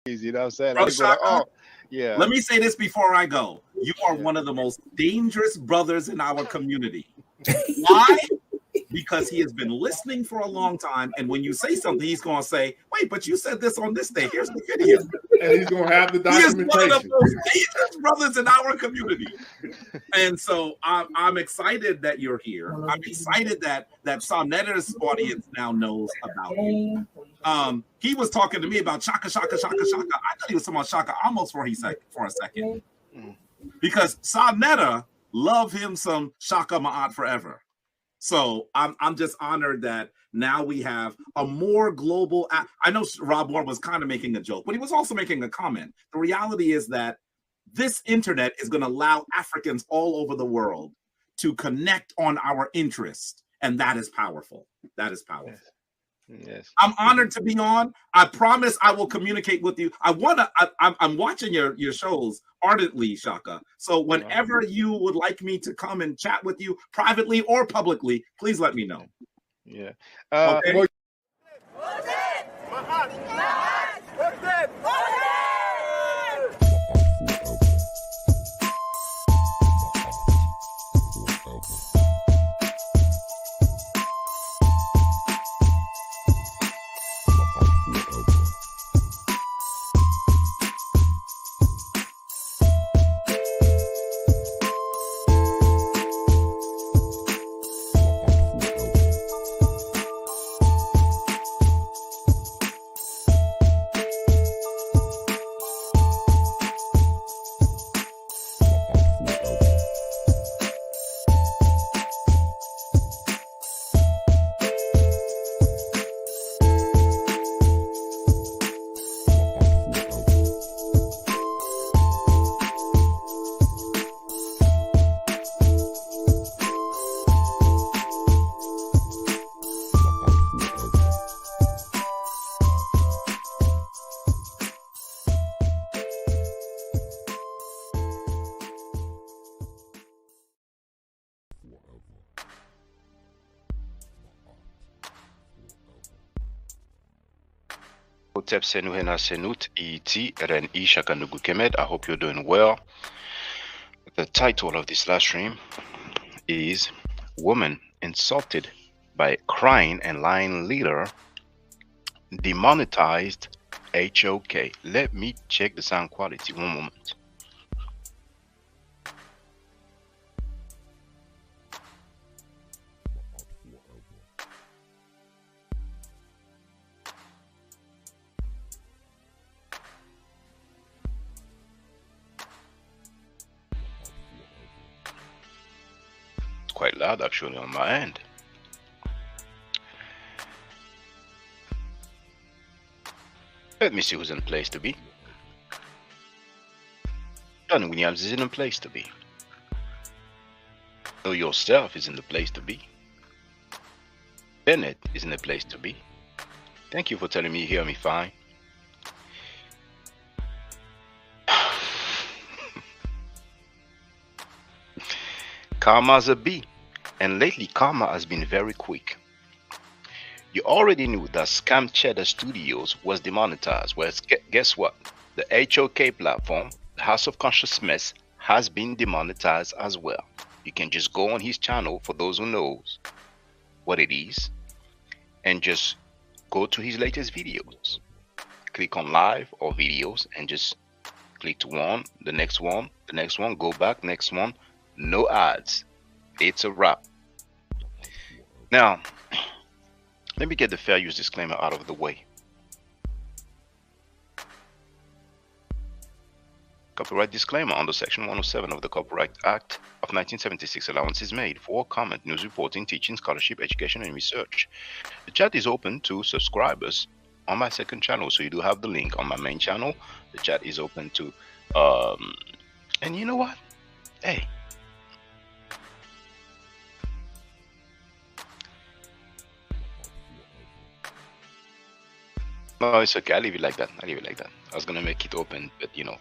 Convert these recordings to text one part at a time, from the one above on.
You know what I'm saying? Bro, They go like, Shaka, oh, yeah. let me say this before I go. You are Yeah. one of the most dangerous brothers in our community. Why? Because he has been listening for a long time. And when you say something, he's going to say, wait, but you said this on this day. Here's the video. And he's going to have the He is documentation. one of the most dangerous brothers in our community. And so I'm excited that you're here. I'm excited that Soneta's audience now knows about you. He was talking to me about Shaka. I thought he was talking about Shaka almost for a second. Because Soneta love him some Shaka Ma'at forever. So I'm just honored that now we have a more global. I know Rob Moore was kind of making a joke, but he was also making a comment. The reality is that this internet is going to allow Africans all over the world to connect on our interest, and that is powerful. That is powerful. Yes. I'm honored to be on. I promise I will communicate with you. I'm watching your shows ardently, Shaka. So whenever you would like me to come and chat with you privately or publicly, please let me know. Yeah. Okay. I hope you're doing well. The title of this live stream is Woman Insulted by Crying and Lying Leader Demonetized HOK. Let me check the sound quality. One moment. Quite loud actually on my end. Let me see who's in place to be. Donnie Williams is in the place to be. Know yourself is in the place to be. Bennett is in the place to be. Thank you for telling me you hear me fine. Karma's a B, and lately Karma has been very quick. You already knew that Scam Cheddar Studios was demonetized. Well, guess what? The HOK platform, the House of Consciousness, has been demonetized as well. You can just go on his channel, for those who knows what it is, and just go to his latest videos. Click on live or videos and just click to one, the next one, go back, next one. No ads. It's a wrap. Now, let me get the fair use disclaimer out of the way. Copyright disclaimer under Section 107 of the Copyright Act of 1976. Allowance is made for comment, news reporting, teaching, scholarship, education, and research. The chat is open to subscribers on my second channel, so you do have the link on my main channel. The chat is open to, and you know what? Hey. No, it's okay. I'll leave it like that. I was gonna make it open, but you know.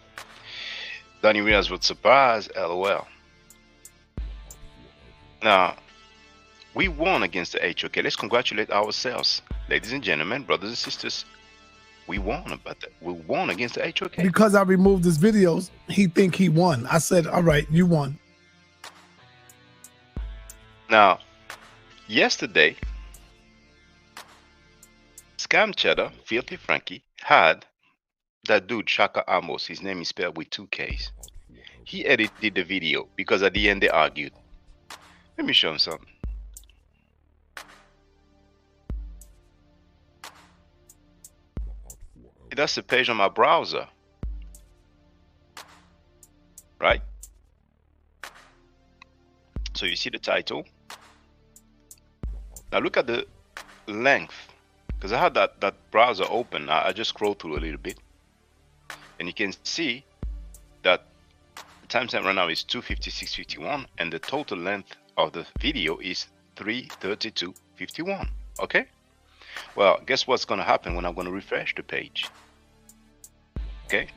Donnie Williams was surprised, LOL. Now, we won against the HOK. Let's congratulate ourselves. Ladies and gentlemen, brothers and sisters, We won about that. We won against the HOK. Because I removed his videos, he think he won. I said, all right, you won. Now, yesterday, Scam Cheddar, Filthy Frankie, had that dude Shaka Amos. His name is spelled with 2 Ks. He edited the video because at the end they argued. Let me show him something. That's the page on my browser, right? So you see the title. Now look at the length, because I had that browser open. I just scrolled through a little bit, and you can see that the timestamp right now is 256.51, and the total length of the video is 332.51. Okay. Well, guess what's going to happen when I'm going to refresh the page? Okay.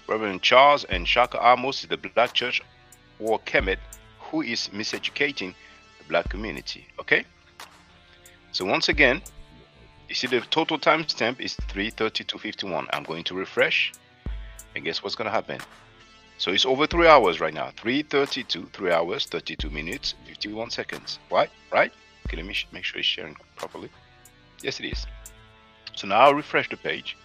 Reverend Charles and Shaka Amos is the Black Church or Kemet who is miseducating the black community. Okay. So once again, you see the total timestamp is 332.51. I'm going to refresh, and guess what's going to happen? So it's over 3 hours right now. 3:32, 3 hours, 32 minutes, 51 seconds. Right? Right? Okay, let me make sure it's sharing properly. Yes, it is. So now I'll refresh the page.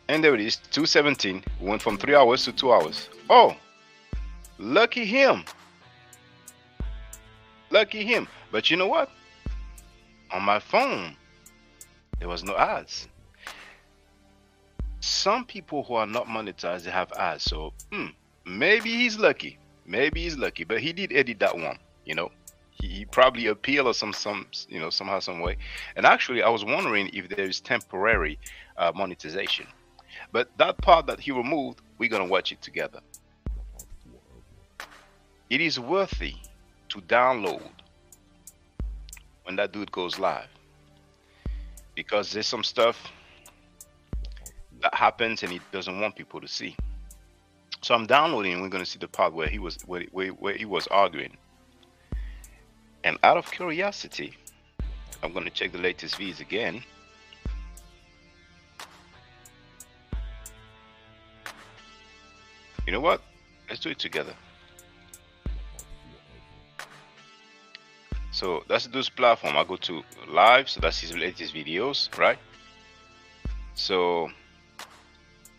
And there it is, 2:17. We went from 3 hours to 2 hours. Oh, lucky him. Lucky him. But you know what? On my phone, there was no ads. Some people who are not monetized, they have ads. So maybe he's lucky. Maybe he's lucky. But he did edit that one. You know, he probably appealed or somehow, some way. And actually, I was wondering if there is temporary monetization. But that part that he removed, we're gonna watch it together. It is worthy to download when that dude goes live, because there's some stuff that happens and he doesn't want people to see. So I'm downloading, and we're going to see the part where he was arguing. And out of curiosity, I'm going to check the latest views again. You know what? Let's do it together. So that's the dude's platform. I go to live, so that's his latest videos, right? So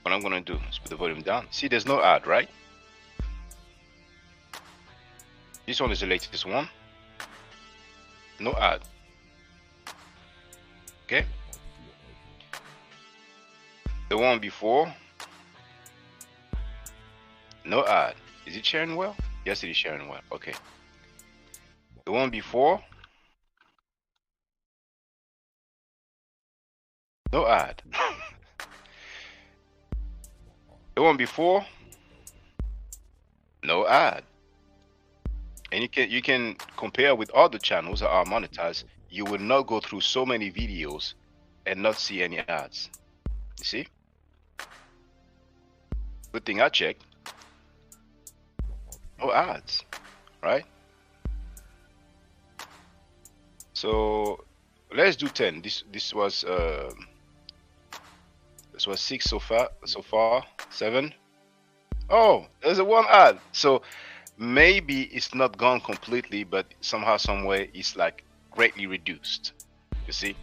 what I'm gonna do is put the volume down. See, there's no ad, right? This one is the latest one. No ad. Okay. The one before. No ad. Is it sharing well? Yes, it is sharing well. Okay. The one before. No ad. The one before. No ad. And you can compare with other channels that are monetized. You will not go through so many videos and not see any ads. You see? Good thing I checked. No ads, right? So let's do 10. This was 6 so far 7. Oh, there's a one ad. So maybe it's not gone completely, but somehow, some way, it's like greatly reduced. You see?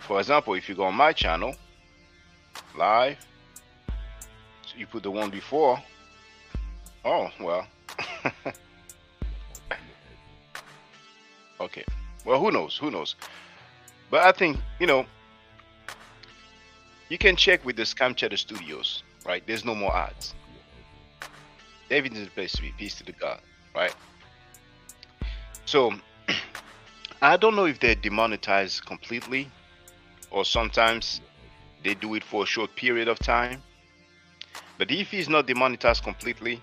For example, if you go on my channel, live, so you put the one before. Oh, well. Okay. Well, who knows? Who knows? But I think, you can check with the Scam Cheddar Studios, right? There's no more ads. David is the place to be. Peace to the God, right? So I don't know if they're demonetized completely, or sometimes they do it for a short period of time. But if he's not demonetized completely,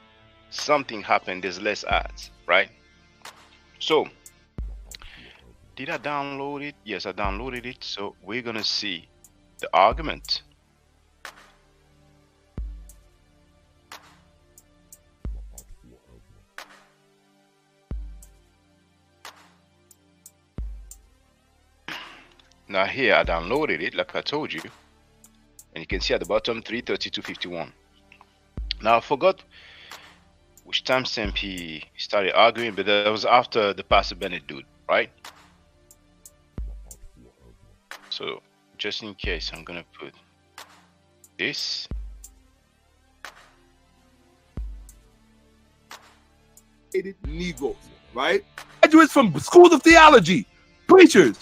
something happened. There's less ads, right? So did I download it? Yes, I downloaded it. So we're gonna see the argument. Now here I downloaded it like I told you, and you can see at the bottom 3:32:51. Now I forgot which timestamp he started arguing, but that was after the Pastor Bennett dude, right? So just in case, I'm gonna put this. Negroes, right? Graduates from schools of theology, preachers,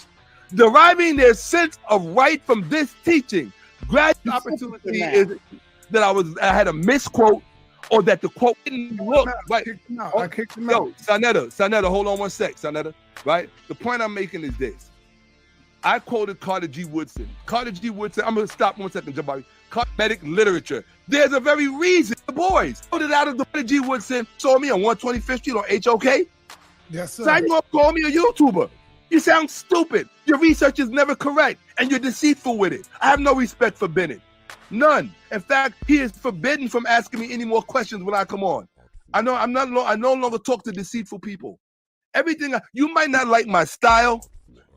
deriving their sense of right from this teaching. Graduate opportunity is that I had a misquote, or that the quote didn't look right. I kicked him out. Yo, Sanetta, hold on one sec, Sanetta. Right? The point I'm making is this. I quoted Carter G. Woodson. Carter G. Woodson, I'm gonna stop 1 second, Jabari. Cosmetic literature. There's a very reason the boys quoted out of the Carter G. Woodson saw me on 125th Street on HOK. Yes, sir. So you gonna call me a YouTuber? You sound stupid. Your research is never correct, and you're deceitful with it. I have no respect for Bennett. None. In fact, he is forbidden from asking me any more questions when I come on. I no longer talk to deceitful people. You might not like my style.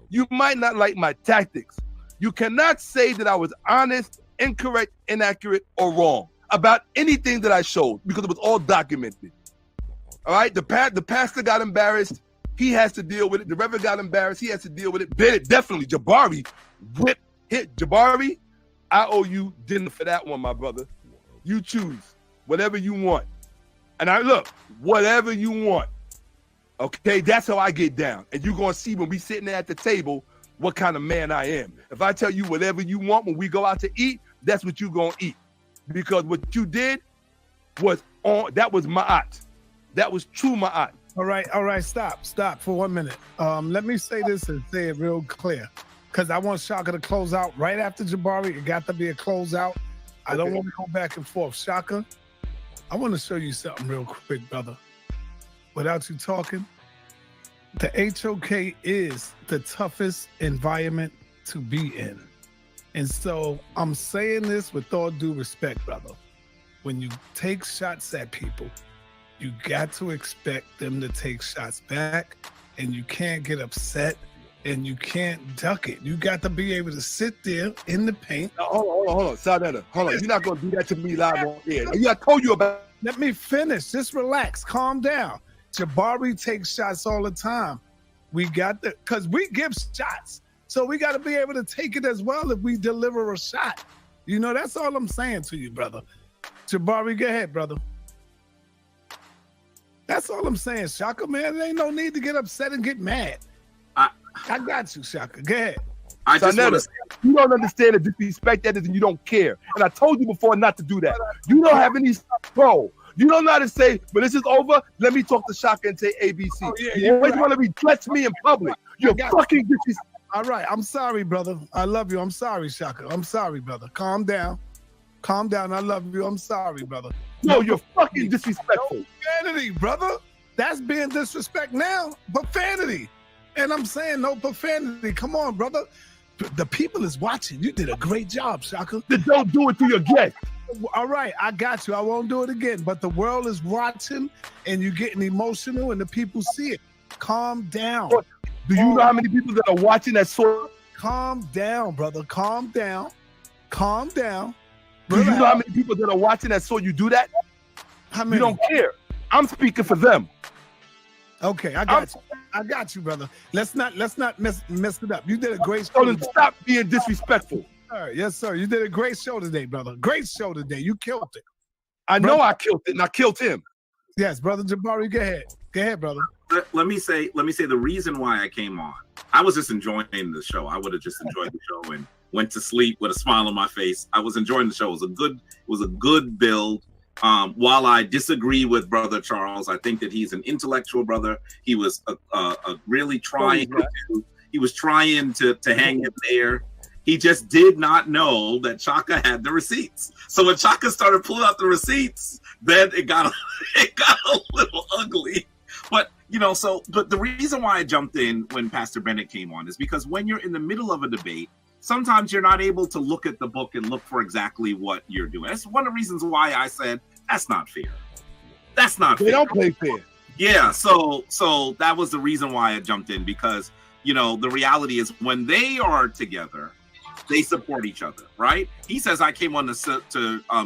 You might not like my tactics. You cannot say that I was honest, incorrect, inaccurate, or wrong about anything that I showed, because it was all documented. All right? The pastor got embarrassed. He has to deal with it. The reverend got embarrassed. He has to deal with it. Bennett, definitely. Jabari hit Jabari. I owe you dinner for that one, my brother. You choose whatever you want. And whatever you want. Okay, that's how I get down. And you're going to see when we sitting there at the table what kind of man I am. If I tell you whatever you want when we go out to eat, that's what you're going to eat. Because what you did that was ma'at. That was true ma'at. All right, stop for 1 minute. Let me say this and say it real clear, because I want Shaka to close out right after Jabari. It got to be a closeout. I don't want to go back and forth. Shaka, I want to show you something real quick, brother. Without you talking, the HOK is the toughest environment to be in. And so I'm saying this with all due respect, brother. When you take shots at people, you got to expect them to take shots back, and you can't get upset, and you can't duck it. You got to be able to sit there in the paint. Now, hold on. Sanetta, hold on. You're not going to do that to me live on air. I told you about. Let me finish. Just relax. Calm down. Jabari takes shots all the time. Because we give shots. So we got to be able to take it as well if we deliver a shot. You know, that's all I'm saying to you, brother. Jabari, go ahead, brother. That's all I'm saying, Shaka, man. There ain't no need to get upset and get mad. I got you, Shaka. Go ahead. You don't understand the disrespect that is, and you don't care. And I told you before not to do that. You don't have any control. You don't know how to say, but this is over. Let me talk to Shaka and say ABC. Oh, yeah, you always want to reflect me in public. You're fucking disrespectful. All right. I'm sorry, brother. I love you. I'm sorry, Shaka. I'm sorry, brother. Calm down. Calm down. I love you. I'm sorry, brother. No, you're fucking disrespectful. No profanity, brother. That's being disrespect now. Profanity. And I'm saying no profanity. Come on, brother. The people is watching. You did a great job, Shaka. Then don't do it to your guests. All right, I got you. I won't do it again. But the world is watching, and you're getting emotional, and the people see it. Calm down. Do you know how many people that are watching that sort? Calm down, brother. Calm down. Calm down. Do you know how many people that are watching that saw you do that? How many? You don't care. I'm speaking for them. Okay, I got you. I got you, brother. Let's not mess it up. You did a great show. Stop being disrespectful. Yes, sir. You did a great show today, brother. Great show today. You killed it. I know I killed it, and I killed him. Yes, brother Jabari, go ahead. Go ahead, brother. Let me say the reason why I came on. I was just enjoying the show. I would have just enjoyed the show and went to sleep with a smile on my face. I was enjoying the show. It was a good build. While I disagree with Brother Charles, I think that he's an intellectual brother. He was really trying to hang him there. He just did not know that Chaka had the receipts. So when Chaka started pulling out the receipts, then it got a little ugly. But but the reason why I jumped in when Pastor Bennett came on is because when you're in the middle of a debate, sometimes you're not able to look at the book and look for exactly what you're doing. That's one of the reasons why I said that's not fair. That's not fair. They don't play fair. Yeah, so that was the reason why I jumped in, because you know, the reality is when they are together, they support each other, right? He says, I came on to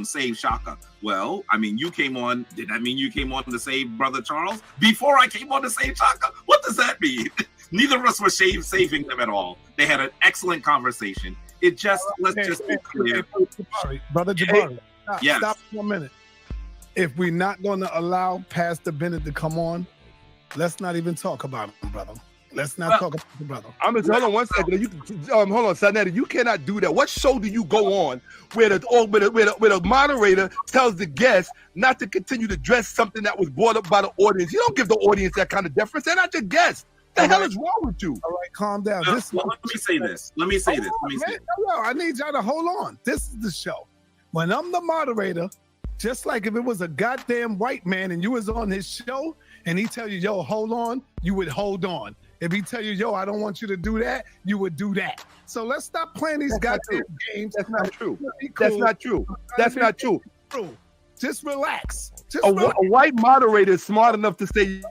save Shaka. Well, I mean, you came on. Did that mean you came on to save Brother Charles before I came on to save Shaka? What does that mean? Neither of us were saving them at all. They had an excellent conversation. It just, let's just be clear. Brother Jabari, Yes. stop for a minute. If we're not going to allow Pastor Bennett to come on, let's not even talk about him, brother. Let's not talk about the brother. I'm gonna hold on one second. Hold on, Sanetta. You cannot do that. What show do you go on where the moderator tells the guest not to continue to address something that was brought up by the audience? You don't give the audience that kind of deference. They're not your guests. The hell is wrong with you? All right, calm down. Let me say this. Let me say this. I need y'all to hold on. This is the show. When I'm the moderator, just like if it was a goddamn white man and you was on his show and he tell you, yo, hold on, you would hold on. If he tell you, yo, I don't want you to do that, you would do that. So let's stop playing these goddamn games. That's not true. Cool. That's not true. That's not true. Just relax. A white moderator is smart enough to say,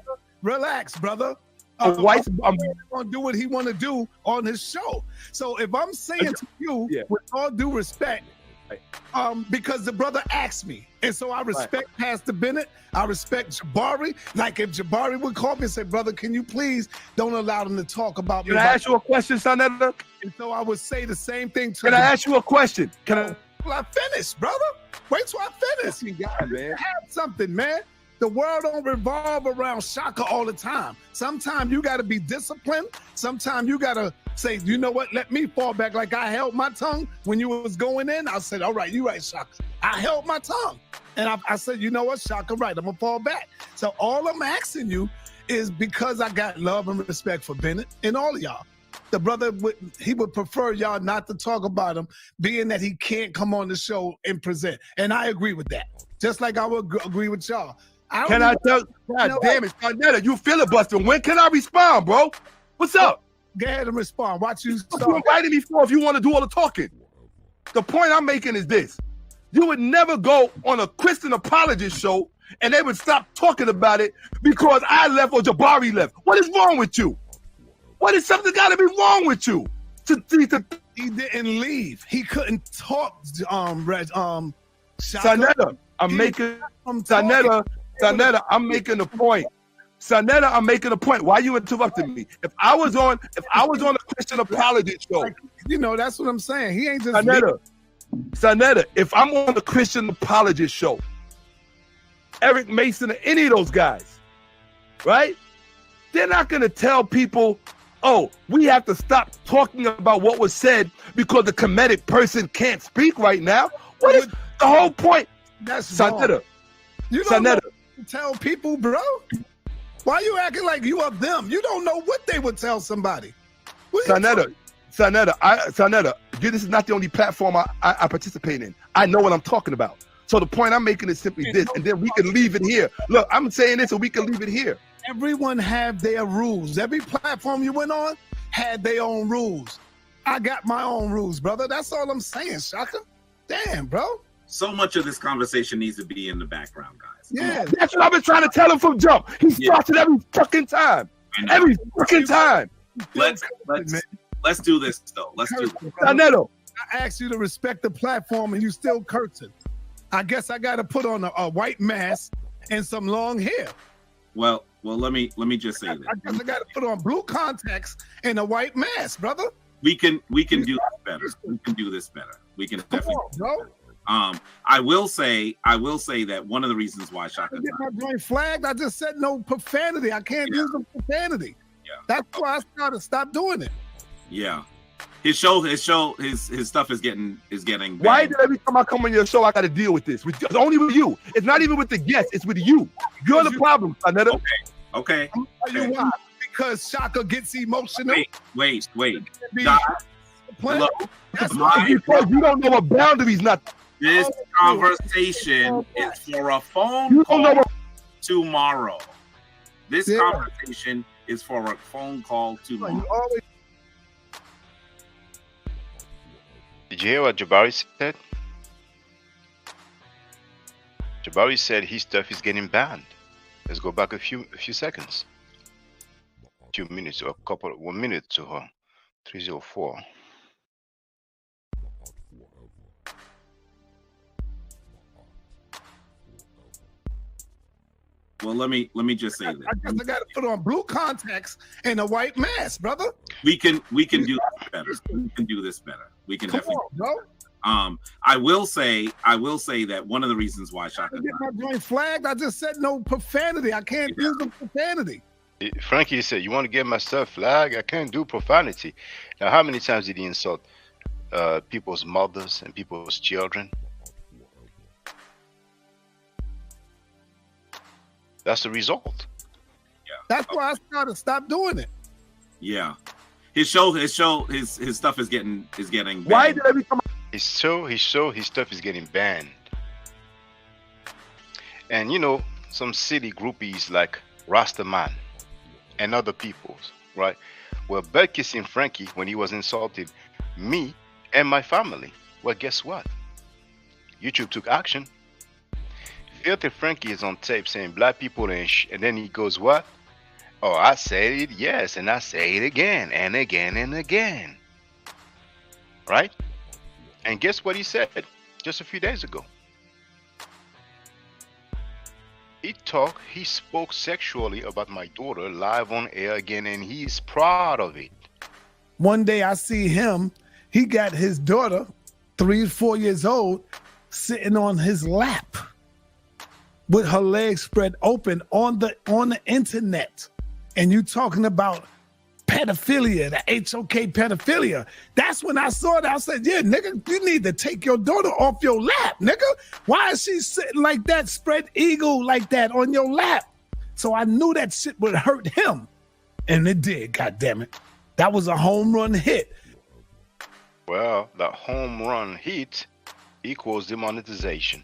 relax, brother. A white gonna do what he want to do on his show. So if I'm saying to you, with all due respect, because the brother asked me, and so I respect Pastor Bennett, I respect Jabari. Like if Jabari would call me and say, brother, can you please don't allow them to talk about me? Can I ask you a question, Sanetta? And so I would say the same thing to Can I ask you a question? Can I? Well, I finish, brother. Wait till I finish. You got it, man. Have something, man. The world don't revolve around Shaka all the time. Sometimes you got to be disciplined. Sometimes you got to say, you know what? Let me fall back. Like I held my tongue when you was going in. I said, all right, you right, Shaka. I held my tongue. And I said, you know what, Shaka, right. I'm going to fall back. So all I'm asking you is because I got love and respect for Bennett and all of y'all. The brother, he would prefer y'all not to talk about him, being that he can't come on the show and present. And I agree with that. Just like I would agree with y'all. Can I tell? God damn it, Sanetta, you filibustering. When can I respond, bro? What's up? Go ahead and respond. Watch you. What you inviting me for if you want to do all the talking? The point I'm making is this. You would never go on a Christian apologist show and they would stop talking about it because I left or Jabari left. What is wrong with you? What is something got to be wrong with you? He didn't leave. He couldn't talk. Sanetta, I'm making a point. Sanetta, I'm making a point. Why are you interrupting me? If I was on a Christian apologist show, you know, that's what I'm saying. He ain't just Sanetta, if I'm on a Christian apologist show, Eric Mason or any of those guys, right? They're not gonna tell people, oh, we have to stop talking about what was said because the comedic person can't speak right now. What is the whole point? That's Sanetta. You don't know what to tell people, bro. Why you acting like you are them? You don't know what they would tell somebody. Sanetta, this is not the only platform I participate in. I know what I'm talking about. So the point I'm making is simply this, and then we can leave it here. Look, I'm saying this, and we can leave it here. Everyone have their rules. Every platform you went on had their own rules. I got my own rules, brother. That's all I'm saying, Shaka. Damn, bro. So much of this conversation needs to be in the background, guys. Yeah, that's what I've been trying to tell him from jump. He starts it every fucking time. Every fucking time. Let's do this though. Let's do this. Sanetta. I asked you to respect the platform and you still cursing. I guess I got to put on a white mask and some long hair. Well, let me just say this. I guess I got to put on blue contacts and a white mask, brother. We can do this better. We can do this better. We can definitely. Bro. I will say that one of the reasons why Shaka get my joint flagged, I just said no profanity. I can't use the profanity. Yeah. That's why I started stop doing it. Yeah. His stuff is getting banned. Why did every time I come on your show I gotta deal with this? Only with you. It's not even with the guests, it's with you. You're the problem, Sanetta. Okay. I'm gonna tell you why. Because Shaka gets emotional. Wait. Hello? That's why because you don't know what boundaries not. This conversation is for a phone call tomorrow. This conversation is for a phone call tomorrow. Did you hear what Jabari said? Jabari said his stuff is getting banned. Let's go back a few seconds. few minutes, or 1 minute to her. 304. Well, let me just say I this. guess I got to put on blue contacts and a white mask, brother. We can do this better. We can do this better. We can Come definitely. on, bro. I will say that one of the reasons why Shaka I get my joint flagged. I just said no profanity. I can't use the profanity. Frankie said, "You want to get my stuff flagged? I can't do profanity." Now, how many times did he insult people's mothers and people's children? That's the result. Yeah. That's why I started. Stop doing it. Yeah. His stuff is getting banned. Why did every time His stuff is getting banned. And you know, some silly groupies like Rastaman and other peoples, right? Were butt kissing Frankie when he was insulting me and my family. Well, guess what? YouTube took action. Filthy Frankie is on tape saying black people and then he goes, what? Oh, I said it, yes, and I say it again and again and again. Right? And guess what he said just a few days ago? He spoke sexually about my daughter live on air again, and he's proud of it. One day I see him. He got his daughter, 3 or 4 years old, sitting on his lap with her legs spread open on the internet. And you talking about pedophilia, the HOK pedophilia. That's when I saw it. I said, yeah, nigga, you need to take your daughter off your lap, nigga. Why is she sitting like that, spread eagle like that on your lap? So I knew that shit would hurt him. And it did, goddammit. That was a home run hit. Well, the home run hit equals demonetization.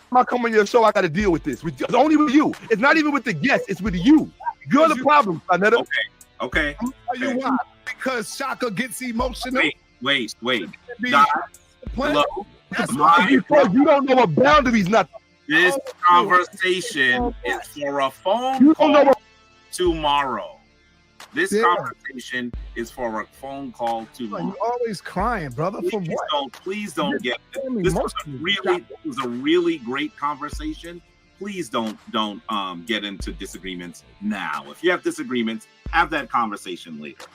I come on your show, I got to deal with this. It's only with you. It's not even with the guests. It's with you. You're the problem, Netta. Okay. I'm gonna tell you why. Because Shaka gets emotional. Wait. Be- Doc, hello? That's Because you don't know what boundaries, nothing. This conversation is for a phone You don't know call what. tomorrow. This Yeah. conversation is for a phone call tomorrow. You're always crying, brother. For what? Please don't get You're this. emotional. Was a really great conversation. Please don't get into disagreements now. If you have disagreements, have that conversation later.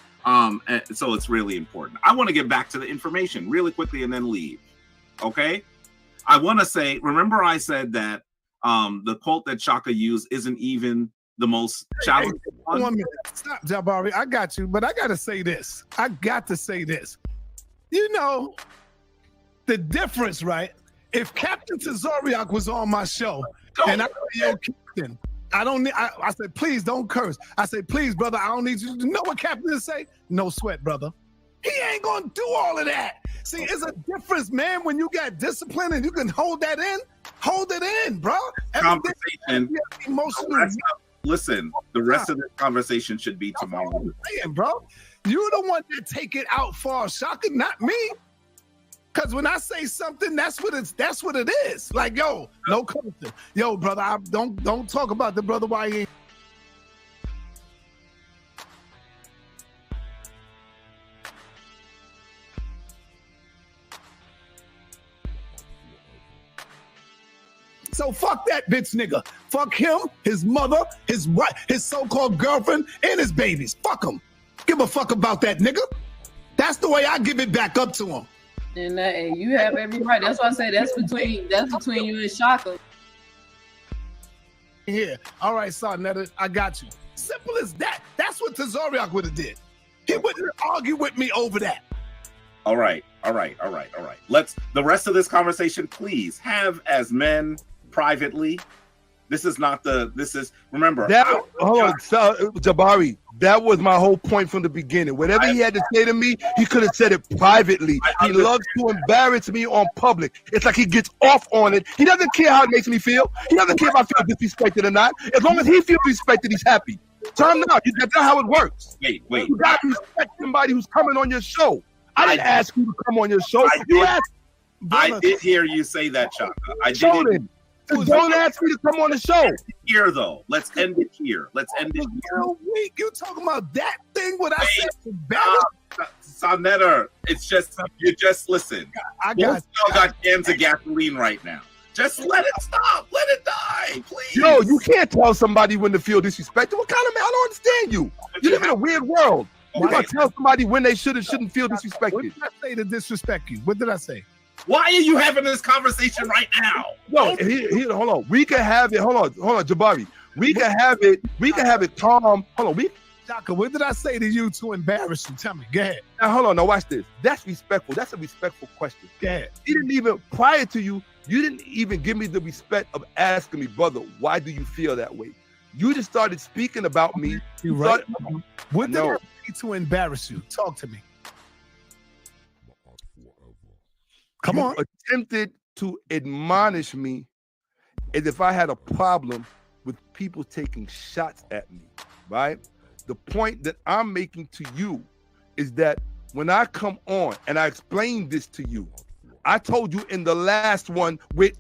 So it's really important. I want to get back to the information really quickly and then leave. Okay. I want to say, remember I said that the quote that Shaka used isn't even the most challenging one. 1 minute. Stop, Jabari. I got you, but I got to say this. You know, the difference, right? If Captain Tazoriak was on my show and I said, yo, Captain, I said, please don't curse. I said, please, brother, I don't need you to know what Captain is say. No sweat, brother. He ain't going to do all of that. See, it's a difference, man, when you got discipline and you can hold that in. Hold it in, bro. Conversation. Emotional. Listen, the rest of this conversation should be tomorrow. Saying, bro, you're the one that take it out for Shaka, not me. Cause when I say something, that's what it is. Like, yo, no cursing. Yo, brother, don't talk about the brother why he ain't. So fuck that bitch nigga. Fuck him, his mother, his wife, his so-called girlfriend, and his babies. Fuck him. Give a fuck about that nigga. That's the way I give it back up to him. And you have every right. That's why I say that's between you and Shaka. Here. All right, son, Netta, I got you. Simple as that. That's what Tazoriak would have did. He wouldn't argue with me over that. All right. Let's the rest of this conversation, please have as men privately. Remember. Hold on, Jabari. That was my whole point from the beginning. Whatever he had to say to me, he could have said it privately. He loves to embarrass me on public. It's like he gets off on it. He doesn't care how it makes me feel. He doesn't care if I feel disrespected or not. As long as he feels respected, he's happy. Tell him now. That's not how it works. Wait. You got to respect somebody who's coming on your show. I didn't ask you to come on your show. You asked. I did hear you say that, Shaka. I Show did. him. Don't ask me to come on the show. Here though, let's end it here. Let's end it here. Week, you talking about that thing? What I said? Sonetta, it's just you just listen. I Both y'all got cans of gasoline right now. Just let it stop. Let it die, please. Yo, you can't tell somebody when to feel disrespected. What kind of man? I don't understand you. You live in a weird world. You gotta tell somebody when they should and shouldn't feel disrespected. What did I say to disrespect you? What did I say? Why are you having this conversation right now? No, hold on. We can have it. Hold on, Jabari. We can have it. We can have it calm. Hold on. Shaka, what did I say to you to embarrass you? Tell me. Go ahead. Now, hold on. Now, watch this. That's respectful. That's a respectful question. Go ahead. He didn't even, prior to you didn't even give me the respect of asking me, brother, why do you feel that way? You just started speaking about me. You right. What did I say to embarrass you? Talk to me. Come on. Attempted to admonish me as if I had a problem with people taking shots at me, right? The point that I'm making to you is that when I come on and I explained this to you, I told you in the last one with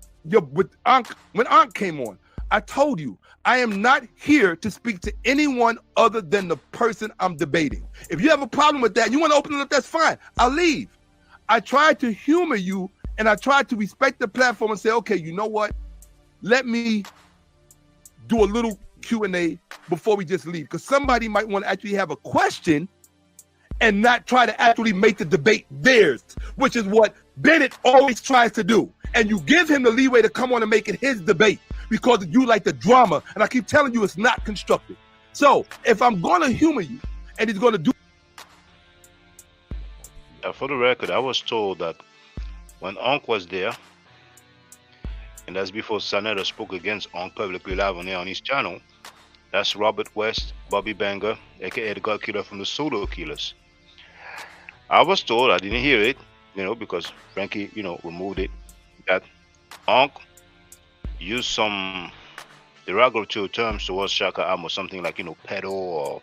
Ankh, when Ankh came on, I told you I am not here to speak to anyone other than the person I'm debating. If you have a problem with that, you want to open it up, that's fine. I'll leave. I tried to humor you and I tried to respect the platform and say, okay, you know what? Let me do a little Q&A before we just leave, because somebody might want to actually have a question and not try to actually make the debate theirs, which is what Bennett always tries to do. And you give him the leeway to come on and make it his debate because you like the drama. And I keep telling you it's not constructive. So if I'm going to humor you and he's going to do. For the record, I was told that when Ankh was there, and that's before Sonetta spoke against Ankh publicly live on his channel, that's Robert West, Bobby Banger, aka the God Killer from the Solo Killers. I was told, I didn't hear it, because Frankie, removed it, that Ankh used some derogatory terms towards Shaka Am, or something like, pedo, or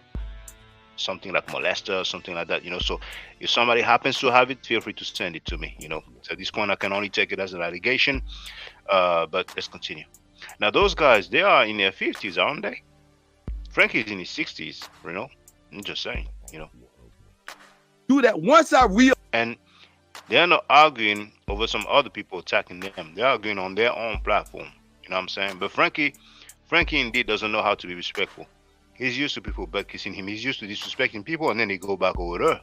something like molester, or something like that, So if somebody happens to have it, feel free to send it to me, So at this point, I can only take it as an allegation, but let's continue. Now, those guys, they are in their 50s, aren't they? Frankie's in his 60s, I'm just saying, Do that once I real. And they're not arguing over some other people attacking them. They're arguing on their own platform. You know what I'm saying? But Frankie indeed doesn't know how to be respectful. He's used to people butt kissing him. He's used to disrespecting people, and then they go back over there.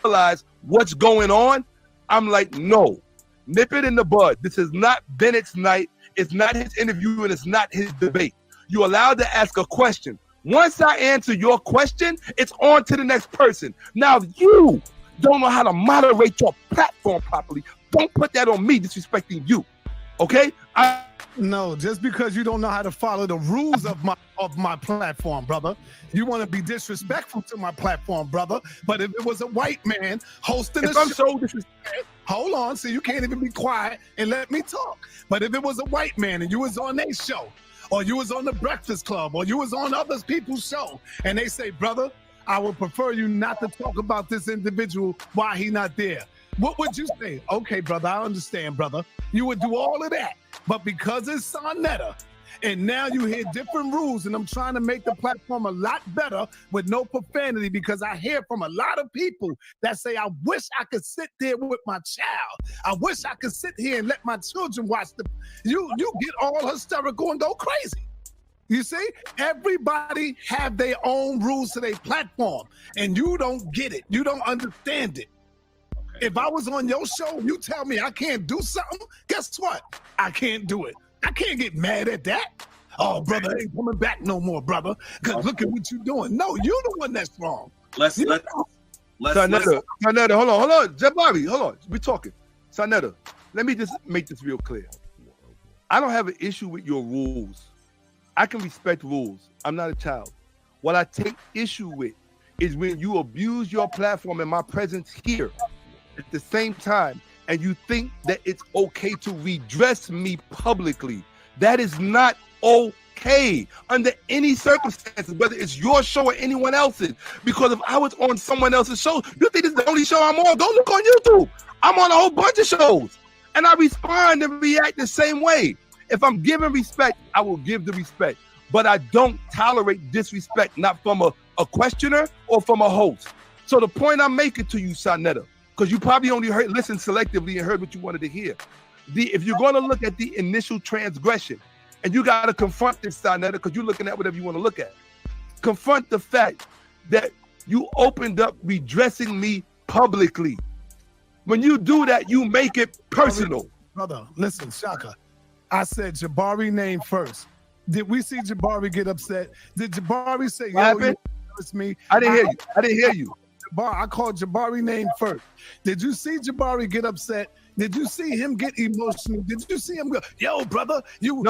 Realize what's going on. I'm like, no, nip it in the bud. This is not Bennett's night. It's not his interview, and it's not his debate. You're allowed to ask a question. Once I answer your question, it's on to the next person. Now, if you don't know how to moderate your platform properly, don't put that on me disrespecting you. Okay? No, just because you don't know how to follow the rules of my platform, brother. You want to be disrespectful to my platform, brother. But if it was a white man hosting a show, hold on, so you can't even be quiet and let me talk. But if it was a white man and you was on their show, or you was on the Breakfast Club, or you was on other people's show, and they say, brother, I would prefer you not to talk about this individual while he not there. What would you say? Okay, brother, I understand, brother. You would do all of that. But because it's Sonetta, and now you hear different rules, and I'm trying to make the platform a lot better with no profanity, because I hear from a lot of people that say, I wish I could sit there with my child. I wish I could sit here and let my children watch the. You get all hysterical and go crazy. You see, everybody have their own rules to their platform, and you don't get it. You don't understand it. If I was on your show, you tell me I can't do something, guess what? I can't do it. I can't get mad at that. Oh, brother, I ain't coming back no more, brother, because look at what you're doing. No, you're the one that's wrong. Let's Sonetta, hold on. Jabari, hold on. We're talking. Sonetta, let me just make this real clear. I don't have an issue with your rules. I can respect rules. I'm not a child. What I take issue with is when you abuse your platform and my presence here at the same time, and you think that it's okay to redress me publicly. That is not okay under any circumstances, whether it's your show or anyone else's. Because if I was on someone else's show, you think this is the only show I'm on? Go look on YouTube. I'm on a whole bunch of shows, and I respond and react the same way. If I'm giving respect, I will give the respect. But I don't tolerate disrespect, not from a questioner or from a host. So the point I'm making to you, Sonetta, because you probably only listened selectively and heard what you wanted to hear. If you're going to look at the initial transgression, and you got to confront this, Sonetta, because you're looking at whatever you want to look at. Confront the fact that you opened up redressing me publicly. When you do that, you make it personal. Brother, listen, Shaka. I said Jabari name first. Did we see Jabari get upset? Did Jabari say, yo, you embarrassed me? I didn't hear you. I didn't hear you. I called Jabari name first. Did you see Jabari get upset? Did you see him get emotional? Did you see him go, yo, brother, I'm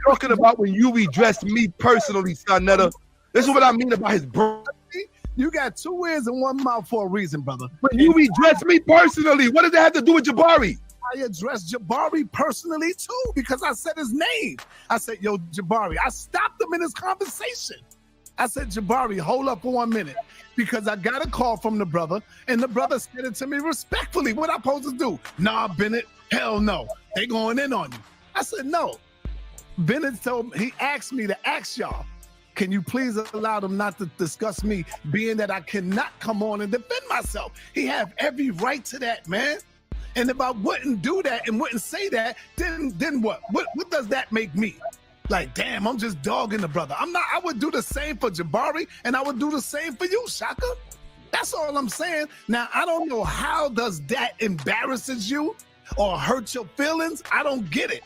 talking about when you redressed me personally, Sonetta. This is what I mean about his bro. You got 2 ears and 1 mouth for a reason, brother. When you redressed me personally, what does that have to do with Jabari? I addressed Jabari personally too, because I said his name. I said, yo, Jabari. I stopped him in his conversation. I said, Jabari, hold up for 1 minute, because I got a call from the brother, and the brother said it to me respectfully. What I supposed to do? Nah, Bennett, hell no. They going in on you. I said, no. Bennett told me, he asked me to ask y'all, can you please allow them not to discuss me, being that I cannot come on and defend myself? He have every right to that, man. And if I wouldn't do that and wouldn't say that, then what? What does that make me? Like, damn, I'm just dogging the brother. I'm not. I would do the same for Jabari, and I would do the same for you, Shaka. That's all I'm saying. Now, I don't know how does that embarrasses you or hurt your feelings. I don't get it.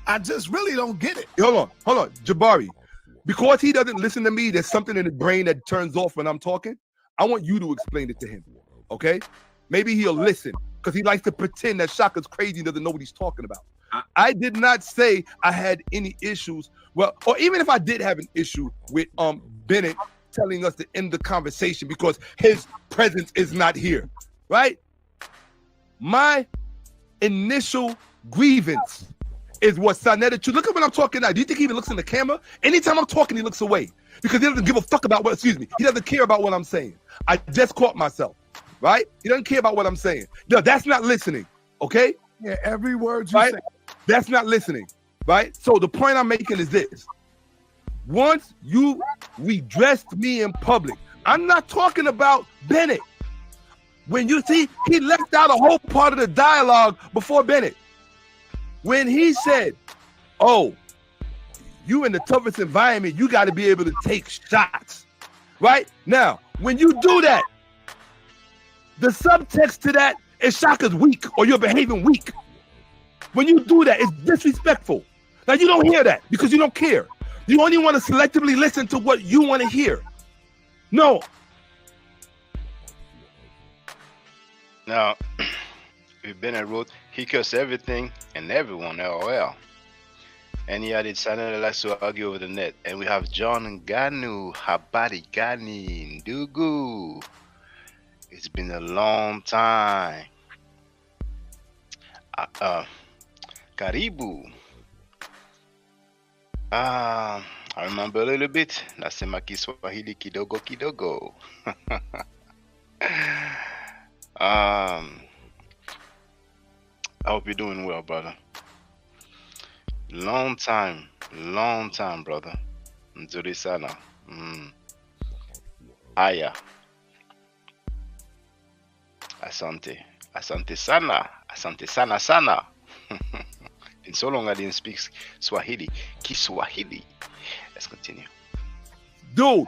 I just really don't get it. Hold on, Jabari. Because he doesn't listen to me, there's something in his brain that turns off when I'm talking. I want you to explain it to him, okay? Maybe he'll listen, because he likes to pretend that Shaka's crazy and doesn't know what he's talking about. I did not say I had any issues. Well, or even if I did have an issue with Bennett telling us to end the conversation because his presence is not here, right? My initial grievance is what Sonetta. Look at when I'm talking now. Do you think he even looks in the camera? Anytime I'm talking, he looks away because he doesn't give a fuck about what. Excuse me. He doesn't care about what I'm saying. I just caught myself, right? He doesn't care about what I'm saying. No, that's not listening. Okay? Yeah, every word you right? say. That's not listening, right? So the point I'm making is this. Once you redressed me in public, I'm not talking about Bennett. When you see, he left out a whole part of the dialogue before Bennett. When he said, oh, you in the toughest environment, you got to be able to take shots, right? Now, when you do that, the subtext to that is Shaka's weak or you're behaving weak. When you do that, it's disrespectful. Now, you don't hear that because you don't care. You only want to selectively listen to what you want to hear. No. Now, we've been and wrote, he cursed everything and everyone, LOL. And he added, Sanada likes to argue over the net. And we have John Ganu, Habari Gani, Ndugu. It's been a long time. Karibu. I remember a little bit. Nasema Kiswahili kidogo kidogo. I hope you're doing well, brother. Long time, brother. Nzuri sana. Aya. Asante sana. And so long I didn't speak Swahili. Kiswahili. Let's continue. Dude,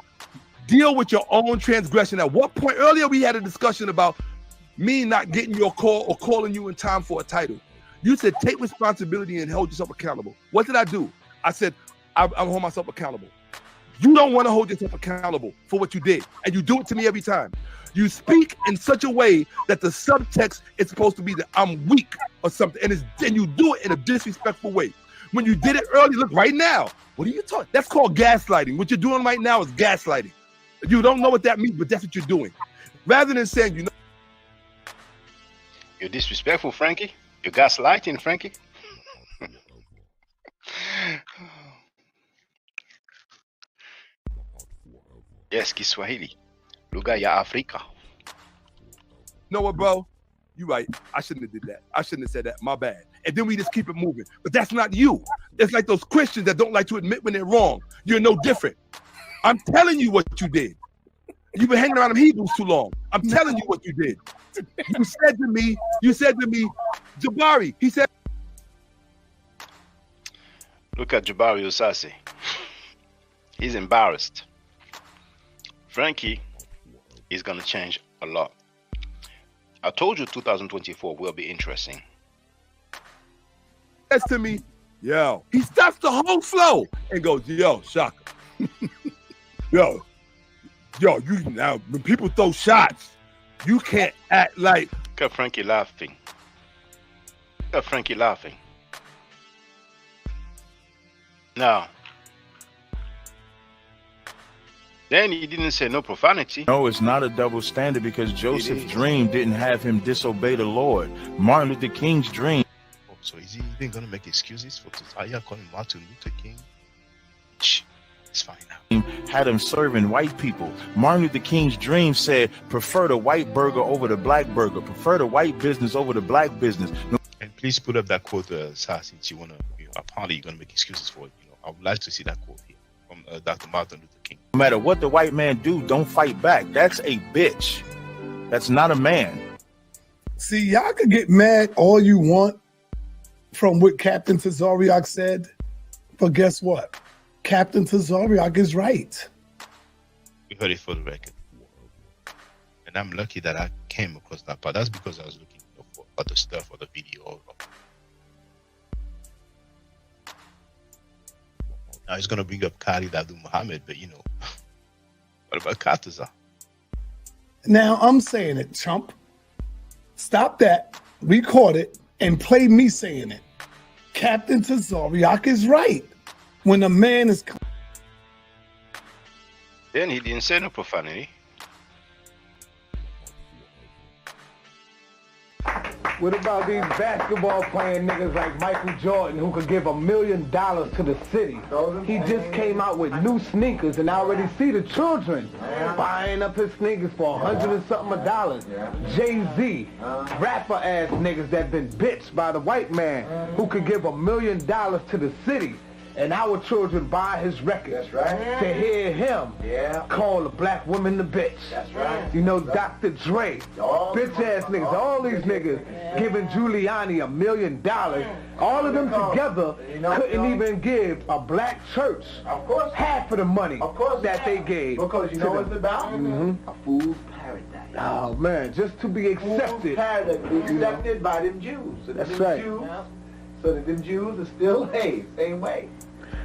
deal with your own transgression. At what point, earlier we had a discussion about me not getting your call or calling you in time for a title. You said take responsibility and hold yourself accountable. What did I do? I said I hold myself accountable. You don't want to hold yourself accountable for what you did, and you do it to me every time. You speak in such a way that the subtext is supposed to be that I'm weak or something, and you do it in a disrespectful way. When you did it earlier, look right now. What are you talking? That's called gaslighting. What you're doing right now is gaslighting. You don't know what that means, but that's what you're doing. Rather than saying, you know, you're disrespectful, Frankie. You're gaslighting, Frankie. Yes, Kiswahili. Lugha ya Afrika. know what, bro? You're right. I shouldn't have did that. I shouldn't have said that. My bad. And then we just keep it moving. But that's not you. It's like those Christians that don't like to admit when they're wrong. You're no different. I'm telling you what you did. You've been hanging around them Hebrews too long. I'm telling you what you did. You said to me, Jabari, he said. Look at Jabari Osase. He's embarrassed. Frankie is going to change a lot. I told you 2024 will be interesting. Says to me, yo, he stops the whole flow and goes, yo, Shaka. yo, you now, when people throw shots, you can't act like. Look at Frankie laughing. Look at Frankie laughing. Now, then he didn't say no profanity. No, it's not a double standard because Joseph's dream didn't have him disobey the Lord. Martin Luther King's dream. Oh, so is he even going to make excuses for Josiah calling Martin Luther King? It's fine now. Had him serving white people. Martin Luther King's dream said, prefer the white burger over the black burger. Prefer the white business over the black business. No. And please put up that quote, since you want to, apparently you're going to make excuses for it. I would like to see that quote here from Dr. Martin Luther King. No matter what the white man do, don't fight back. That's a bitch. That's not a man. See, y'all can get mad all you want from what Captain Tazariak said, but guess what? Captain Tazariak is right. We heard it for the record. And I'm lucky that I came across that part. That's because I was looking for other stuff or the video. Now he's going to bring up Khalid Abdul Muhammad, but what about Kataza? Now I'm saying it, chump. Stop that, record it, and play me saying it. Captain Tazariak is right. When a man is... Then he didn't say no profanity. What about these basketball playing niggas like Michael Jordan who could give $1 million to the city? He just came out with new sneakers and I already see the children buying up his sneakers for $100 and something. Jay-Z, rapper ass niggas that been bitched by the white man who could give $1 million to the city. And our children buy his records to hear him call a black woman the bitch. That's right. Dr. Dre, bitch ass niggas, all these niggas giving Giuliani $1 million. All of them together couldn't even give a black church half of the money that they gave. Because you know what it's about? A fool's paradise. Oh man, just to be accepted. Accepted by them Jews. So that's right. So that them Jews are still same way.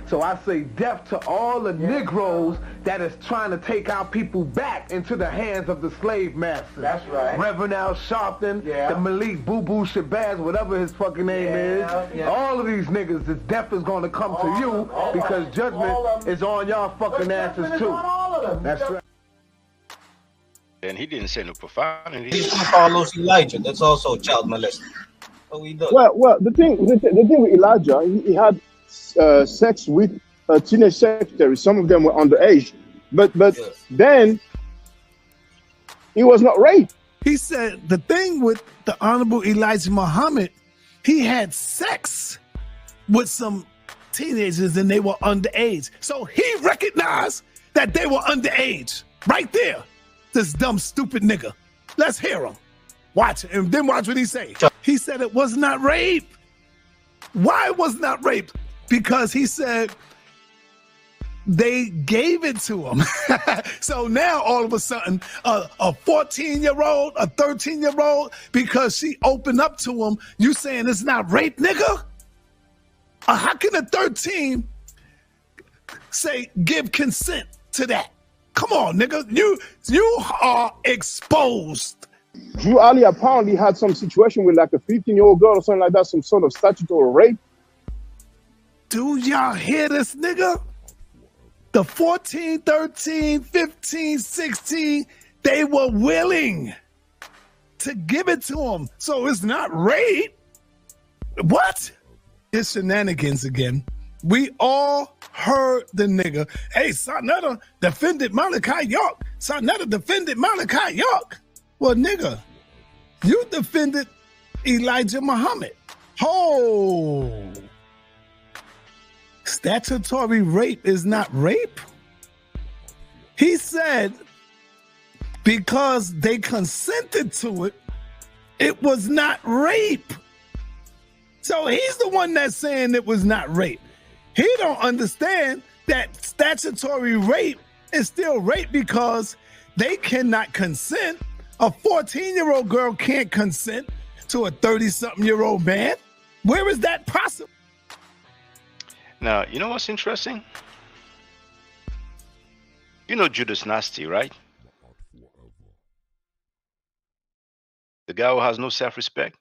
So I say death to all the Negroes that is trying to take our people back into the hands of the slave masters. That's right. Reverend Al Sharpton, the Malik Boo Boo Shabazz, whatever his fucking name is. All of these niggas, the death is going to come to you because judgment is on y'all fucking asses too. That's right. And he didn't say no profanity. He's gonna call us Elijah. That's also child molesting. What we do? Well, the thing with Elijah, he had sex with teenage secretaries. Some of them were underage, but then he was not raped. He said the thing with the Honorable Elijah Muhammad, he had sex with some teenagers and they were underage. So he recognized that they were underage right there. This dumb, stupid nigga. Let's hear him. Watch it, and then watch what he say. He said it was not rape. Why it was not rape? Because he said they gave it to him. So now all of a sudden, a 14-year-old, a 13-year-old, because she opened up to him, you saying it's not rape, nigga? How can a 13 say give consent to that? Come on, nigga. You are exposed. Drew Ali apparently had some situation with like a 15-year-old girl or something like that, some sort of statutory rape. Do y'all hear this, nigga? The 14, 13, 15, 16, they were willing to give it to him. So it's not rape. What? It's shenanigans again. We all heard the nigga. Hey, Sarnetta defended Malachi York. Sarnetta defended Malachi York. Well, nigga, You defended Elijah Muhammad. Oh, statutory rape is not rape. He said because they consented to it, it was not rape. So he's the one that's saying it was not rape. He don't understand that statutory rape is still rape because they cannot consent. A 14-year-old girl can't consent to a 30-something-year-old man. Where is that possible? Now, you know what's interesting? You know Judas Nasty, right? The guy who has no self-respect.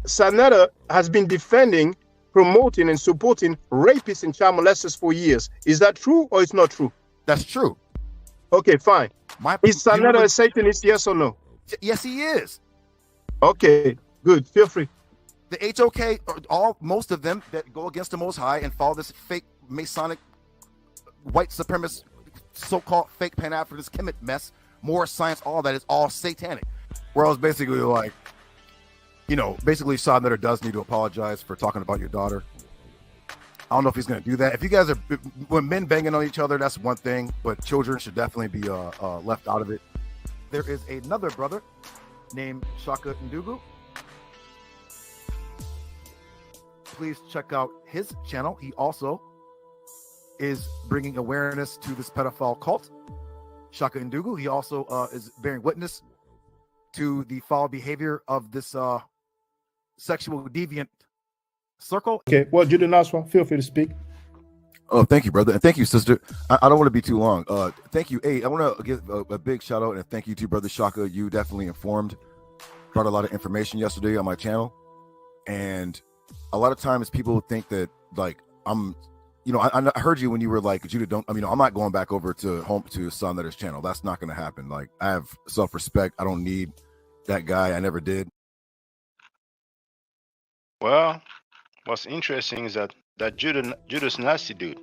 Sanetta has been defending, promoting, and supporting rapists and child molesters for years. Is that true or it's not true? That's true. Okay, fine. Is Sanetta a Satanist, yes or no? Yes, he is. Okay, good. Feel free. The HOK, most of them that go against the Most High and follow this fake Masonic, white supremacist, so-called fake Pan-Africanist Kemet mess, more science, all that is all satanic. Whereas basically like, basically Sanetta does need to apologize for talking about your daughter. I don't know if he's going to do that. If you guys are, when men banging on each other, that's one thing, but children should definitely be left out of it. There is another brother named Shaka Ndugu. Please check out his channel. He also is bringing awareness to this pedophile cult, Shaka Ndugu. He also is bearing witness to the foul behavior of this sexual deviant circle. Okay, well, Judah Naswa, feel free to speak. Oh, thank you, brother. And thank you, sister. I don't want to be too long. Thank you. Hey, I want to give a big shout out and thank you to Brother Shaka. You definitely brought a lot of information yesterday on my channel. And a lot of times people think that like I heard you when you were like, Judah, I'm not going back over to Sannetta's channel. That's not going to happen. Like, I have self-respect. I don't need that guy. I never did. Well, what's interesting is that Judas Nasty dude,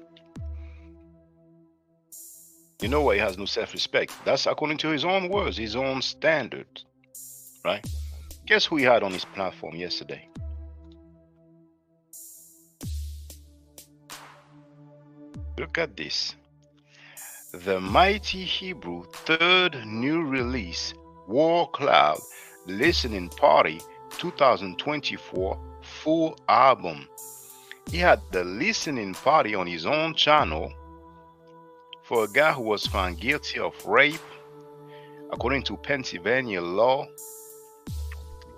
you know why he has no self-respect? That's according to his own words, his own standards, right? Guess who he had on his platform yesterday? Look at this. The Mighty Hebrew third new release, War Cloud Listening Party 2024 full album. He had the listening party on his own channel for a guy who was found guilty of rape according to Pennsylvania law,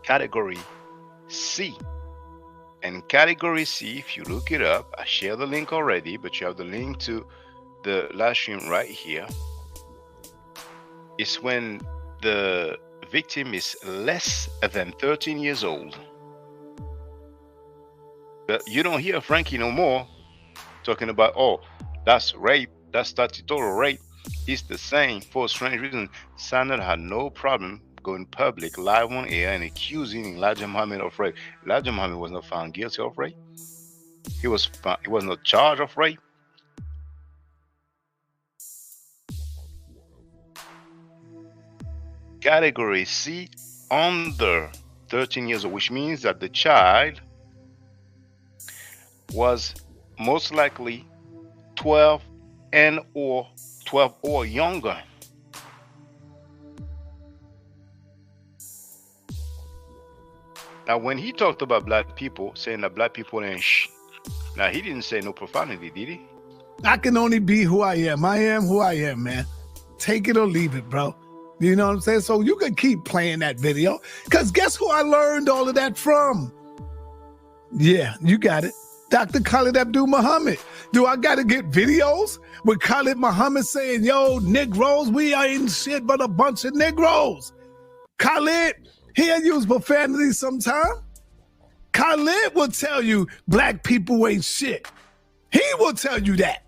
category C. And category C, if you look it up, I shared the link already, but you have the link to the live stream right here. It's when the victim is less than 13 years old. But you don't hear Frankie no more talking about, oh, that's rape, that's statutory rape. It's the same for a strange reason. Sanetta had no problem going public, live on air, and accusing Elijah Muhammad of rape. Elijah Muhammad was not found guilty of rape. He was not charged of rape. Category C, under 13 years old, which means that the child was most likely 12 or younger. Now, when he talked about black people, saying that black people ain't now he didn't say no profanity, did he? I can only be who I am. I am who I am, man. Take it or leave it, bro. You know what I'm saying? So you can keep playing that video, because guess who I learned all of that from? Yeah, you got it. Dr. Khalid Abdul Muhammad. Do I got to get videos with Khalid Muhammad saying, yo, Negroes, we ain't shit but a bunch of Negroes? Khalid, he'll use profanity sometime. Khalid will tell you black people ain't shit. He will tell you that.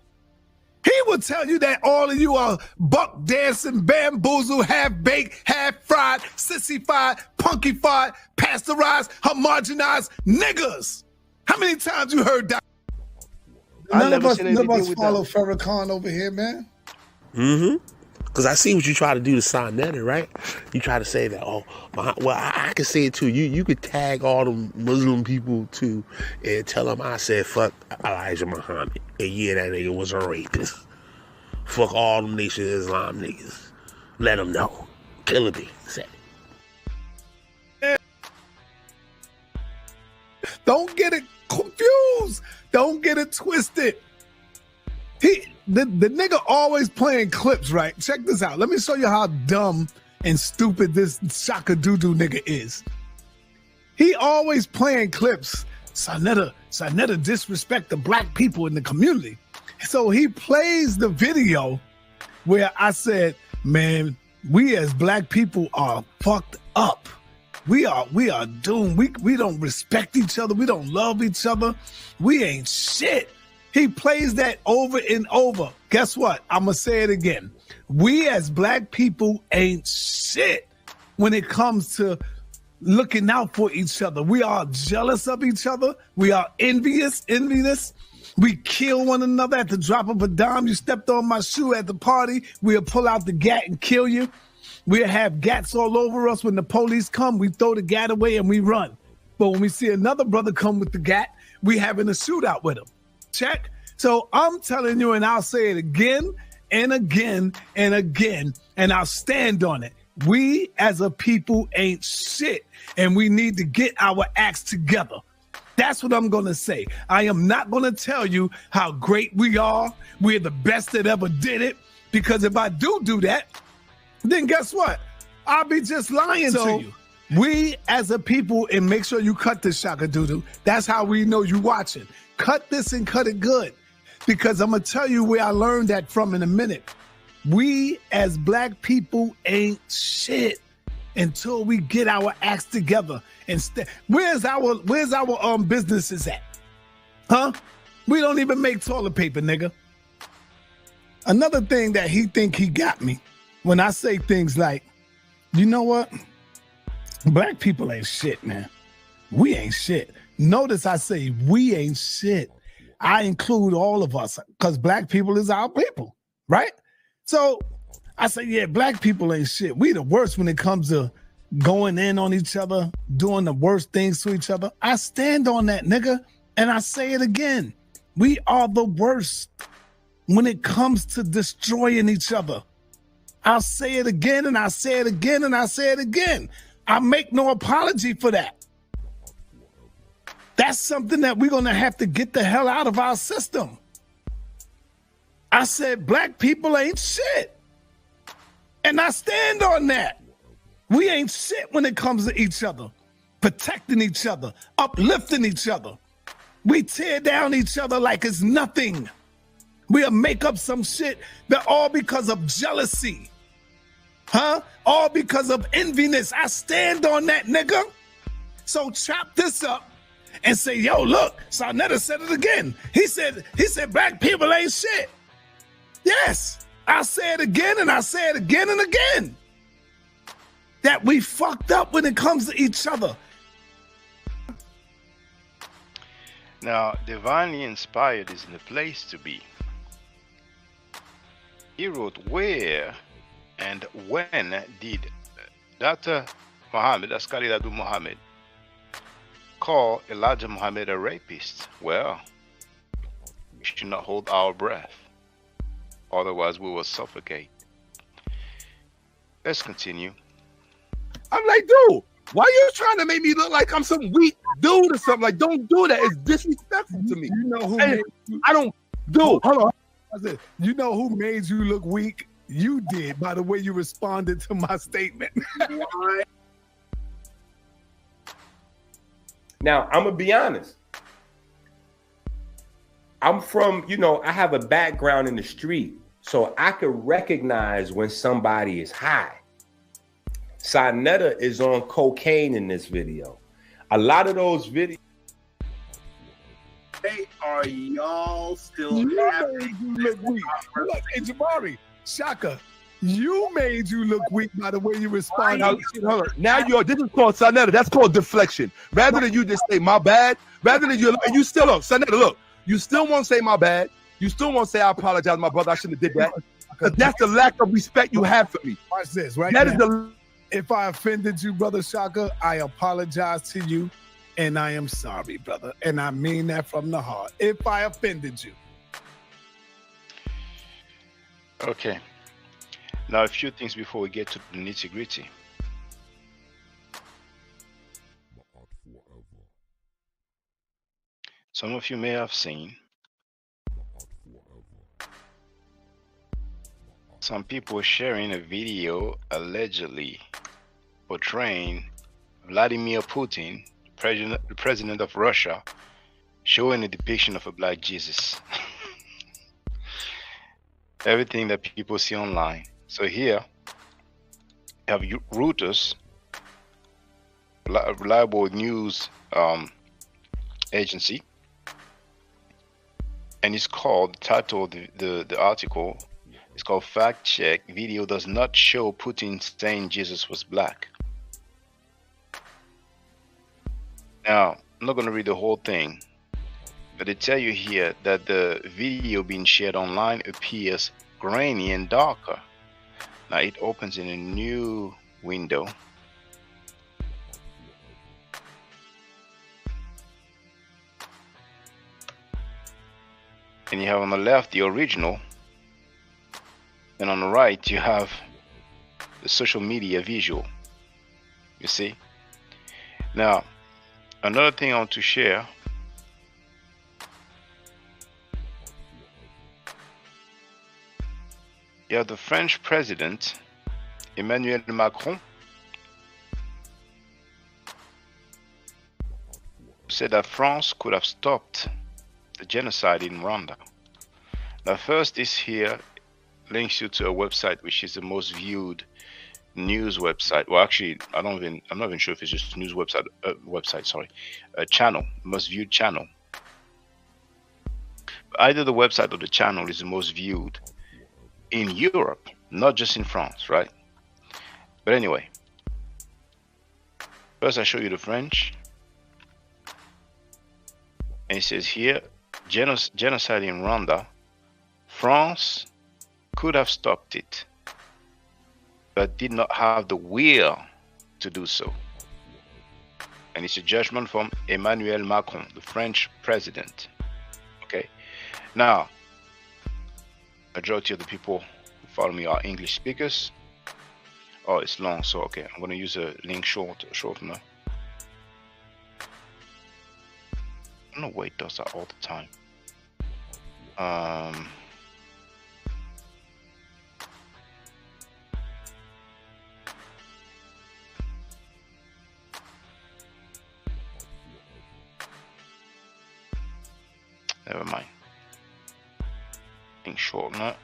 He will tell you that all of you are buck dancing, bamboozled, half-baked, half-fried, sissified, punkified, pasteurized, homogenized niggas. How many times you heard that? None of us follow Farrakhan over here, man. Mm-hmm. Because I see what you try to do to Sonetta, right? You try to say that, well, I can say it too. You could tag all the Muslim people too and tell them I said fuck Elijah Muhammad. And yeah, that nigga was a rapist. Fuck all them Nation of Islam niggas. Let them know. Killer B said it. Don't get it confused. Don't get it twisted. The nigga always playing clips, right? Check this out. Let me show you how dumb and stupid this Shaka Doo-Doo nigga is. He always playing clips. Sonetta disrespect the black people in the community. So he plays the video where I said, man, we as black people are fucked up. We are doomed. We don't respect each other. We don't love each other. We ain't shit. He plays that over and over. Guess what? I'm going to say it again. We as black people ain't shit when it comes to looking out for each other. We are jealous of each other. We are envious. We kill one another at the drop of a dime. You stepped on my shoe at the party, we'll pull out the gat and kill you. We'll have gats all over us. When the police come, we throw the gat away and we run. But when we see another brother come with the gat, we having a shootout with him. Check. So I'm telling you, and I'll say it again and again and again, and I'll stand on it. We as a people ain't shit, and we need to get our acts together. That's what I'm going to say. I am not going to tell you how great we are. We're the best that ever did it, because if I do that, then guess what? I'll be just lying to you. We as a people, and make sure you cut this, Shaka Doo-Doo. That's how we know you watching. Cut this and cut it good, because I'm going to tell you where I learned that from in a minute. We as black people ain't shit until we get our acts together. Where's our businesses at? Huh? We don't even make toilet paper, nigga. Another thing that he think he got me, when I say things like, you know what? Black people ain't shit, man. We ain't shit. Notice I say we ain't shit. I include all of us, because black people is our people, right? So I say, yeah, black people ain't shit. We the worst when it comes to going in on each other, doing the worst things to each other. I stand on that, nigga, and I say it again. We are the worst when it comes to destroying each other. I'll say it again, and I say it again, and I say it again. I make no apology for that. That's something that we're going to have to get the hell out of our system. I said black people ain't shit. And I stand on that. We ain't shit when it comes to each other, protecting each other, uplifting each other. We tear down each other like it's nothing. We'll make up some shit that all because of jealousy. Huh? All because of enviness. I stand on that, nigga. So chop this up and say, yo, look, Sonetta said it again. He said black people ain't shit. Yes, I say it again, and I say it again and again. That we fucked up when it comes to each other. Now, divinely inspired is in the place to be. He wrote, where and when did Dr. Muhammad, Askari Dadu Muhammad, call Elijah Muhammad a rapist? Well, we should not hold our breath. Otherwise, we will suffocate. Let's continue. I'm like, dude, why are you trying to make me look like I'm some weak dude or something? Like, don't do that. It's disrespectful to me. You know who made you, I don't do. Hold on. I said, you know who made you look weak? You did, by the way you responded to my statement. Now, I'm going to be honest. I'm from, I have a background in the street, so I could recognize when somebody is high. Sonetta is on cocaine in this video. A lot of those videos. Hey, are y'all still happy? You look weak. Look, hey, Jabari, Shaka, you made you look weak by the way you responded. Now this is called Sonetta. That's called deflection. Rather than you just say my bad, rather than you still look, Sonetta, look, you still won't say my bad. You still won't say I apologize, my brother. I shouldn't have did that. Because that's the lack of respect you have for me. Watch this, right? That now. is the. If I offended you, Brother Shaka, I apologize to you, and I am sorry, brother. And I mean that from the heart. If I offended you. Okay. Now, a few things before we get to the nitty-gritty. Some of you may have seen some people sharing a video allegedly portraying Vladimir Putin, the president of Russia, showing a depiction of a black Jesus. Everything that people see online. So here, you have Reuters, reliable news agency, and it's called, the title of the article is called "Fact Check: Video Does Not Show Putin Saying Jesus Was Black." Now, I'm not going to read the whole thing, but they tell you here that the video being shared online appears grainy and darker. Now it opens in a new window. And you have on the left the original, and on the right you have the social media visual. You see? Now, another thing I want to share. You have the French president, Emmanuel Macron, said that France could have stopped the genocide in Rwanda. Now, first, this here links you to a website which is the most viewed news website. Well, actually, I'm not even sure if it's just a news website. A channel, most viewed channel. Either the website or the channel is the most viewed in Europe, not just in France, right? But anyway, first I show you the French, and it says here, genocide in Rwanda, France could have stopped it, but did not have the will to do so. And it's a judgment from Emmanuel Macron, the French president. Okay, now, majority of the people who follow me are English speakers. Oh, it's long, so okay, I'm going to use a link shortener. I don't know why it does that all the time. Never mind. Link shortener.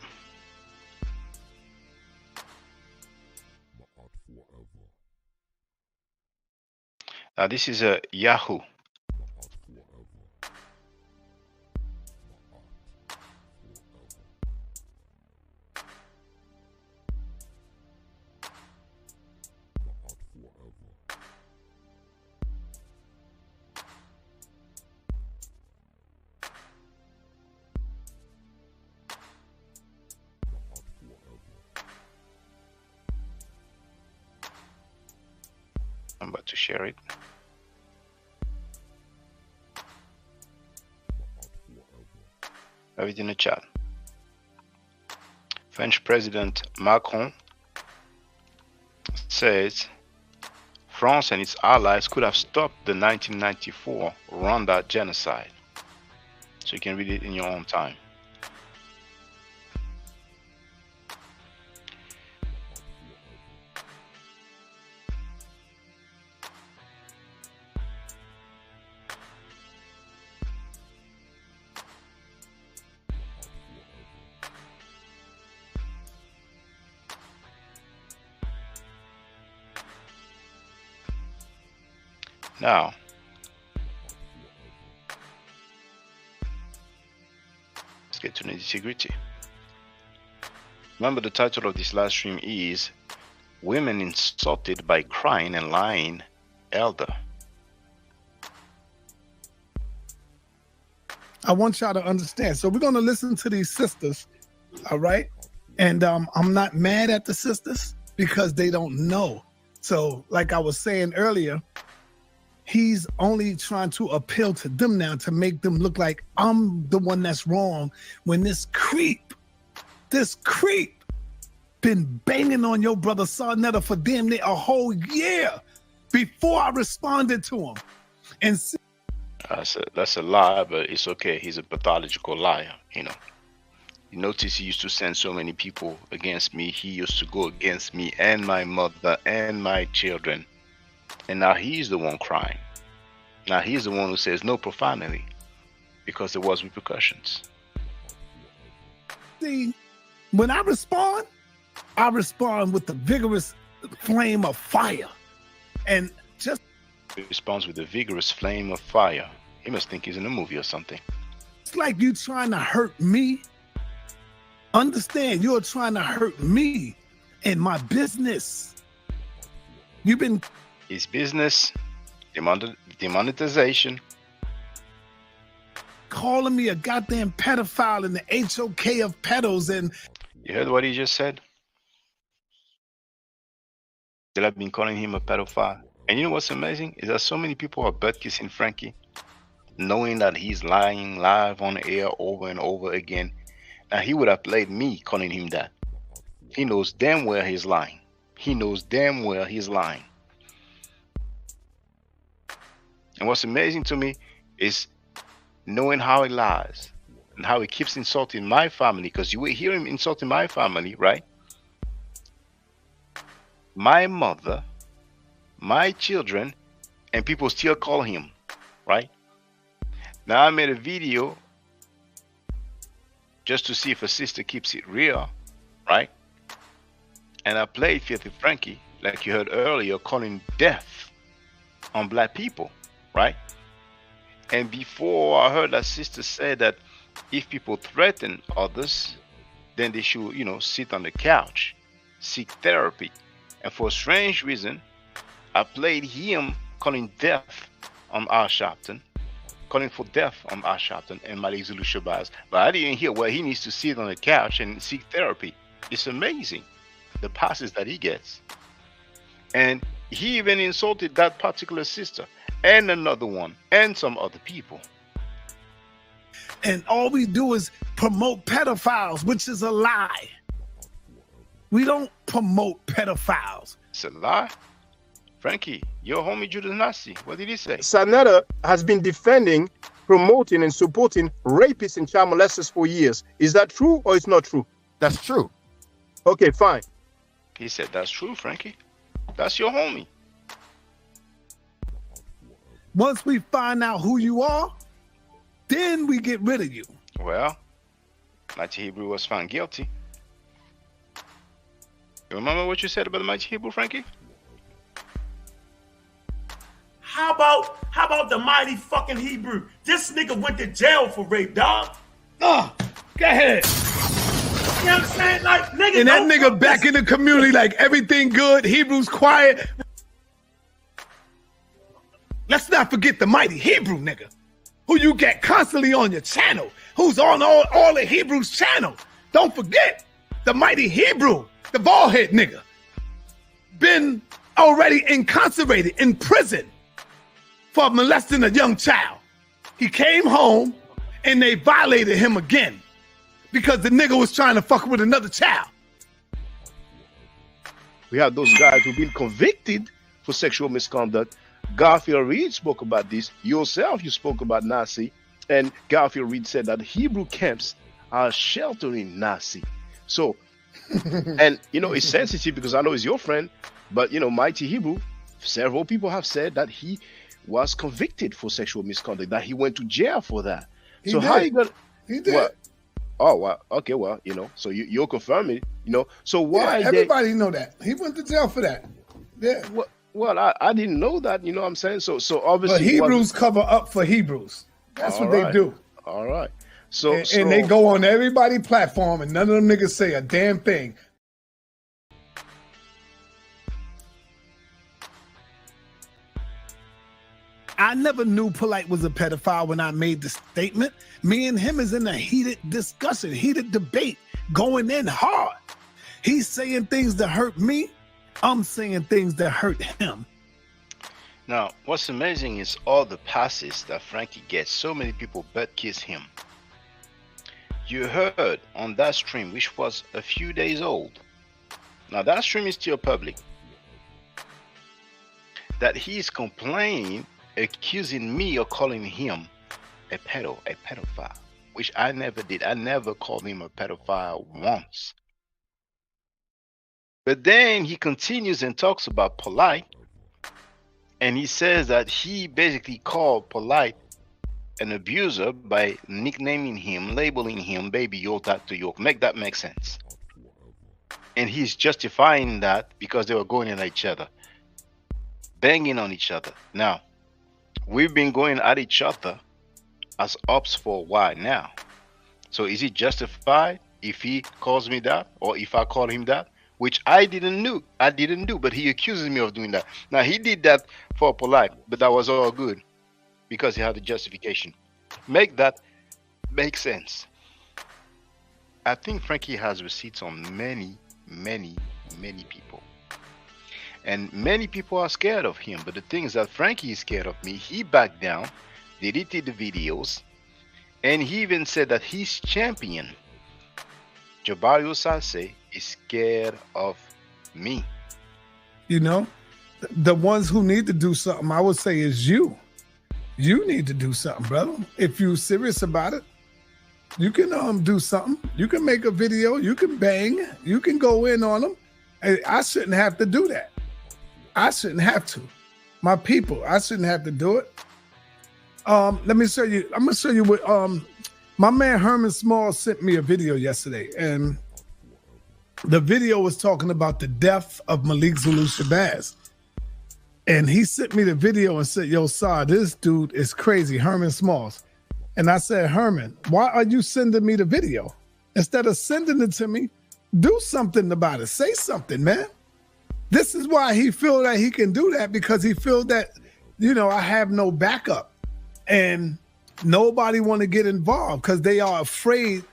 Now this is a Yahoo. I'm about to share it. Have it in the chat. French President Macron says France and its allies could have stopped the 1994 Rwanda genocide. So you can read it in your own time. Now, let's get to the nitty-gritty. Remember, the title of this live stream is Women Insulted by Crying and Lying Elder. I want y'all to understand. So we're going to listen to these sisters, all right? And I'm not mad at the sisters because they don't know. So like I was saying earlier, he's only trying to appeal to them now to make them look like I'm the one that's wrong when this creep been banging on your brother Sarnetta for damn near a whole year before I responded to him. And that's a lie, but it's okay. He's a pathological liar, you know. You notice he used to send so many people against me. He used to go against me and my mother and my children. And now he's the one crying. Now he's the one who says no profanity because there was repercussions. See, when I respond with the vigorous flame of fire. And just he responds with a vigorous flame of fire. He must think he's in a movie or something. It's like you trying to hurt me. Understand, you're trying to hurt me and my business. You've been... His business, demonetization. Calling me a goddamn pedophile in the HOK of pedos and... You heard what he just said? That I've been calling him a pedophile. And you know what's amazing? Is that so many people are butt-kissing Frankie, knowing that he's lying live on air over and over again. Now, he would have played me calling him that. He knows damn well he's lying. He knows damn well he's lying. And what's amazing to me is knowing how he lies and how he keeps insulting my family, because you will hear him insulting my family, right? My mother, my children, and people still call him, right? Now, I made a video just to see if a sister keeps it real, right? And I played Filthy Frankie, like you heard earlier, calling death on black people, right? And before, I heard that sister say that if people threaten others, then they should, you know, sit on the couch, seek therapy. And for a strange reason, I played him calling death on Al Sharpton, calling for death on Al Sharpton and Malik Zulu Shabazz, but I didn't hear where he needs to sit on the couch and seek therapy. It's amazing, the passes that he gets. And he even insulted that particular sister and another one and some other people. And all we do is promote pedophiles, which is a lie. We don't promote pedophiles. It's a lie. Frankie, your homie Judas Nazi, what did he say? Sarnetta has been defending, promoting, and supporting rapists and child molesters for years. Is that true or it's not true? That's true. Okay, fine. He said that's true, Frankie. That's your homie. Once we find out who you are, then we get rid of you. Well, Mighty Hebrew was found guilty. You remember what you said about the Mighty Hebrew, Frankie? How about the Mighty fucking Hebrew? This nigga went to jail for rape, dog. Go ahead. You know what I'm saying? Like, nigga, and that nigga back in the community, like everything good, Hebrew's quiet. Let's not forget the Mighty Hebrew nigga, who you get constantly on your channel, who's on all the Hebrew's channel. Don't forget the Mighty Hebrew, the bald head nigga, been already incarcerated in prison for molesting a young child. He came home and they violated him again because the nigga was trying to fuck with another child. We have those guys who've been convicted for sexual misconduct. Garfield Reed spoke about this. Yourself, you spoke about Nazi. And Garfield Reed said that Hebrew camps are sheltering Nazi. So, and, you know, it's sensitive because I know he's your friend, but, you know, Mighty Hebrew, several people have said that he was convicted for sexual misconduct, that he went to jail for that. So how you gonna... He did. What? Oh, well, okay, well, you know, so you're confirming, you know, so why... Yeah, everybody know that. He went to jail for that. Yeah. Well, I didn't know that, you know what I'm saying? So obviously... But Hebrews cover up for Hebrews. That's what they do. All right. So and they go on everybody's platform and none of them niggas say a damn thing. I never knew Polite was a pedophile when I made the statement. Me and him is in a heated discussion, heated debate, going in hard. He's saying things that hurt me. I'm saying things that hurt him. Now, what's amazing is all the passes that Frankie gets. So many people butt kiss him. You heard on that stream, which was a few days old. Now that stream is still public. That he's complaining, accusing me of calling him a pedophile, which I never did. I never called him a pedophile once. But then he continues and talks about Polite, and he says that he basically called Polite an abuser by nicknaming him, labeling him baby Yota to York. Make that make sense. And he's justifying that because they were going at each other, banging on each other. Now, we've been going at each other as ops for a while now. So is it justified if he calls me that, or if I call him that? Which I didn't do, but he accuses me of doing that. Now he did that for Polite, but that was all good because he had a justification. Make that make sense. I think Frankie has receipts on many people. And many people are scared of him. But the thing is that Frankie is scared of me. He backed down, deleted the videos, and he even said that his champion, Jabari Osase, is scared of me. You know, the ones who need to do something, I would say, is you. You need to do something, brother. If you're serious about it, you can do something. You can make a video. You can bang. You can go in on them. I shouldn't have to do that. I shouldn't have to. My people, I shouldn't have to do it. Let me show you. I'm gonna show you what my man Herman Small sent me a video yesterday, and the video was talking about the death of Malik Zulu Shabazz. And he sent me the video and said, yo, Sar, this dude is crazy, Herman Smalls. And I said, Herman, why are you sending me the video? Instead of sending it to me, do something about it. Say something, man. This is why he feel that he can do that, because he feel that, you know, I have no backup. And nobody want to get involved because they are afraid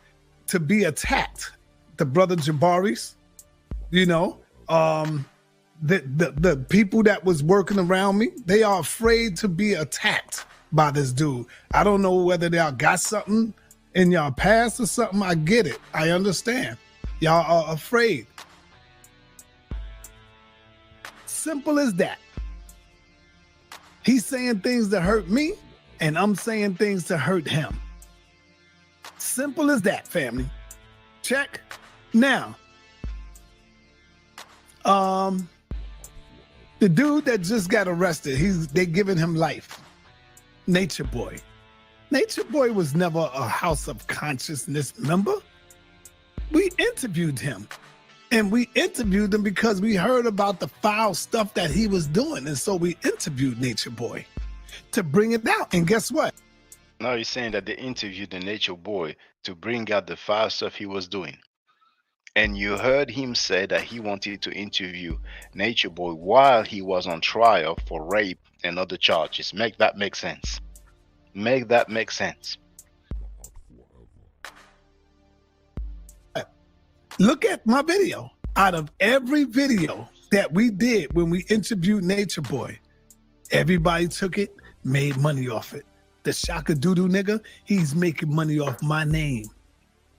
to be attacked. The brother Jabaris, you know, the people that was working around me, they are afraid to be attacked by this dude. I don't know whether y'all got something in y'all past or something. I get it. I understand. Y'all are afraid. Simple as that. He's saying things that hurt me, and I'm saying things to hurt him. Simple as that, family. Check. Now, the dude that just got arrested, they giving him life. Nature Boy. Nature Boy was never a House of Consciousness member. We interviewed him. And we interviewed him because we heard about the foul stuff that he was doing. And so we interviewed Nature Boy to bring it out. And guess what? Now you're saying that they interviewed the Nature Boy to bring out the foul stuff he was doing. And you heard him say that he wanted to interview Nature Boy while he was on trial for rape and other charges. Make that make sense. Make that make sense. Look at my video. Out of every video that we did when we interviewed Nature Boy, everybody took it, made money off it. The Shaka Doodoo nigga, he's making money off my name.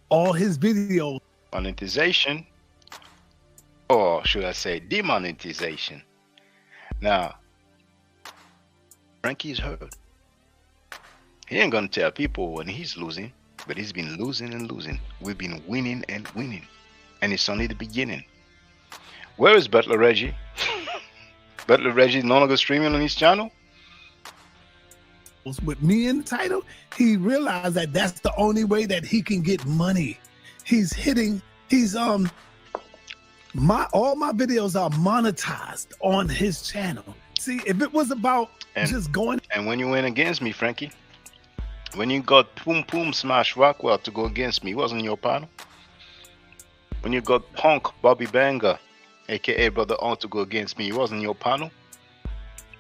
All his videos. Monetization, or should I say demonetization. Now, Frankie's heard. He ain't gonna tell people when he's losing, but he's been losing and losing. We've been winning and winning. And it's only the beginning. Where is Butler Reggie? Butler Reggie is no longer streaming on his channel? With me in the title, he realized that that's the only way that he can get money. All my videos are monetized on his channel. See, if it was about just going. And when you went against me, Frankie, when you got Poom Poom Smash Rockwell to go against me, he wasn't your panel. When you got Punk Bobby Banger, aka Brother On, to go against me, he wasn't your panel.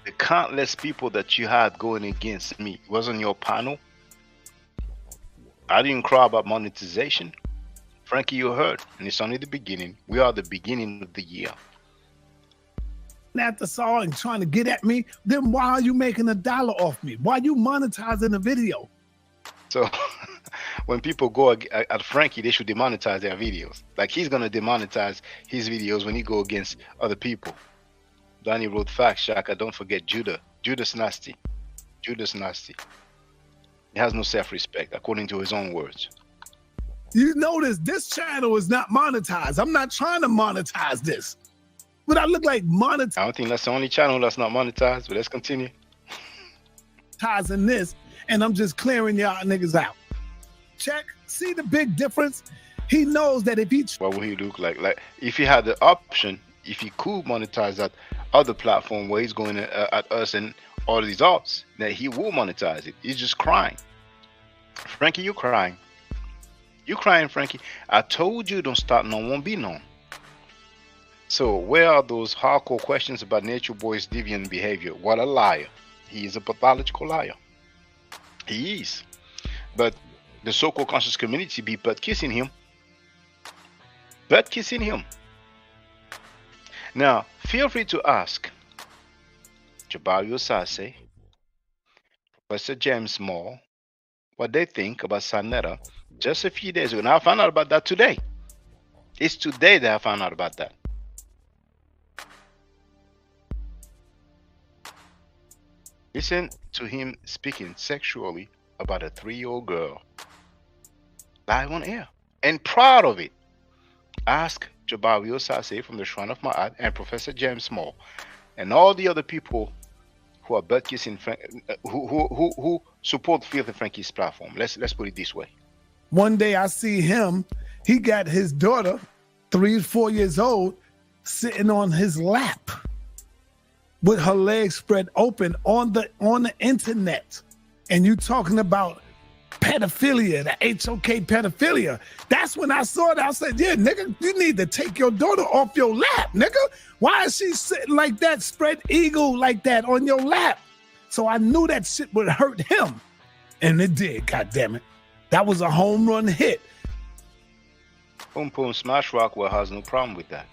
The countless people that you had going against me wasn't your panel. I didn't cry about monetization. Frankie, you heard, and it's only the beginning. We are the beginning of the year. At the saw and trying to get at me, then why are you making $1 off me? Why are you monetizing the video? So when people go at Frankie, they should demonetize their videos. Like he's gonna demonetize his videos when he go against other people. Danny wrote facts, Shaka. Don't forget Judah. Judah's nasty. Judah's nasty. He has no self-respect, according to his own words. You notice this channel is not monetized. I'm not trying to monetize this. But I look like monetizing I don't think that's the only channel that's not monetized, but let's continue. This, and I'm just clearing y'all niggas out. Check, see the big difference? He knows that if he... What would he look like? Like, if he had the option, if he could monetize that other platform where he's going at us and all of these ops, then he will monetize it. He's just crying. Frankie, you crying. You crying, Frankie. I told you don't start no one be known. So where are those hardcore questions about Nature Boy's deviant behavior? What a liar. He is a pathological liar. He is. But the so-called conscious community be butt kissing him. Butt kissing him. Now, feel free to ask Jabari Osase, Professor James Moore, what they think about Sanetta just a few days ago. Now I found out about that today. It's today that I found out about that. Listen to him speaking sexually about a 3-year-old girl live on air and proud of it. Ask Jabari Osase from the Shrine of Ma'at and Professor James Moore and all the other people who are butt kissing, who support Filthy Frankie's platform. Let's put it this way. One day I see him, he got his daughter, 3 or 4 years old, sitting on his lap with her legs spread open on the internet. And you talking about pedophilia, the HOK pedophilia. That's when I saw it. I said, yeah, nigga, you need to take your daughter off your lap, nigga. Why is she sitting like that, spread eagle like that on your lap? So I knew that shit would hurt him. And it did, goddammit. That was a home run hit. Boom Boom Smash Rockwell has no problem with that.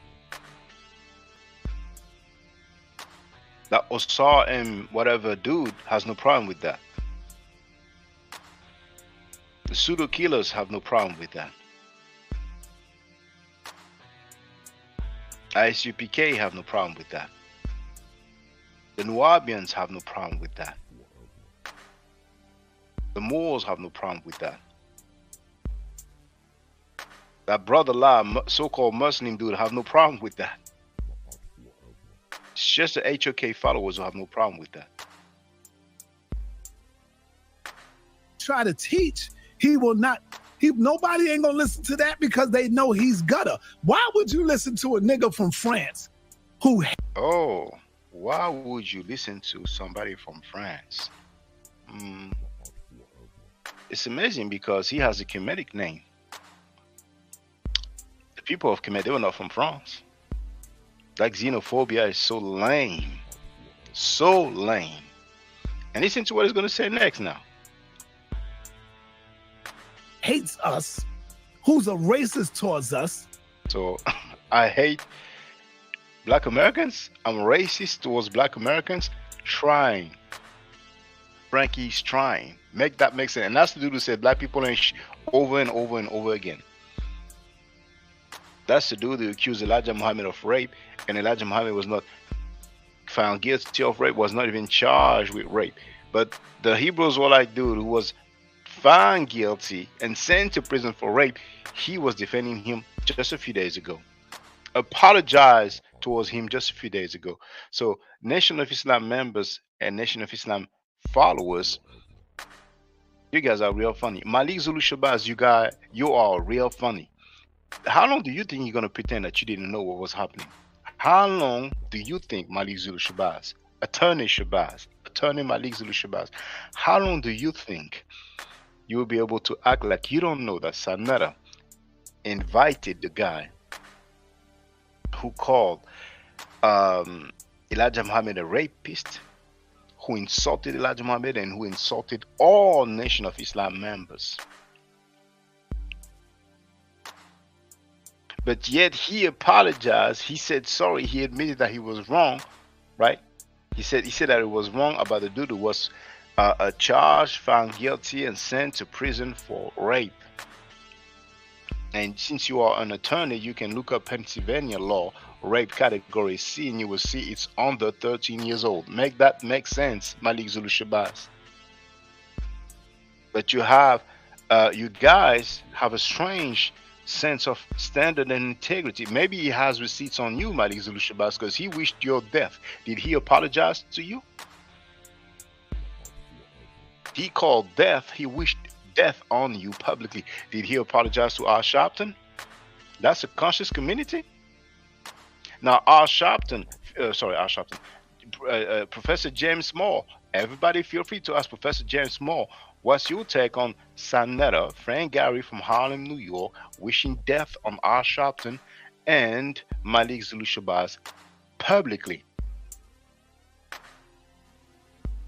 That Osar and whatever dude has no problem with that. The pseudo killers have no problem with that. ISUPK have no problem with that. The Nubians have no problem with that. The Moors have no problem with that. That brother La, so-called Muslim dude, have no problem with that. It's just the HOK followers who have no problem with that. Try to teach, he will not. Nobody ain't gonna listen to that because they know he's gutter. Why would you listen to a nigga from France who? Oh, why would you listen to somebody from France? It's amazing because he has a Kemetic name. The people of Kemet, they were not from France. Like xenophobia is so lame. So lame. And listen to what he's going to say next now. Hates us, who's a racist towards us. So I hate Black Americans. I'm racist towards Black Americans. Trying. Frankie's trying. Make that make sense. And that's the dude who said black people ain't over and over and over again. That's the dude who accused Elijah Muhammad of rape, and Elijah Muhammad was not found guilty of rape, was not even charged with rape. But the Hebrew Israelite dude who was found guilty and sent to prison for rape, he was defending him just a few days ago. Apologized towards him just a few days ago. So Nation of Islam members and Nation of Islam followers, you guys are real funny. Malik Zulu Shabazz, you are real funny. How long do you think you're going to pretend that you didn't know what was happening? How long do you think Malik Zulu Shabazz, Attorney Malik Zulu Shabazz, how long do you think you will be able to act like you don't know that Sanetta invited the guy who called Elijah Muhammad a rapist, who insulted Elijah Muhammad and who insulted all Nation of Islam members? But yet he apologized. He said sorry. He admitted that he was wrong, right? He said that it was wrong about the dude who was charged, found guilty, and sent to prison for rape. And since you are an attorney, you can look up Pennsylvania law, rape category C, and you will see it's under 13 years old. Make that make sense, Malik Zulu Shabazz. But you have, you guys have a strange sense of standard and integrity. Maybe he has receipts on you, Malik Zulu Shabazz, because he wished your death. Did he apologize to you? He called death. He wished death on you publicly. Did he apologize to R. Sharpton? That's a conscious community. Now, R. Sharpton, Professor James Moore. Everybody feel free to ask Professor James Moore, what's your take on Sanetta, Frank Gary from Harlem, New York, wishing death on R. Sharpton and Malik Zulu Shabazz publicly?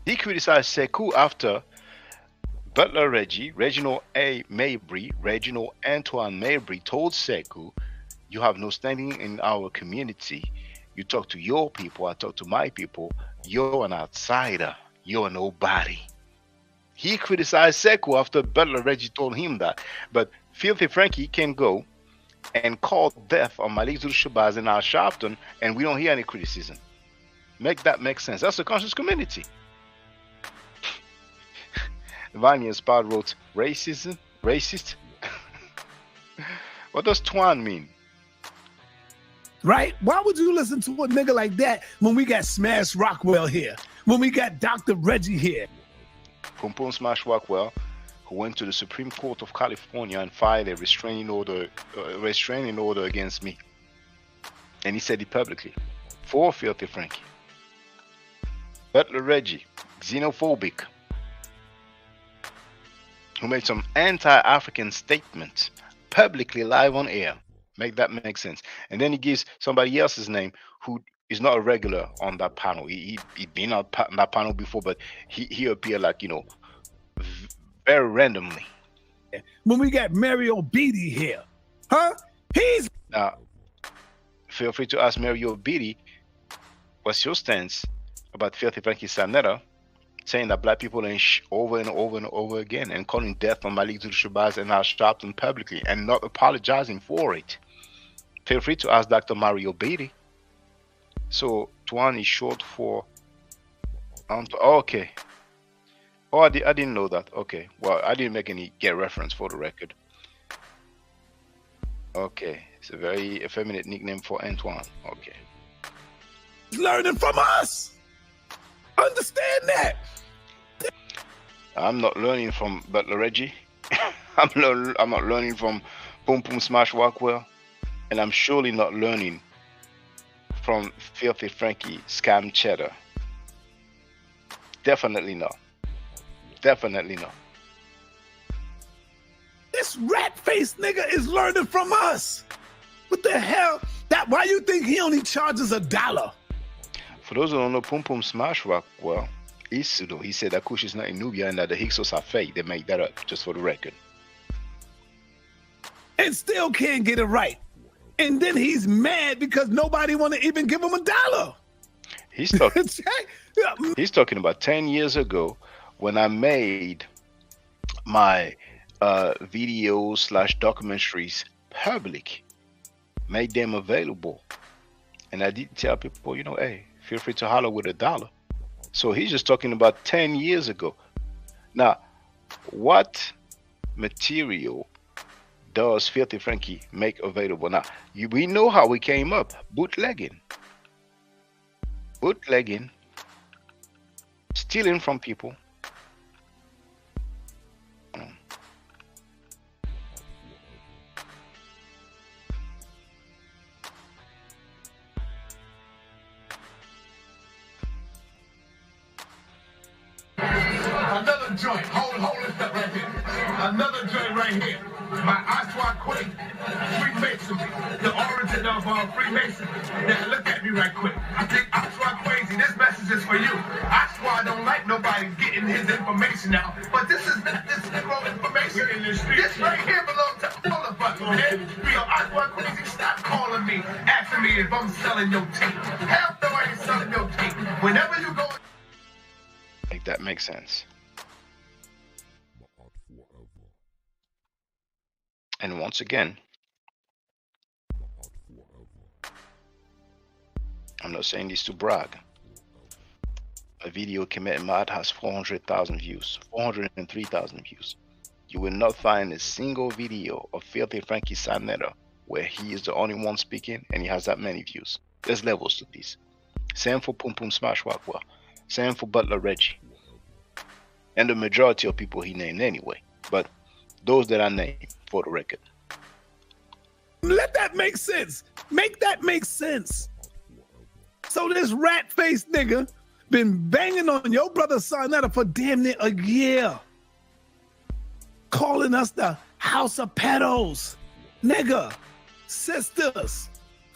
He criticized Sekou after Butler Reggie, Reginald A. Mabry, Reginald Antoine Mabry told Sekou, you have no standing in our community. You talk to your people, I talk to my people. You're an outsider. You're nobody. He criticized Sekou after Butler Reggie told him that. But Filthy Frankie can go and call death on Malik Zulu Shabazz and Al Sharpton, and we don't hear any criticism. Make that make sense. That's a conscious community. Vanya Spard wrote, racism? Racist? What does Twan mean? Right? Why would you listen to a nigga like that when we got Smash Rockwell here? When we got Dr. Reggie here? Pum Pum Smash Rockwell, who went to the Supreme Court of California and filed a restraining order against me. And he said it publicly. For Filthy Frankie. Butler Reggie, xenophobic, who made some anti-African statements publicly live on air. Make that make sense. And then he gives somebody else's name who is not a regular on that panel. He'd been on that panel before, but he appeared like, you know, very randomly. When we got Mario Beatty here, huh? He's... Now, feel free to ask Mario Beatty, what's your stance about Filthy Frankie Sanetta saying that black people ain't over and over and over again, and calling death on Malik Zulu Shabazz and Al Sharpton publicly and not apologizing for it? Feel free to ask Dr. Mario Beatty. So Tuan is short for okay. Oh, I didn't know that. Okay, well, I didn't make any get reference for the record. Okay, it's a very effeminate nickname for Antoine. Okay, learning from us. Understand that. I'm not learning from Butler Reggie. I'm not learning from Pum Pum Smash Rockwell, and I'm surely not learning from Filthy Frankie Scam Cheddar. Definitely not. Definitely not. This rat-faced nigga is learning from us. What the hell? Why you think he only charges $1? For those who don't know, Pum Pum Smash Rockwell is pseudo. He said that Kush is not in Nubia and that the Hyksos are fake. They make that up, just for the record. And still can't get it right. And then he's mad because nobody want to even give him $1. He's talking about 10 years ago when I made my videos / documentaries public, made them available. And I did tell people, you know, hey, feel free to holler with $1. So he's just talking about 10 years ago. Now, what material does Filthy Frankie make available? Now, we know how we came up. Bootlegging, stealing from people. Another joint, hold it up right here. Another joint right here. My Oswald Quake, Freemasonry, the origin of Freemasonry. Now look at me right quick. I think Oswald crazy. This message is for you. Oswald don't like nobody getting his information out, but this is not this Negro information. In the street. This right here belongs to Hold up, buddy, man. We are Aqua Crazy. Stop calling me, asking me if I'm selling your tape. Hell no, I ain't selling your tape. Whenever you go. Like that makes sense. And once again, I'm not saying this to brag. A video Commit Mad has 400,000 views, 403,000 views. You will not find a single video of Filthy Frankie Sanetta where he is the only one speaking and he has that many views. There's levels to this. Same for Pum Pum Smash Wakwa. Same for Butler Reggie. And the majority of people he named anyway. But those that I named for the record. Let that make sense. Make that make sense. So this rat-faced nigga been banging on your brother Sarnetta for damn near a year. Calling us the House of Pedos. Nigga, sisters,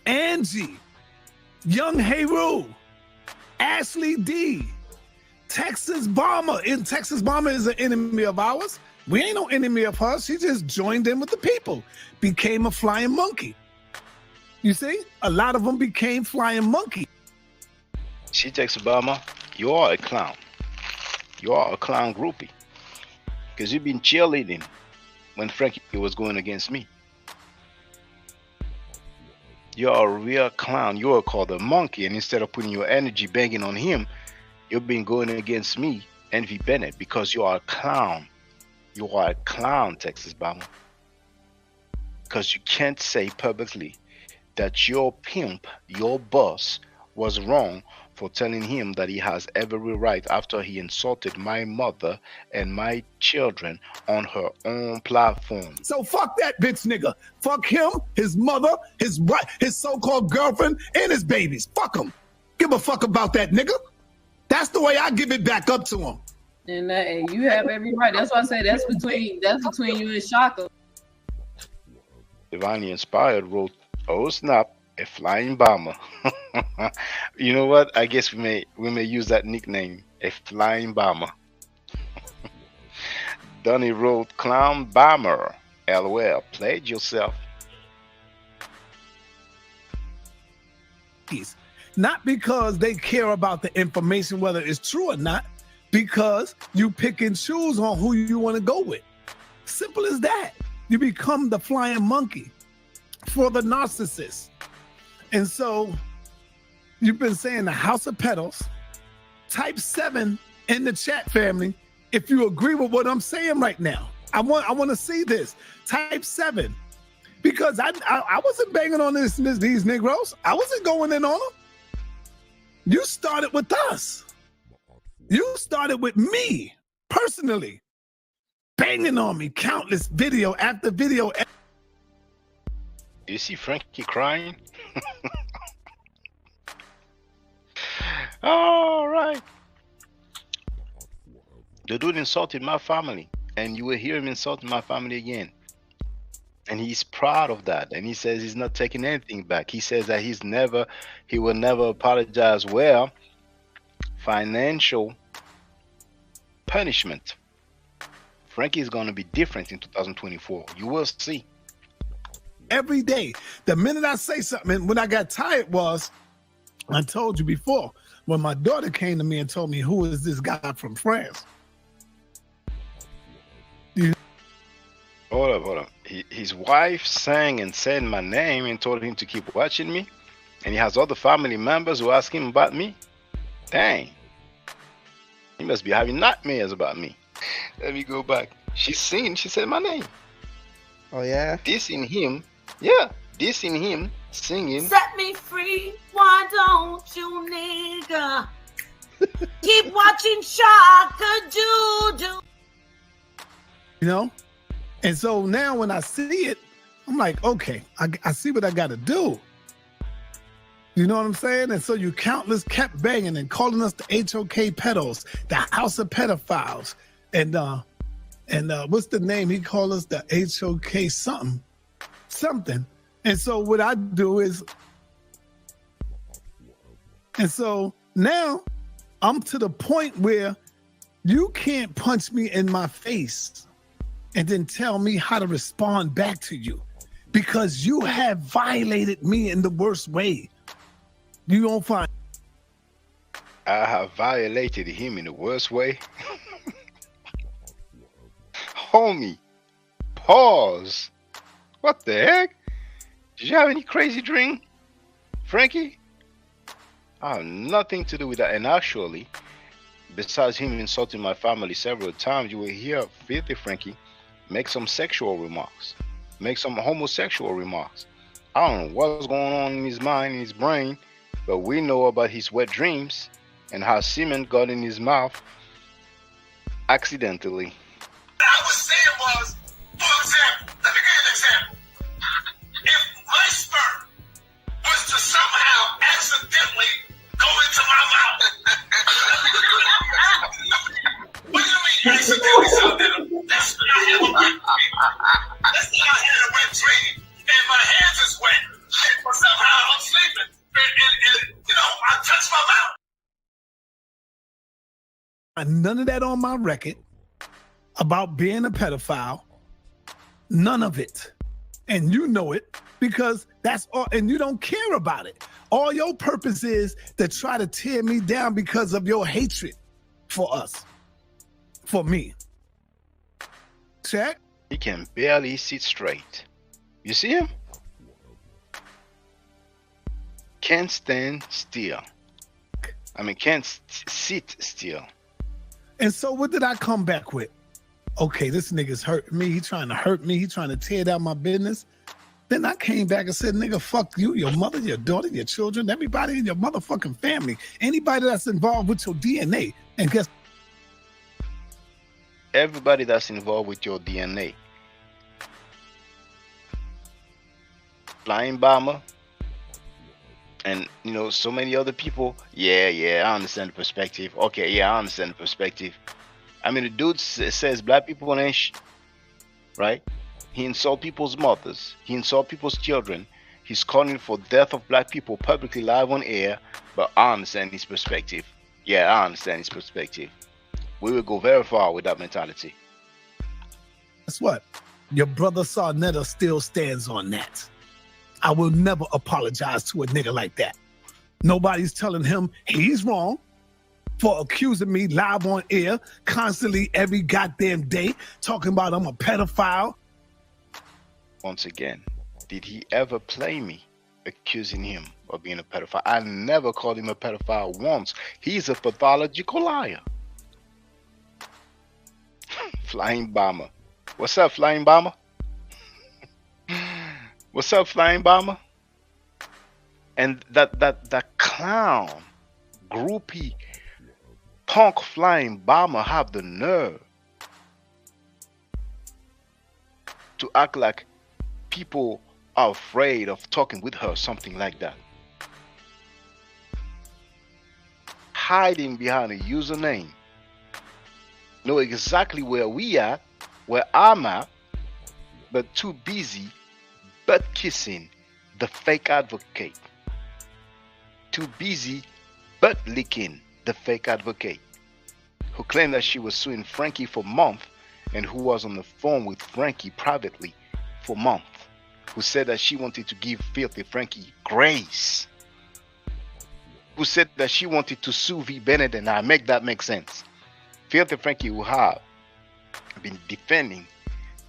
Angie, Young Heru, Ashley D, Texas Bomber. And Texas Bomber is an enemy of ours. We ain't no enemy of hers. She just joined in with the people. Became a flying monkey. You see? A lot of them became flying monkey. See, Texas Bomber, you are a clown. You are a clown groupie. Because you've been cheerleading when Frankie was going against me. You're a real clown. You're called a monkey. And instead of putting your energy banging on him, you've been going against me, Envy Bennett, because you are a clown. You are a clown, Texas Bomber. Because you can't say publicly that your pimp, your boss, was wrong for telling him that he has every right after he insulted my mother and my children on her own platform. So fuck that bitch nigga. Fuck him, his mother, his so-called girlfriend, and his babies. Fuck him. Give a fuck about that nigga. That's the way I give it back up to him. And you have every right. That's why I say that's between you and Shaka. Divinely Inspired wrote, "Oh snap, a flying bomber." You know what? I guess we may use that nickname, a flying bomber. Donnie wrote, "Clown bomber." LOL. Played yourself. Not because they care about the information, whether it's true or not, because you pick and choose on who you want to go with. Simple as that. You become the flying monkey for the narcissist. And so you've been saying the House of Pedos. Type 7 in the chat, family, if you agree with what I'm saying right now. I want to see this. Type 7. Because I wasn't banging on these Negroes. I wasn't going in on them. You started with us. You started with me, personally. Banging on me, countless video after video. You see Frankie crying? All right. The dude insulted my family, and you will hear him insulting my family again. And he's proud of that. And he says he's not taking anything back. He says that he will never apologize. Well, financial punishment. Frankie is going to be different in 2024. You will see. Every day. The minute I say something, and when I got tired was, I told you before, when my daughter came to me and told me, who is this guy from France? Hold up. His wife sang and said my name and told him to keep watching me. And he has other family members who ask him about me. Dang. He must be having nightmares about me. Let me go back. She's singing. She said my name. Oh, yeah? This in him. Yeah. This in him singing. Set me free. Why don't you, nigga? Keep watching Shaka do. You know? And so now when I see it, I'm like, okay, I see what I got to do. You know what I'm saying? And so you countless kept banging and calling us the HOK pedos, the House of Pedophiles. And what's the name? He called us the HOK something. And so what I do is, and so now I'm to the point where you can't punch me in my face and then tell me how to respond back to you, because you have violated me in the worst way. You don't find I have violated him in the worst way. Homie, pause. What the heck? Did you have any crazy dream, Frankie? I have nothing to do with that. And actually, besides him insulting my family several times, you will hear Filthy Frankie make some sexual remarks, make some homosexual remarks. I don't know what's going on in his mind, in his brain, but we know about his wet dreams and how semen got in his mouth accidentally. What I was saying was, for example, let me give you an example. If my sperm was to somehow accidentally go into my mouth, what do you mean accidentally, Saldana? That's when I have a wet dream. That's when I had a wet dream, and my hands is wet, but somehow I'm sleeping, and you know, I touch my mouth. none of that on my record about being a pedophile. None of it. And you know it, because that's all, and you don't care about it. All your purpose is to try to tear me down because of your hatred for us, for me. Check. He can barely sit straight. You see him? Can't stand still. I mean, can't sit still. And so what did I come back with? Okay, this nigga's hurting me. He trying to hurt me. He trying to tear down my business. Then I came back and said, nigga, fuck you, your mother, your daughter, your children, everybody in your motherfucking family, anybody that's involved with your DNA. And guess everybody that's involved with your DNA. Flying Bomber, and you know, so many other people. Yeah, I understand the perspective. Okay, yeah, I understand the perspective. I mean, the dude says black people ain't right? He insults people's mothers. He insults people's children. He's calling for death of black people publicly live on air. But I understand his perspective. Yeah, I understand his perspective. We will go very far with that mentality. Guess what? Your brother Sarnetta still stands on that. I will never apologize to a nigga like that. Nobody's telling him he's wrong for accusing me live on air constantly every goddamn day, talking about I'm a pedophile. Once again, did he ever play me accusing him of being a pedophile? I never called him a pedophile once. He's a pathological liar. Flying Bomber. What's up, Flying Bomber? What's up, Flying Bomber? And that clown, groupie, punk Flying Bomber have the nerve to act like people are afraid of talking with her, something like that. Hiding behind a username. Know exactly where we at, where I'm at, but too busy butt kissing the fake advocate. Too busy butt licking the fake advocate, who claimed that she was suing Frankie for months and who was on the phone with Frankie privately for months, who said that she wanted to give Filthy Frankie grace, who said that she wanted to sue V. Bennett and I. Make that make sense. Filthy Frankie, who have been defending,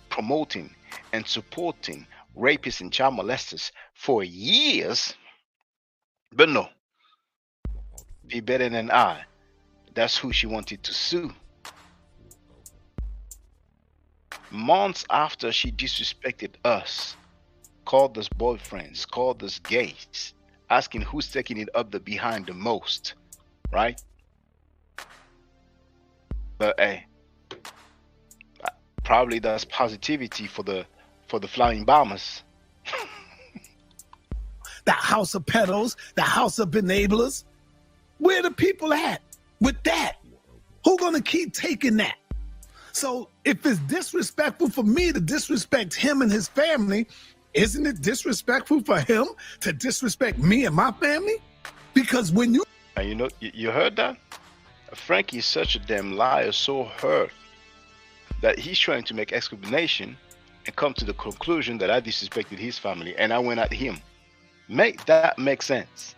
promoting, and supporting rapists and child molesters for years, but no, V. Bennett and I, that's who she wanted to sue. Months after she disrespected us, called us boyfriends, called us gays, asking who's taking it up the behind the most, right? But hey, probably that's positivity for the Flying Bombers. The house of pedos, the house of enablers. Where the people at with that? Who gonna keep taking that? So if it's disrespectful for me to disrespect him and his family, isn't it disrespectful for him to disrespect me and my family? Because when you... And you know, you heard that? Frankie is such a damn liar, so hurt that he's trying to make explanation and come to the conclusion that I disrespected his family and I went at him. Make that make sense.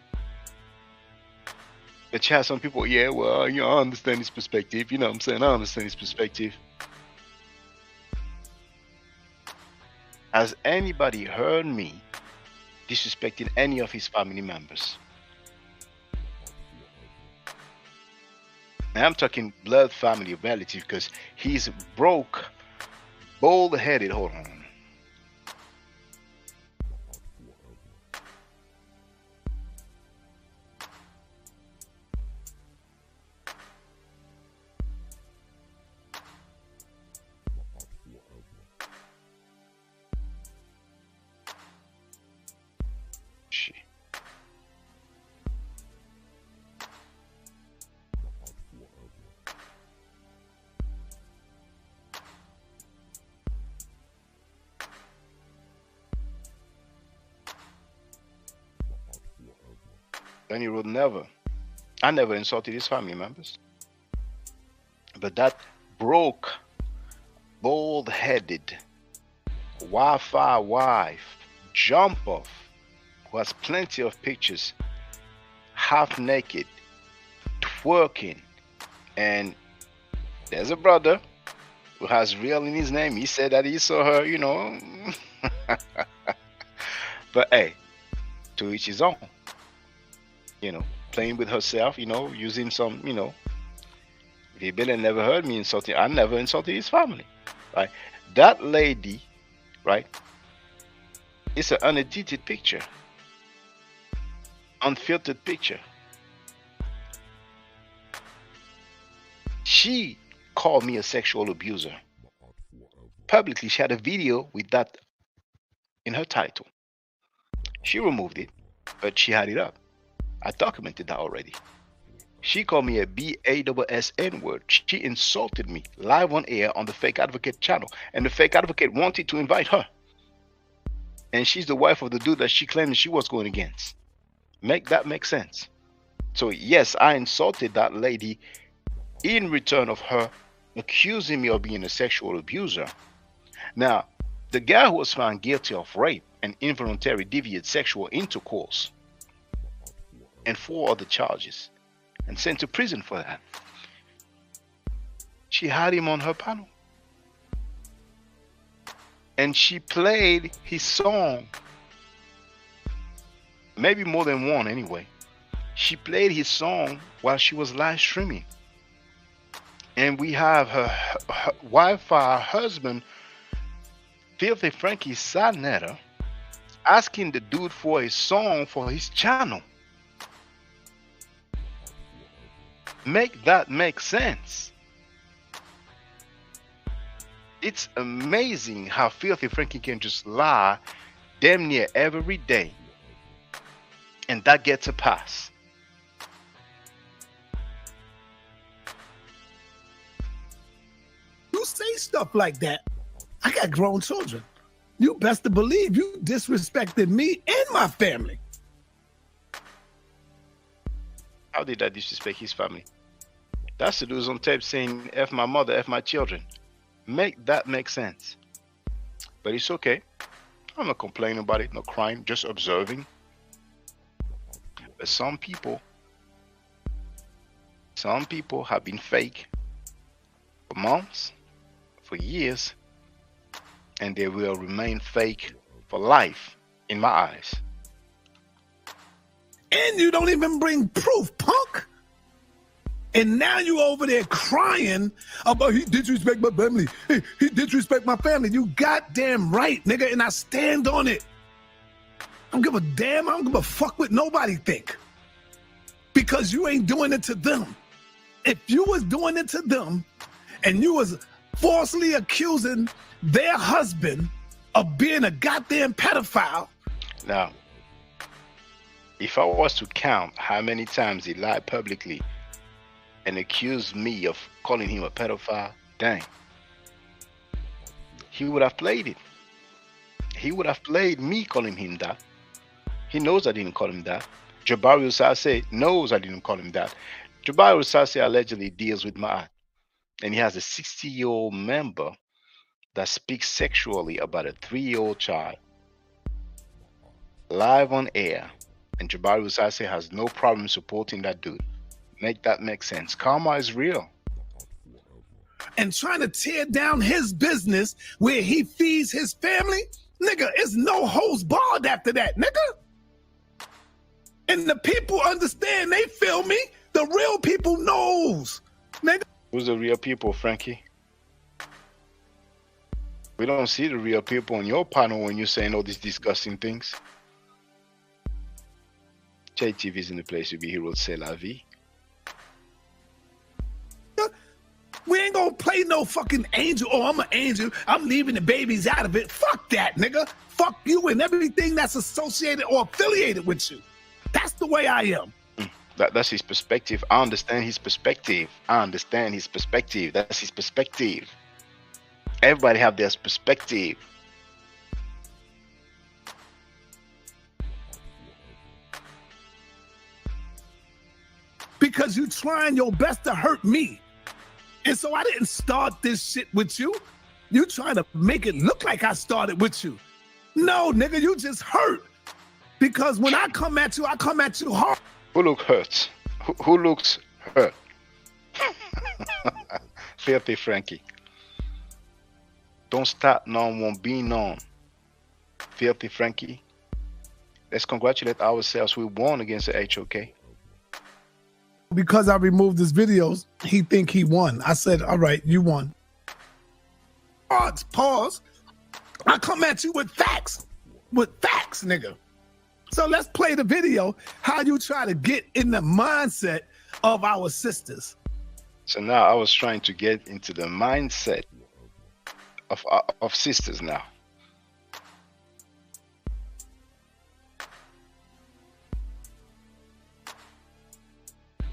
But you have some people, yeah, well, you know, I understand his perspective. You know what I'm saying? I understand his perspective. Has anybody heard me disrespecting any of his family members? And I'm talking blood family relative because he's broke, bald-headed. Hold on. Then he wrote, never. I never insulted his family members. But that broke, bald-headed, Wi-Fi wife, jump off, who has plenty of pictures, half naked, twerking, and there's a brother who has real in his name. He said that he saw her, you know. But hey, to each his own. You know, playing with herself, you know, using some, you know. He never heard me insulting. I never insulted his family, right? That lady, right? It's an unedited picture, unfiltered picture. She called me a sexual abuser. Publicly, she had a video with that in her title. She removed it, but she had it up. I documented that already. She called me a BASSN word. She insulted me live on air on the Fake Advocate channel. And the Fake Advocate wanted to invite her. And she's the wife of the dude that she claimed she was going against. Make that make sense. So yes, I insulted that lady in return of her accusing me of being a sexual abuser. Now, the guy who was found guilty of rape and involuntary deviant sexual intercourse and 4 other charges and sent to prison for that. She had him on her panel. And she played his song. Maybe more than one anyway. She played his song while she was live streaming. And we have her Wi-Fi husband, Filthy Frankie Sadnetter, asking the dude for a song for his channel. Make that make sense. It's amazing how Filthy Frankie can just lie damn near every day, and that gets a pass. You say stuff like that. I got grown children. You best to believe you disrespected me and my family. How did I disrespect his family? That's the dude's on tape saying F my mother, F my children. Make that make sense. But it's okay. I'm not complaining about it, no crying, just observing. But some people have been fake for months, for years, and they will remain fake for life in my eyes. And you don't even bring proof, punk. And now you over there crying about he disrespect my family. Hey, he disrespect my family. You goddamn right, nigga, and I stand on it. I don't give a damn. I don't give a fuck what nobody think. Because you ain't doing it to them. If you was doing it to them and you was falsely accusing their husband of being a goddamn pedophile. Now, if I was to count how many times he lied publicly and accused me of calling him a pedophile, dang, he would have played it. He would have played me calling him that. He knows I didn't call him that. Jabari Usase knows I didn't call him that. Jabari Usase allegedly deals with my and he has a 60-year-old member that speaks sexually about a 3-year-old child live on air, and Jabari Usase has no problem supporting that dude. Make that make sense. Karma is real. And trying to tear down his business where he feeds his family, nigga, it's no holds barred after that, nigga. And the people understand, they feel me. The real people knows, nigga. Who's the real people, Frankie? We don't see the real people on your panel when you're saying all these disgusting things. JTV is in the place to be. He wrote C'est la vie. We ain't gonna play no fucking angel. Oh, I'm an angel. I'm leaving the babies out of it. Fuck that, nigga. Fuck you and everything that's associated or affiliated with you. That's the way I am. That's his perspective. I understand his perspective. I understand his perspective. That's his perspective. Everybody have their perspective. Because you trying your best to hurt me. And so I didn't start this shit with you. You trying to make it look like I started with you. No, nigga, you just hurt. Because when I come at you hard. Who looks hurt? Who looks hurt? Filthy Frankie. Don't stop none, won't be none. Filthy Frankie. Let's congratulate ourselves. We won against the HOK. Because I removed his videos, he think he won. I said, all right, you won. Pause. I come at you with facts. With facts, nigga. So let's play the video, how you try to get in the mindset of our sisters. So now I was trying to get into the mindset of sisters now.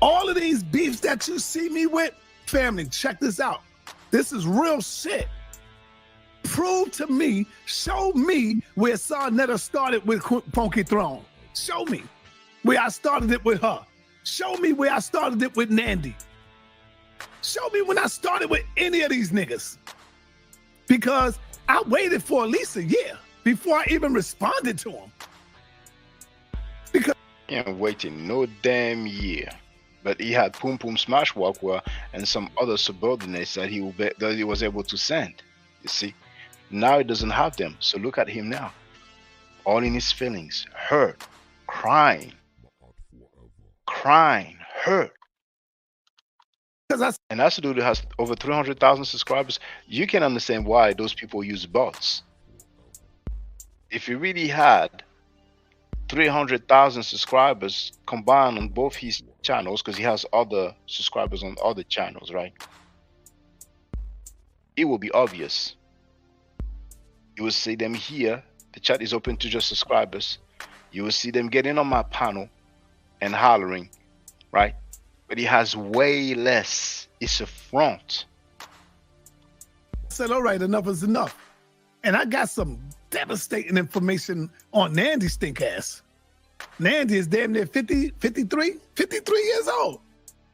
All of these beefs that you see me with, family, check this out. This is real shit. Prove to me, show me where Sarnetta started with Funky Throne. Show me where I started it with her. Show me where I started it with Nandy. Show me when I started with any of these niggas. Because I waited for at least a year before I even responded to them. Because he ain't waiting no damn year. But he had Poom Poom Smash Walkwell and some other subordinates that he was able to send. You see, now he doesn't have them. So look at him now, all in his feelings, hurt, crying, hurt. And that's a dude who has over 300,000 subscribers. You can understand why those people use bots. If he really had 300,000 subscribers combined on both his channels, because he has other subscribers on other channels, right? It will be obvious. You will see them here. The chat is open to just subscribers. You will see them getting on my panel and hollering, right? But he has way less. It's a front. I said, all right, enough is enough. And I got some devastating information on Nandy's stink ass. Nandy is damn near 53 years old.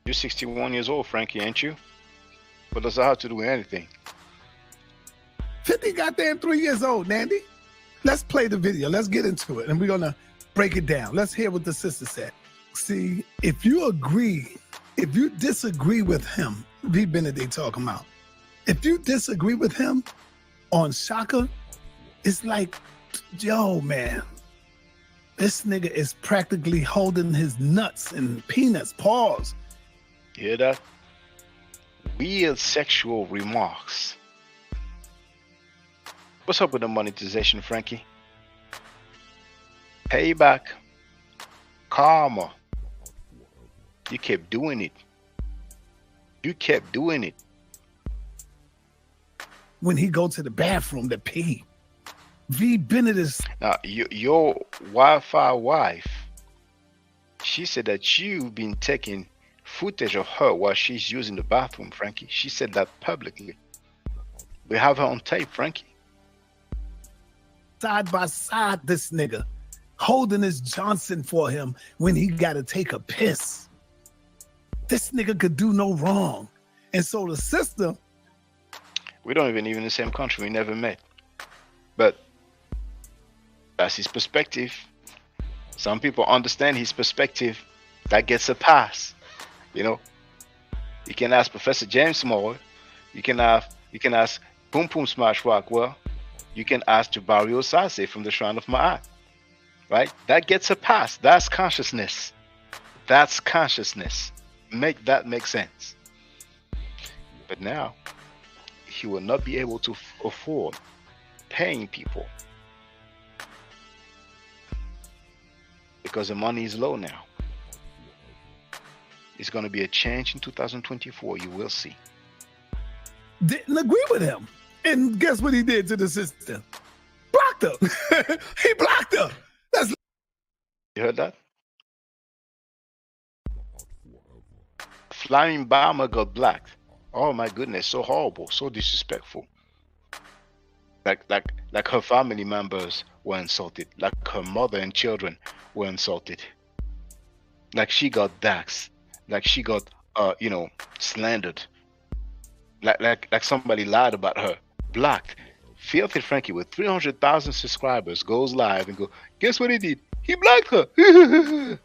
You're 61 years old, Frankie, ain't you? What does that have to do with anything? 50 goddamn 3 years old, Nandy. Let's play the video. Let's get into it. And we're going to break it down. Let's hear what the sister said. See, if you disagree with him, V. Benedict talking about, if you disagree with him on Shaka, it's like, yo, man, this nigga is practically holding his nuts and peanuts. Pause. You hear that? Weird sexual remarks. What's up with the monetization, Frankie? Payback. Karma. You kept doing it. You kept doing it. When he go to the bathroom to pee. V. Bennett is... Now, your Wi-Fi wife, she said that you've been taking footage of her while she's using the bathroom, Frankie. She said that publicly. We have her on tape, Frankie. Side by side, this nigga, holding his Johnson for him when he got to take a piss. This nigga could do no wrong. And so the sister. We don't even live in the same country. We never met. But that's his perspective. Some people understand his perspective. That gets a pass. You know, you can ask Professor James Moore. You can ask Boom Boom Smash Rockwell. You can ask Jabari Osase from the Shrine of Ma'at. Right? That gets a pass. That's consciousness. That's consciousness. Make that make sense. But now, he will not be able to afford paying people because the money is low now. It's going to be a change in 2024. You will see. Didn't agree with him. And guess what he did to the sister? Blocked her. He blocked her. That's. You heard that? Flying Bomber got blacked. Oh my goodness, so horrible, so disrespectful. Like her family members were insulted. Like her mother and children were insulted. Like she got doxxed. Like she got slandered. Like somebody lied about her. Blocked. Filthy Frankie with 300,000 subscribers goes live and go, guess what he did? He blocked her.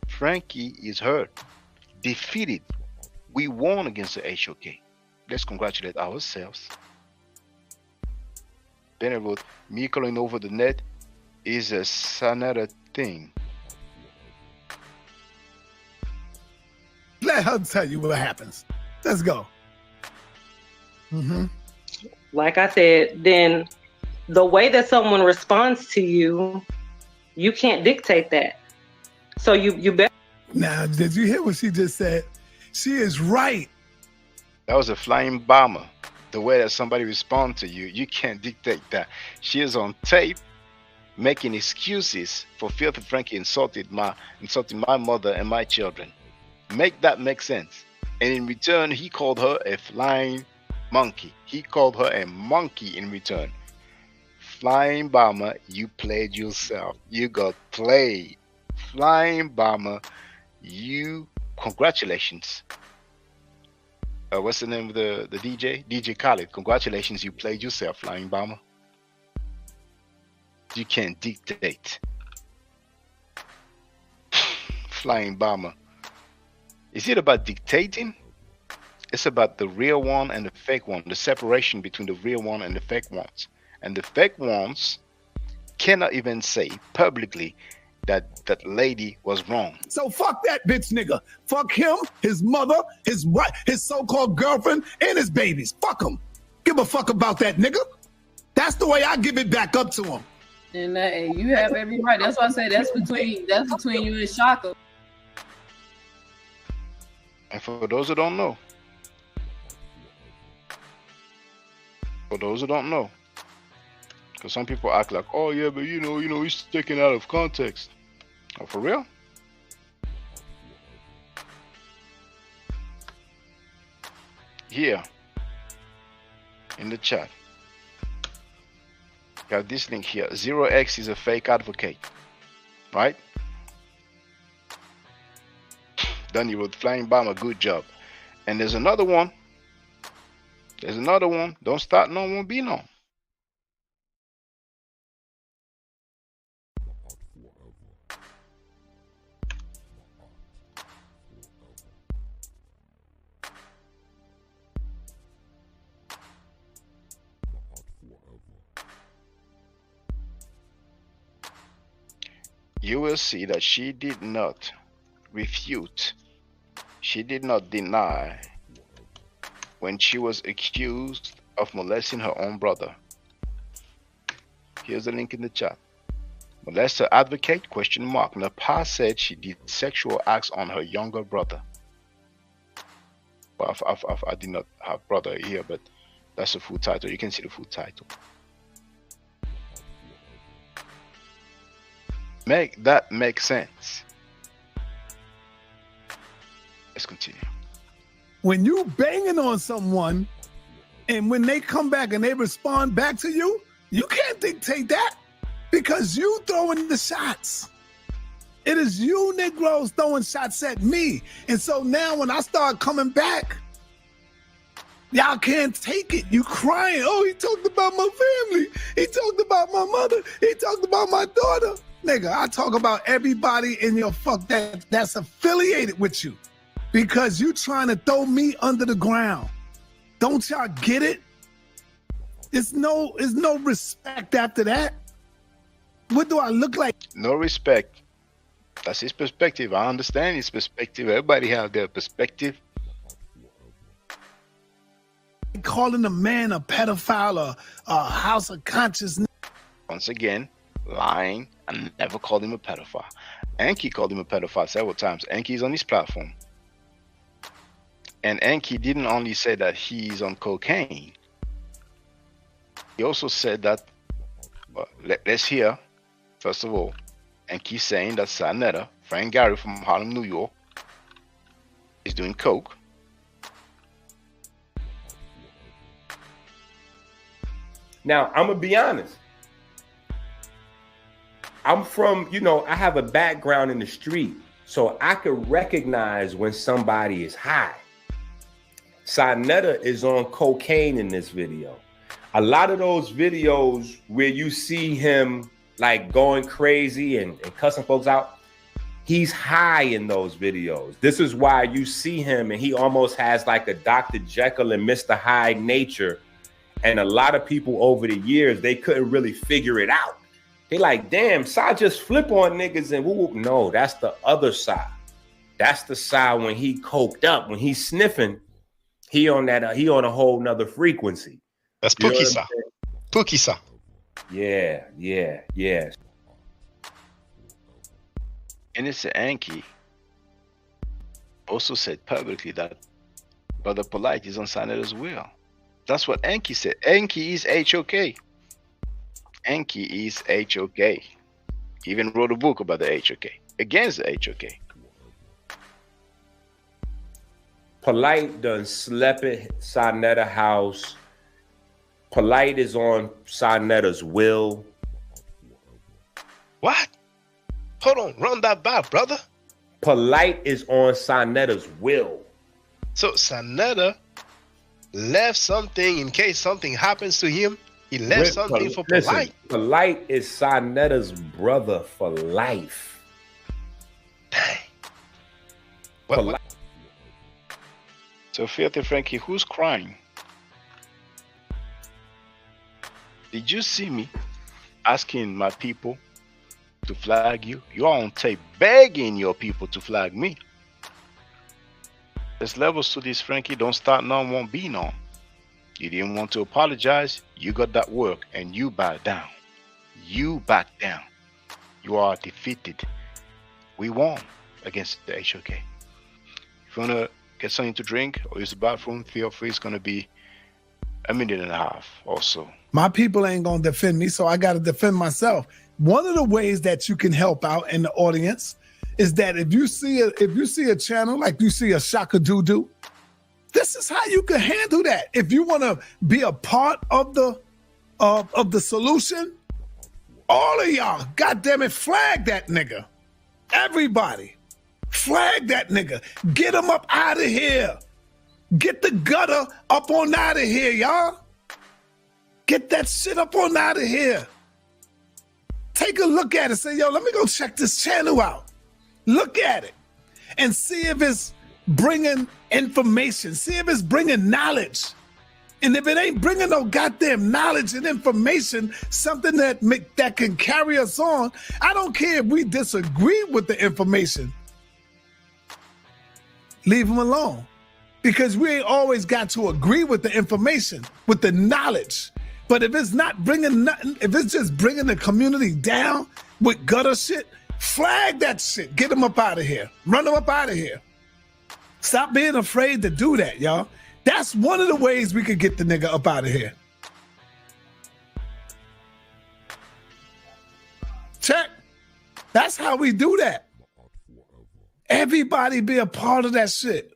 Frankie is hurt. Defeated. We won against the HOK. Let's congratulate ourselves. Bennett wrote, me calling over the net is a another thing. Let her tell you what happens. Let's go. Like I said, then the way that someone responds to you, you can't dictate that. So you better. Now, did you hear what she just said? She is right. That was a flying bomber. The way that somebody responds to you, you can't dictate that. She is on tape making excuses for Filthy Frankie insulting my mother and my children. Make that make sense. And in return, he called her a flying monkey. He called her a monkey in return. Flying bomber, you played yourself. You got played. Flying bomber, you, congratulations. What's the name of the DJ? DJ Khaled. Congratulations, you played yourself, Flying Bomber. You can't dictate. Flying Bomber. Is it about dictating? It's about the real one and the fake one, the separation between the real one and the fake ones. And the fake ones cannot even say publicly that that lady was wrong. So fuck that bitch nigga. Fuck him, his mother, his wife, his so-called girlfriend, and his babies. Fuck him. Give a fuck about that nigga. That's the way I give it back up to him. And you have every right. That's why I say that's between you and Shaka. And for those who don't know, because some people act like, oh yeah, but you know, he's taken out of context. Oh, for real? Here in the chat, got this link here. 0x is a fake advocate, right? Danny wrote, Flying Bomber, good job. And there's another one. Don't start no, won't be no. You will see that she did not refute, she did not deny when she was accused of molesting her own brother. Here's the link in the chat. Molester advocate, question mark. Napa said she did sexual acts on her younger brother. Well, I did not have brother here, but that's the full title. You can see the full title. Make that make sense. Let's continue. When you banging on someone and when they come back and they respond back to you, you can't dictate that because you throwing the shots. It is you Negroes throwing shots at me. And so now when I start coming back, Y'all can't take it. You crying. Oh, he talked about my family. He talked about my mother. He talked about my daughter. Nigga, I talk about everybody in your that's affiliated with you because you trying to throw me under the ground. Don't y'all get it? There's no respect after that. What do I look like? No respect. That's his perspective. I understand his perspective. Everybody have their perspective. Calling a man a pedophile or a house of consciousness. Once again, lying. I never called him a pedophile. Enki called him a pedophile several times. Enki's on his platform. And Enki didn't only say that he's on cocaine. He also said that, let's hear, first of all, Enki saying that Sanetta, Frank Gary from Harlem, New York, is doing coke. Now, I'm going to be honest. I'm from, I have a background in the street, so I could recognize when somebody is high. Sanetta is on cocaine in this video. A lot of those videos where you see him like going crazy and cussing folks out, he's high in those videos. This is why you see him and he almost has like a Dr. Jekyll and Mr. Hyde nature. And a lot of people over the years, they couldn't really figure it out. They like, damn, Sai just flip on niggas and whoop. No, that's the other side. That's the side when he coked up, when he's sniffing, he on a whole nother frequency. That's Pookie Sa. Pookie Sa. Yeah. Innocent Enki also said publicly that Brother Polite is on Sanetta's will. That's what Enki said. Enki is HOK. Enki is HOK. He even wrote a book about the HOK, against the HOK. Polite done slept at Sanetta house. Polite is on Sanetta's will. What? Hold on, run that back, brother. Polite is on Sanetta's will. So Sanetta left something in case something happens to him. He left something for Polite. Listen, Polite is Sanetta's brother for life. Dang. What? So, Filthy Frankie, who's crying? Did you see me asking my people to flag you? You're on tape begging your people to flag me. There's levels to this, Frankie. Don't start none, won't be none. You didn't want to apologize. You got that work and you back down. You back down. You are defeated. We won against the HOK. If you want to get something to drink or use the bathroom, feel free. It's going to be a minute and a half or so. My people ain't going to defend me, so I got to defend myself. One of the ways that you can help out in the audience is that if you see a channel, like you see a Shaka Doo, this is how you can handle that. If you want to be a part of the solution, all of y'all, goddamn it, flag that nigga. Everybody, flag that nigga. Get him up out of here. Get the gutter up on out of here, y'all. Get that shit up on out of here. Take a look at it. Say, yo, let me go check this channel out. Look at it and see if it's bringing information. See if it's bringing knowledge. And if it ain't bringing no goddamn knowledge and information, something that can carry us on, I don't care if we disagree with the information. Leave them alone. Because we ain't always got to agree with the information, with the knowledge. But if it's not bringing nothing, if it's just bringing the community down with gutter shit, flag that shit. Get them up out of here. Run them up out of here. Stop being afraid to do that, y'all. That's one of the ways we could get the nigga up out of here. Check. That's how we do that. Everybody be a part of that shit.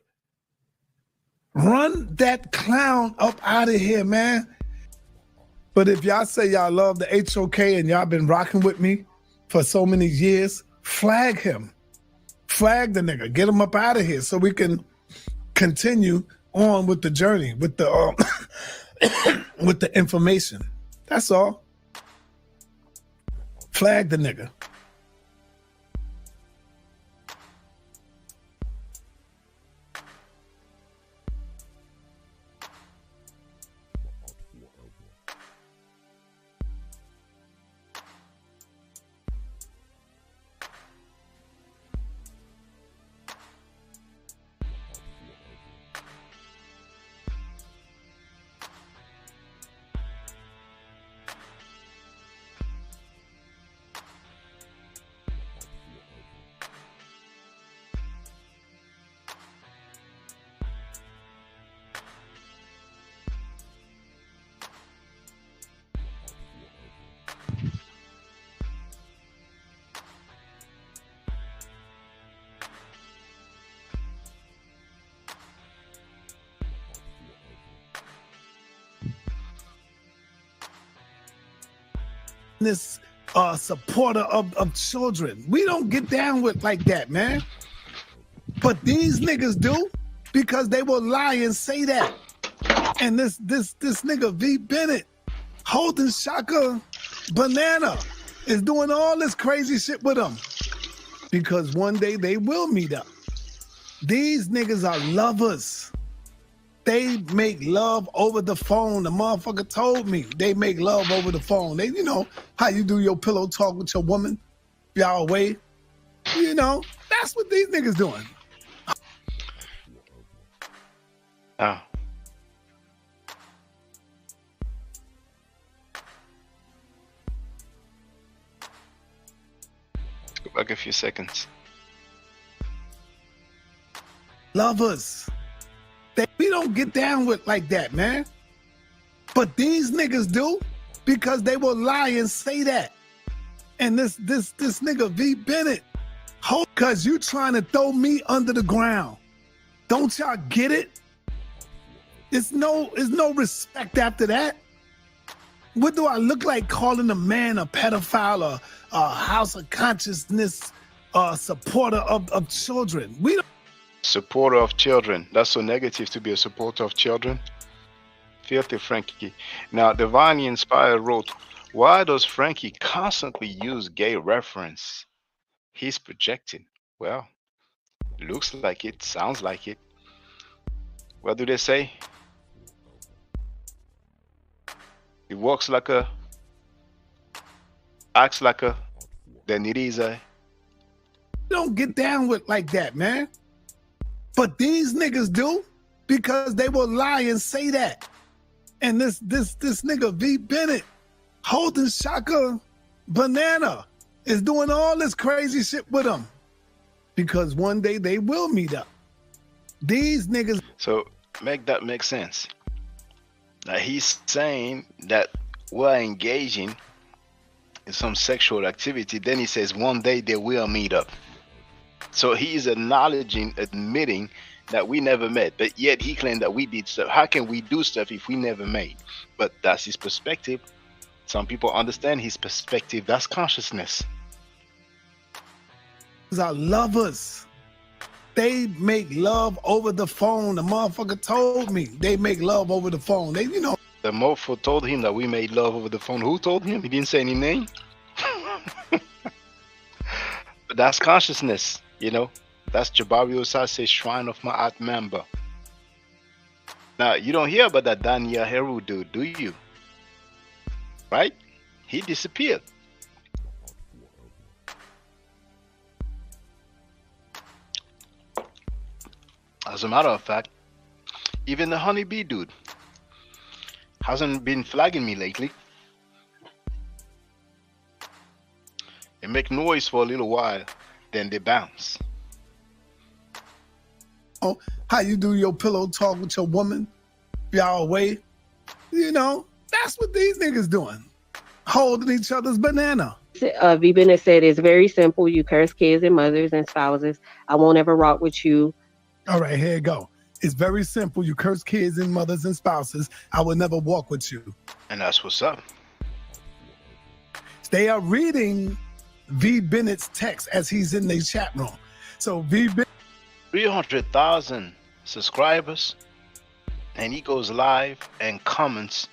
Run that clown up out of here, man. But if y'all say y'all love the HOK and y'all been rocking with me for so many years, flag him. Flag the nigga. Get him up out of here so we can continue on with the journey, with the with the information. That's all. Flag the nigga. This supporter of children. We don't get down with like that, man. But these niggas do because they will lie and say that. And this nigga V Bennett holding Shaka Banana is doing all this crazy shit with them because one day they will meet up. These niggas are lovers. They make love over the phone. The motherfucker told me they make love over the phone. They, you know, how you do your pillow talk with your woman, y'all away. You know, that's what these niggas doing. Oh. Go back a few seconds. Lovers. We don't get down with like that, man. But these niggas do because they will lie and say that. And this nigga V Bennett, because you trying to throw me under the ground. Don't y'all get it? It's no respect after that. What do I look like calling a man a pedophile or a house of consciousness supporter of children? We don't. Supporter of children. That's so negative to be a supporter of children. Filthy Frankie. Now, Divinely Inspired wrote, why does Frankie constantly use gay reference? He's projecting. Well, looks like it, sounds like it. What do they say? It walks like a, acts like a, then it is a. Don't get down with like that, man. But these niggas do because they will lie and say that. And this nigga V Bennett holding Shaka Banana is doing all this crazy shit with them because one day they will meet up. These niggas. So make that make sense. Now he's saying that we're engaging in some sexual activity. Then he says one day they will meet up. So he's acknowledging, admitting that we never met, but yet he claimed that we did stuff. How can we do stuff if we never met? But that's his perspective. Some people understand his perspective. That's consciousness. These are lovers. They make love over the phone. The motherfucker told me they make love over the phone. They, you know. The mofo told him that we made love over the phone. Who told him? He didn't say any name. But that's consciousness. You know, that's Jabari Osase, Shrine of Ma'at member. Now, you don't hear about that Daniel Heru dude, do you? Right? He disappeared. As a matter of fact, even the honeybee dude hasn't been flagging me lately. They make noise for a little while, then they bounce. Oh, how you do your pillow talk with your woman, y'all away. You know, that's what these niggas doing. Holding each other's banana. V Bennett said it's very simple. You curse kids and mothers and spouses. I won't ever rock with you. All right, here you go. It's very simple. You curse kids and mothers and spouses. I will never walk with you. And that's what's up. They are reading V Bennett's text as he's in the chat room. So V Bennett. 300,000 subscribers. and he goes live and comments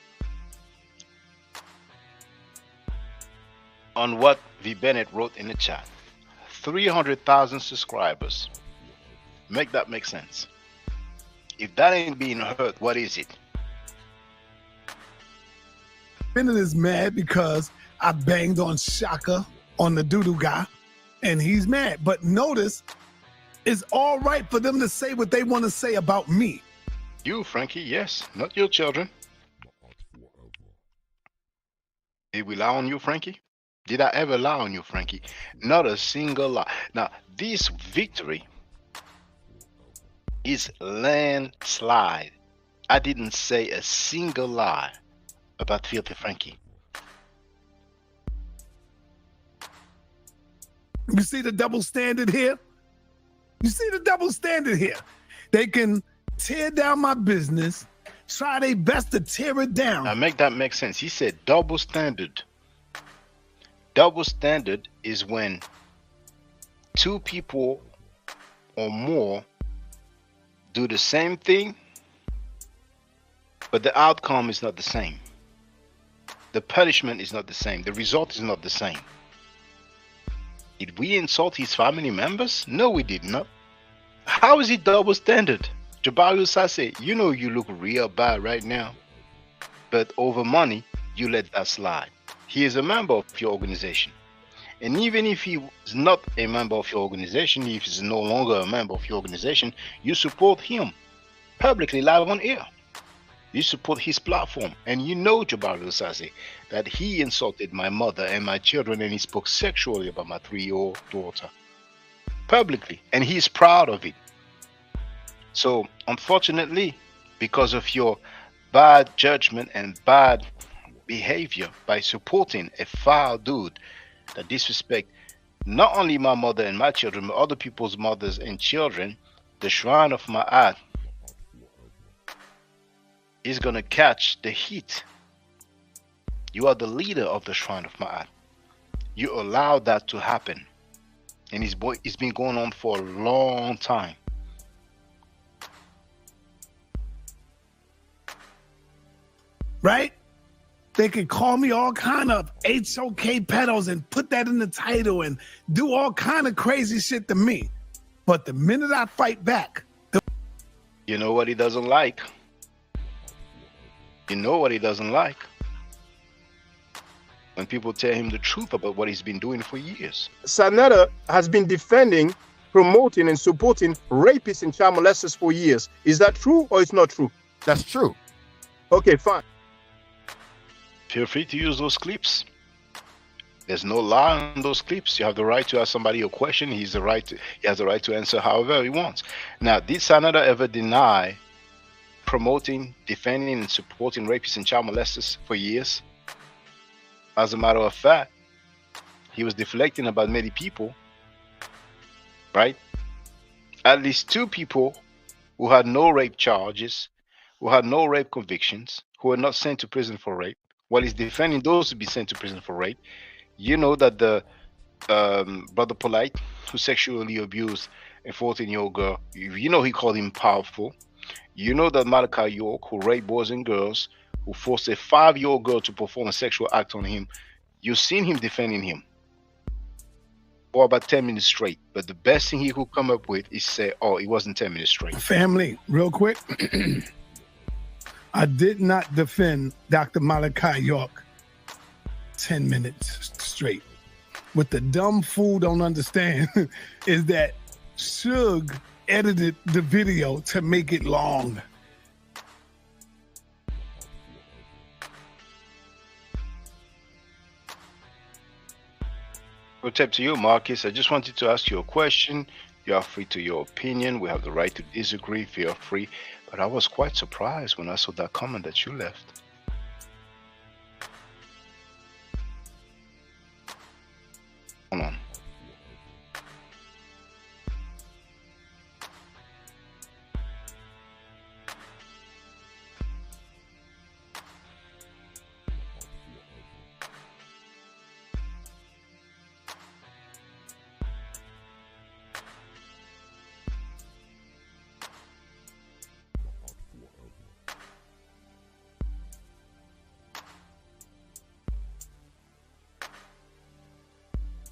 on what V. Bennett wrote in the chat. 300,000 subscribers. Make that make sense. If that ain't being heard, what is it? Bennett is mad because I banged on Shaka on the doo-doo guy, and he's mad. But notice, it's all right for them to say what they want to say about me. You, Frankie, yes, not your children. Did we lie on you, Frankie? Did I ever lie on you, Frankie? Not a single lie. Now, this victory is landslide. I didn't say a single lie about Filthy Frankie. You see the double standard here? You see the double standard here? They can tear down my business, try their best to tear it down. Now make that make sense. He said double standard. Double standard is when two people or more do the same thing, but the outcome is not the same. The punishment is not the same. The result is not the same. Did we insult his family members? No, we did not. How is it double standard? Jabari Sase, you know you look real bad right now, but over money, you let that slide. He is a member of your organization. And even if he is not a member of your organization, if he's no longer a member of your organization, you support him publicly live on air. You support his platform. And you know, Jabari Sase, that he insulted my mother and my children, and he spoke sexually about my 3-year-old daughter publicly, and he's proud of it. So unfortunately, because of your bad judgment and bad behavior by supporting a foul dude that disrespect not only my mother and my children, but other people's mothers and children, the Shrine of Ma'at is gonna catch the heat. You are the leader of the Shrine of Ma'at. You allowed that to happen, and it's been going on for a long time. Right? They can call me all kind of HOK pedals and put that in the title and do all kind of crazy shit to me. But the minute I fight back, you know what he doesn't like? You know what he doesn't like? When people tell him the truth about what he's been doing for years. Sanetta has been defending, promoting, and supporting rapists and child molesters for years. Is that true or it's not true? That's true. Okay, fine. Feel free to use those clips. There's no lie on those clips. You have the right to ask somebody a question. He has the right to answer however he wants. Now, did Sanetta ever deny promoting, defending, and supporting rapists and child molesters for years? As a matter of fact, he was deflecting about many people, right? At least 2 people who had no rape charges, who had no rape convictions, who were not sent to prison for rape. While he's defending those to be sent to prison for rape, you know that the Brother Polite, who sexually abused a 14-year-old girl, you know he called him powerful. You know that Malachi York, who raped boys and girls, who forced a 5-year-old girl to perform a sexual act on him, you've seen him defending him for about 10 minutes straight. But the best thing he could come up with is say, oh, it wasn't 10 minutes straight. family, real quick. I did not defend Dr. Malachi York 10 minutes straight. What the dumb fool don't understand is that Suge edited the video to make it long. Good tip to you, Marcus. I just wanted to ask you a question. You are free to your opinion. We have the right to disagree. Feel free. But I was quite surprised when I saw that comment that you left. Hold on.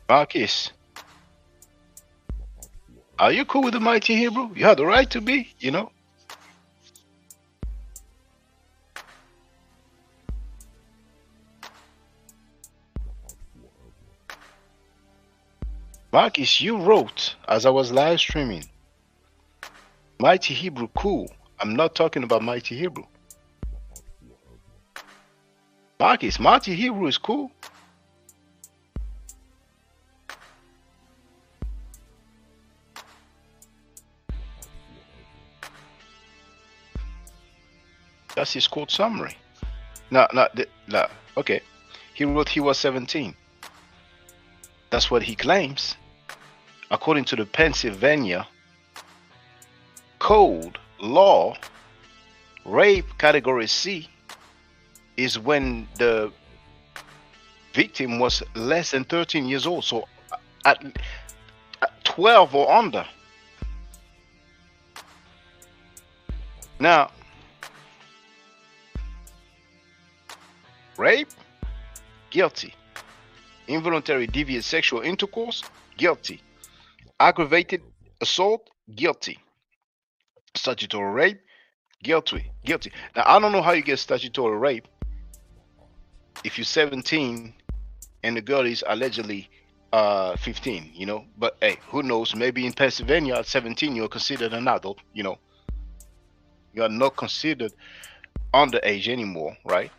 Marcus, are you cool with the mighty Hebrew? You have the right to be, you know. Marcus, you wrote as I was live streaming, Mighty Hebrew, cool. I'm not talking about Mighty Hebrew. Marcus, Mighty Hebrew is cool. That's his quote summary. No, okay. He wrote he was 17. That's what he claims. According to the Pennsylvania Code law, rape category C is when the victim was less than 13 years old. So at 12 or under. Now, rape, guilty. Involuntary deviant sexual intercourse, guilty. Aggravated assault, guilty. Statutory rape, guilty. Now, I don't know how you get statutory rape if you're 17 and the girl is allegedly 15, you know. But hey, who knows? Maybe in Pennsylvania at 17 you're considered an adult, you know. You are not considered underage anymore, right?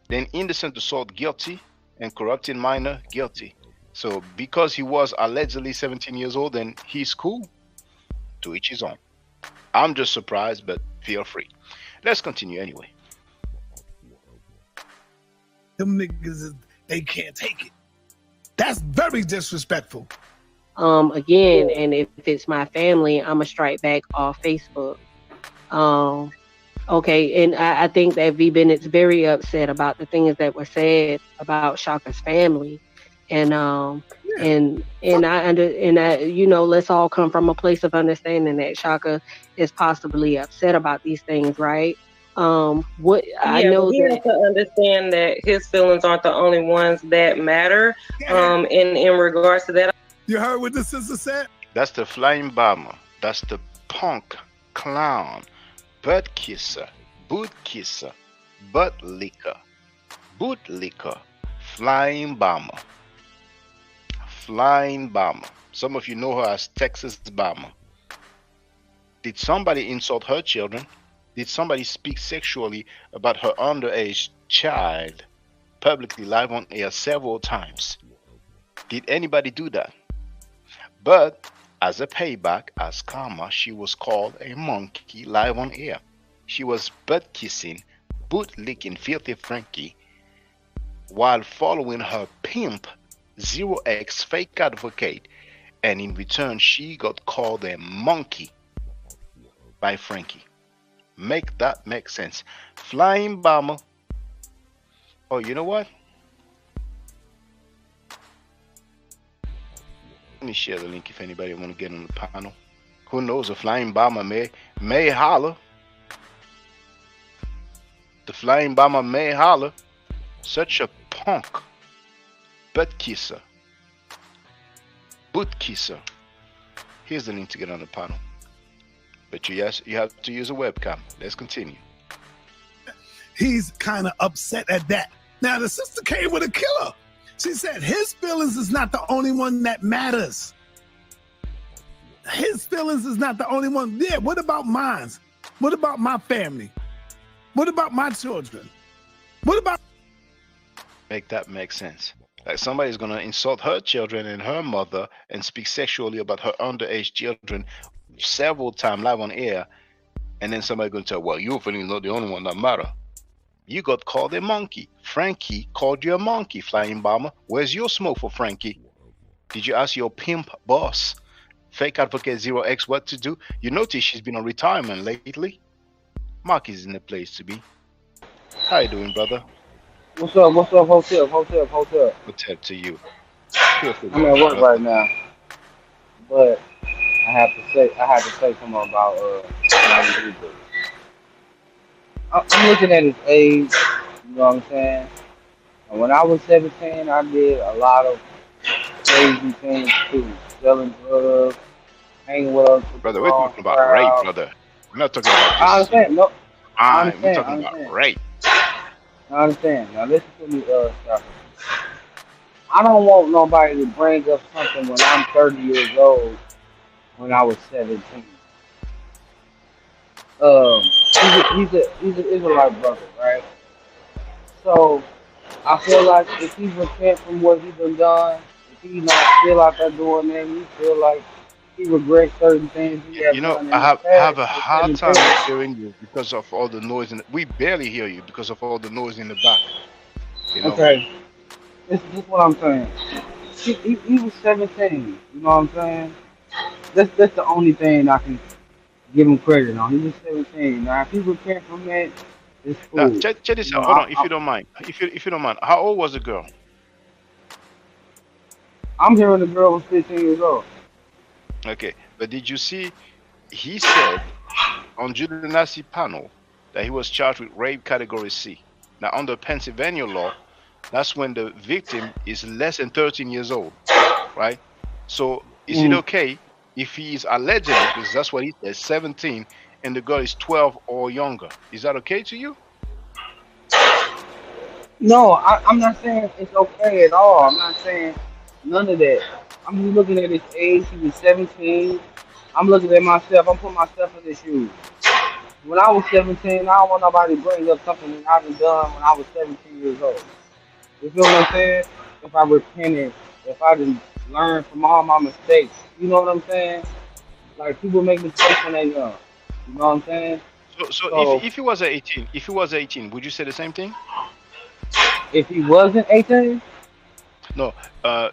Then indecent assault, guilty, and corrupting minor, guilty. So because he was allegedly 17 years old, then he's cool. To each his own. I'm just surprised, but feel free. Let's continue anyway. Them niggas, they can't take it. That's very disrespectful. Again, and if it's my family, I'm gonna strike back off Facebook. Okay, and I think that V Bennett's very upset about the things that were said about Shaka's family, and you know, let's all come from a place of understanding that Shaka is possibly upset about these things, right? I know he has to understand that his feelings aren't the only ones that matter. In regards to that, you heard what the sister said? That's the flying bomber. That's the punk clown. Butt kisser, boot kisser, butt licker, boot licker, flying bomber. Flying bomber. Some of you know her as Texas Bomber. Did somebody insult her children? Did somebody speak sexually about her underage child publicly live on air several times? Did anybody do that? But as a payback, as karma, she was called a monkey live on air. She was butt kissing, boot licking filthy Frankie while following her pimp 0x fake advocate, and in return she got called a monkey by Frankie. Make that make sense. Flying bomber. Oh, you know what? Let me share the link if anybody want to get on the panel. Who knows, a flying bomber may holler. The flying bomber may holler. Such a punk. Butt kisser. Boot kisser. Here's the link to get on the panel. But you have to use a webcam. Let's continue. He's kind of upset at that. Now, the sister came with a killer. She said his feelings is not the only one that matters. His feelings is not the only one. Yeah, what about mine? What about my family? What about my children? What about... Make that make sense. Like somebody's going to insult her children and her mother and speak sexually about her underage children several times live on air, and then somebody going to tell, well, your feelings not the only one that matter. You got called a monkey. Frankie called you a monkey, flying bomber. Where's your smoke for Frankie? Did you ask your pimp boss, fake advocate 0x, what to do? You notice she's been on retirement lately. Mark is in the place to be. How you doing, brother? What's up, hotel? What's up to you? I'm at work right now, but I have to say something about Mighty Hebrew. I'm looking at his age, you know what I'm saying? And when I was 17, I did a lot of crazy things too. Selling drugs, hanging with us with the Brother, we're wrong talking about rape, crowd. brother. We're not talking about I just, understand. No, I we're understand. I talking about understand. rape. I understand. Now listen to me, Shaka. I don't want nobody to bring up something when I'm 30 years old when I was 17. He's an Israelite brother, right? So I feel like if he repent from what he done, if he not still out there doing that, he feel like he regrets certain things he You have know, done I in the have past a at hard 17. time of hearing you because of all the noise. We barely hear you because of all the noise in the back. You know. Okay, this is what I'm saying. He was 17. You know what I'm saying? That's the only thing I can give him credit on. He was 17. Now if he repent from that, it's Now, cool. check this You know, out. Hold on, if you don't mind. If you don't mind, how old was the girl? I'm hearing the girl was 15 years old. Okay, but did you see? He said on Judah Nasi panel that he was charged with rape category C. Now, under Pennsylvania law, that's when the victim is less than 13 years old, right? So, is it okay if he is allegedly, because that's what he says, 17, and the girl is 12 or younger? Is that okay to you? No, I'm not saying it's okay at all. I'm not saying none of that. I'm just looking at his age. He was 17. I'm looking at myself. I'm putting myself in his shoes. When I was 17, I don't want nobody to bring up something that I have done when I was 17 years old. You feel what I'm saying? If I repented, if I didn't learn from all my mistakes, you know what I'm saying? Like people make mistakes when they're young. You know what I'm saying? So So if he was 18, would you say the same thing? if he wasn't 18, No,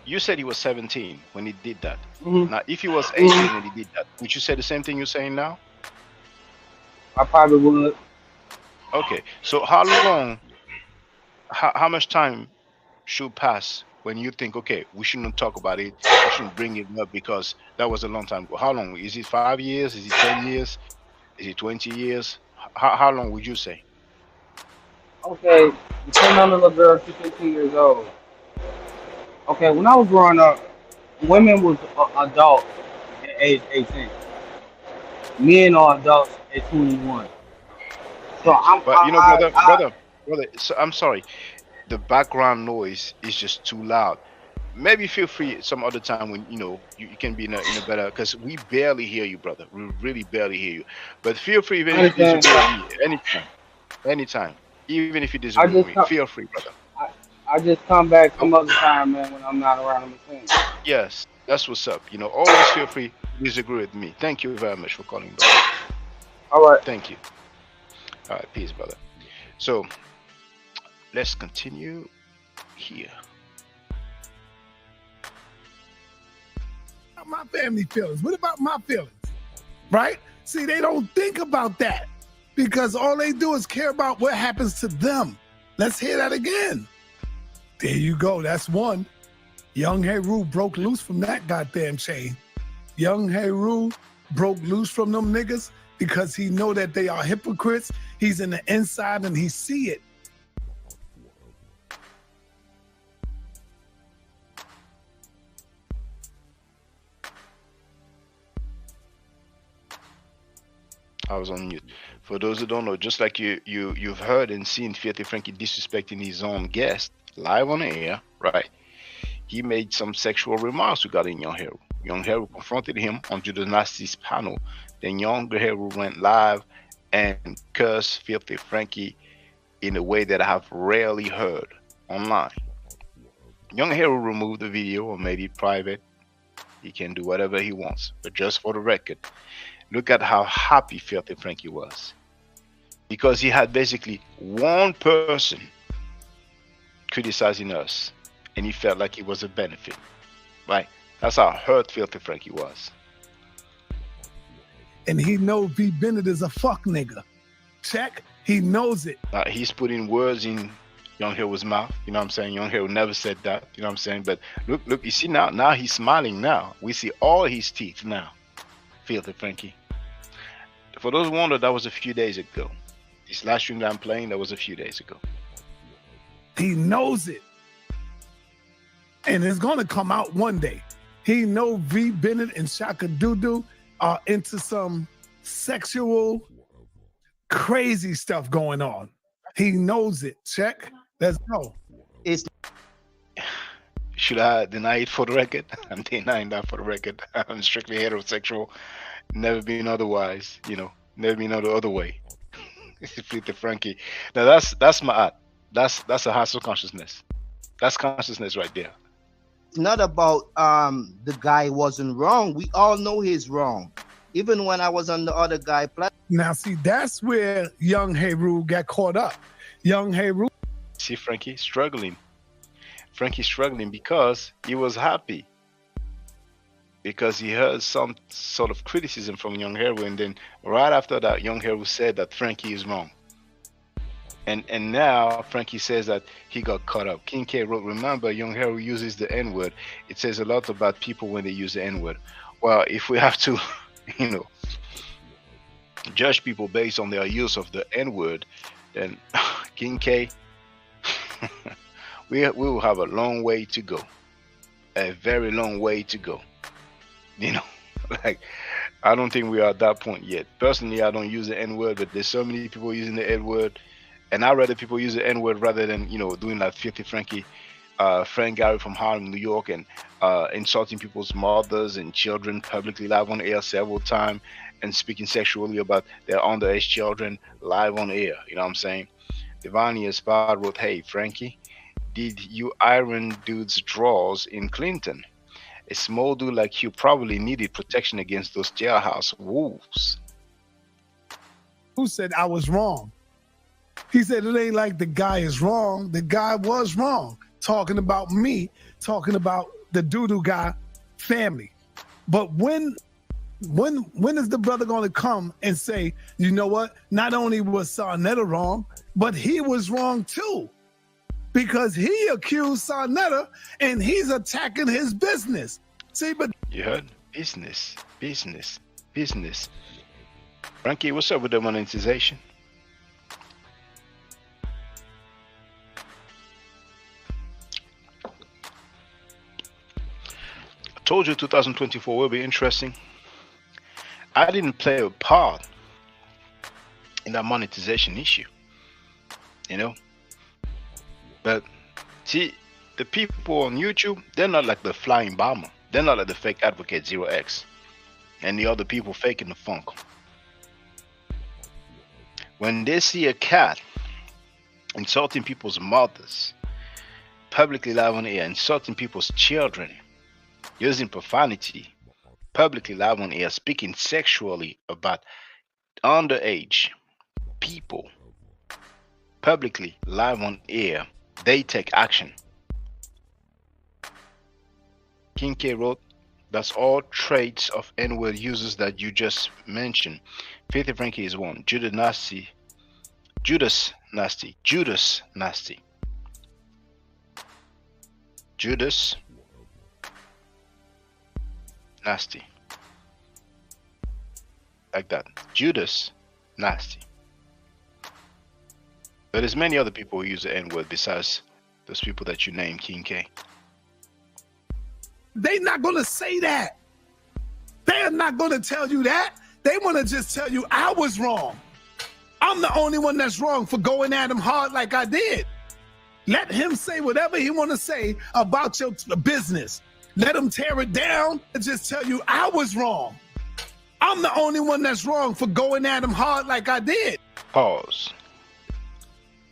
you said he was 17 when he did that. mhm, Now, if he was 18 mhm, when he did that, would you say the same thing you're saying now? I probably would. Okay, so how much time should pass when you think, okay, we shouldn't talk about it, we shouldn't bring it up because that was a long time ago? How long? Is it 5 years? Is it 10 years? Is it 20 years? How long would you say? Okay, depending on the little girl, she's 15 years old. Okay, when I was growing up, women was adults at age 18. Men are adults at 21. So But you know, brother, so I'm sorry. The background noise is just too loud. Maybe feel free some other time when you can be in a better, because we barely hear you, brother. We really barely hear you. But feel free, even I if you understand. disagree with me, anytime, even if you I disagree with just me, come, feel free, brother. I just come back Oh, some other time, man, when I'm not around the machine. yes, that's what's up. Always feel free to disagree with me. Thank you very much for calling, brother. All right. Thank you. All right, peace, brother. So let's continue here. My family feelings. What about my feelings? Right? See, they don't think about that because all they do is care about what happens to them. Let's hear that again. There you go. That's one. Young Heru broke loose from that goddamn chain. Young Heru broke loose from them niggas because he know that they are hypocrites. He's in the inside and he see it. I was on mute. For those who don't know, just like you've heard and seen Filthy Frankie disrespecting his own guest live on the air, right? He made some sexual remarks regarding Young Heru. Young Heru confronted him on Judah Nasty's panel. Then Young Heru went live and cursed Filthy Frankie in a way that I have rarely heard online. Young Heru removed the video or made it private. He can do whatever he wants. But just for the record, look at how happy Filthy Frankie was. Because he had basically one person criticizing us, and he felt like it was a benefit. Right? That's how hurt Filthy Frankie was. And he knows V. Bennett is a fuck nigga. Check. He knows it. He's putting words in Young Heru's mouth. You know what I'm saying? Young Heru never said that. You know what I'm saying? But look, you see now he's smiling now. We see all his teeth now. Filthy Frankie. For those who wonder, that was a few days ago. This last stream that I'm playing, that was a few days ago. He knows it. and it's gonna come out one day. He know V Bennett and Shaka Dudu are into some sexual crazy stuff going on. He knows it. Check. Let's go. Should I deny it for the record? I'm denying that for the record. I'm strictly heterosexual. Never been otherwise. Never been the other way. Flip the Frankie. Now that's my art. That's a hustle consciousness. That's consciousness right there. It's not about the guy wasn't wrong. We all know he's wrong. Even when I was on the other guy platform. Now see, that's where young Heru got caught up. Young Heru. See Frankie struggling. Frankie's struggling because he was happy. Because he heard some sort of criticism from Young Heru, and then right after that, Young Heru said that Frankie is wrong. And now Frankie says that he got caught up. King K wrote, remember, Young Heru uses the N-word. It says a lot about people when they use the N-word. Well, if we have to, judge people based on their use of the N-word, then King K, we will have a long way to go. A very long way to go. Like, I don't think we are at that point yet. Personally, I don't use the N-word, but there's so many people using the N-word, and I'd rather people use the N-word rather than, doing like 50 Frankie, Frank Gary from Harlem, New York, and insulting people's mothers and children publicly live on air several times and speaking sexually about their underage children live on air. You know what I'm saying? Divani Aspard wrote, hey, Frankie, did you iron dude's drawers in Clinton? A small dude like you probably needed protection against those jailhouse wolves. Who said I was wrong? He said it ain't like the guy is wrong. The guy was wrong. Talking about me, talking about the doo-doo guy family. But when is the brother going to come and say, you know what? Not only was Sarnetta wrong, but he was wrong too. Because he accused Sarnetta and he's attacking his business. See, but you heard? Business. Frankie, what's up with the monetization? I told you 2024 will be interesting. I didn't play a part in that monetization issue, But see, the people on YouTube, they're not like the flying bomber. They're not like the fake advocate 0x and the other people faking the funk. When they see a cat insulting people's mothers, publicly live on air, insulting people's children, using profanity, publicly live on air, speaking sexually about underage people, publicly live on air, they take action. King K wrote, that's all traits of N-word users that you just mentioned. Faithy Frankie is one. Judas Nasty. Judas Nasty. Like that. Judas Nasty. But there's many other people who use the N-word besides those people that you named, King K. They're not going to say that. They're not going to tell you that. They want to just tell you I was wrong. I'm the only one that's wrong for going at him hard like I did. Let him say whatever he want to say about your business. Let him tear it down and just tell you I was wrong. I'm the only one that's wrong for going at him hard like I did. Pause.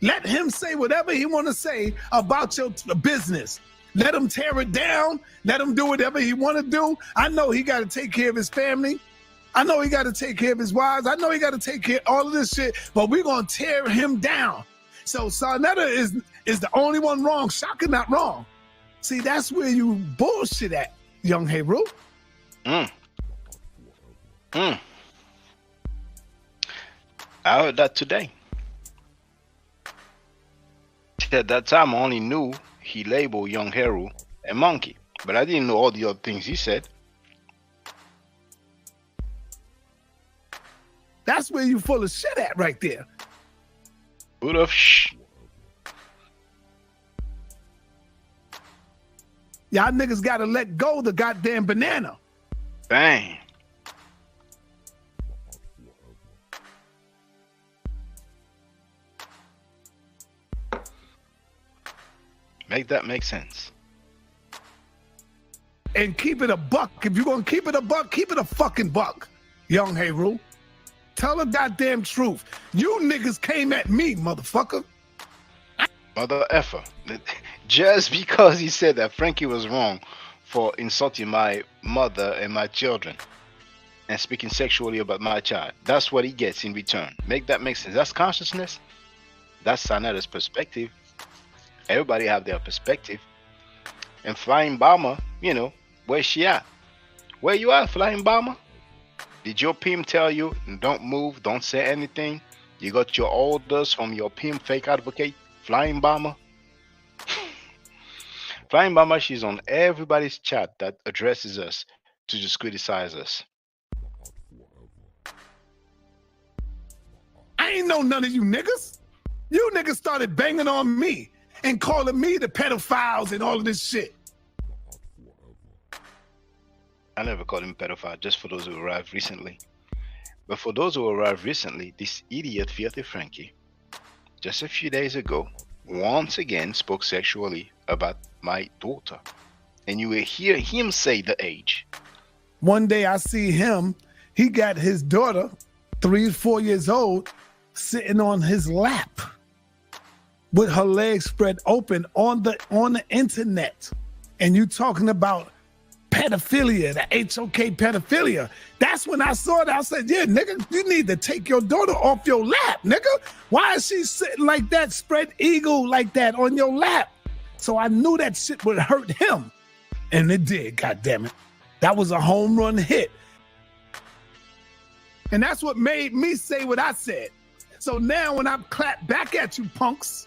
Let him say whatever he want to say about your business. Let him tear it down. Let him do whatever he want to do. I know he got to take care of his family. I know he got to take care of his wives. I know he got to take care of all of this shit, but we're going to tear him down. So Sarnetta is the only one wrong. Shaka not wrong. See, that's where you bullshit at, young Heru. I heard that today. At that time, I only knew he labeled young Heru a monkey, but I didn't know all the other things he said. That's where you full of shit at right there. Full of shh. Y'all niggas gotta let go the goddamn banana. Bang. Make that make sense. And keep it a buck. If you're gonna keep it a buck, keep it a fucking buck. Young Heru. Tell the goddamn truth. You niggas came at me, motherfucker. Mother effer. Just because he said that Frankie was wrong for insulting my mother and my children and speaking sexually about my child. That's what he gets in return. Make that make sense. That's consciousness. That's Sanada's perspective. Everybody have their perspective. And Flying Bomber, you know, where's she at? Where you at, Flying Bomber? Did your pimp tell you, don't move, don't say anything? You got your orders from your pimp fake advocate, Flying Bomber? Flying Bomber, she's on everybody's chat that addresses us to just criticize us. I ain't know none of you niggas. You niggas started banging on me and calling me the pedophiles and all of this shit. I never called him pedophile, just for those who arrived recently. But for those who arrived recently, this idiot Filthy Frankie, just a few days ago, once again spoke sexually about my daughter. And you will hear him say the age. One day I see him, he got his daughter, 3 or 4 years old, sitting on his lap with her legs spread open on the internet. And you talking about pedophilia, the HOK pedophilia. That's when I saw that. I said, yeah, nigga, you need to take your daughter off your lap, nigga. Why is she sitting like that, spread eagle like that on your lap? So I knew that shit would hurt him. And it did, goddammit. That was a home run hit. And that's what made me say what I said. So now when I clap back at you punks,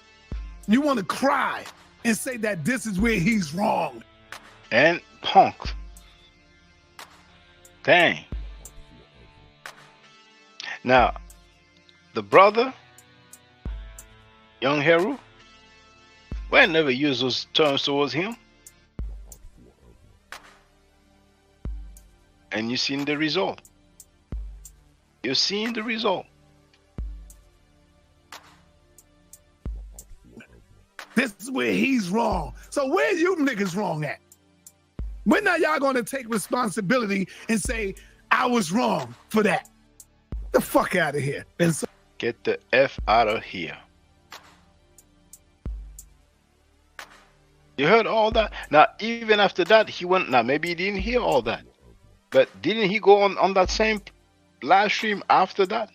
you want to cry and say that this is where he's wrong. And punk. Dang. Now, the brother, Young Heru, we never use those terms towards him. And you've seen the result. You've seen the result. This is where he's wrong. So where you niggas wrong at? When are y'all gonna take responsibility and say, I was wrong for that? The fuck out of here. And so get the F out of here. You heard all that? Now, even after that, he went, now maybe he didn't hear all that. But didn't he go on that same live stream after that?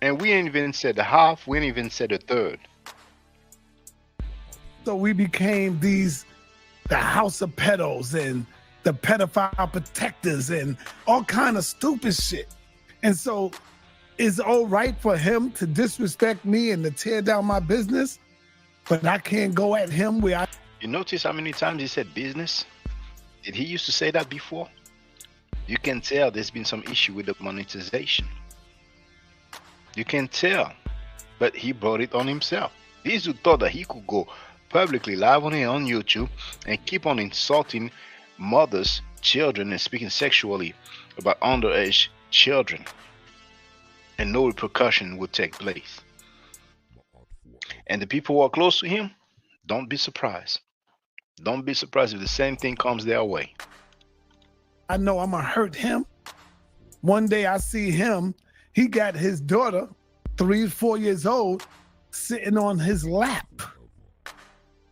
And we ain't even said the half, we ain't even said a third. So we became the house of pedos and the pedophile protectors and all kind of stupid shit. And so it's all right for him to disrespect me and to tear down my business, but I can't go at him where I... You notice how many times he said business? Did he used to say that before? You can tell there's been some issue with the monetization. You can tell, but he brought it on himself. These who thought that he could go publicly live on YouTube and keep on insulting mothers, children, and speaking sexually about underage children, and no repercussion would take place. And the people who are close to him, don't be surprised. Don't be surprised if the same thing comes their way. I know I'm gonna hurt him. One day I see him, he got his daughter, 3 or 4 years old, sitting on his lap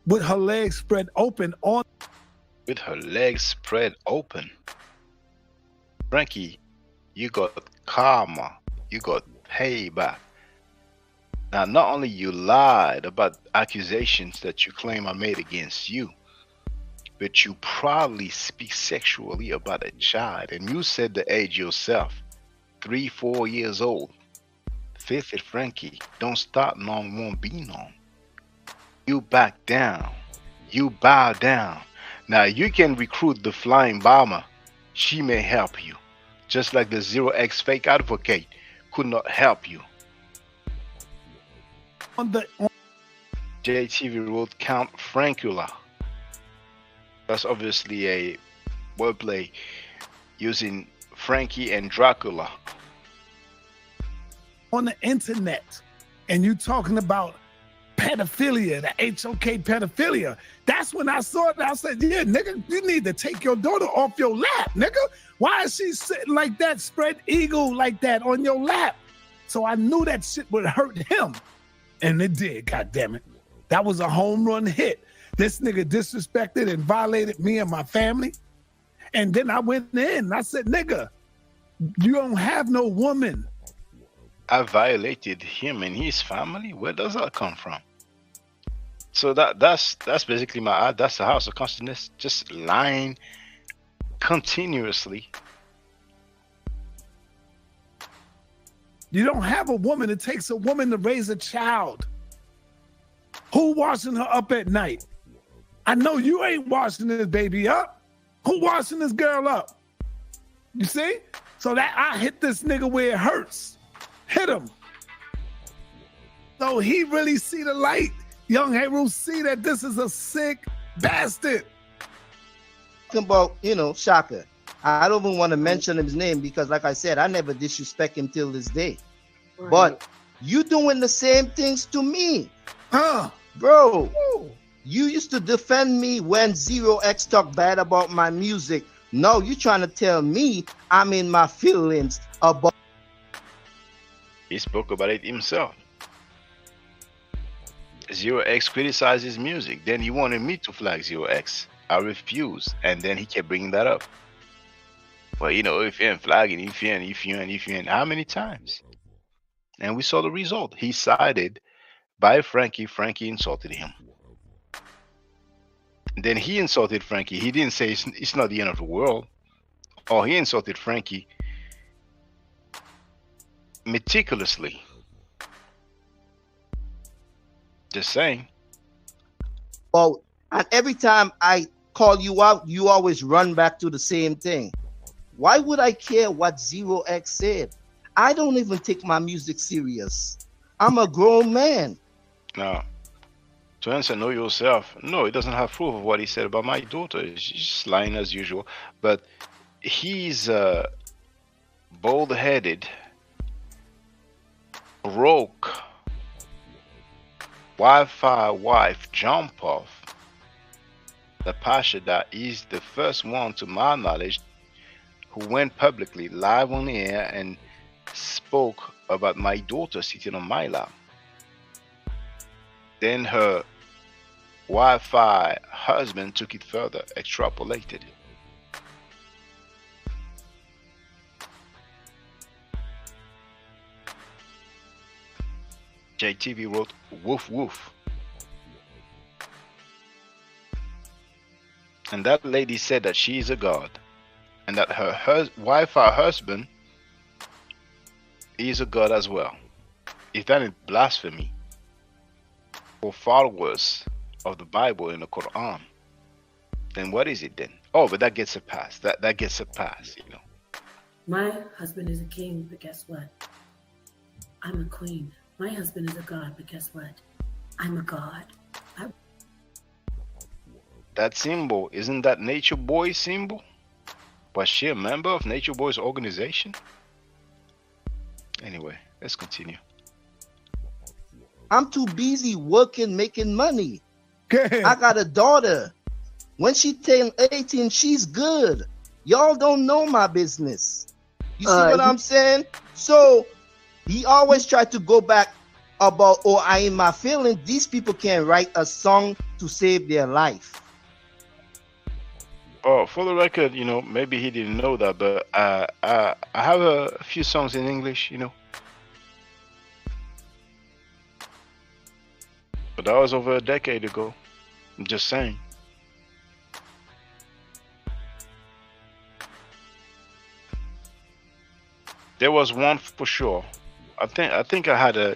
with her legs spread open on... With her legs spread open. Frankie, you got karma. You got payback. Now, not only you lied about accusations that you claim are made against you, but you proudly speak sexually about a child, and you said the age yourself, 3, 4 years old. Filthy Frankie, don't start none, won't be none. You back down. You bow down. Now you can recruit the Flying Bomber. She may help you. Just like the 0x fake advocate could not help you. JTV wrote Count Francula. That's obviously a wordplay using Frankie and Dracula. On the internet, and you talking about pedophilia, the HOK pedophilia. That's when I saw it. I said, yeah, nigga, you need to take your daughter off your lap, nigga. Why is she sitting like that, spread eagle like that on your lap? So I knew that shit would hurt him. And it did, goddammit. That was a home run hit. This nigga disrespected and violated me and my family. And then I went in and I said, nigga, you don't have no woman. I violated him and his family. Where does that come from? So that's basically that's the house of consciousness, just lying continuously. You don't have a woman. It takes a woman to raise a child. Who washing her up at night? I know you ain't washing this baby up. Who washing this girl up? You see? So that I hit this nigga where it hurts. Hit him. So he really see the light. Young Heru see that this is a sick bastard. Talking about, Shaka. I don't even want to mention his name because, like I said, I never disrespect him till this day. Right. But you doing the same things to me. Bro, you used to defend me when Zero X talked bad about my music. No, you trying to tell me I'm in my feelings about. He spoke about it himself. Zero X criticized his music. Then he wanted me to flag Zero X. I refused. And then he kept bringing that up. Well, if you're flagging, if you're how many times? And we saw the result. He sided by Frankie. Frankie insulted him. Then he insulted Frankie. He didn't say it's not the end of the world. Or he insulted Frankie meticulously. Just saying. Well, and every time I call you out, you always run back to the same thing. Why would I care what Zero X said? I don't even take my music serious. I'm a grown man. Now, to answer know yourself, no, it doesn't have proof of what he said about my daughter. She's just lying as usual. But he's bald-headed, broke, Wi-Fi wife jump off. The Pasha that is the first one, to my knowledge, who went publicly live on the air and spoke about my daughter sitting on my lap. Then her Wi-Fi husband took it further, extrapolated. JTV wrote, woof woof. And that lady said that she is a god. And that her Wi-Fi husband is a god as well. If that is blasphemy for followers of the Bible in the Quran, then what is it then? Oh, but that gets a pass. That gets a pass, My husband is a king, but guess what? I'm a queen. My husband is a god, but guess what? I'm a god. That symbol, isn't that Nature Boy's symbol? Was she a member of Nature Boy's organization? Anyway, let's continue. I'm too busy working, making money. I got a daughter. When she turns 18, she's good. Y'all don't know my business. You see what I'm saying? So he always tried to go back about, oh, I in my feelings. These people can write a song to save their life. Oh, for the record, maybe he didn't know that, but I have a few songs in English, But that was over a decade ago. I'm just saying. There was one for sure. I think I had a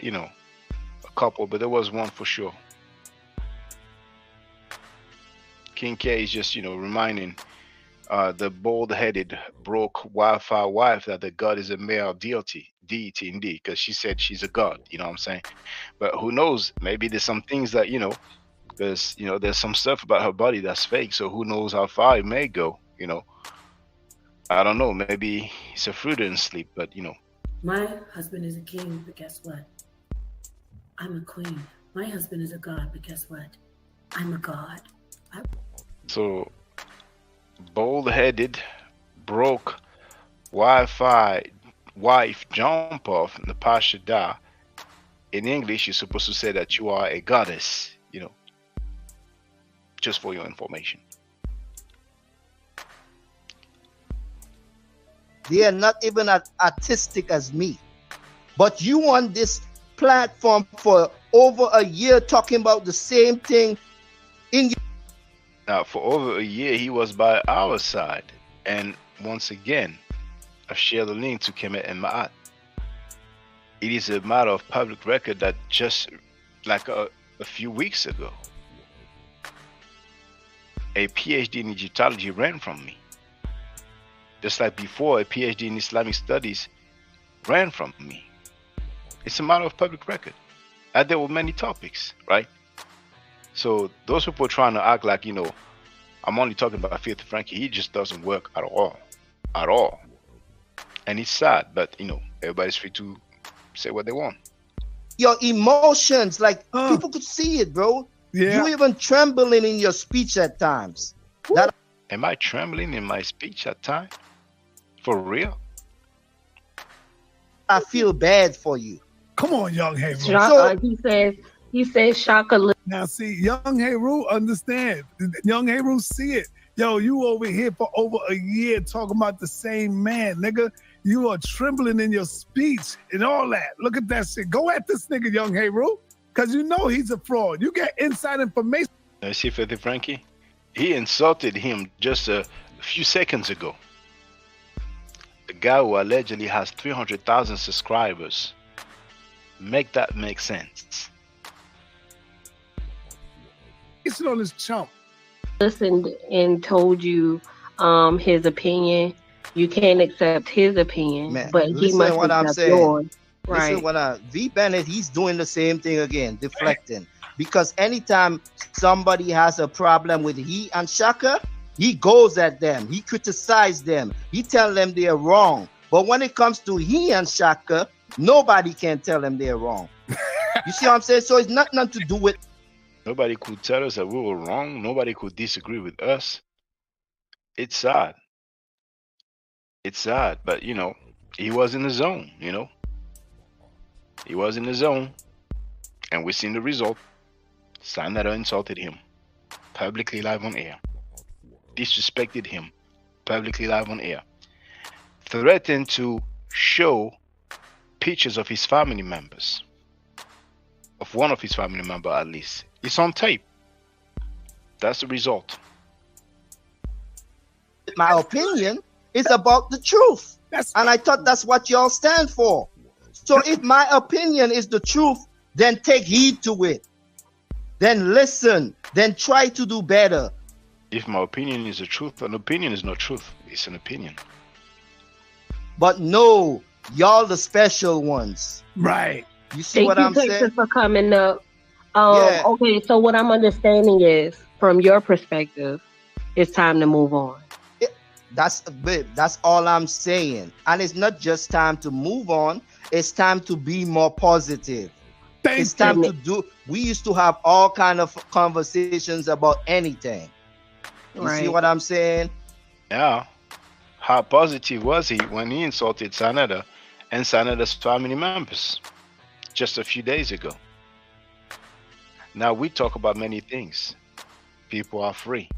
couple, but there was one for sure. King K is just, reminding the bald-headed, broke Wi-Fi wife that the God is a male deity indeed, because she said she's a god, you know what I'm saying? But who knows? Maybe there's some things that, because there's some stuff about her body that's fake. So who knows how far it may go? I don't know. Maybe it's a fruit in sleep, but My husband is a king, but guess what? I'm a queen. My husband is a god, but guess what? I'm a god. So bald-headed, broke, Wi-Fi wife jump off the Pashada. In English, you're supposed to say that you are a goddess. Just for your information. They are not even as artistic as me. But you on this platform for over a year talking about the same thing in Now, for over a year, he was by our side. And once again, I've shared the link to Kemet and Ma'at. It is a matter of public record that just like a few weeks ago, a PhD in Egyptology ran from me. Just like before, a PhD in Islamic studies ran from me. It's a matter of public record. I dealt with many topics, right? So those people trying to act like, I'm only talking about Filthy Frankie, he just doesn't work at all. At all. And it's sad, but everybody's free to say what they want. your emotions, like people could see it, bro. Yeah. You even trembling in your speech at times. That Am I trembling in my speech at times? For real? I feel bad for you. Come on, young Heru. He says Shaka. Now see, young Heru understand. Young Heru see it. Yo, you over here for over a year talking about the same man, nigga. You are trembling in your speech and all that. Look at that shit. Go at this nigga, young Heru, because you know he's a fraud. You get inside information. You see, Filthy Frankie? He insulted him just a few seconds ago. The guy who allegedly has 300,000 subscribers. Make that make sense. He's on his chump. Listened and told you his opinion. You can't accept his opinion, Man, but he listen must to what I'm accept saying. yours. Listen Right. what V Bennett, he's doing the same thing again, deflecting. Because anytime somebody has a problem with he and Shaka, he goes at them. He criticizes them. He tell them they're wrong. But when it comes to he and Shaka, nobody can tell them they're wrong. You see what I'm saying? So it's nothing to do with. Nobody could tell us that we were wrong. Nobody could disagree with us. It's sad. It's sad, but he was in the zone, He was in the zone, and we've seen the result. Sanada insulted him, publicly live on air. Disrespected him, publicly live on air. Threatened to show pictures of his family members. Of one of his family members at least. It's on tape. That's the result. My opinion is about the truth. And I thought that's what y'all stand for. So if my opinion is the truth, then take heed to it. Then listen. Then try to do better. If my opinion is the truth, an opinion is not truth. It's an opinion. But no, y'all the special ones. Right. You see Thank what you, I'm Texas, saying? for coming up. Yeah. Okay, so what I'm understanding is, from your perspective, it's time to move on. That's all I'm saying. And it's not just time to move on. It's time to be more positive. It's time to do. We used to have all kind of conversations about anything. You see Right. what I'm saying? Yeah. How positive was he when he insulted Sanada and Sanada's family members just a few days ago? Now we talk about many things. People are free.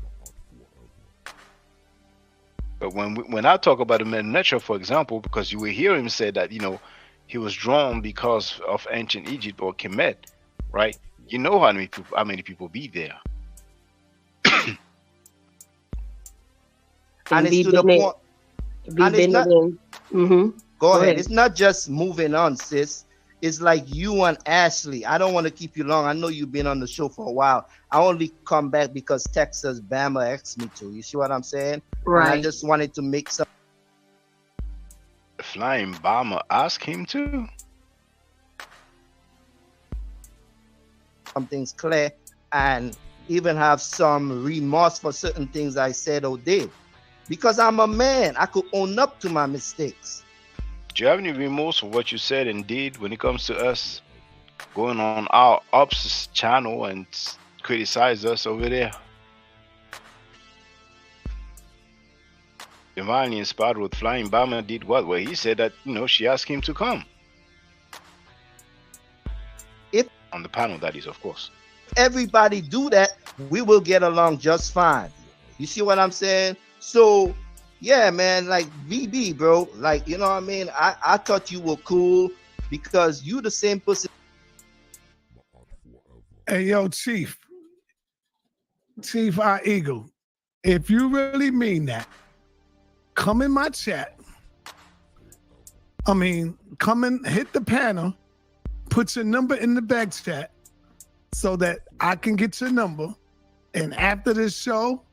But when I talk about the man nature, for example, because you will hear him say that, he was drawn because of ancient Egypt or Kemet, right? You know how many people be there. And it's to the point. And it's not, go ahead. It's not just moving on, sis. It's like you and Ashley. I don't want to keep you long. I know you've been on the show for a while. I only come back because Texas Bama asked me to. You see what I'm saying? Right. And I just wanted to make some. Flying Bomber asked him to? Some things clear. And even have some remorse for certain things I said or did. Because I'm a man, I could own up to my mistakes. Do you have any remorse for what you said and did when it comes to us going on our Ops channel and criticize us over there? Divinely Inspired with Flying Bomber did what? Well, he said that, you know, she asked him to come. If on the panel, that is, of course. Everybody do that, we will get along just fine. You see what I'm saying? So, yeah, man, like VB, bro, like, you know what I mean? I thought you were cool because you the same person. Hey, yo, Chief Our Eagle, if you really mean that, come in my chat. I mean, come and hit the panel, put your number in the back chat so that I can get your number. And after this show,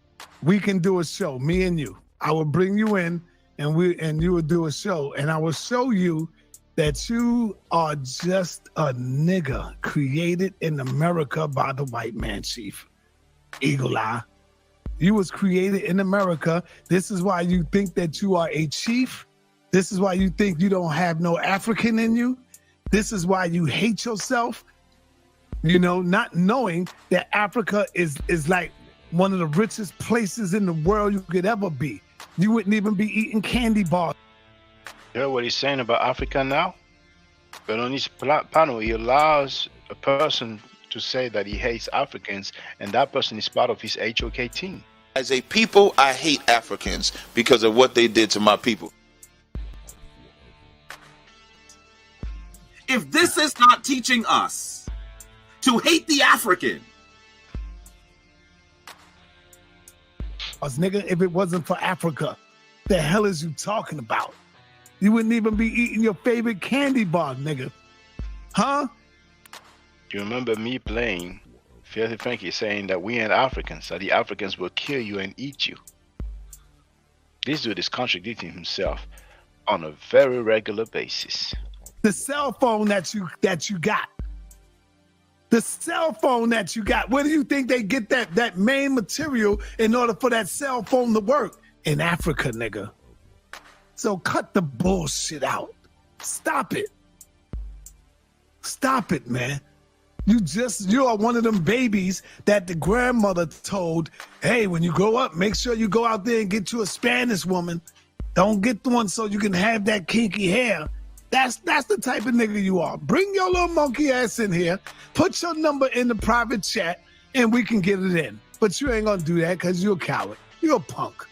we can do a show, me and you. I will bring you in and you will do a show. And I will show you that you are just a nigga created in America by the white man, Chief. Eagle Eye. You was created in America. This is why you think that you are a chief. This is why you think you don't have no African in you. This is why you hate yourself. You know, not knowing that Africa is like one of the richest places in the world you could ever be. You wouldn't even be eating candy bars. You heard what he's saying about Africa now? But on his panel, he allows a person to say that he hates Africans, and that person is part of his HOK team. As a people, I hate Africans because of what they did to my people. If this is not teaching us to hate the African, nigga, if it wasn't for Africa, the hell is you talking about? You wouldn't even be eating your favorite candy bar, nigga. Huh? You remember me playing Filthy Frankie saying that we ain't Africans, that the Africans will kill you and eat you. This dude is contradicting himself on a very regular basis. The cell phone that you got. The cell phone that you got. Where do you think they get that main material in order for that cell phone to work? In Africa, nigga. So cut the bullshit out. Stop it. Stop it, man. You are one of them babies that the grandmother told, hey, when you grow up, make sure you go out there and get you a Spanish woman. Don't get the one so you can have that kinky hair. That's the type of nigga you are. Bring your little monkey ass in here, put your number in the private chat, and we can get it in. But you ain't gonna do that because you're a coward. You're a punk.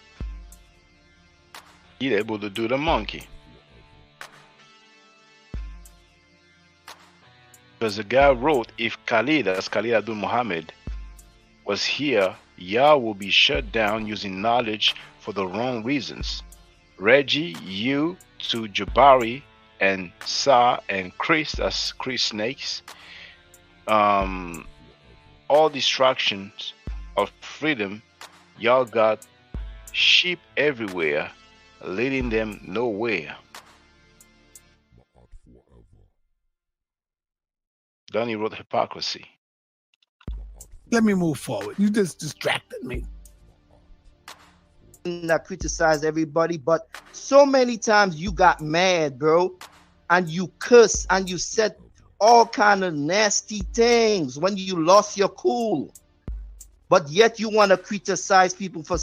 You're able to do the monkey. Because the guy wrote, if Khalid, that's Khalid Abdul Muhammad, was here, Yah will be shut down using knowledge for the wrong reasons. Reggie, you, to Jabari, and Sa, and Chris, that's Chris Snakes. All distractions of freedom, y'all got sheep everywhere, leading them nowhere. Donnie wrote hypocrisy. Let me move forward. You just distracted me. That criticize everybody, but so many times you got mad, bro, and you cuss and you said all kind of nasty things when you lost your cool, but yet you want to criticize people for.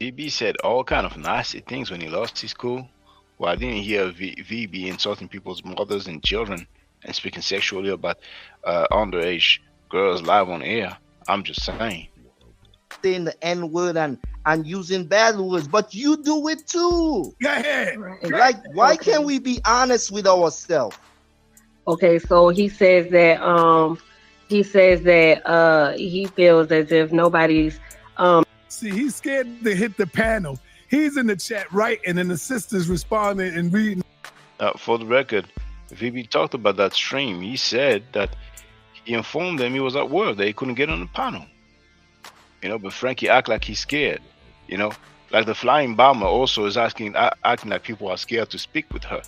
VB said all kind of nasty things when he lost his cool. Well, I didn't hear VB insulting people's mothers and children and speaking sexually about underage girls live on air. I'm just saying. Saying the N-word and using bad words, but you do it too. Yeah. Like, why can't we be honest with ourselves? Okay, so he says that he feels as if nobody's See, he's scared to hit the panel. He's in the chat writing and the sisters responding and reading. For the record, VB talked about that stream. He said that he informed them he was at work, that he couldn't get on the panel. You know, but Frankie act like he's scared. You know, like the Flying Bomber also is acting like people are scared to speak with her.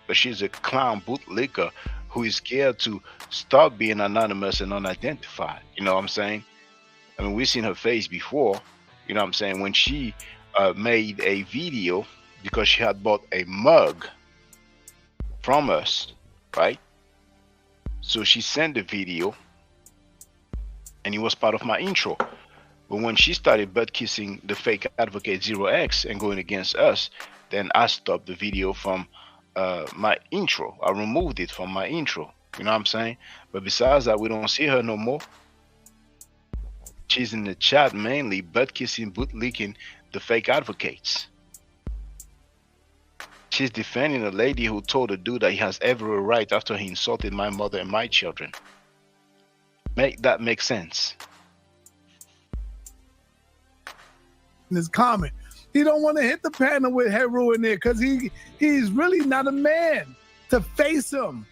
But she's a clown bootlicker who is scared to stop being anonymous and unidentified. You know what I'm saying? I mean, we've seen her face before. You know what I'm saying? When she made a video because she had bought a mug from us, right? So she sent the video and it was part of my intro. But when she started butt kissing the fake advocate 0x and going against us, then I stopped the video from my intro. I removed it from my intro. You know what I'm saying? But besides that, we don't see her no more. She's in the chat mainly butt kissing, boot licking the fake advocates. She's defending a lady who told a dude that he has every right after he insulted my mother and my children. Make that make sense? In his comment, he don't want to hit the panel with Heru in there because he's really not a man to face him.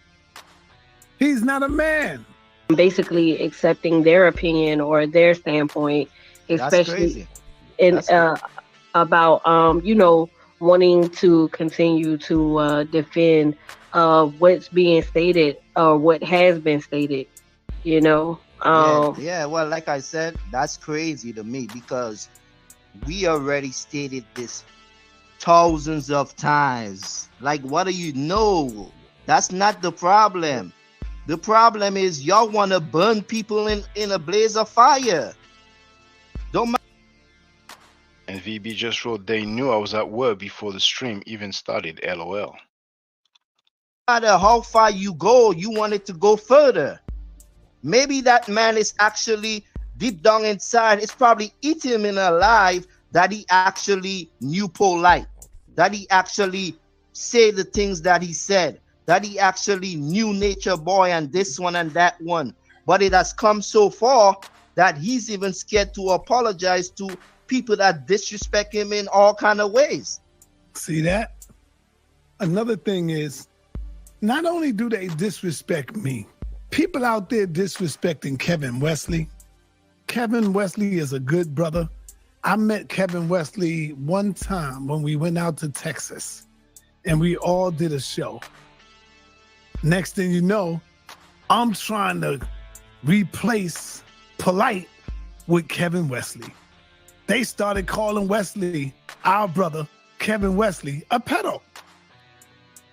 He's not a man. Basically accepting their opinion or their standpoint, especially in about you know, wanting to continue to defend what's being stated or what has been stated, you know. Yeah, well, like I said, that's crazy to me because we already stated this thousands of times. Like, what do you know? That's not the problem. The problem is y'all want to burn people in a blaze of fire. Don't mind. And VB just wrote, they knew I was at work before the stream even started, LOL. No matter how far you go, you want it to go further. Maybe that man is actually deep down inside. It's probably eating him in alive that he actually knew polite, that he actually said the things that he said, that he actually knew Nature Boy and this one and that one. But it has come so far that he's even scared to apologize to people that disrespect him in all kind of ways. See that? Another thing is, not only do they disrespect me, people out there disrespecting Kevin Wesley. Kevin Wesley is a good brother. I met Kevin Wesley one time when we went out to Texas and we all did a show. Next thing you know, I'm trying to replace Polite with Kevin Wesley. They started calling Wesley, our brother, Kevin Wesley, a pedo.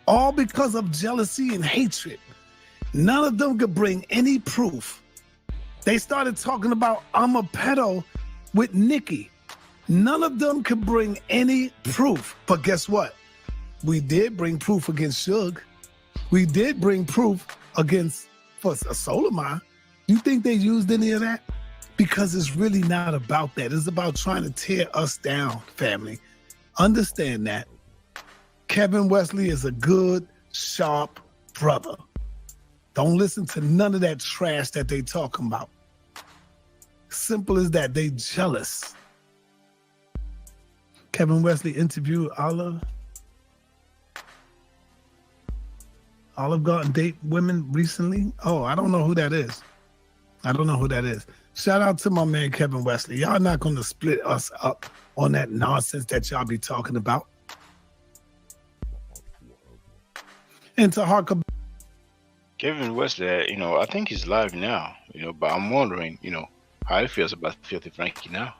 All because of jealousy and hatred. None of them could bring any proof. They started talking about I'm a pedo with Nikki. None of them could bring any proof. But guess what? We did bring proof against Suge. We did bring proof against for a Solomon. You think they used any of that? Because it's really not about that. It's about trying to tear us down, family. Understand that. Kevin Wesley is a good, sharp brother. Don't listen to none of that trash that they talking about. Simple as that. They jealous. Kevin Wesley interviewed Olive. Olive got and date women recently. Oh, I don't know who that is. I don't know who that is. Shout out to my man Kevin Wesley. Y'all not going to split us up on that nonsense that y'all be talking about. And to hark Kevin Wesley, you know, I think he's live now, you know, but I'm wondering, you know, how he feels about Filthy Frankie now.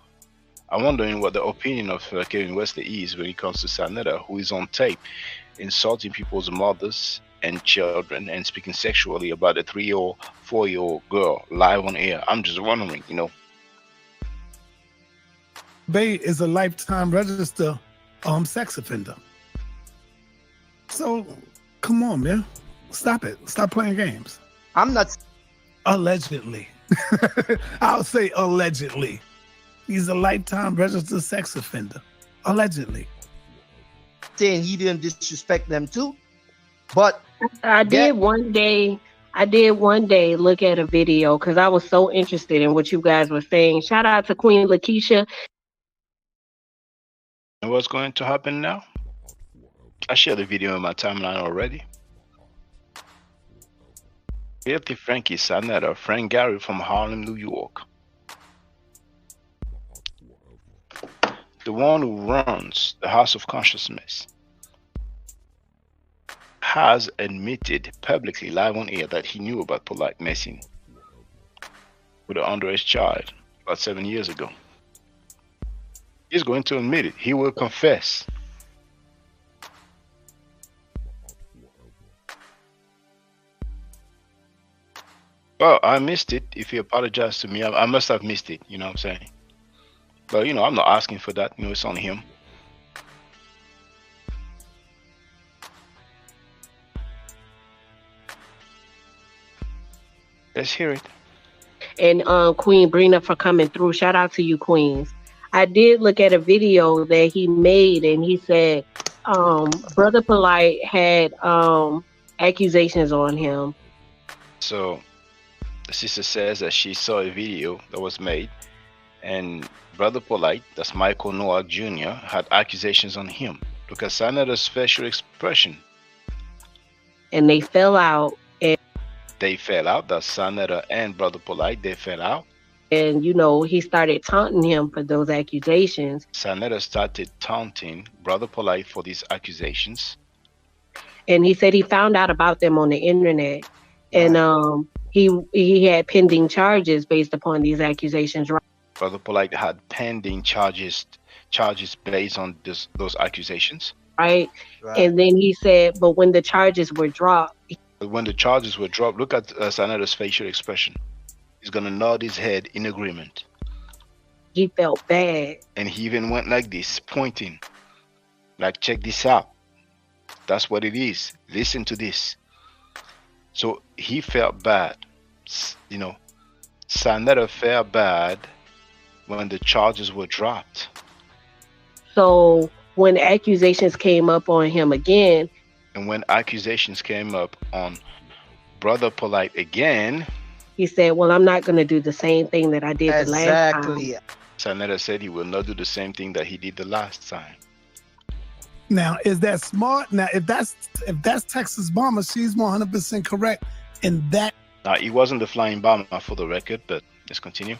I'm wondering what the opinion of Kevin Wesley is when it comes to Sanetta, who is on tape insulting people's mothers and children and speaking sexually about a 3-year-old, 4-year-old girl live on air. I'm just wondering, you know. Bay is a lifetime register sex offender. So come on, man. Stop it. Stop playing games. I'm not. Allegedly. I'll say allegedly. He's a lifetime registered sex offender. Allegedly. Saying he didn't disrespect them too. But I did one day look at a video because I was so interested in what you guys were saying. Shout out to Queen Lakeisha. And what's going to happen now? I shared the video in my timeline already. Filthy Frankie Sanetta, Frank Gary from Harlem, New York. The one who runs the House of Consciousness. has admitted publicly live on air that he knew about Polite messing with an underage child about 7 years ago. He's going to admit it. He will confess. Well, I missed it. If he apologized to me, I must have missed it. You know what I'm saying? But, you know, I'm not asking for that. You know, it's on him. Let's hear it. And Queen Brina for coming through. Shout out to you, Queens. I did look at a video that he made, and he said Brother Polite had accusations on him. So the sister says that she saw a video that was made, and Brother Polite, that's Michael Noah Jr., had accusations on him. Look at Senator's facial expression. And they fell out. And they fell out. That's Senator and Brother Polite. They fell out. And, you know, he started taunting him for those accusations. Senator started taunting Brother Polite for these accusations. And he said he found out about them on the internet. And he had pending charges based upon these accusations. Brother Polite had pending charges based on those accusations. Right. And then he said, but when the charges were dropped. When the charges were dropped, look at Senator's facial expression. He's going to nod his head in agreement. He felt bad. And he even went like this, pointing. Like, check this out. That's what it is. Listen to this. So he felt bad. You know, Senator felt bad when the charges were dropped. So when accusations came up on him again. And when accusations came up on Brother Polite again. He said, well, I'm not going to do the same thing that I did the last time. Senator said he will not do the same thing that he did the last time. Now, is that smart? Now, if that's Texas bomber, she's 100% correct in that. Now, he wasn't the flying bomber for the record, but let's continue.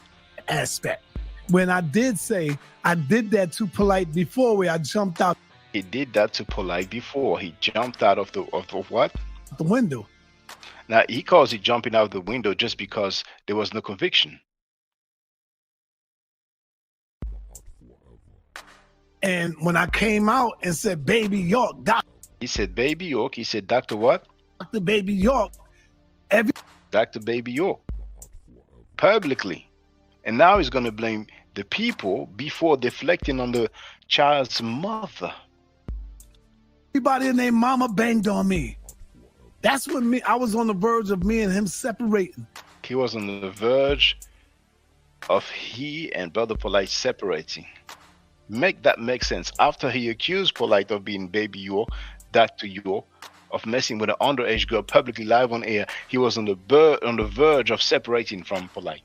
Aspect. When I did say I did that to Polite before, where I jumped out. He did that to Polite before. He jumped out of the what? The window. Now, he calls it jumping out the window just because there was no conviction. And when I came out and said, Baby York, Doctor. He said, Baby York. He said, Dr. what? Dr. Baby York. Dr. Baby York. Publicly. And now he's going to blame the people before deflecting on the child's mother. Everybody and their mama banged on me. That's when I was on the verge of me and him separating. He was on the verge of he and Brother Polite separating. Make that make sense. After he accused Polite of being Baby York, Dr. York, of messing with an underage girl publicly live on air, he was on the verge of separating from Polite.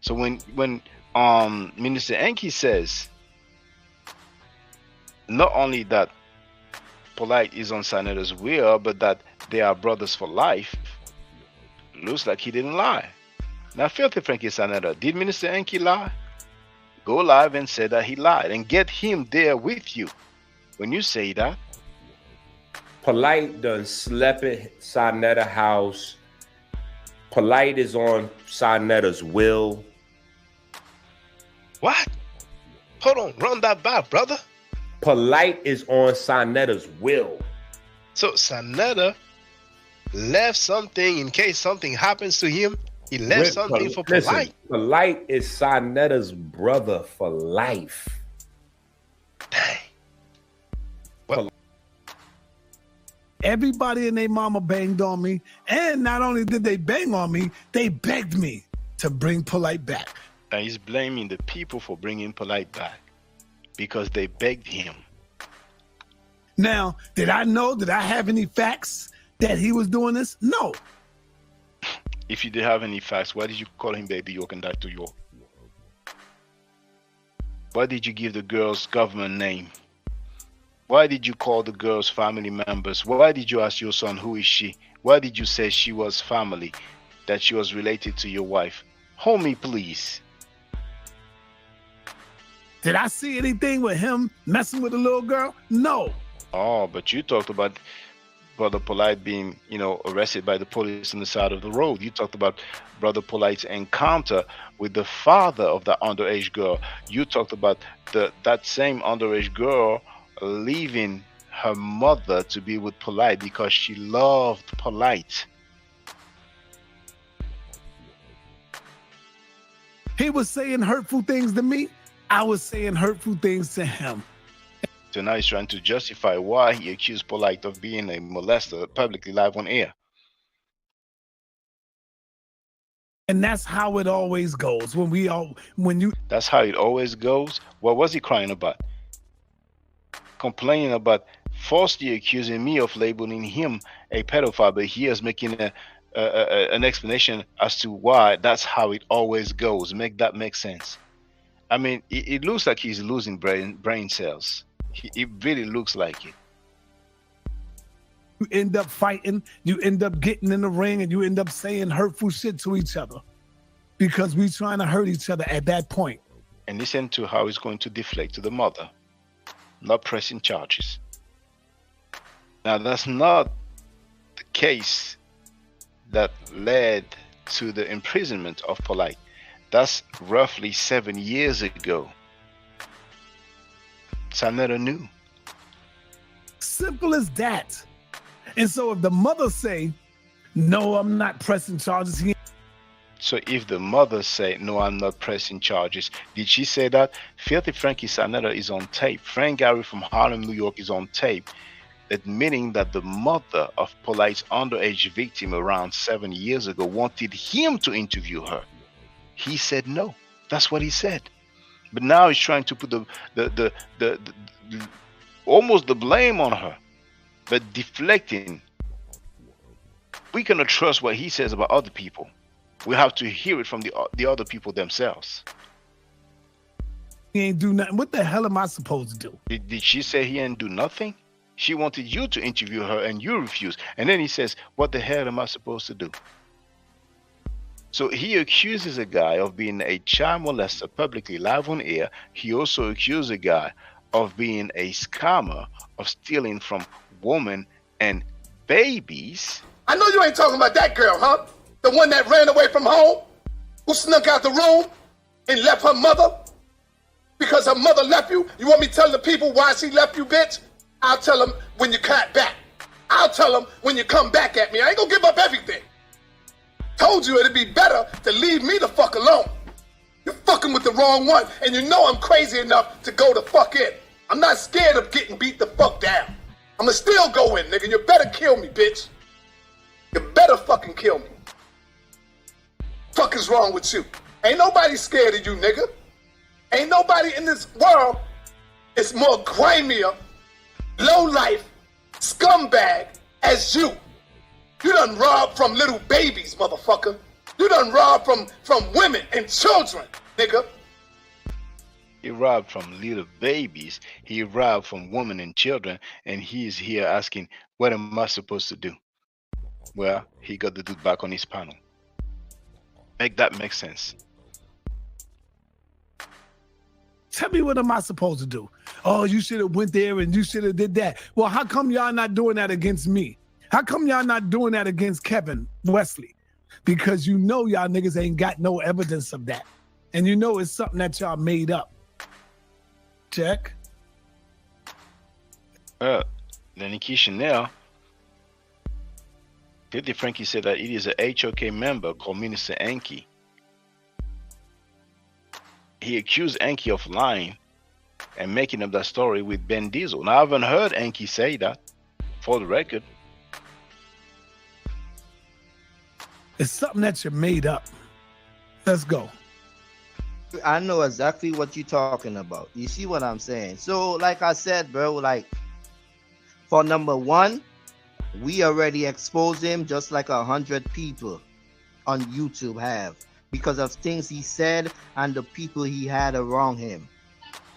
So when Minister Enki says not only that Polite is on Senator's will, but that they are brothers for life, looks like he didn't lie. Now, Filthy Frankie Senator, did Minister Enki lie? Go live and say that he lied and get him there with you. When you say that, Polite done slept at Sarnetta house. Polite is on Sarnetta's will. What? Hold on, run that back, brother. Polite is on Sarnetta's will. So Sarnetta left something in case something happens to him. He left something for Polite. Listen, Polite is Sarnetta's brother for life. Dang. Well, everybody and their mama banged on me. And not only did they bang on me, they begged me to bring Polite back. And he's blaming the people for bringing Polite back because they begged him. Now, did I know? Did I have any facts that he was doing this? No. If you did have any facts, why did you call him Baby York and Dr. York? Why did you give the girl's government name? Why did you call the girl's family members? Why did you ask your son, who is she? Why did you say she was family, that she was related to your wife? Homie, please. Did I see anything with him messing with a little girl? No. Oh, but you talked about Brother Polite being, arrested by the police on the side of the road. You talked about Brother Polite's encounter with the father of that underage girl. You talked about that same underage girl leaving her mother to be with Polite because she loved Polite. He was saying hurtful things to me. I was saying hurtful things to him. So now he's trying to justify why he accused Polite of being a molester publicly live on air. And that's how it always goes. That's how it always goes. What was he crying about? Complaining about falsely accusing me of labeling him a pedophile, but he is making an explanation as to why that's how it always goes. Make that make sense. I mean, it looks like he's losing brain cells. It really looks like it. You end up fighting, you end up getting in the ring, and you end up saying hurtful shit to each other because we trying to hurt each other at that point. And listen to how he's going to deflect to the mother, not pressing charges. Now, that's not the case that led to the imprisonment of Polite. That's roughly 7 years ago. Sa Netta knew. Simple as that. And so if the mother say, no, I'm not pressing charges. So if the mother say, no, I'm not pressing charges, did she say that? Filthy Frankie Sa Netta is on tape. Frank Gary from Harlem, New York is on tape, admitting that the mother of Polite's underage victim around 7 years ago wanted him to interview her. He said no. That's what he said. But now he's trying to put the almost the blame on her, but deflecting. We cannot trust what he says about other people. We have to hear it from the other people themselves. He ain't do nothing. What the hell am I supposed to do? Did she say he ain't do nothing? She wanted you to interview her and you refused. And then he says, what the hell am I supposed to do? So he accuses a guy of being a child molester publicly live on air. He also accused a guy of being a scammer, of stealing from women and babies. I know you ain't talking about that girl, huh? The one that ran away from home, who snuck out the room and left her mother because her mother left you. You want me to tell the people why she left you, bitch? I'll tell them when you cut back. I'll tell them when you come back at me. I ain't gonna give up everything. Told you it'd be better to leave me the fuck alone. You're fucking with the wrong one, and you know I'm crazy enough to go the fuck in. I'm not scared of getting beat the fuck down. I'ma still go in, nigga. You better kill me, bitch. You better fucking kill me. Fuck is wrong with you? Ain't nobody scared of you, nigga. Ain't nobody in this world is more grimier, low life, scumbag as you. You done robbed from little babies, motherfucker. You done robbed from women and children, nigga. He robbed from little babies. He robbed from women and children. And he is here asking, what am I supposed to do? Well, he got the dude back on his panel. Make that make sense. Tell me, what am I supposed to do? Oh, you should have went there and you should have did that. Well, how come y'all not doing that against me? How come y'all not doing that against Kevin Wesley? Because you know y'all niggas ain't got no evidence of that. And you know it's something that y'all made up. Check. Then Nikki Chanel, Filthy Frankie said that it is a HOK member called Minister Enki. He accused Enki of lying and making up that story with Ben Diesel. Now, I haven't heard Enki say that, for the record. It's something that you made up. Let's go. I know exactly what you're talking about. You see what I'm saying? So, like I said, bro, like, for number one, we already exposed him just like 100 people on YouTube have because of things he said and the people he had around him.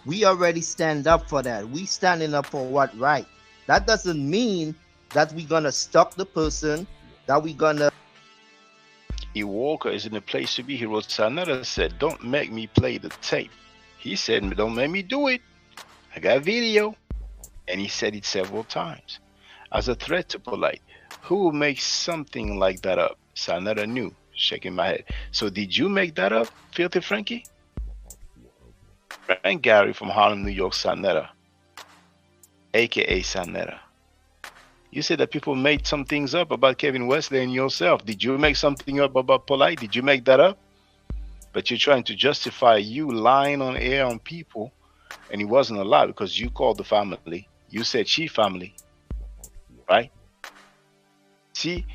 We already stand up for that. We standing up for what right. That doesn't mean that we're gonna stop the person, that we're gonna... E. Walker is in a place to be. He wrote, Sa Netta said, don't make me play the tape. He said, don't make me do it. I got video. And he said it several times. as a threat to Polite. Who will make something like that up? Sanetta knew, shaking my head. So did you make that up, Filthy Frankie? Frank Gary from Harlem, New York, Sanetta, aka Sanetta. You said that people made some things up about Kevin Wesley and yourself. Did you make something up about Polite? Did you make that up? But you're trying to justify you lying on air on people, and it wasn't a lie because you called the family. You said she family, right? See,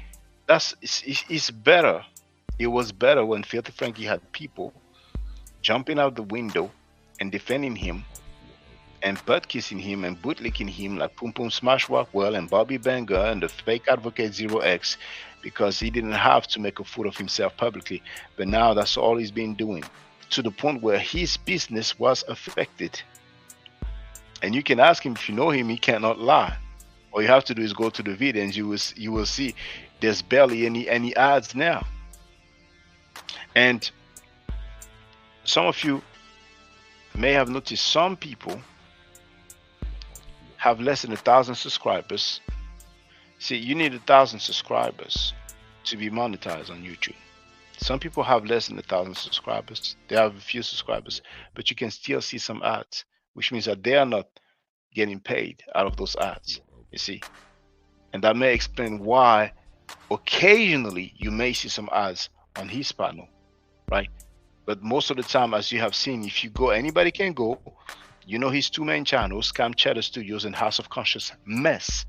it's better. It was better when Filthy Frankie had people jumping out the window and defending him and butt kissing him and bootlicking him like Pum Pum Smash Rockwell and Bobby Banger and the fake advocate 0x because he didn't have to make a fool of himself publicly. But now that's all he's been doing, to the point where his business was affected. And you can ask him, if you know him, he cannot lie. All you have to do is go to the video and you will see there's barely any ads now. And some of you may have noticed some people have less than 1,000 subscribers. See, you need 1,000 subscribers to be monetized on YouTube. Some people have less than 1,000 subscribers. They have a few subscribers, but you can still see some ads, which means that they are not getting paid out of those ads, you see. And that may explain why occasionally you may see some ads on his panel, right? But most of the time, as you have seen, if you go, anybody can go. You know his two main channels, Scam Cheddar Studios and House of Conscious Mess.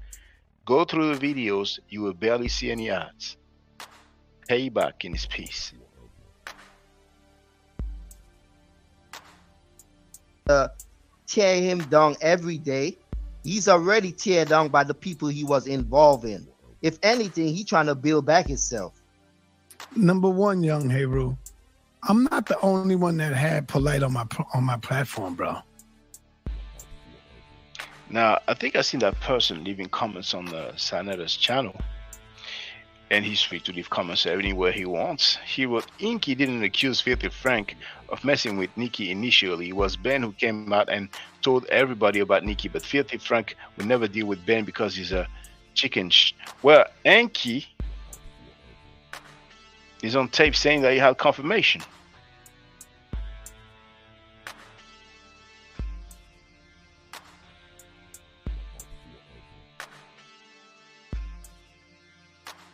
Go through the videos, you will barely see any ads. Payback in his piece. Tear him down every day. He's already teared down by the people he was involved in. If anything, he's trying to build back himself. Number one, young Heru, I'm not the only one that had Polite on my platform, bro. Now, I think I seen that person leaving comments on the Sanetta's channel, and he's free to leave comments anywhere he wants. He wrote, Inky didn't accuse Filthy Frank of messing with Nikki initially. It was Ben who came out and told everybody about Nikki, but Filthy Frank would never deal with Ben because he's a chicken. Well, Inky is on tape saying that he had confirmation.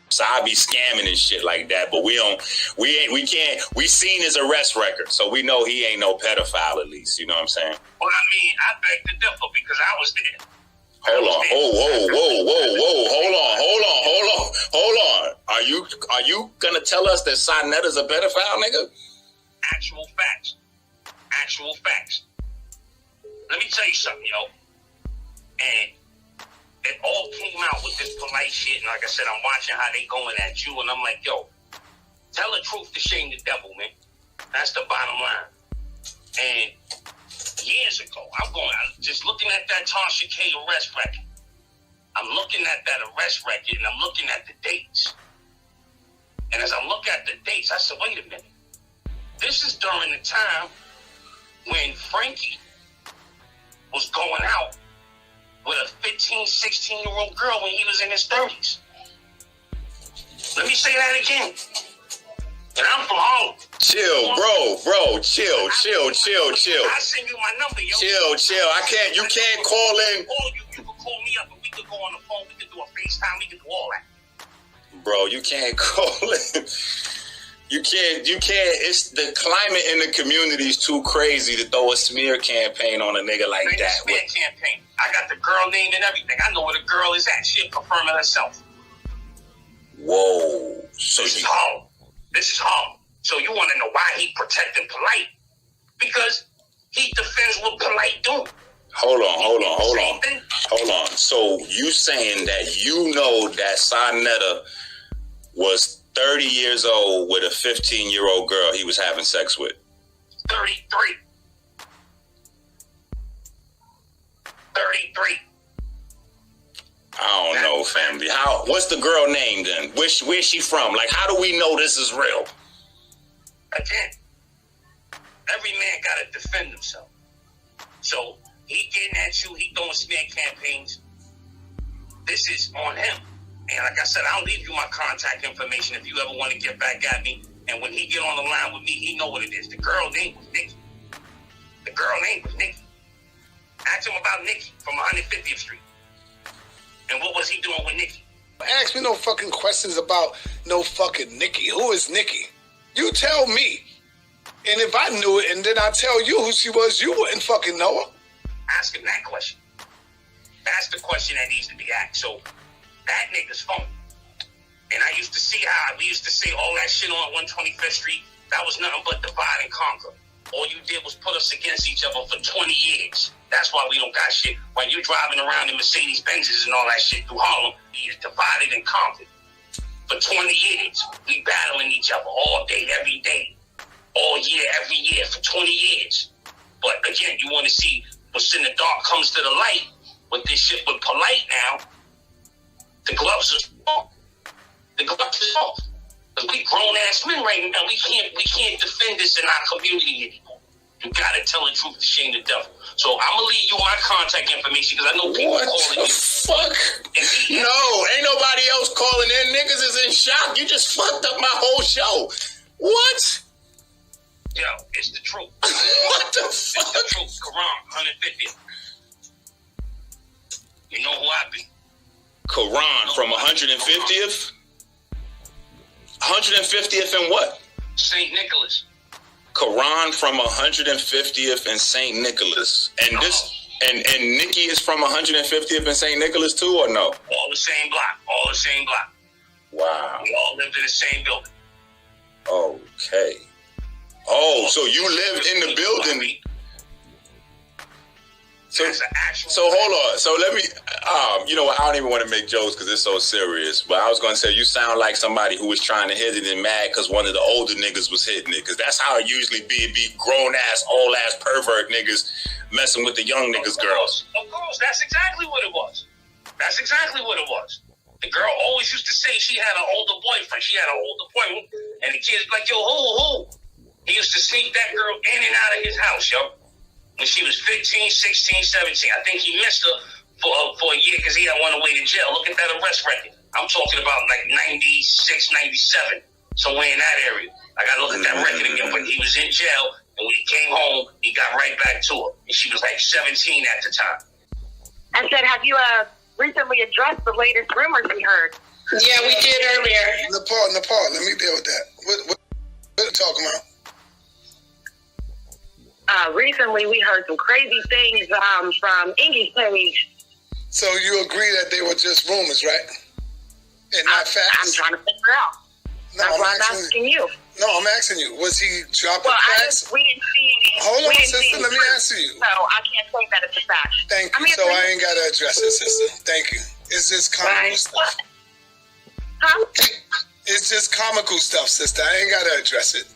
So I be scamming and shit like that, but we seen his arrest record, so we know he ain't no pedophile at least, you know what I'm saying? Well, I mean, I beg to differ because I was there. Hold on, hold on. Are you gonna tell us that Sanetta's a pedophile, nigga? Actual facts. Let me tell you something, yo. And it all came out with this Polite shit, and like I said, I'm watching how they going at you, and I'm like, yo, tell the truth to shame the devil, man. That's the bottom line. And years ago, I'm just looking at that Tasha K arrest record. I'm looking at that arrest record, and I'm looking at the dates. And as I look at the dates, I said, wait a minute. This is during the time when Frankie was going out with a 15, 16-year-old girl when he was in his 30s. Let me say that again. And I'm from home. Chill, bro. Chill. I send you my number, yo. Chill. You can't call in. Or you can call me up and we could go on the phone. We could do a FaceTime. We could do all that. Bro, you can't call in. You can't. It's the climate in the community is too crazy to throw a smear campaign on a nigga like that. Smear campaign. I got the girl name and everything. I know where the girl is at. She'll confirm it herself. Whoa. This is home. So you want to know why he protected Polite? Because he defends what Polite do. Hold on. So you saying that you know that Sanetta was 30 years old with a 15-year-old girl he was having sex with? 33. I don't know, family. What's the girl name then? Where's she from? Like, how do we know this is real? Again, every man got to defend himself. So he getting at you, he doing smear campaigns. this is on him. And like I said, I'll leave you my contact information if you ever want to get back at me. And when he get on the line with me, he know what it is. The girl name was Nikki. The girl name was Nikki. Ask him about Nikki from 150th Street. And what was he doing with Nikki? Ask me no fucking questions about no fucking Nikki. Who is Nikki? You tell me. And if I knew it and then I tell you who she was, you wouldn't fucking know her. Ask him that question. That's the question that needs to be asked. So that nigga's phone. And I used to see how we used to say all that shit on 125th Street. That was nothing but divide and conquer. All you did was put us against each other for 20 years. That's why we don't got shit. While you driving around in Mercedes Benzes and all that shit through Harlem, we divided and conquered. For 20 years, we battling each other all day, every day. All year, every year, for 20 years. But again, you want to see what's in the dark comes to the light. With this shit with Polite now, the gloves are off. The gloves are off. Because we grown-ass men right now. We can't defend this in our community anymore. You gotta tell the truth to shame the devil. So I'm gonna leave you my contact information because I know people calling you. What the fuck? No, ain't nobody else calling in. Niggas is in shock. You just fucked up my whole show. What? Yo, it's the truth. What the fuck? It's the truth. Quran, 150th. You know who I be. Quran from 150th? 150th and what? St. Nicholas. Quran from 150th and St. Nicholas. And this and Nikki is from 150th and St. Nicholas too, or no? All the same block. All the same block. Wow. We all lived in the same building. Okay. Oh, so you lived in the building. So hold on. So let me, you know what? I don't even want to make jokes because it's so serious. But I was going to say, you sound like somebody who was trying to hit it and mad because one of the older niggas was hitting it. Because that's how it usually be. It be grown-ass, old-ass pervert niggas messing with the young niggas' girls. Of course. That's exactly what it was. That's exactly what it was. The girl always used to say she had an older boyfriend. She had an older boyfriend. And the kid's like, yo, who? He used to sneak that girl in and out of his house, yo. When she was 15, 16, 17. I think he missed her for a year because he had one away to jail. Look at that arrest record. I'm talking about like 96, 97, somewhere in that area. I got to look at that record again. But he was in jail, and when he came home, he got right back to her. And she was like 17 at the time. I said, have you recently addressed the latest rumors we heard? Yeah, we did earlier. Nepal, let me deal with that. What are you talking about? Recently, we heard some crazy things from Ingy's page. So you agree that they were just rumors, right? And not facts? I'm trying to figure out. No, That's why I'm asking you. No, I'm asking you. Was he dropping facts? We didn't see any. Hold on, sister. Let me answer you. So I can't say that it's a fact. Thank you. So I ain't got to address it, sister. Thank you. It's just comical stuff. Huh? It's just comical stuff, sister. I ain't got to address it.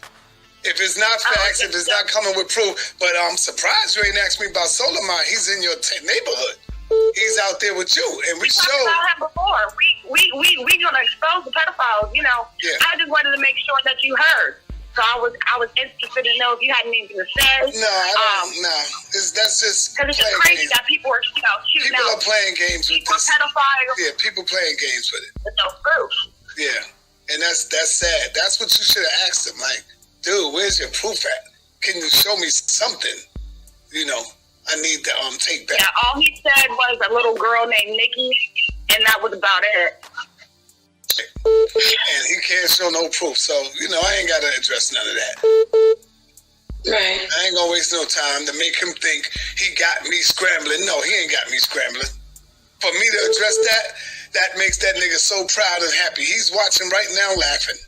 If it's not facts, if it's not coming with proof, but I'm surprised you ain't asked me about Solomon. He's in your neighborhood. He's out there with you, and we talked about him before. We gonna expose the pedophiles. You know, yeah. I just wanted to make sure that you heard. So I was interested to know if you had anything to say. No, I don't. That's just because it's just crazy that people are shooting people out. are playing games with this. Pedophiles. Yeah, people playing games with it. With no proof. Yeah, and that's sad. That's what you should have asked him. Like, dude, where's your proof at? Can you show me something? You know, I need to take back. Yeah, all he said was a little girl named Nikki, and that was about it. And he can't show no proof, so you know I ain't gotta address none of that. Right. I ain't gonna waste no time to make him think he got me scrambling. No, he ain't got me scrambling. For me to address that makes that nigga so proud and happy. He's watching right now laughing.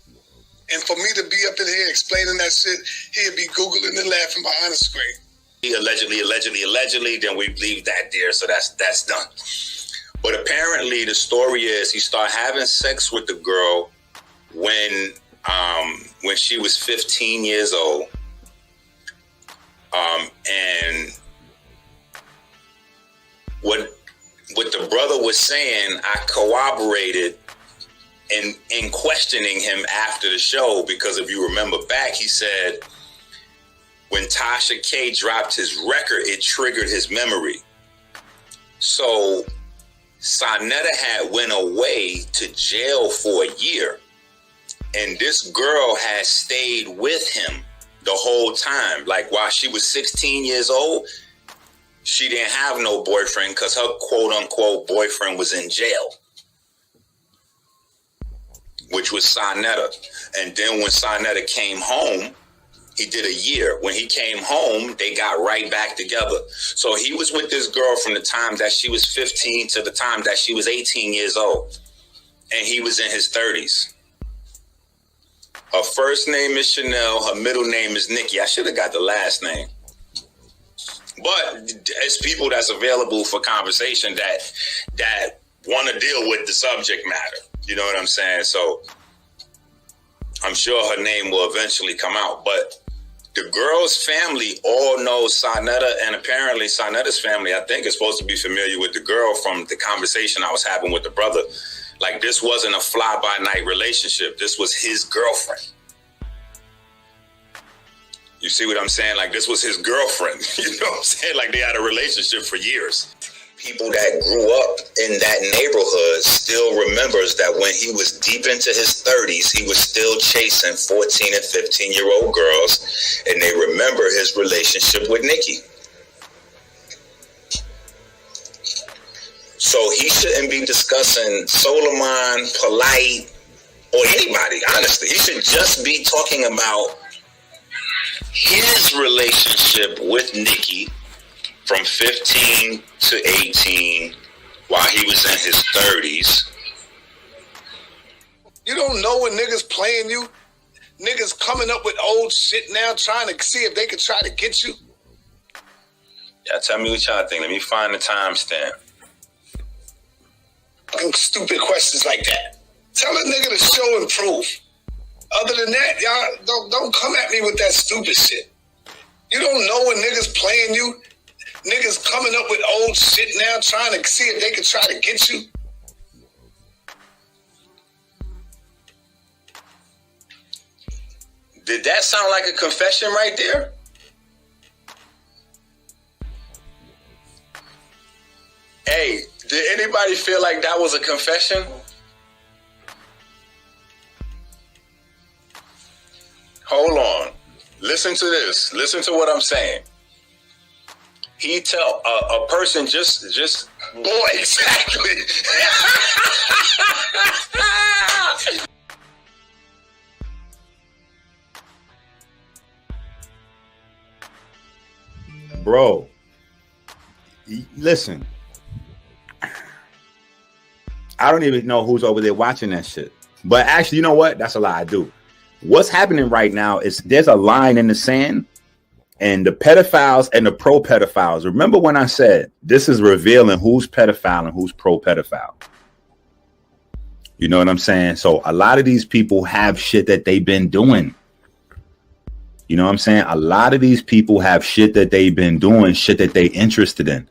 And for me to be up in here explaining that shit, he'd be Googling and laughing behind the screen. Allegedly, then we leave that there, so that's done. But apparently the story is he started having sex with the girl when she was 15 years old. And what the brother was saying, I corroborated in questioning him after the show, because if you remember back, he said when Tasha K dropped his record, it triggered his memory. So Sonetta had went away to jail for a year, and this girl had stayed with him the whole time. Like while she was 16 years old, she didn't have no boyfriend because her quote unquote boyfriend was in jail, which was Sonetta. And then when Sonetta came home, he did a year. When he came home, they got right back together. So he was with this girl from the time that she was 15 to the time that she was 18 years old. And he was in his 30s. Her first name is Chanel. Her middle name is Nikki. I should have got the last name. But it's people that's available for conversation that want to deal with the subject matter. You know what I'm saying? So I'm sure her name will eventually come out. But the girl's family all knows Sonetta, and apparently Sonetta's family, I think, is supposed to be familiar with the girl from the conversation I was having with the brother. Like, this wasn't a fly-by-night relationship. This was his girlfriend. You see what I'm saying? Like, this was his girlfriend. You know what I'm saying? Like, they had a relationship for years. People that grew up in that neighborhood still remembers that when he was deep into his 30s, he was still chasing 14 and 15-year-old girls, and they remember his relationship with Nikki. So he shouldn't be discussing Solomon, Polite, or anybody, honestly. He should just be talking about his relationship with Nikki from 15 to 18 while he was in his 30s. You don't know when niggas playing you? Niggas coming up with old shit now trying to see if they could try to get you? Yeah, tell me what y'all think. Let me find the timestamp. Stupid questions like that. Tell a nigga to show and prove. Other than that, y'all don't come at me with that stupid shit. You don't know when niggas playing you? Niggas coming up with old shit now trying to see if they could try to get you? Did that sound like a confession right there? Hey, did anybody feel like that was a confession? Hold on. Listen to this. Listen to what I'm saying. He tell a person just boy, exactly. Bro, listen. I don't even know who's over there watching that shit. But actually, you know what? That's a lie. I do. What's happening right now is there's a line in the sand, and the pedophiles and the pro-pedophiles. Remember when I said this is revealing who's pedophile and who's pro-pedophile? You know what I'm saying? So a lot of these people have shit that they've been doing. You know what I'm saying? A lot of these people have shit that they've been doing, shit that they interested in.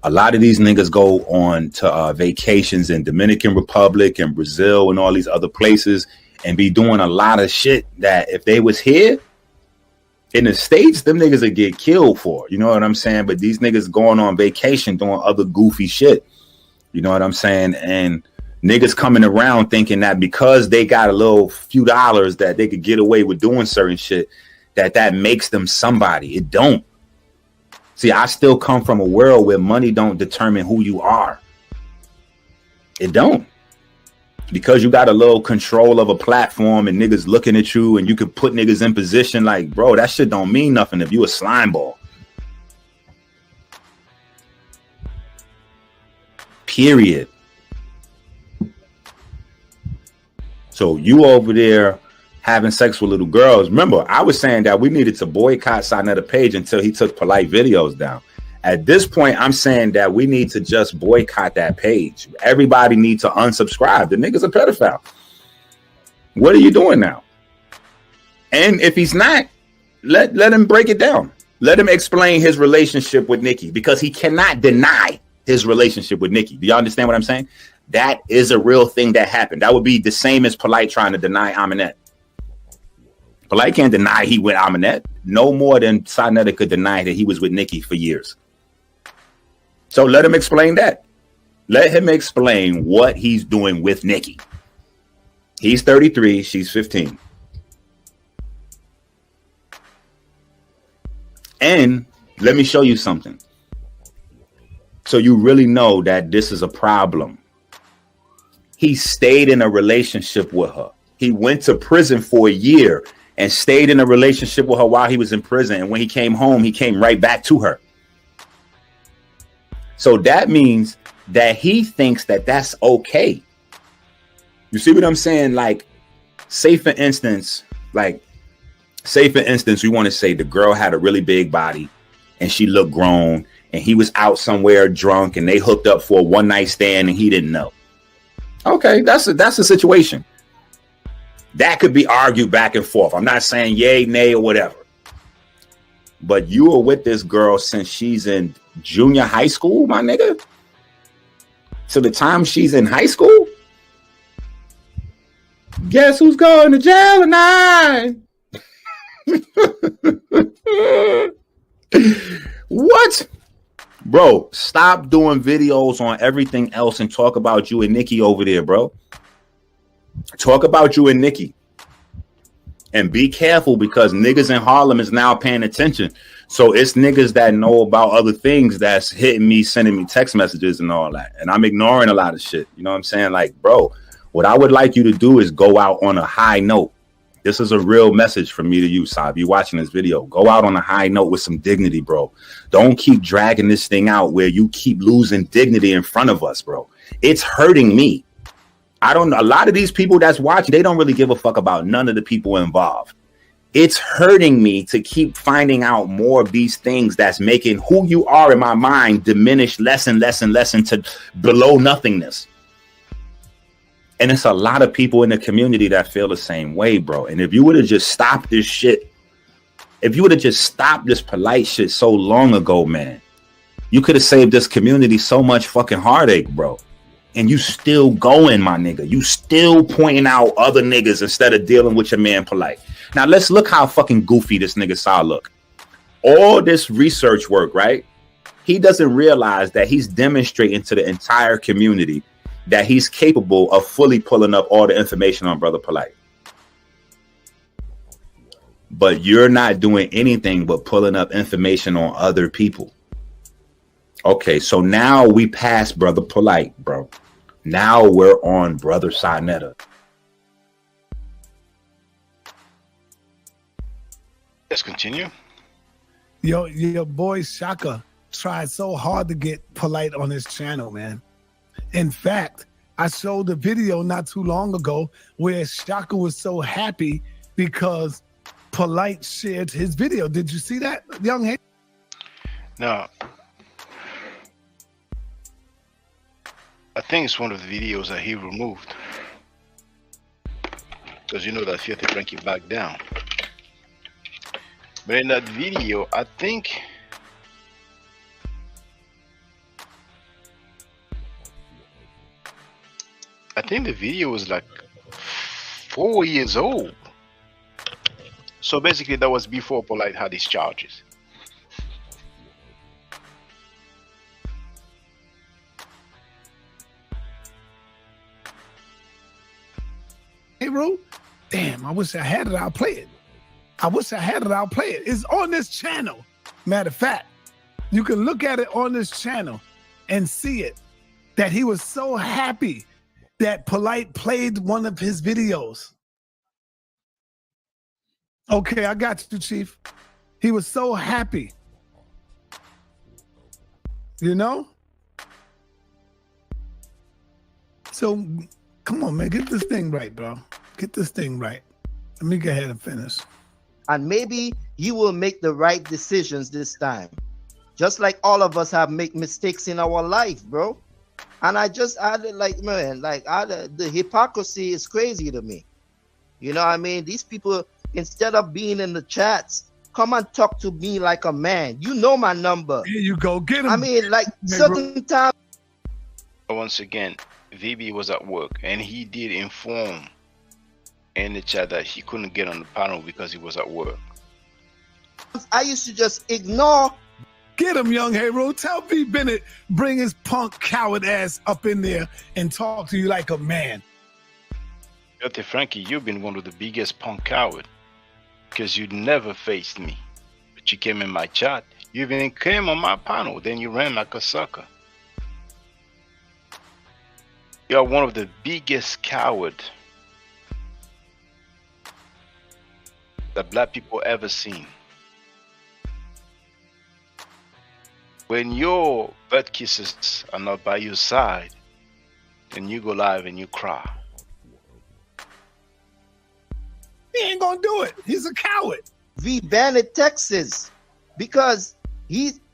A lot of these niggas go on to vacations in Dominican Republic and Brazil and all these other places and be doing a lot of shit that if they was here in the States, them niggas would get killed for. You know what I'm saying? But these niggas going on vacation doing other goofy shit. You know what I'm saying? And niggas coming around thinking that because they got a little few dollars that they could get away with doing certain shit, that makes them somebody. It don't. See, I still come from a world where money don't determine who you are. It don't. Because you got a little control of a platform and niggas looking at you and you can put niggas in position like, bro, that shit don't mean nothing if you a slime ball. Period. So you over there having sex with little girls. Remember, I was saying that we needed to boycott Sonetta Page until he took polite videos down. At this point, I'm saying that we need to just boycott that page. Everybody needs to unsubscribe. The nigga's a pedophile. What are you doing now? And if he's not, let him break it down. Let him explain his relationship with Nikki, because he cannot deny his relationship with Nikki. Do y'all understand what I'm saying? That is a real thing that happened. That would be the same as Polite trying to deny Aminette. Polite can't deny he with Aminette no more than Sonetta could deny that he was with Nikki for years. So let him explain that. Let him explain what he's doing with Nikki. He's 33, she's 15. And let me show you something. So you really know that this is a problem. He stayed in a relationship with her. He went to prison for a year and stayed in a relationship with her while he was in prison. And when he came home, he came right back to her. So that means that he thinks that that's okay. You see what I'm saying? Like, say for instance, we want to say the girl had a really big body and she looked grown and he was out somewhere drunk and they hooked up for a one night stand and he didn't know. Okay, that's a situation. That could be argued back and forth. I'm not saying yay, nay, or whatever. But you were with this girl since she's in junior high school, my nigga. So the time she's in high school, guess who's going to jail tonight? What? Bro, stop doing videos on everything else and talk about you and Nikki over there, bro. Talk about you and Nikki. And be careful because niggas in Harlem is now paying attention. So it's niggas that know about other things that's hitting me, sending me text messages and all that. And I'm ignoring a lot of shit. You know what I'm saying? Like, bro, what I would like you to do is go out on a high note. This is a real message from me to you, Saab. You watching this video. Go out on a high note with some dignity, bro. Don't keep dragging this thing out where you keep losing dignity in front of us, bro. It's hurting me. A lot of these people that's watching, they don't really give a fuck about none of the people involved. It's hurting me to keep finding out more of these things that's making who you are in my mind diminish less and less and less into below nothingness. And it's a lot of people in the community that feel the same way, bro. And if you would have just stopped this shit, if you would have just stopped this polite shit so long ago, man, you could have saved this community so much fucking heartache, bro. And you still going, my nigga. You still pointing out other niggas instead of dealing with your man polite. Now, let's look how fucking goofy this nigga Saw look. All this research work, right? He doesn't realize that he's demonstrating to the entire community that he's capable of fully pulling up all the information on Brother Polite. But you're not doing anything but pulling up information on other people. Okay, so now we passed Brother Polite, bro. Now we're on Brother Sinetta. Let's continue. Your boy Shaka tried so hard to get Polite on his channel, man. In fact, I showed a video not too long ago where Shaka was so happy because Polite shared his video. Did you see that, young head? No. I think it's one of the videos that he removed. Because you know that you have to bring it back down. But in that video, I think the video was like 4 years old. So basically that was before Polite had his charges. Hey, Ru, damn, I wish I had it. I'll play it. It's on this channel. Matter of fact, you can look at it on this channel and see it, that he was so happy that Polite played one of his videos. Okay, I got you, Chief. He was so happy. You know? So, come on, man, get this thing right, bro. Get this thing right. Let me go ahead and finish. And maybe you will make the right decisions this time. Just like all of us have made mistakes in our life, bro. And the hypocrisy is crazy to me. You know what I mean? These people, instead of being in the chats, come and talk to me like a man. You know my number. Here you go. Get him. I mean, like certain times. Once again, VB was at work and he did inform in the chat that he couldn't get on the panel because he was at work. I used to just ignore Get him, young Hero. Tell B. Bennett, bring his punk coward ass up in there and talk to you like a man. Filthy Frankie, you've been one of the biggest punk coward because you never faced me. But you came in my chat. You even came on my panel. Then you ran like a sucker. You are one of the biggest coward that black people ever seen. When your butt kisses are not by your side, then you go live and you cry. He ain't gonna do it. He's a coward. V Bandit Texas, because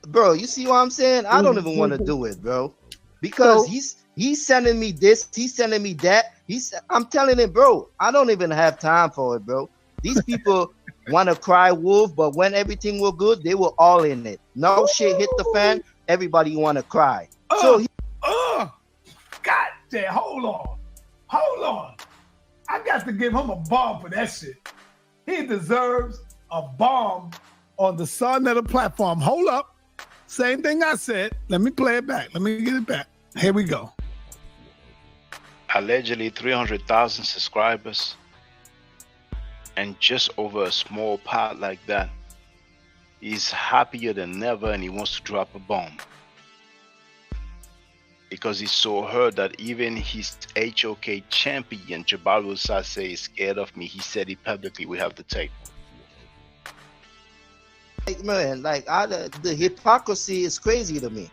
bro, you see what I'm saying? I don't even want to do it, bro, because he's sending me this, he's sending me that. I'm telling him, bro, I don't even have time for it, bro. These people want to cry wolf, but when everything was good, they were all in it. No shit hit the fan, everybody want to cry. God damn, hold on. I got to give him a bomb for that shit. He deserves a bomb on the Sarnetta platform. Hold up. Same thing I said. Let me play it back. Let me get it back. Here we go. Allegedly 300,000 subscribers, and just over a small part like that, he's happier than ever and he wants to drop a bomb. Because he so hurt that even his HOK champion, Jabari Sase, is scared of me. He said it publicly. We have the tape. Like, man, the hypocrisy is crazy to me.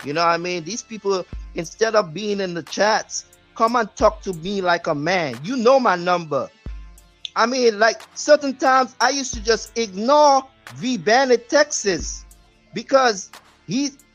You know what I mean? These people, instead of being in the chats, come and talk to me like a man. You know my number. I mean, like, certain times I used to just ignore V Bandit Texas because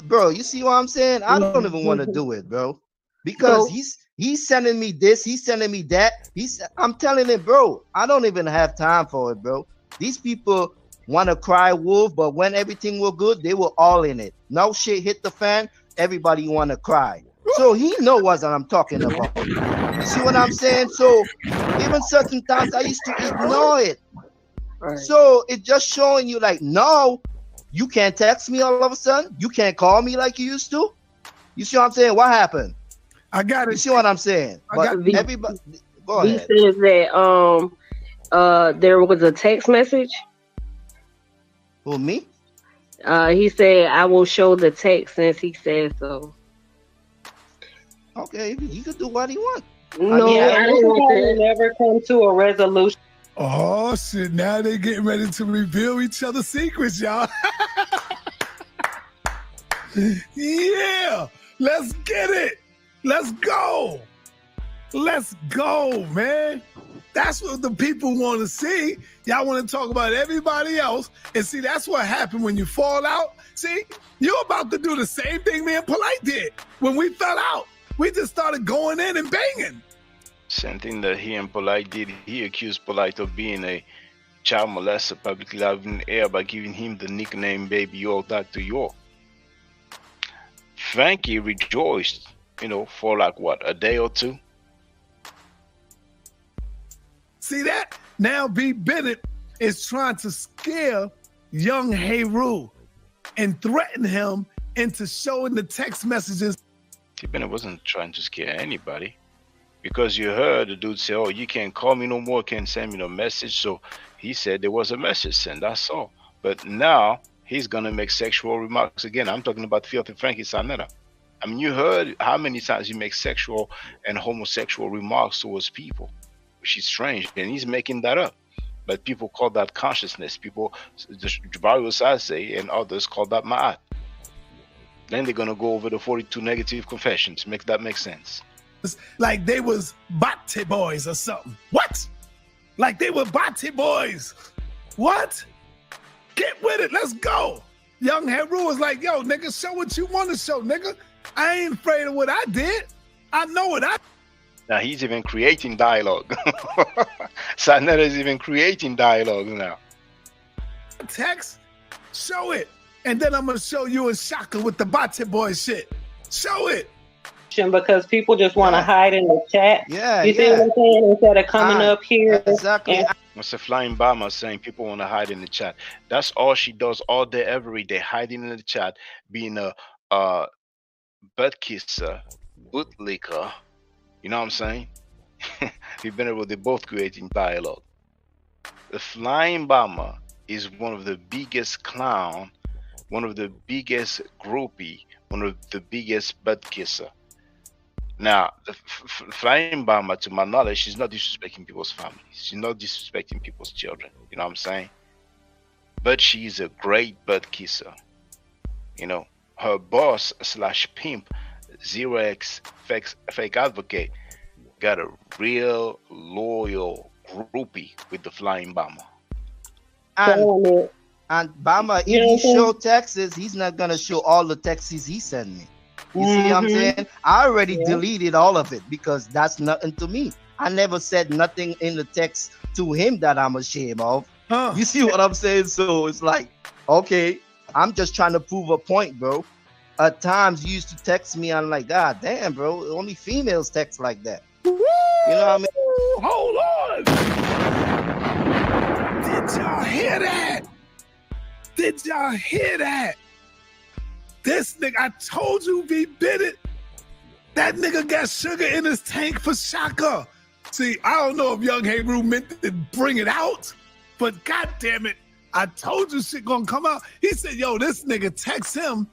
bro, you see what I'm saying? I don't even want to do it, bro, because he's sending me this, he's sending me that. I'm telling him, bro, I don't even have time for it, bro. These people want to cry wolf, but when everything was good, they were all in it. No shit hit the fan, everybody want to cry. So he knows what I'm talking about. You see what I'm saying? So even certain times I used to ignore it. Right. So it's just showing you like, no, you can't text me all of a sudden. You can't call me like you used to. You see what I'm saying? What happened? I got it. You see what I'm saying? But everybody, go ahead. He says that there was a text message. Who, me? He said, I will show the text since he said so. Okay, he could do what he wants. No, I don't never come to a resolution. Oh shit! Now they're getting ready to reveal each other's secrets, y'all. Yeah, let's get it. Let's go. Let's go, man. That's what the people want to see. Y'all want to talk about everybody else, and see that's what happened when you fall out. See, you're about to do the same thing me and Polite did when we fell out. We just started going in and banging. Same thing that he and Polite did. He accused Polite of being a child molester publicly live in the air by giving him the nickname Baby York, Dr. York. Frankie rejoiced, for like what, a day or two? See that? Now B. Bennett is trying to scare young Heru and threaten him into showing the text messages. B. Bennett wasn't trying to scare anybody. Because you heard the dude say, oh, you can't call me no more, can't send me no message. So he said there was a message sent, that's all. But now he's going to make sexual remarks again. I'm talking about Filthy Frankie Sarnetta. I mean, you heard how many times he makes sexual and homosexual remarks towards people, which is strange. And he's making that up. But people call that consciousness. People, Jabari Sase and others call that ma'at. Then they're going to go over the 42 negative confessions. Make that make sense. Like they was Bate boys or something. What? Like they were Bate boys. What? Get with it. Let's go. Young Heru was like, yo, nigga, show what you want to show, nigga. I ain't afraid of what I did. I know what I. Now he's even creating dialogue. Sarnetta is even creating dialogue now. Text, show it. And then I'm going to show you and Shaka with the Bate boy shit. Show it. Because people just want to hide in the chat. Yeah, you see what I'm saying? Instead of coming up here. Exactly. It's a flying bomber saying people want to hide in the chat. That's all she does all day, every day, hiding in the chat, being a butt kisser, bootlicker. You know what I'm saying? We've been able to both creating dialogue. The flying bomber is one of the biggest clown, one of the biggest groupie, one of the biggest butt kisser. Now, the flying bomber, to my knowledge, she's not disrespecting people's families. She's not disrespecting people's children. You know what I'm saying? But she's a great butt kisser. You know, her boss / pimp, 0x fake advocate, got a real loyal groupie with the flying bomber. And Bama, if he show texts, he's not gonna show all the texts he sent me. You see what I'm saying? I already deleted all of it because that's nothing to me. I never said nothing in the text to him that I'm ashamed of. You see what I'm saying? So it's like, okay, I'm just trying to prove a point, bro. At times you used to text me, I'm like, God damn, bro, only females text like that. You know what I mean? Hold on. Did y'all hear that? Did y'all hear that? This nigga, I told you, V bit it. That nigga got sugar in his tank for Shaka. See, I don't know if Young Hebrew meant to bring it out, but God damn it, I told you shit gonna come out. He said, yo, this nigga text him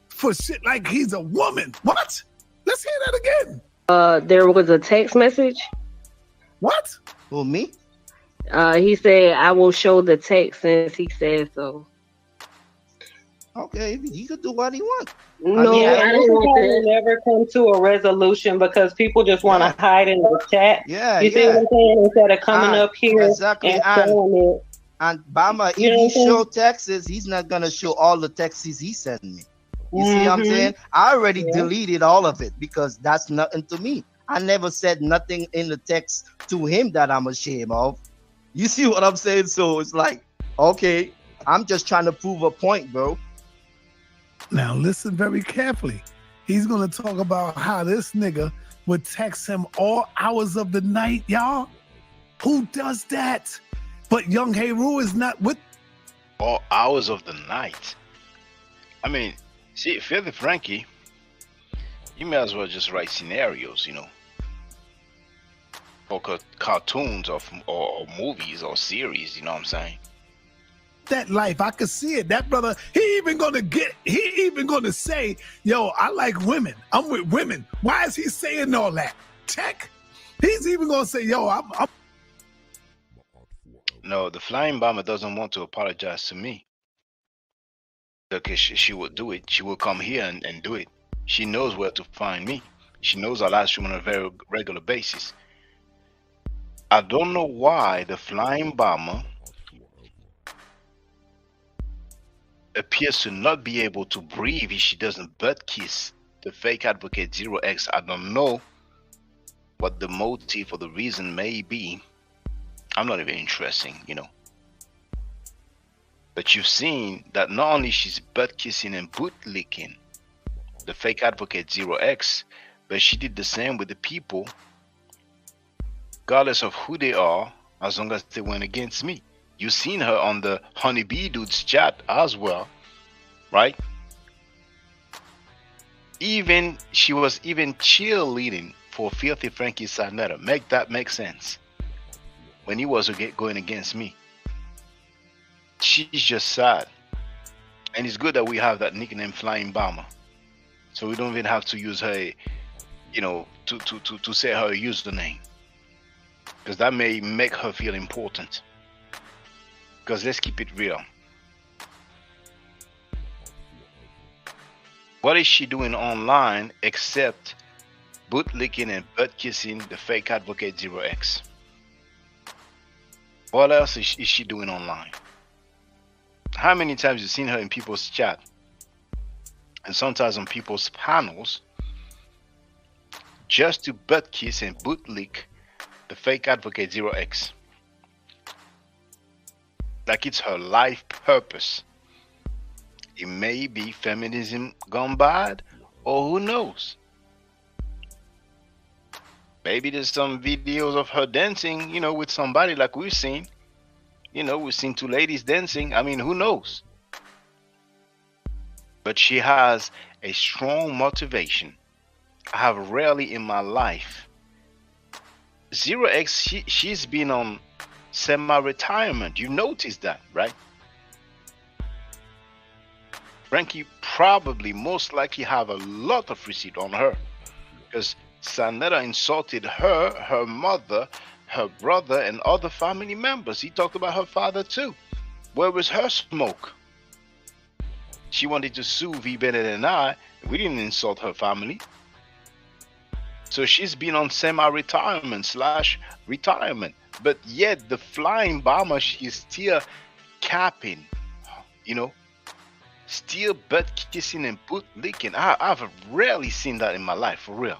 for shit like he's a woman. What? Let's hear that again. There was a text message. What? Who, me? He said, I will show the text since he said so. Okay, he could do what he wants. No, I don't want to never come to a resolution because people just want to hide in the chat. Yeah, you see what I'm saying? Instead of coming up here exactly. and showing it. And Bama, if he show texts, he's not gonna show all the texts he sent me. You see what I'm saying? I already deleted all of it because that's nothing to me. I never said nothing in the text to him that I'm ashamed of. You see what I'm saying? So it's like, okay, I'm just trying to prove a point, bro. Now listen very carefully. He's gonna talk about how this nigga would text him all hours of the night, y'all. Who does that? But Young Heru is not with all hours of the night. I mean, see, Philly Frankie, you may as well just write scenarios, you know, or cartoons or movies or series. You know what I'm saying? that life. I could see it. That brother, he even gonna say, yo, I like women. I'm with women. Why is he saying all that? Tech? He's even gonna say, yo, I'm No, the flying bomber doesn't want to apologize to me. Because she will do it. She will come here and do it. She knows where to find me. She knows I live stream on a very regular basis. I don't know why the flying bomber appears to not be able to breathe if she doesn't butt kiss the fake advocate 0x. I don't know what the motive or the reason may be. I'm not even interested, you know. But you've seen that not only she's butt kissing and boot licking the fake advocate 0x, but she did the same with the people, regardless of who they are, as long as they went against me. You've seen her on the Honeybee Dude's chat as well, right? She was even cheerleading for Filthy Frankie Sarnetta. Make that make sense. When he was going against me. She's just sad. And it's good that we have that nickname Flying Bomber. So we don't even have to use her, you know, to say her username. Because that may make her feel important. Because let's keep it real. What is she doing online except bootlicking and butt kissing the fake advocate 0x? What else is she doing online? How many times you seen her in people's chat and sometimes on people's panels just to butt kiss and bootlick the fake advocate 0x? Like it's her life purpose. It may be feminism gone bad, or who knows? Maybe there's some videos of her dancing, you know, with somebody like we've seen. You know, we've seen two ladies dancing. I mean, who knows? But she has a strong motivation. I have rarely in my life. 0x, she's been on semi-retirement. You noticed that, right? Frankie probably most likely have a lot of receipt on her because Sanetta insulted her, her mother, her brother, and other family members. He talked about her father too. Where was her smoke? She wanted to sue V. Bennett and I. We didn't insult her family. So she's been on semi-retirement / retirement. But yet the flying bomber, she's still capping, you know, still butt kissing and butt licking. I've rarely seen that in my life, for real.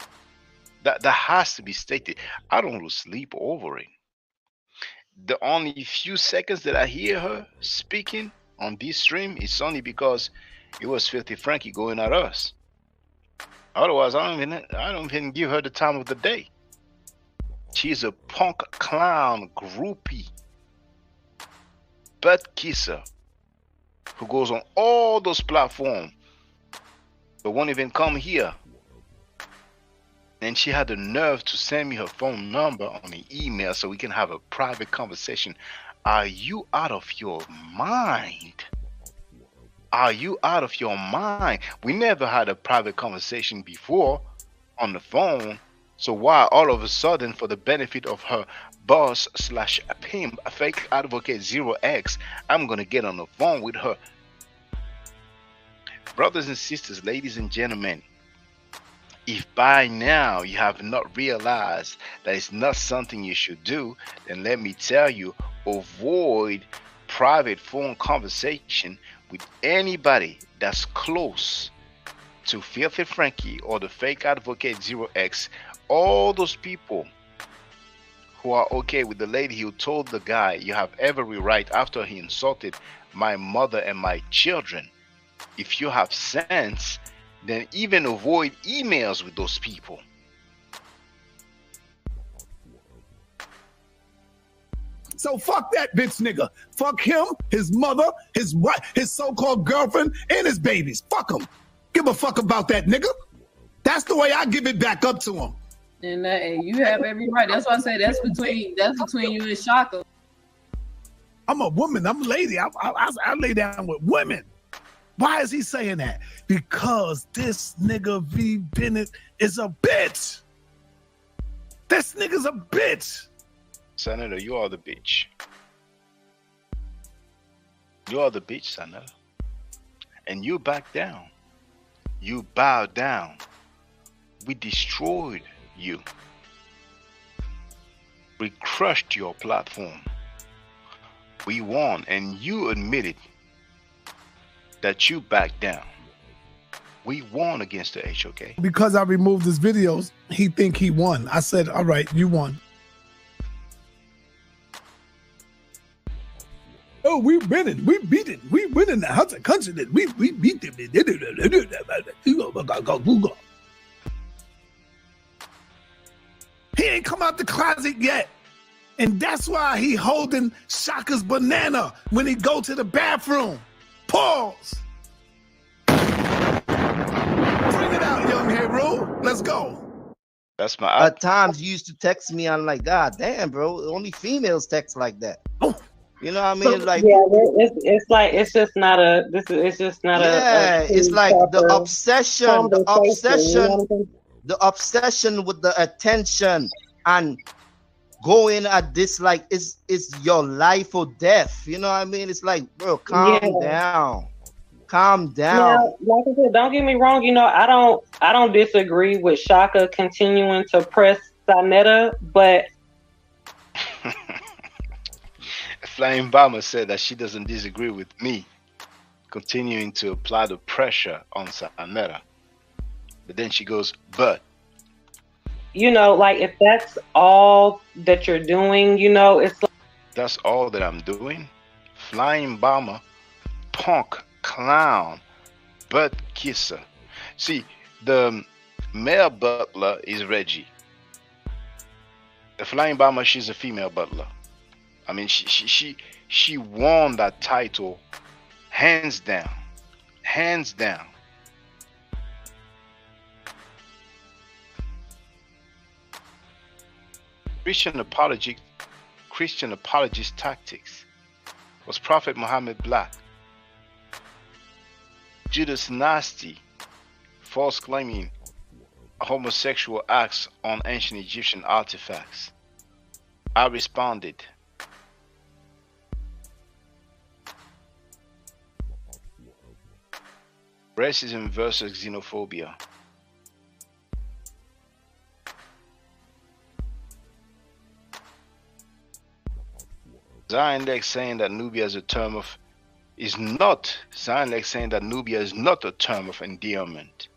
That has to be stated. I don't lose sleep over it. The only few seconds that I hear her speaking on this stream is only because it was Filthy Frankie going at us. Otherwise, I don't even give her the time of the day. She's a punk clown groupie, butt kisser, who goes on all those platforms, but won't even come here. And she had the nerve to send me her phone number on an email so we can have a private conversation. Are you out of your mind? Are you out of your mind? We never had a private conversation before on the phone. So why all of a sudden, for the benefit of her boss / pimp, fake advocate 0x, I'm going to get on the phone with her? Brothers and sisters, ladies and gentlemen, if by now you have not realized that it's not something you should do, then let me tell you, avoid private phone conversation with anybody that's close to Filthy Frankie or the fake advocate 0x. All those people who are okay with the lady who told the guy, you have every right, after he insulted my mother and my children. If you have sense, then even avoid emails with those people. So fuck that bitch nigga. Fuck him, his mother, his wife, his so-called girlfriend, and his babies. Fuck him. Give a fuck about that nigga. That's the way I give it back up to him. And you have every right. That's why I say that's between you and Shaka. I'm a woman. I'm a lady. I lay down with women. Why is he saying that? Because this nigga V. Bennett is a bitch. This nigga's a bitch. Senator, you are the bitch. You are the bitch, Senator. And you back down. You bow down. We destroyed you. We crushed your platform. We won, and you admitted that you backed down. We won against the HOK. Because I removed his videos, he think he won. I said, all right, you won. Oh, we winning. We beat it. We winning the house of country. We beat them. He ain't come out the closet yet. And that's why he holding Shaka's banana when he go to the bathroom. Pause. Bring it out, young hero. Let's go. That's my. At times, you used to text me. I'm like, God damn, bro. Only females text like that. You know what I mean? Like, yeah, it's like it's just not a. It's just not yeah, it's like the obsession, the obsession with the attention and going at this like it's your life or death. You know what I mean? It's like, bro, calm down. Calm down. Now, like I said, don't get me wrong. You know, I don't disagree with Shaka continuing to press Sanetta, but Flying Bomber said that she doesn't disagree with me continuing to apply the pressure on Sanetta. But then she goes, but you know, like if that's all that you're doing, you know, it's like, that's all that I'm doing. Flying Bomber, punk clown, butt kisser. See, the male butler is Reggie. The Flying Bomber, she's a female butler. I mean, she She won that title hands down. Hands down. Christian apologist tactics. Was Prophet Muhammad black? Judas Nasty, false claiming homosexual acts on ancient Egyptian artifacts. I responded. Racism versus xenophobia. Zion saying that Nubia is a term of Zion saying that Nubia is not a term of endearment.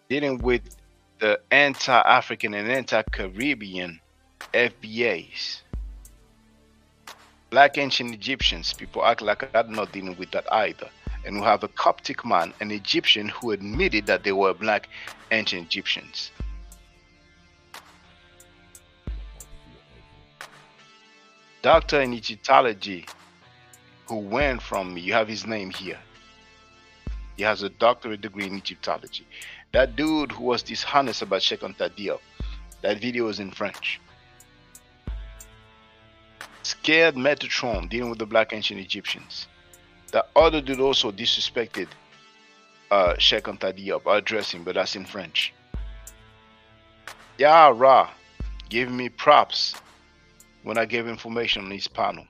Dealing with the anti-African and anti-Caribbean FBAs. Black ancient Egyptians, people act like I'm not dealing with that either. And we have a Coptic man, an Egyptian, who admitted that they were black ancient Egyptians. Doctor in Egyptology who went from me, you have his name here. He has a doctorate degree in Egyptology. That dude who was dishonest about Sheikh Anta Diop, that video is in French. Scared Metatron dealing with the black ancient Egyptians. The other dude also disrespected Sheikh Anta Diop. I address him, but that's in French. Ya Ra gave me props when I gave information on his panel.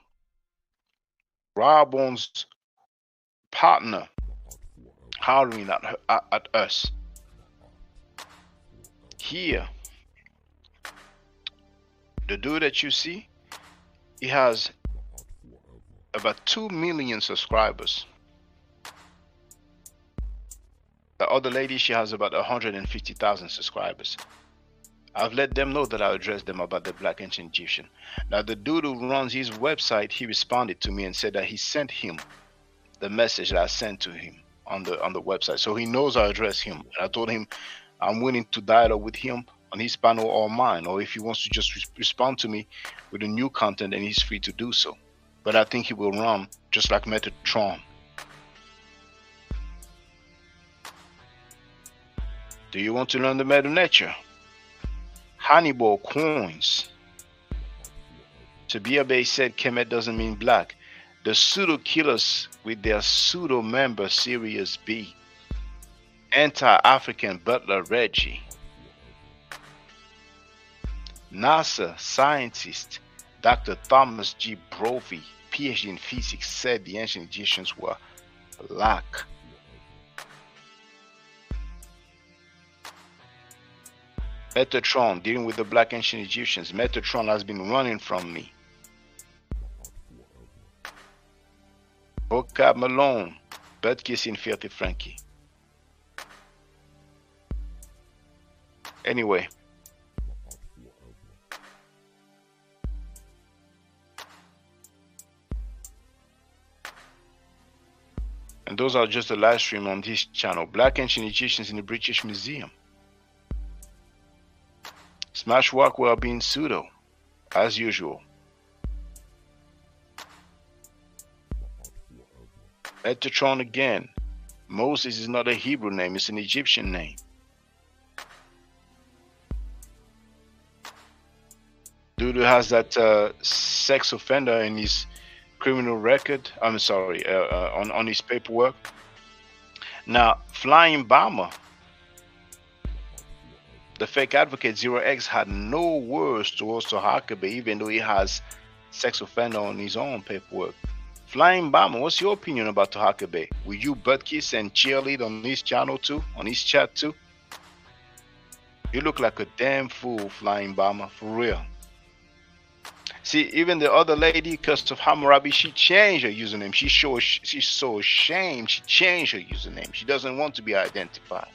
Rabon's partner hollering at us. Here, the dude that you see, he has about 2 million subscribers. The other lady, she has about 150,000 subscribers. I've let them know that I addressed them about the black ancient Egyptian. Now the dude who runs his website, he responded to me and said that he sent him the message that I sent to him on the website. So he knows I addressed him. And I told him I'm willing to dialogue with him on his panel or mine, or if he wants to just respond to me with a new content, then he's free to do so. But I think he will run just like Metatron. Do you want to learn the meta nature? Hannibal coins. Tabia Bay said Kemet doesn't mean black. The pseudo killers with their pseudo member Sirius B. Anti-African Butler Reggie. NASA scientist Dr. Thomas G. Brophy, PhD in physics, said the ancient Egyptians were black. Metatron, dealing with the black ancient Egyptians. Metatron has been running from me. Vocab Malone, butt kissing Filthy Frankie. Anyway. And those are just the live stream on this channel. Black ancient Egyptians in the British Museum. Smash Rockwell being pseudo, as usual. Metatron again. Moses is not a Hebrew name, it's an Egyptian name. Dude who has that sex offender in his criminal record, I'm sorry, on his paperwork. Now, Flying Bomber, the fake advocate 0x had no words towards Tohakabe, even though he has sex offender on his own paperwork. Flying Bomber, what's your opinion about Tohakabe? Will you butt kiss and cheerlead on his channel too, on his chat too? You look like a damn fool, Flying Bomber, for real. See, even the other lady, Custom Hammurabi, she changed her username. She's so ashamed. She changed her username. She doesn't want to be identified.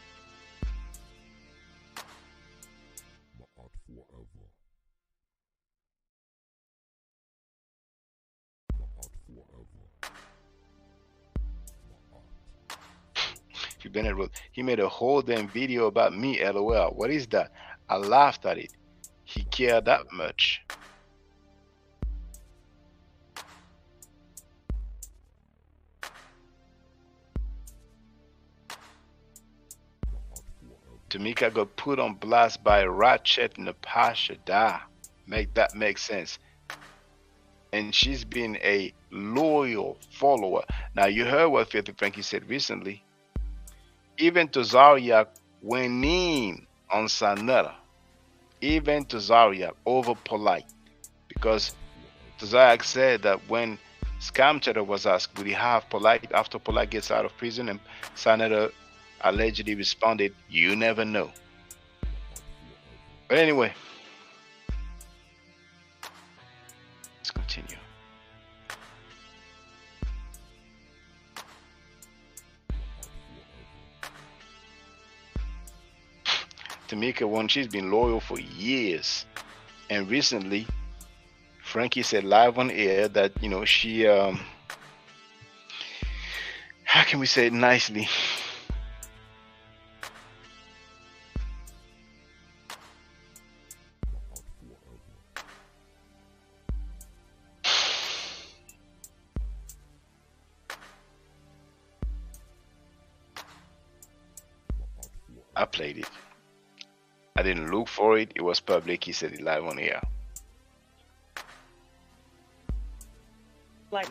Bennett wrote, he made a whole damn video about me, LOL. What is that? I laughed at it. he cared that much. Tamika got put on blast by Ratchet and Natasha. Make that make sense. And she's been a loyal follower. Now you heard what Filthy Frankie said recently. Even Tazariak went in on Sanetta. Even Tazariak over Polite. Because Tazariak said that when Scam Cheddar was asked, would he have Polite after Polite gets out of prison? And Sanetta allegedly responded, you never know. But anyway, let's continue. Tamika, one, she's been loyal for years. And recently, Frankie said live on air that, you know, she, how can we say it nicely? I played it. I didn't look for it. It was public. He said it live on air. Like,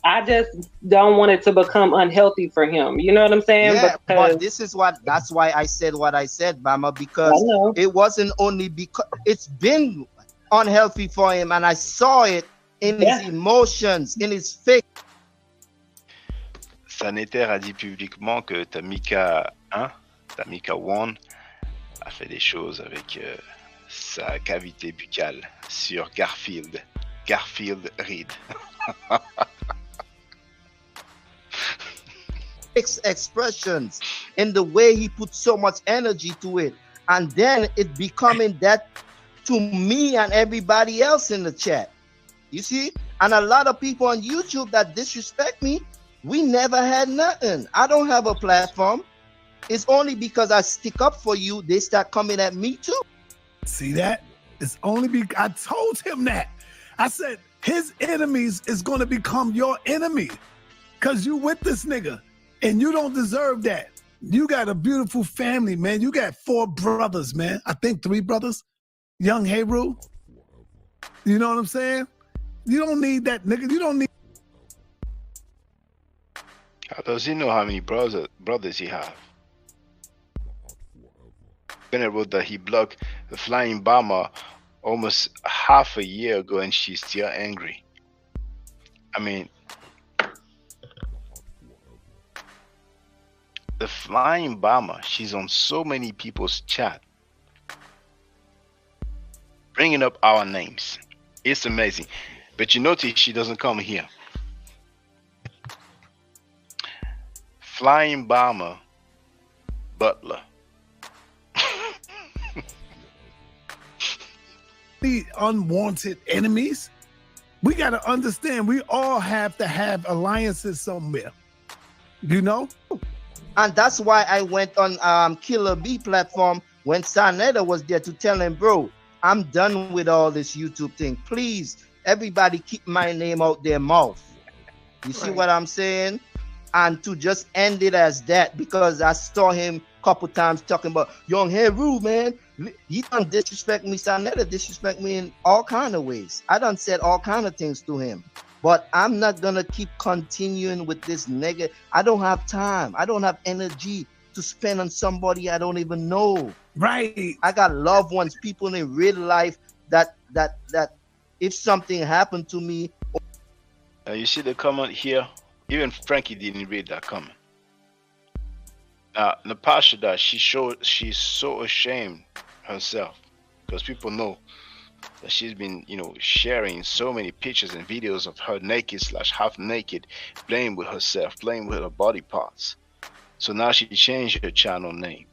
I just don't want it to become unhealthy for him. You know what I'm saying? Yeah, because but this is that's why I said what I said, Bama, because it wasn't only because it's been unhealthy for him, and I saw it in his emotions, in his face. Sanitaire a dit publiquement que Tamika 1, Tamika 1 a fait des choses avec sa cavité buccale sur Garfield Reed. Expressions in the way he put so much energy to it, and then it becoming that to me and everybody else in the chat. You see, and a lot of people on YouTube that disrespect me, we never had nothing. I don't have a platform. It's only because I stick up for you, they start coming at me too. See that? It's only because I told him that. I said his enemies is going to become your enemy because you with this nigga and you don't deserve that. You got a beautiful family, man. You got 4 brothers, man. I think 3 brothers. Young Heru. You know what I'm saying? You don't need that nigga. You don't need. How does he know how many brothers he have? Bennett wrote that he blocked the Flying Bomber almost half a year ago and she's still angry. I mean, the Flying Bomber, she's on so many people's chat, bringing up our names. It's amazing. But you notice she doesn't come here. Flying Bomber Butler. The unwanted enemies. We got to understand we all have to have alliances somewhere. You know? And that's why I went on Killer B platform when Sanetta was there to tell him, bro, I'm done with all this YouTube thing. Please, everybody keep my name out their mouth. You see what I'm saying? And to just end it as that, because I saw him a couple times talking about Young Heru, man. He done disrespect me. Sanetta disrespect me in all kind of ways. I done said all kind of things to him. But I'm not gonna keep continuing with this nigga. I don't have time. I don't have energy to spend on somebody I don't even know. Right. I got loved ones, people in real life that if something happened to me. You see the comment here? Even Frankie didn't read that comment. Now, Napashada, she's so ashamed herself because people know that she's been, sharing so many pictures and videos of her naked / half naked, playing with herself, playing with her body parts. So now she changed her channel name.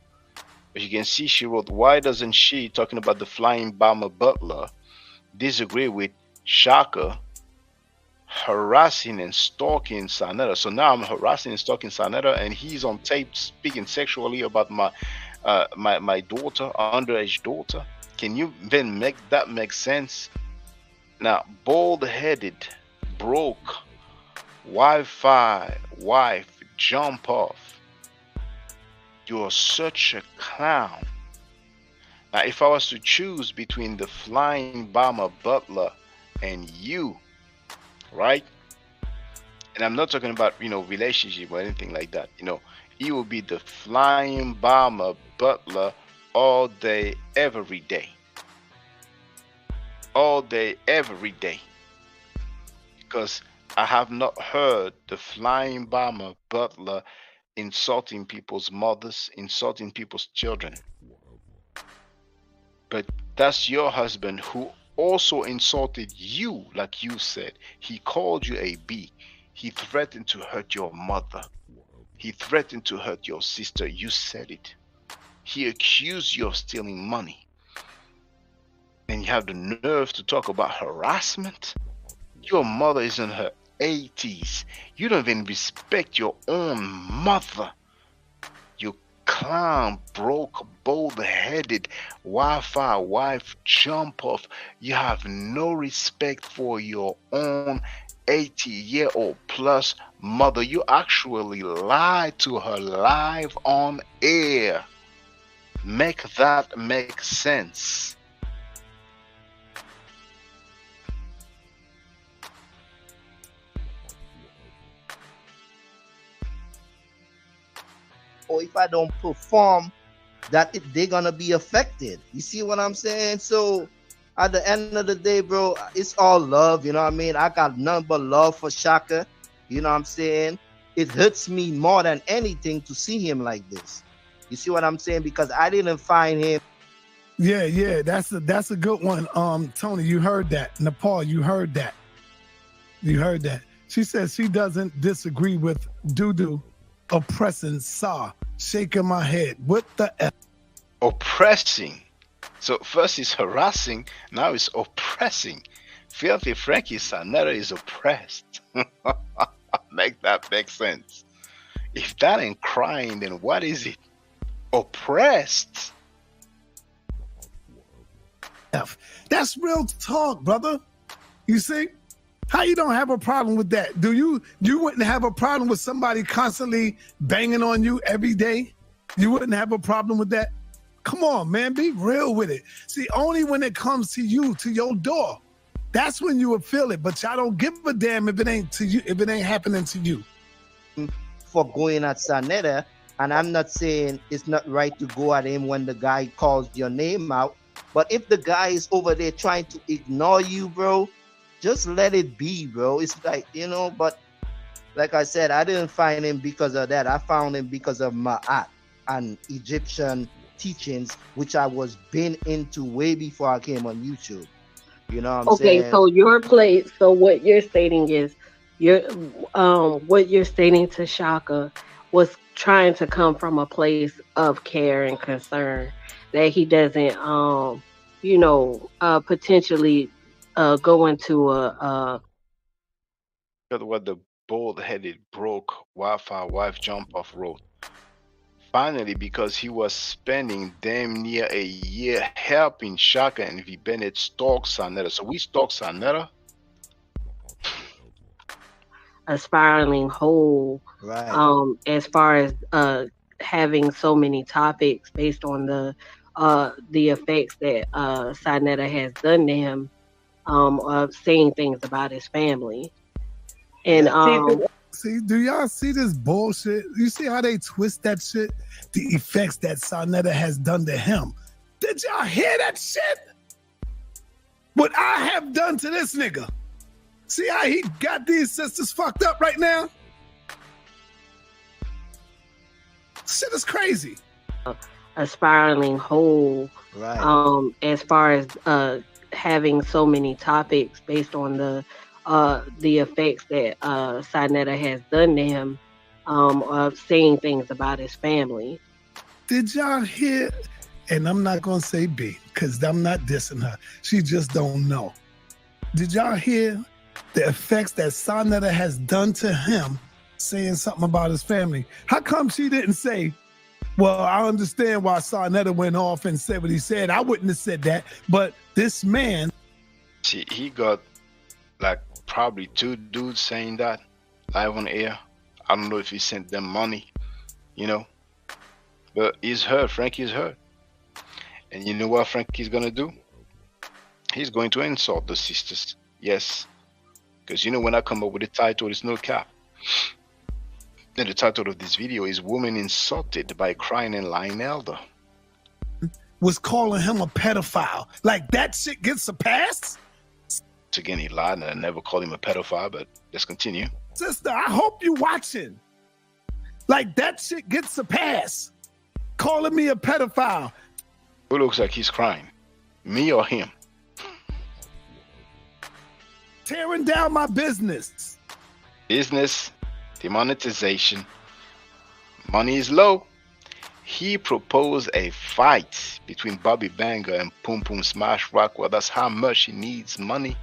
As you can see, she wrote, why doesn't she, talking about the Flying Bomber Butler, disagree with Shaka harassing and stalking Sanetta? So now I'm harassing and stalking Sanetta, and he's on tape speaking sexually about my my daughter, underage daughter. Can you then make that make sense? Now, bald-headed, broke, Wi-Fi wife, jump off. You're such a clown. Now, if I was to choose between the flying bomber butler and you, right? And I'm not talking about, relationship or anything like that. You will be the flying bomber butler all day, every day. All day, every day. Because I have not heard the flying bomber butler insulting people's mothers, insulting people's children. But that's your husband who also insulted you, like you said. He called you a B. He threatened to hurt your mother. He threatened to hurt your sister. You said it. He accused you of stealing money. And you have the nerve to talk about harassment? Your mother is in her 80s. You don't even respect your own mother. You clown, broke, bald-headed, Wi-Fi wife, jump off. You have no respect for your own 80-year-old plus mother. You actually lied to her live on air. Make that make sense. Or if I don't perform, that they're gonna be affected. You see what I'm saying? So at the end of the day, bro, it's all love. You know what I mean? I got none but love for Shaka. You know what I'm saying? It hurts me more than anything to see him like this. You see what I'm saying? Because I didn't find him. Yeah, that's a good one. Tony, you heard that. Nepal, you heard that. You heard that. She says she doesn't disagree with Dudu oppressing Sa. Shaking my head. What the F? Oppressing. So first it's harassing, now it's oppressing. Filthy Frankie Sanera is oppressed. Make that make sense. If that ain't crying, then what is it? Oppressed. That's real talk, brother. You see? How you don't have a problem with that? You wouldn't have a problem with somebody constantly banging on you every day? You wouldn't have a problem with that? Come on, man, be real with it. See, only when it comes to you, to your door, that's when you will feel it. But y'all don't give a damn if it ain't to you, if it ain't happening to you. For going at Sanetta, and I'm not saying it's not right to go at him when the guy calls your name out. But if the guy is over there trying to ignore you, bro, just let it be, bro. It's like, but like I said, I didn't find him because of that. I found him because of Ma'at and Egyptian teachings, which I was been into way before I came on YouTube. You know what I'm saying? Okay, so your place, so what you're stating is what you're stating to Shaka was trying to come from a place of care and concern that he doesn't potentially go into what the bald-headed broke Wi-Fi wife jump off wrote. Finally, because he was spending damn near a year helping Shaka and V Bennett stalk Sanetta. So we stalk Sanetta. a spiraling hole, right. As far as having so many topics based on the effects that Sanetta has done to him, of saying things about his family. And see, do y'all see this bullshit? You see how they twist that shit? The effects that Sanetta has done to him. Did y'all hear that shit? What I have done to this nigga. See how he got these sisters fucked up right now? Shit is crazy. A spiraling hole, right. As far as having so many topics based on the effects that Sanetta has done to him, of saying things about his family. Did y'all hear? And I'm not gonna say B, because I'm not dissing her. She just don't know. Did y'all hear the effects that Sanetta has done to him, saying something about his family? How come she didn't say, Well, I understand why Sarnetta went off and said what he said. I wouldn't have said that, but this man. See, he got like probably 2 dudes saying that live on air. I don't know if he sent them money, you know, but he's hurt. Frankie's hurt. And you know what Frankie's gonna do? He's going to insult the sisters. Yes. Because you know, when I come up with the title, it's no cap. And the title of this video is Woman Insulted by Crying and Lying Elder. Was calling him a pedophile. Like that shit gets a pass? Again, he lied, and I never called him a pedophile, but let's continue. Sister, I hope you watching. Like that shit gets a pass. Calling me a pedophile. Who looks like he's crying? Me or him? Tearing down my business. Business, demonetization. Money is low. He proposed a fight between Bobby Banger and Pum Pum Smash Rock. Well, that's how much he needs money.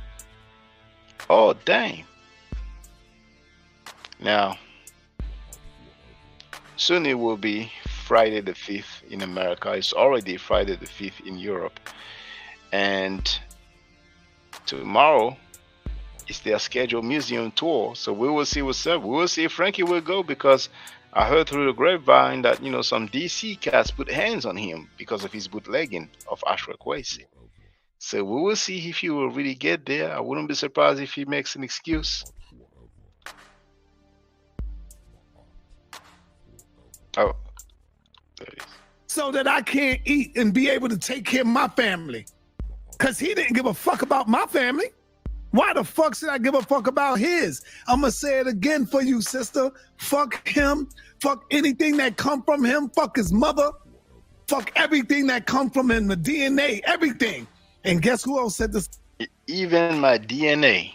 Oh, dang. Now, soon it will be Friday the 5th in America. It's already Friday the 5th in Europe. And tomorrow is their scheduled museum tour. So we will see what's up. We will see if Frankie will go, because I heard through the grapevine that, you know, some DC cats put hands on him because of his bootlegging of Ashra Kwesi. So we will see if he will really get there. I wouldn't be surprised if he makes an excuse. Oh, there it is. So that I can't eat and be able to take care of my family. Because he didn't give a fuck about my family. Why the fuck should I give a fuck about his? I'm going to say it again for you, sister. Fuck him. Fuck anything that come from him. Fuck his mother. Fuck everything that come from him. The DNA, everything. And guess who else said this? Even my DNA.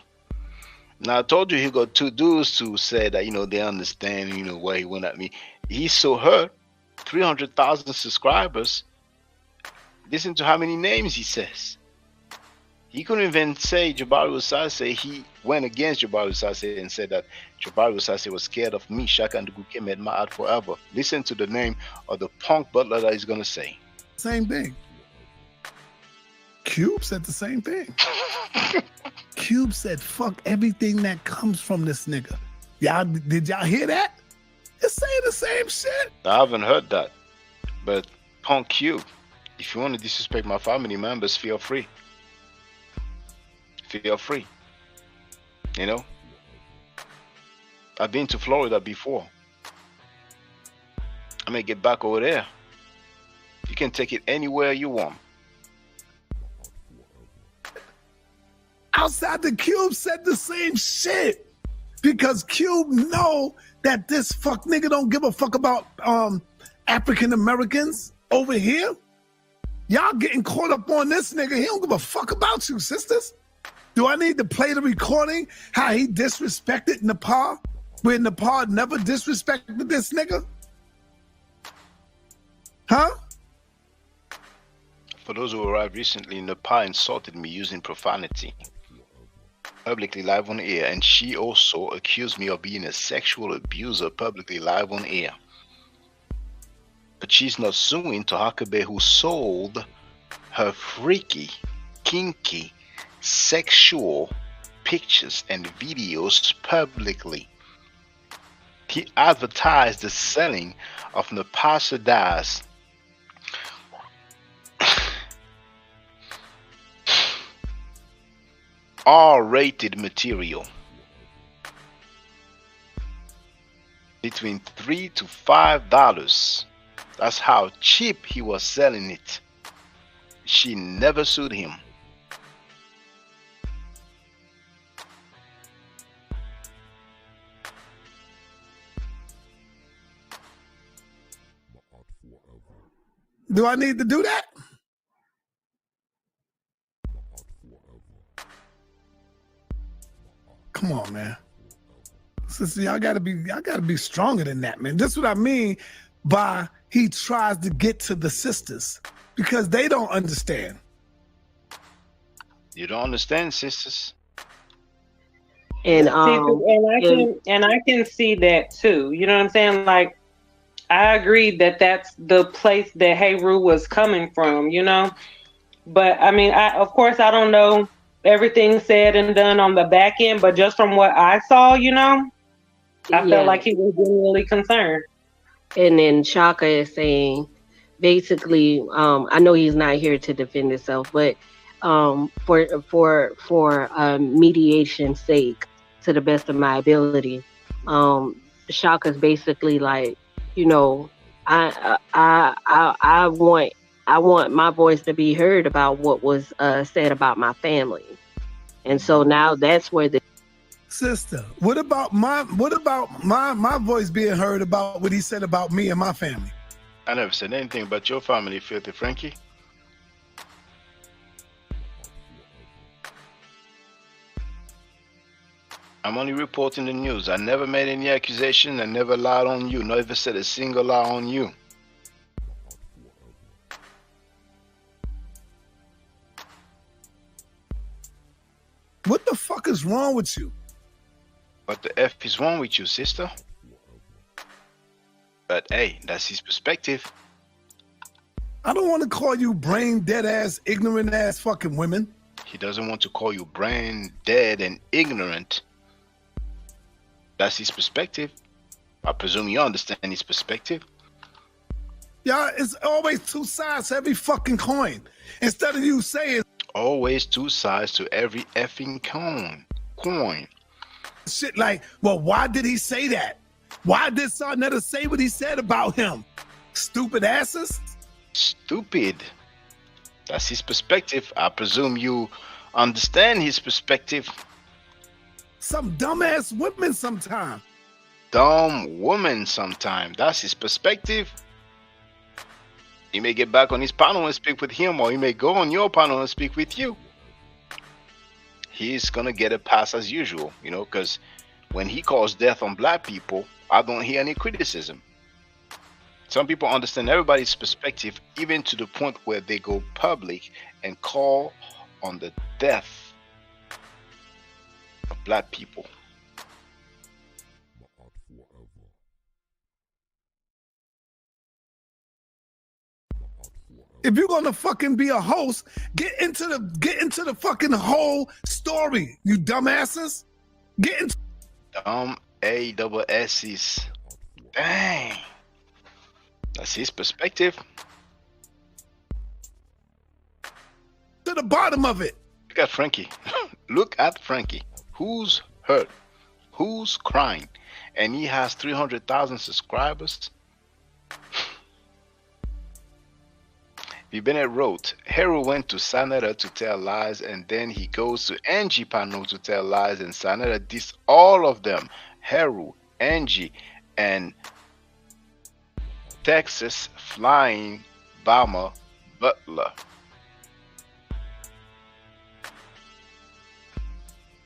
Now, I told you he got 2 dudes who said that, you know, they understand, you know, why he went at me. He's so hurt. 300,000 subscribers. Listen to how many names he says. He couldn't even say Jabari Usase. He went against Jabari Usase and said that Jabari Usase was scared of me. Shaka and Duguke made my out forever. Listen to the name of the punk butler that he's going to say. Same thing. Cube said the same thing. Cube said, fuck everything that comes from this nigga. Y'all, did y'all hear that? It's saying the same shit. I haven't heard that. But Punk Cube, if you want to disrespect my family members, feel free. Feel free. You know? I've been to Florida before. I may get back over there. You can take it anywhere you want. Outside the Cube said the same shit. Because Cube know that this fuck nigga don't give a fuck about African Americans over here. Y'all getting caught up on this nigga. He don't give a fuck about you, sisters. Do I need to play the recording how he disrespected Nepal? Where Nepal never disrespected this nigga? Huh? For those who arrived recently, Nepal insulted me using profanity publicly live on air, and she also accused me of being a sexual abuser publicly live on air. But she's not suing Tohakabe, who sold her freaky, kinky, sexual pictures and videos publicly. He advertised the selling of Napasada's R-rated material between $3 to $5. That's how cheap he was selling it. She never sued him. Do I need to do that? Come on, man. Sister, y'all gotta be stronger than that, man. That's what I mean by he tries to get to the sisters because they don't understand. You don't understand, sisters. And I can see that too. You know what I'm saying? Like I agree that that's the place that Heru was coming from, you know. But I mean, of course I don't know everything said and done on the back end, but just from what I saw, you know, I felt like he was genuinely concerned. And then Shaka is saying, basically, I know he's not here to defend himself, but for mediation's sake, to the best of my ability, Shaka's basically like, you know, I want my voice to be heard about what was said about my family, and so now that's where the sister. What about my voice being heard about what he said about me and my family? I never said anything about your family, Filthy Frankie. I'm only reporting the news. I never made any accusation. I never lied on you. Never said a single lie on you. What the fuck is wrong with you? What the F is wrong with you, sister? But hey, that's his perspective. I don't want to call you brain dead ass, ignorant ass fucking women. He doesn't want to call you brain dead and ignorant. That's his perspective. I presume you understand his perspective. Yeah, it's always two sides to every fucking coin. Instead of you saying always two sides to every effing coin. Shit like, well, why did he say that? Why did Sarnetta say what he said about him? Stupid asses? Stupid. That's his perspective. I presume you understand his perspective. Some dumbass women sometime. Dumb woman sometime. That's his perspective. He may get back on his panel and speak with him, or he may go on your panel and speak with you. He's gonna get a pass as usual, you know, because when he calls death on black people, I don't hear any criticism. Some people understand everybody's perspective, even to the point where they go public and call on the death of black people. If you're gonna fucking be a host, get into the fucking whole story, you dumbasses. Get into ASS's. Dang. That's his perspective. To the bottom of it. Look at Frankie. Look at Frankie. Who's hurt? Who's crying? And he has 300,000 subscribers. Bennett wrote, Hero went to Sanada to tell lies, and then he goes to Angie panel to tell lies, and Sanada dissed all of them. Hero, Angie, and Texas Flying Bama Butler.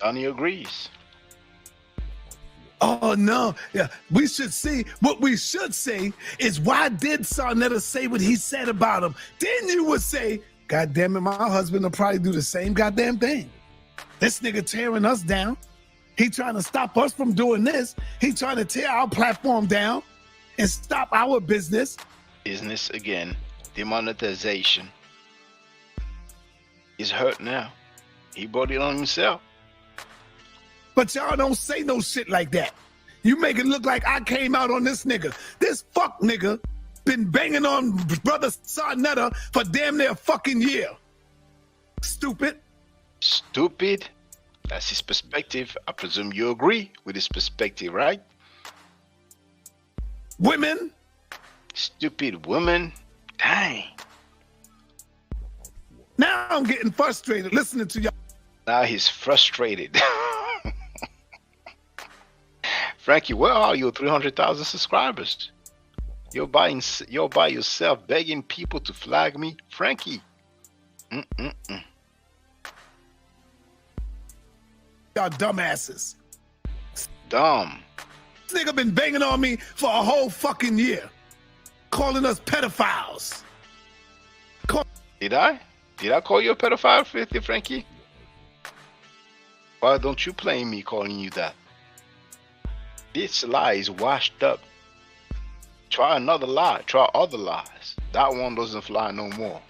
Donnie agrees. Oh no, yeah. We should see what we should say is why did Sarnetta say what he said about him? Then you would say, God damn it, my husband will probably do the same goddamn thing. This nigga tearing us down. He trying to stop us from doing this. He trying to tear our platform down and stop our business. Business again. Demonetization. He's hurt now. He brought it on himself. But y'all don't say no shit like that. You make it look like I came out on this nigga. This fuck nigga been banging on brother Sarnetta for damn near a fucking year. Stupid. Stupid? That's his perspective. I presume you agree with his perspective, right? Women. Stupid women. Dang. Now I'm getting frustrated listening to y'all. Now he's frustrated. Frankie, where are your 300,000 subscribers? You're by yourself begging people to flag me, Frankie. Y'all dumbasses. Dumb. This nigga been banging on me for a whole fucking year, calling us pedophiles. Did I? Did I call you a pedophile, Filthy Frankie? Why don't you blame me calling you that? This lie is washed up. Try another lie. Try other lies. That one doesn't fly no more.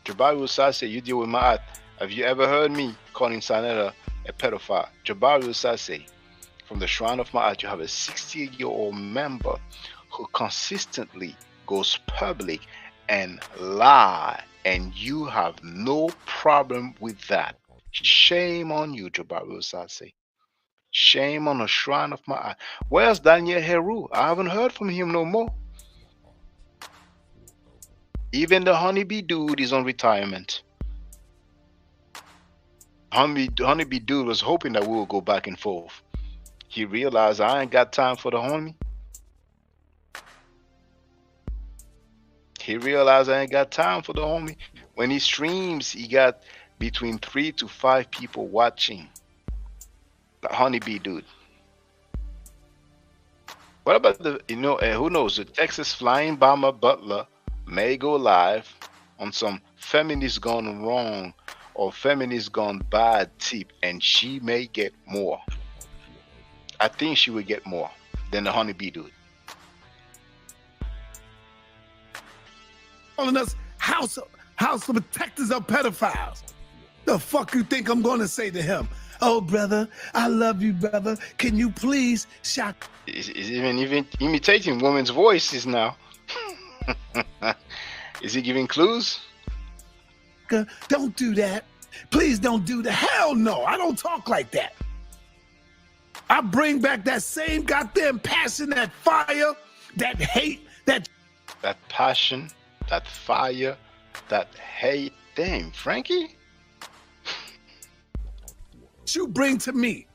Jabari Usai said, you deal with Ma'at. Have you ever heard me calling Sanetta a pedophile? Jabari Usai said, from the Shrine of Ma'at, you have a 60-year-old member who consistently goes public and lie, and you have no problem with that. Shame on you, Jabari Usai. Shame on the Shrine of Ma'at. Where's Daniel Heru? I haven't heard from him no more. Even the honeybee dude is on retirement. Honeybee dude was hoping that we will go back and forth. He realized I ain't got time for the homie. He realized I ain't got time for the homie. When he streams, he got between 3 to 5 people watching. The honeybee dude. What about the, who knows, the Texas flying bomber Butler may go live on some feminist gone wrong or feminist gone bad tip, and she may get more. I think she will get more than the honeybee dude. Calling us house of protectors of pedophiles. The fuck you think I'm gonna say to him? Oh, brother, I love you, brother. Can you please shock? Is even imitating women's voices now. Is he giving clues? Don't do that. Please don't do that. Hell no, I don't talk like that. I bring back that same goddamn passion, that fire, that hate, that passion, that fire, that hate. Damn, Frankie. You bring to me.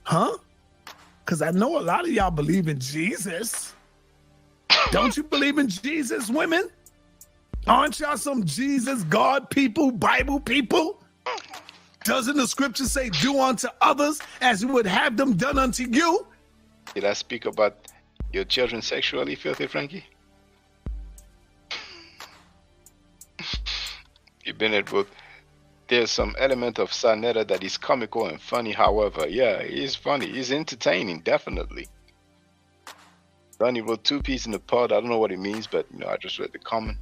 Huh? Because I know a lot of y'all believe in Jesus. Don't you believe in Jesus, women? Aren't y'all some Jesus, God people, Bible people? Doesn't the scripture say, do unto others as you would have them done unto you? Did I speak about your children sexually, Filthy Frankie? You've been at both. There's some element of Sanetta that is comical and funny, however. Yeah, he's funny. He's entertaining, definitely. Ronnie wrote 2 pieces in the pod. I don't know what it means, but I just read the comment.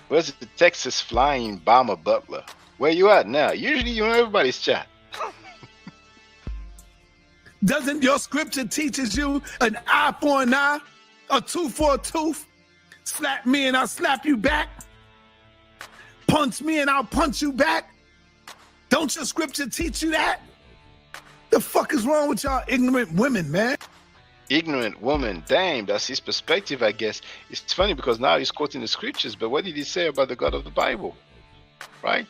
Where's the Texas flying bomber Butler? Where you at now? Usually you know everybody's chat. Doesn't your scripture teaches you an eye for an eye, a tooth for a tooth? Slap me and I'll slap you back. Punch me and I'll punch you back. Don't your scripture teach you that? The fuck is wrong with y'all ignorant women, man? Ignorant woman, damn, that's his perspective, I guess. It's funny because now he's quoting the scriptures, but what did he say about the God of the Bible? Right?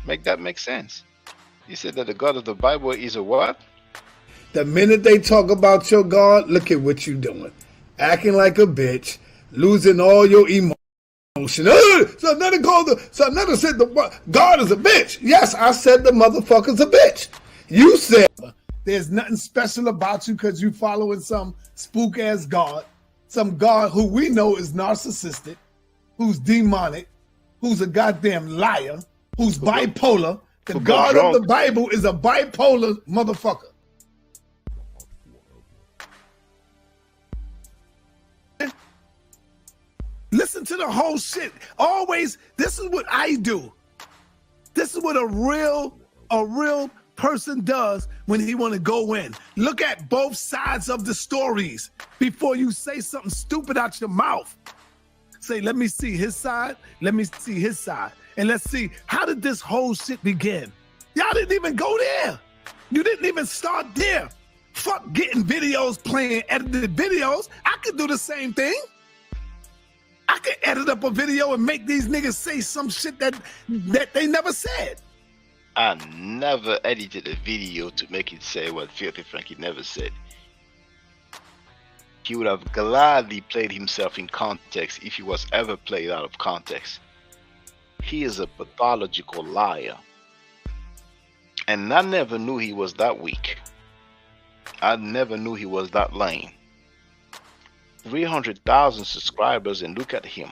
Make that make sense. He said that the God of the Bible is a what? The minute they talk about your God, look at what you doing. Acting like a bitch, losing all your emotion. So another said the God is a bitch. Yes, I said the motherfucker's a bitch. You said there's nothing special about you because you following some spook ass God, some God who we know is narcissistic, who's demonic, who's a goddamn liar, who's bipolar. The God of the Bible is a bipolar motherfucker. Listen to the whole shit. Always, this is what I do. This is what a real person does when he want to go in. Look at both sides of the stories before you say something stupid out your mouth. Say, let me see his side. Let me see his side. And let's see, how did this whole shit begin? Y'all didn't even go there. You didn't even start there. Fuck getting videos playing, edited videos. I could do the same thing. I could edit up a video and make these niggas say some shit that they never said. I never edited a video to make it say what Filthy Frankie never said. He would have gladly played himself in context if he was ever played out of context. He is a pathological liar. And I never knew he was that weak. I never knew he was that lame. 300,000 subscribers, and look at him.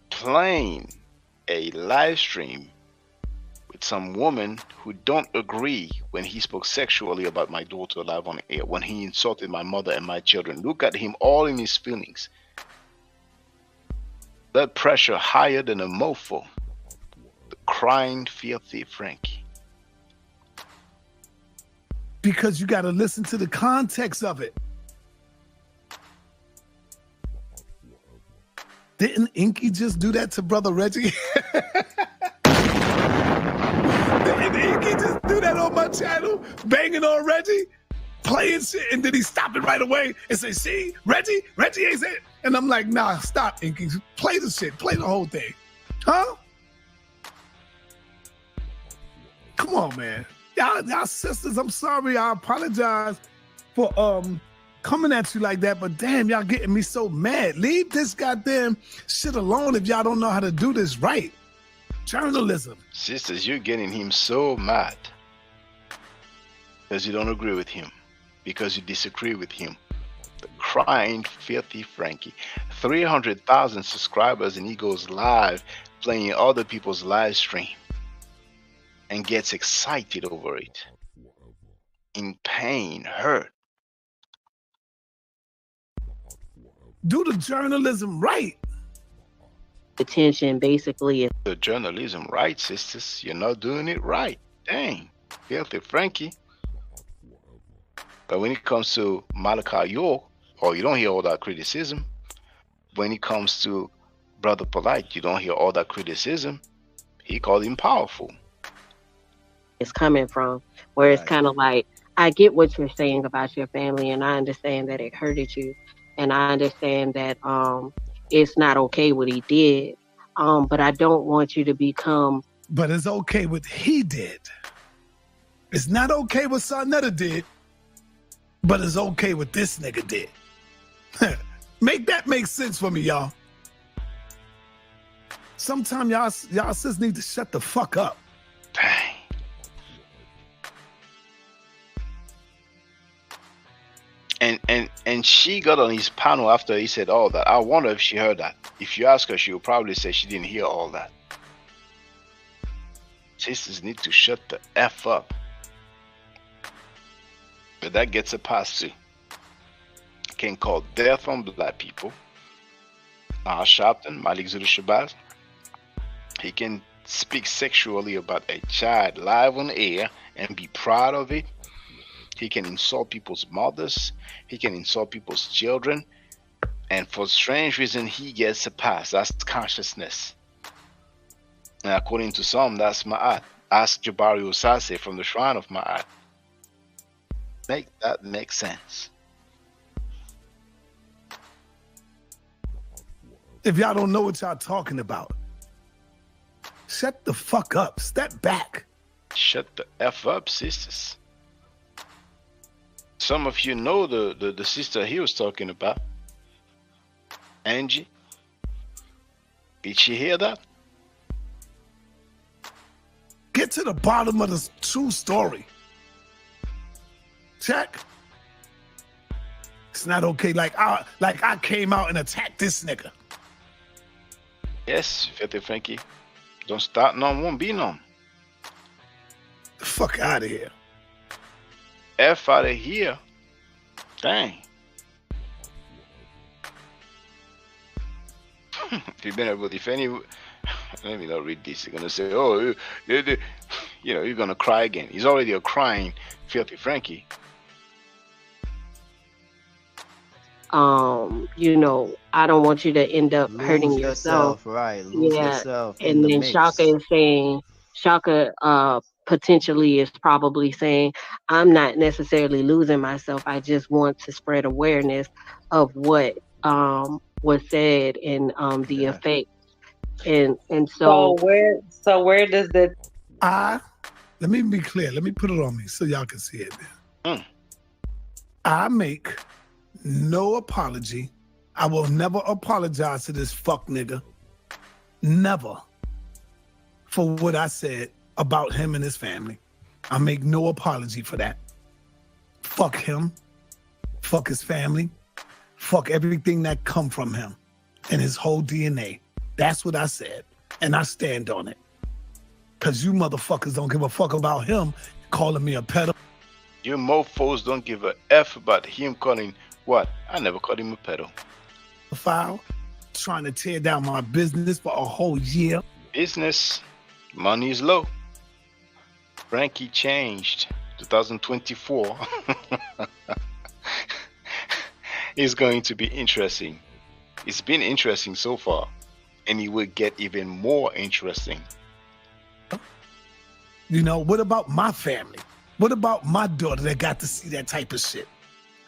Playing a live stream with some women who don't agree when he spoke sexually about my daughter live on air, when he insulted my mother and my children. Look at him all in his feelings. Blood pressure higher than a mofo. The crying, filthy Frankie. Because you got to listen to the context of it. Didn't Inky just do that to Brother Reggie? Didn't Inky just do that on my channel? Banging on Reggie? Playing shit, and then he stopped it right away and say, see, Reggie ain't it. And I'm like, nah, stop, Inky. Play the shit. Play the whole thing. Huh? Come on, man. Y'all sisters, I'm sorry. I apologize for coming at you like that, but damn, y'all getting me so mad. Leave this goddamn shit alone if y'all don't know how to do this right. Journalism. Sisters, you're getting him so mad because you don't agree with him, because you disagree with him. The crying, filthy Frankie. 300,000 subscribers, and he goes live playing other people's live stream and gets excited over it. In pain, hurt. Do the journalism right. Attention, basically. The journalism right, sisters. You're not doing it right. Dang. Filthy Frankie. But when it comes to Malachi York, you don't hear all that criticism. When it comes to Brother Polite, you don't hear all that criticism. He called him powerful. It's coming from, where it's kind of like, I get what you're saying about your family, and I understand that it hurted you, and I understand that it's not okay what he did, but I don't want you to become. But it's okay what he did. It's not okay what Sarnetta did, but it's okay what this nigga did. Make that make sense for me, y'all. Sometimes y'all sis need to shut the fuck up. Dang. And she got on his panel after he said all that. I wonder if she heard that. If you ask her, she will probably say she didn't hear all that. Sisters need to shut the F up. But that gets a pass too. Can call death on black people. Al Sharpton, Malik Zulu Shabazz. He can speak sexually about a child live on air and be proud of it. He can insult people's mothers. He can insult people's children. And for strange reason, he gets a pass. That's consciousness. And according to some, that's Ma'at. Ask Jabari Osase from the Shrine of Ma'at. Make that make sense. If y'all don't know what y'all talking about, shut the fuck up. Step back. Shut the F up, sisters. Some of you know the sister he was talking about. Angie. Did she hear that? Get to the bottom of the true story. Check. It's not okay. Like I came out and attacked this nigga. Yes, Filthy Frankie. Don't start none, won't be none. The fuck out of here. F out of here. Dang. If you've been able to defend you, let me not read this. You're gonna say, oh, you're gonna cry again. He's already a crying Filthy Frankie. I don't want you to end up hurting yourself. Right. Lose yourself. And then Shaka is saying, potentially is probably saying, I'm not necessarily losing myself. I just want to spread awareness of what was said and the effect. And so where does that let me be clear. Let me put it on me so y'all can see it then. I make no apology. I will never apologize to this fuck nigga. Never. For what I said about him and his family. I make no apology for that. Fuck him. Fuck his family. Fuck everything that come from him and his whole DNA. That's what I said. And I stand on it. Because you motherfuckers don't give a fuck about him calling me a pedo. You mofos don't give a F about him calling what? I never called him a pedo. File, trying to tear down my business for a whole year. Business, money is low. Frankie changed. 2024 is going to be interesting. It's been interesting so far, and it will get even more interesting. You know, what about my family? What about my daughter that got to see that type of shit?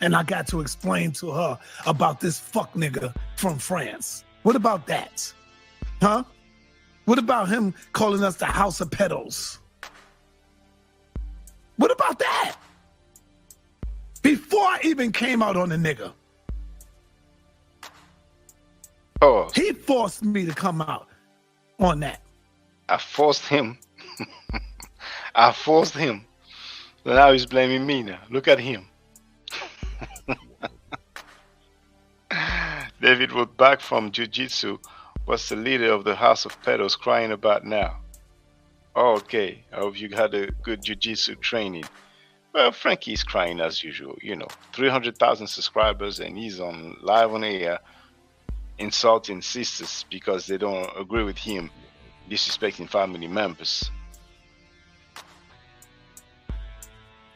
And I got to explain to her about this fuck nigga from France. What about that? Huh? What about him calling us the House of Pedos? What about that? Before I even came out on the nigga. Oh. He forced me to come out on that. I forced him. I forced him. So now he's blaming me now. Look at him. David wrote back from Jiu-Jitsu. What's the leader of the House of Pedos crying about now? Oh, okay. I hope you had a good Jiu-Jitsu training. Well, Frankie's crying as usual. You know, 300,000 subscribers and he's on live on air insulting sisters because they don't agree with him, disrespecting family members.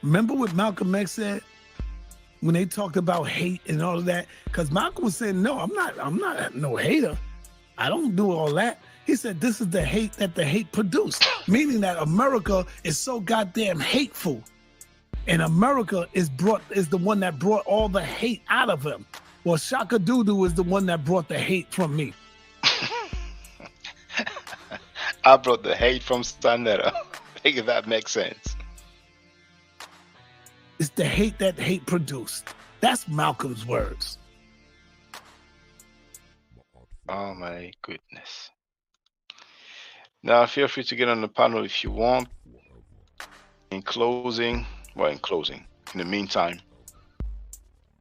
Remember what Malcolm X said when they talked about hate and all of that? Because Malcolm was saying, no, I'm not no hater. I don't do all that. He said, this is the hate that the hate produced, meaning that America is so goddamn hateful. And America is the one that brought all the hate out of him. Well, Shaka Doodoo is the one that brought the hate from me. I brought the hate from Stanera. Make that make sense. It's the hate that hate produced. That's Malcolm's words. Oh my goodness. Now feel free to get on the panel if you want. In closing, in the meantime,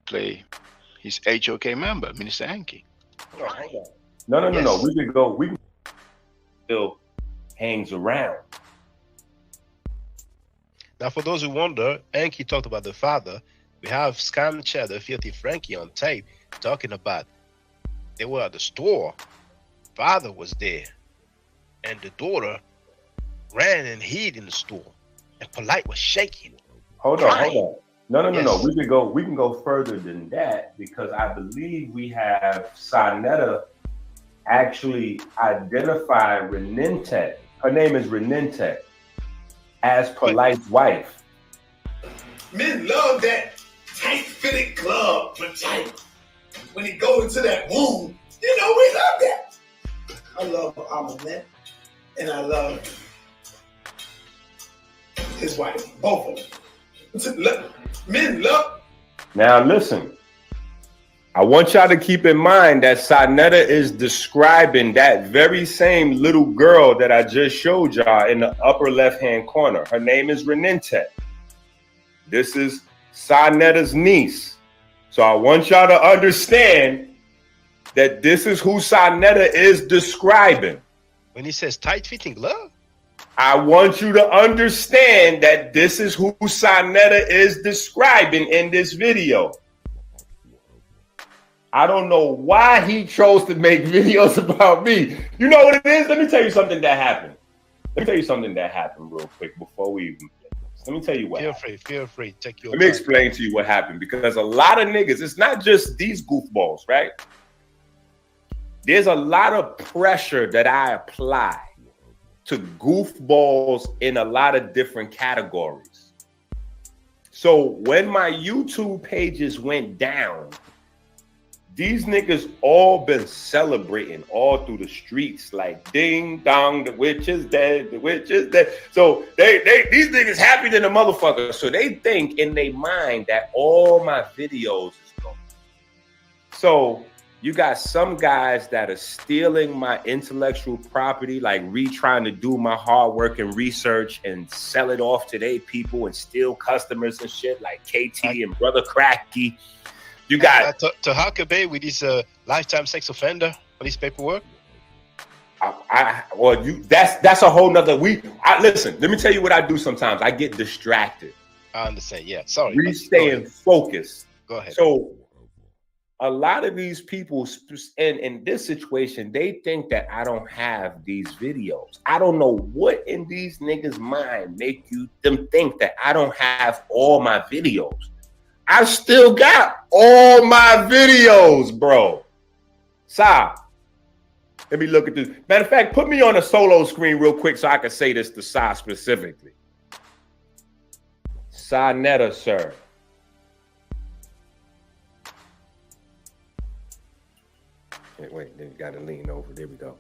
play his HOK member, Minister Anki. Oh, hang on. No. We can go. We can still hangs around. Now, for those who wonder, Anki talked about the father. We have Scam Cheddar, Filthy Frankie on tape talking about they were at the store. Father was there, and the daughter ran and hid in the store, and Polite was shaking. Hold on. No. We can go further than that because I believe we have Sanetta actually identify Renente. Her name is Renente as Polite's wife. Men love that tight-fitted glove for tight. When he goes into that womb, we love that. I love Amunet, and I love his wife, both of them. Men love. Now listen, I want y'all to keep in mind that Sanetta is describing that very same little girl that I just showed y'all in the upper left-hand corner. Her name is Renente. This is Sanetta's niece. So I want y'all to understand that this is who Sanetta is describing. When he says tight-fitting glove? I want you to understand that this is who Sanetta is describing in this video. I don't know why he chose to make videos about me. You know what it is? Let me tell you something that happened. Real quick before we even play this. Let me tell you what happened. Feel free. Take your Let me explain to you what happened because a lot of niggas, it's not just these goofballs, right? There's a lot of pressure that I apply to goofballs in a lot of different categories. So when my YouTube pages went down, these niggas all been celebrating all through the streets like ding dong, the witch is dead, the witch is dead. So these niggas happy than a motherfucker. So they think in their mind that all my videos is gone. So you got some guys that are stealing my intellectual property, like trying to do my hard work and research and sell it off to their people and steal customers and shit like KT and Brother Cracky. You got to HOK with his lifetime sex offender on his paperwork. That's a whole nother. Listen. Let me tell you what I do sometimes. I get distracted. I understand. Yeah, sorry. Staying focused. Go ahead. So, a lot of these people, in this situation, they think that I don't have these videos. I don't know what in these niggas' mind make them think that I don't have all my videos. I still got all my videos, bro. Stop. Let me look at this. Matter of fact, put me on a solo screen real quick so I can say this to Sa specifically. Sa Netta, sir. Wait, then you got to lean over. There we go.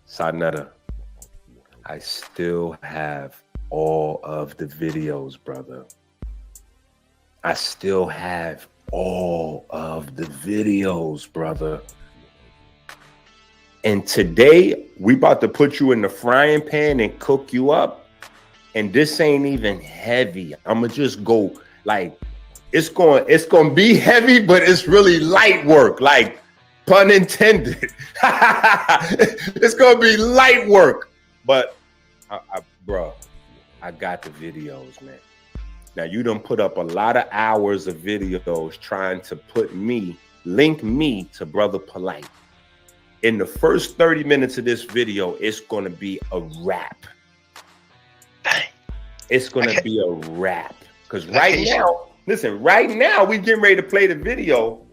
Sa Netta, I still have all of the videos, brother. I still have all of the videos, brother. And today, we about to put you in the frying pan and cook you up. And this ain't even heavy. I'm going to just go like, it's going to be heavy, but it's really light work. Like, pun intended. It's going to be light work. But, bro, I got the videos, man. Now, you done put up a lot of hours of videos trying to link me to Brother Polite. In the first 30 minutes of this video, it's going to be a wrap. It's going to be a wrap. Because right now, we getting ready to play the video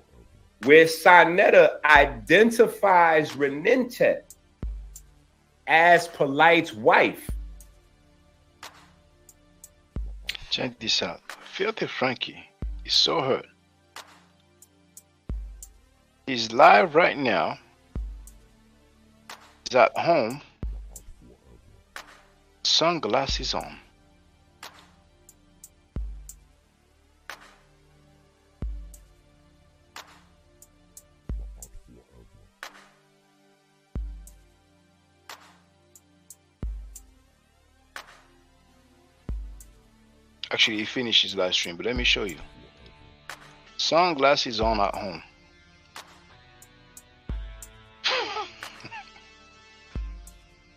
where Sa Netta identifies Renente as Polite's wife. Check this out. Filthy Frankie is so hurt. He's live right now. He's at home. Sunglasses on. Actually, he finished his live stream, but let me show you. Sunglasses on at home.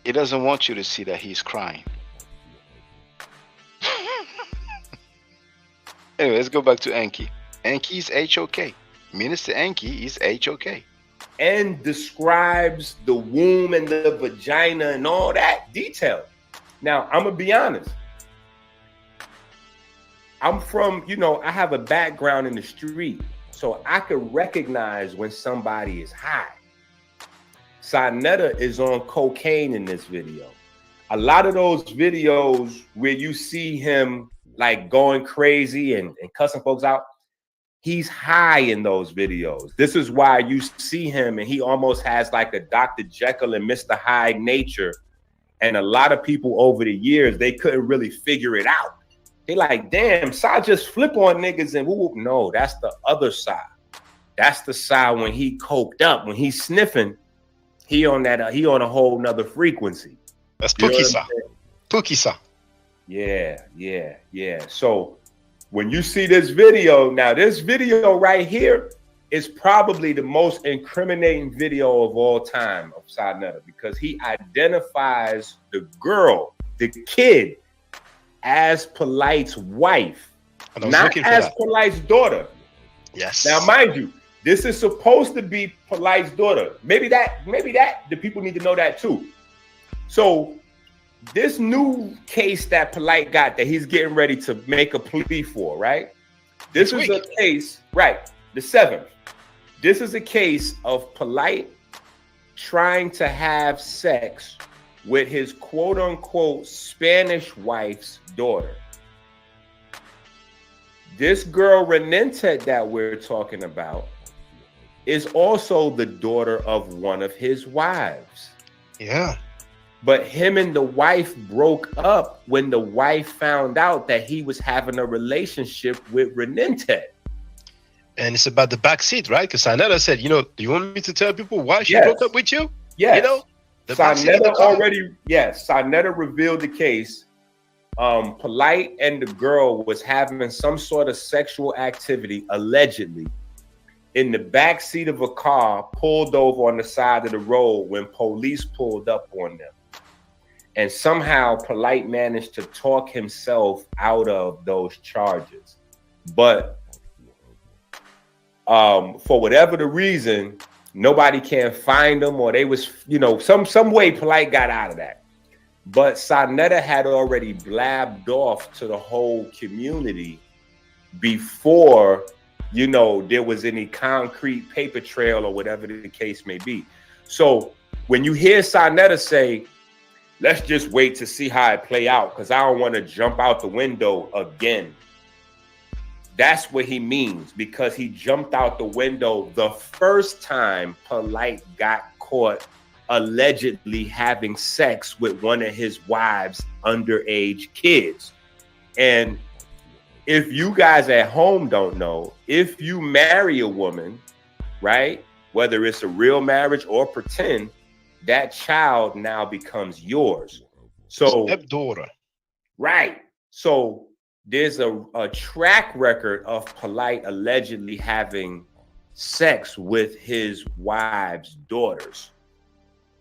He doesn't want you to see that he's crying. Anyway, let's go back to Enki. Enki's HOK. Minister Enki is HOK. And describes the womb and the vagina and all that detail. Now, I'm going to be honest. I'm from, I have a background in the street, so I could recognize when somebody is high. Sa Netta is on cocaine in this video. A lot of those videos where you see him like going crazy and cussing folks out, he's high in those videos. This is why you see him and he almost has like a Dr. Jekyll and Mr. Hyde nature. And a lot of people over the years, they couldn't really figure it out. They like, damn, Sa just flip on niggas and whoop. No, that's the other side. That's the side when he coked up, when he's sniffing, he on a whole nother frequency. That's Pookie Sa. Pookie Sa. Yeah. So when you see this video, now this video right here is probably the most incriminating video of all time of Sa Netta because he identifies the girl, the kid, as Polite's wife, not as Polite's daughter. Yes. Now, mind you, this is supposed to be Polite's daughter. Maybe that the people need to know that too. So this new case that Polite got that he's getting ready to make a plea for, right? This is a case, right? The 7th. This is a case of Polite trying to have sex with his quote unquote Spanish wife's daughter. This girl Renente that we're talking about is also the daughter of one of his wives. Yeah. But him and the wife broke up when the wife found out that he was having a relationship with Renente. And it's about the backseat, right? Because Sa Netta said, do you want me to tell people why she broke up with you? Yes. Sa Netta Netta revealed the case. Polite and the girl was having some sort of sexual activity, allegedly, in the back seat of a car, pulled over on the side of the road when police pulled up on them. And somehow Polite managed to talk himself out of those charges. But for whatever the reason, nobody can find them, or they was, you know, some way Polite got out of that. But Sarnetta had already blabbed off to the whole community before, you know, there was any concrete paper trail or whatever the case may be. So when you hear Sarnetta say, let's just wait to see how it play out, because I don't want to jump out the window again. That's what he means, because he jumped out the window the first time Polite got caught allegedly having sex with one of his wives' underage kids. And if you guys at home don't know, if you marry a woman, right, whether it's a real marriage or pretend, that child now becomes yours. So stepdaughter. Right. So there's a track record of Polite allegedly having sex with his wife's daughters.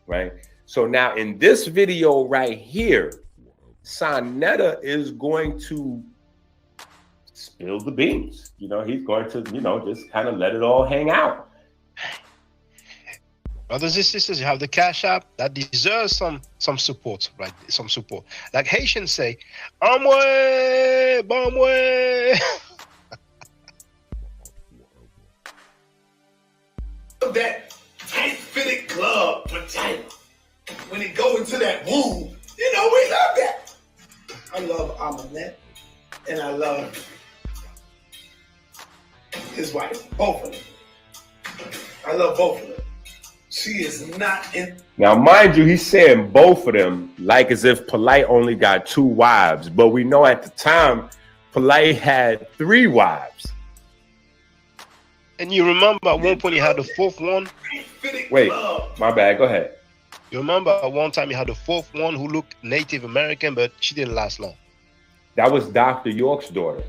Right. So now in this video right here, Sarnetta is going to spill the beans. You know, he's going to, you know, just kind of let it all hang out. Brothers and sisters, you have the Cash App that deserves some support, right? Some support. Like Haitians say, "Amwe, bamwe." That tight-fitted glove vagina. When it go into that womb, you know, we love that. I love Amanette, and I love his wife, both of them. I love both of them. She is not in. Now, mind you, he's saying both of them like as if Polite only got 2 wives. But we know at the time, Polite had 3 wives. And you remember at one point he had the 4th one? Wait, my bad. Go ahead. You remember at one time he had the 4th one who looked Native American, but she didn't last long. That was Dr. York's daughter.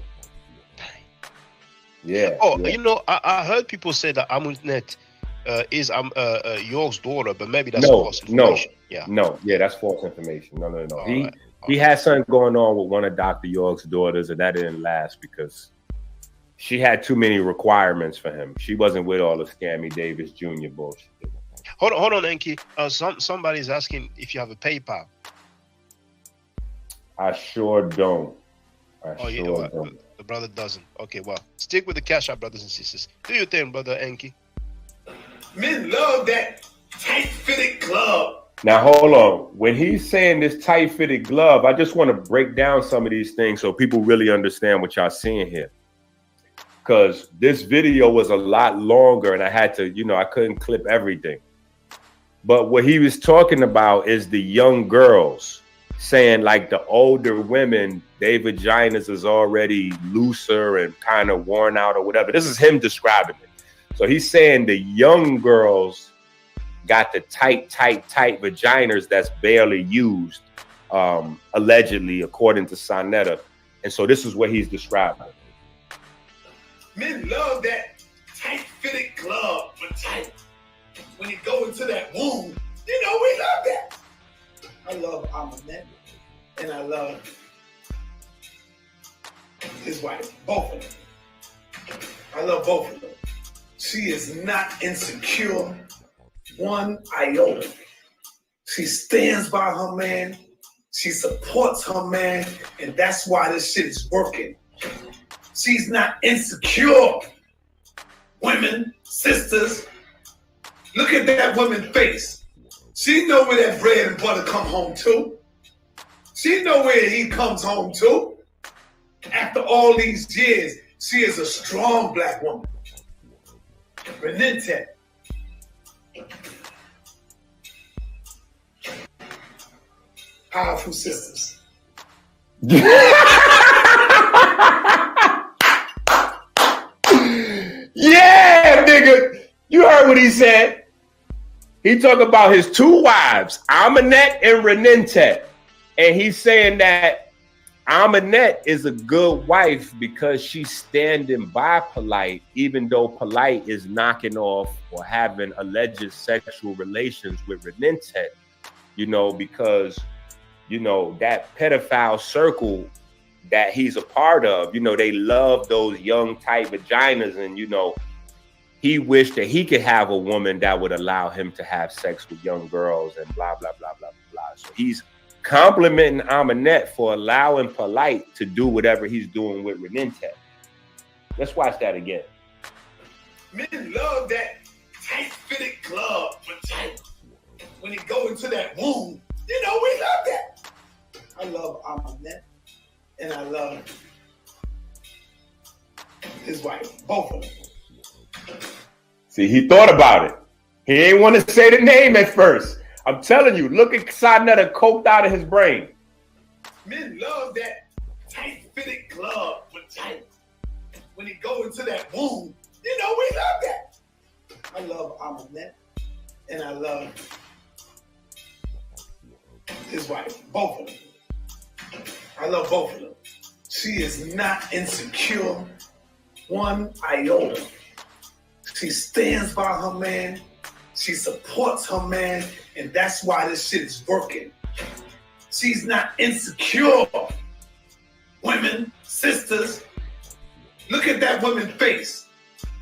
Yeah. Oh, yeah. you know, I heard people say that Amunet is York's daughter, but maybe that's false information. Yeah, that's false information. No. He had something going on with one of Dr. York's daughters, and that didn't last because she had too many requirements for him. She wasn't with all the Scammy Davis Jr. bullshit. Hold on, Enki. Somebody's asking if you have a PayPal. I sure don't. The brother doesn't. Okay, well, stick with the Cash App, brothers and sisters. Do your thing, brother Enki. Men love that tight-fitted glove. Now, hold on. When he's saying this tight-fitted glove, I just want to break down some of these things so people really understand what y'all seeing here. Because this video was a lot longer and I had to, you know, I couldn't clip everything. But what he was talking about is the young girls saying like the older women, their vaginas is already looser and kind of worn out or whatever. This is him describing it. So he's saying the young girls got the tight vaginas that's barely used, allegedly, according to Sarnetta. And so this is what he's describing. Men love that tight-fitted glove vagina. When it go into that womb, you know, we love that. I love Amanette, and I love his wife, both of them. I love both of them. She is not insecure one iota. She stands by her man. She supports her man. And that's why this shit is working. She's not insecure. Women, sisters, look at that woman's face. She know where that bread and butter come home to. She know where he comes home to. After all these years, she is a strong black woman. Renente. Powerful sisters. Yeah, nigga. You heard what he said. He talked about his 2 wives, Amanette and Renente. And he's saying that Amanette is a good wife because she's standing by Polite, even though Polite is knocking off or having alleged sexual relations with Renentet, you know, because, you know, that pedophile circle that he's a part of, you know, they love those young tight vaginas, and, you know, he wished that he could have a woman that would allow him to have sex with young girls and blah, blah, blah, blah, blah. So he's complimenting Amanette for allowing Polite to do whatever he's doing with Renentet. Let's watch that again. Men love that tight-fitted glove vagina. When he go into that womb, you know, we love that. I love Amanette, and I love his wife, both of them. See, he thought about it. He ain't want to say the name at first. I'm telling you, look at Sinetta coked out of his brain. Men love that tight-fitted glove vagina. When he go into that womb, you know, we love that. I love Amanette, and I love his wife, both of them. I love both of them. She is not insecure one iota. She stands by her man. She supports her man, and that's why this shit is working. She's not insecure. Women, sisters, look at that woman's face.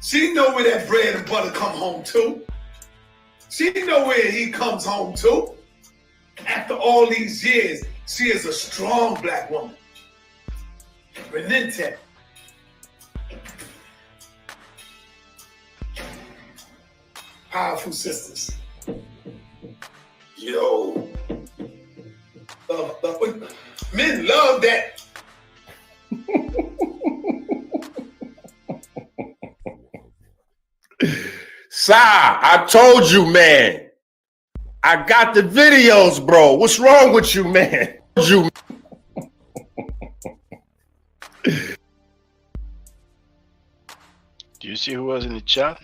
She know where that bread and butter come home to. She know where he comes home to. After all these years, she is a strong black woman. Renentet. Powerful sisters. Yo. Men love that. Sa, I told you, man. I got the videos, bro. What's wrong with you, man? Do you see who was in the chat?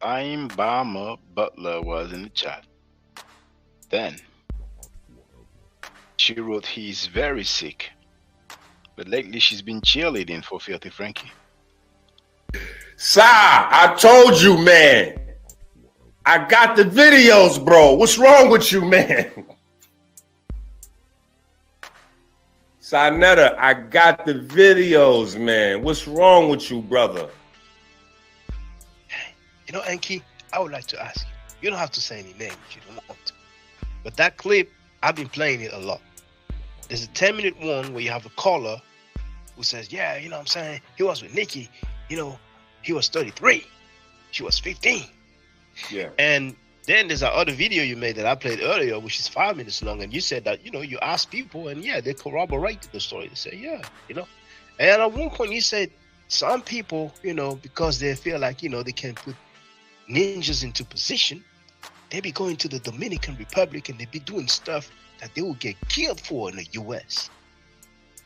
I'm Bama Butler was in the chat. Then she wrote he's very sick, but lately she's been cheerleading for Filthy Frankie. Sa, I told you, man. I got the videos, bro. What's wrong with you, man? Sinetta, I got the videos, man. What's wrong with you, brother? You know, Enki, I would like to ask you. You don't have to say any names if you don't want to. But that clip, I've been playing it a lot. There's a 10-minute one where you have a caller who says, yeah, you know what I'm saying? He was with Nikki. You know, he was 33. She was 15. Yeah. And then there's that other video you made that I played earlier, which is 5 minutes long. And you said that, you know, you ask people and yeah, they corroborated the story. They say, yeah, you know. And at one point you said some people, you know, because they feel like, you know, they can put ninjas into position, they be going to the Dominican Republic and they be doing stuff that they will get killed for in the US.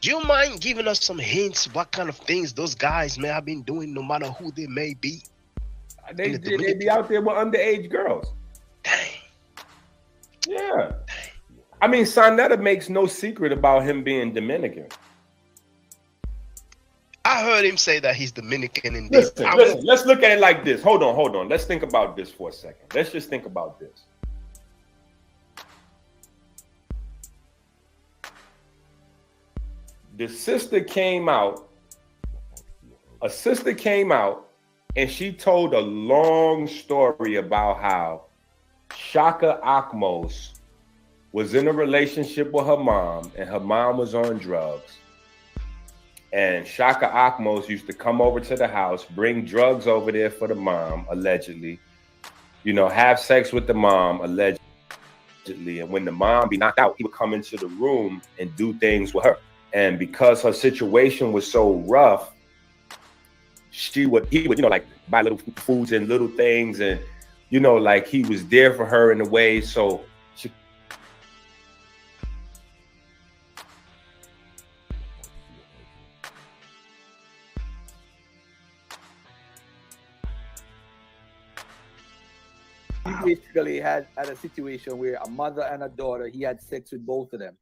Do you mind giving us some hints what kind of things those guys may have been doing, no matter who they may be? They be out there with underage girls. Dang. Yeah. Dang. I mean, Sinetta makes no secret about him being Dominican. I heard him say that he's Dominican and listen, let's look at it like this. Hold on. Let's think about this for a second. Let's just think about this. A sister came out and she told a long story about how Shaka Akmos was in a relationship with her mom and her mom was on drugs. And Shaka Akmos used to come over to the house, bring drugs over there for the mom, allegedly, you know, have sex with the mom, allegedly. And when the mom be knocked out, he would come into the room and do things with her. And because her situation was so rough, he would, you know, like buy little foods and little things. And, you know, like he was there for her in a way. So she, basically had a situation where a mother and a daughter, he had sex with both of them.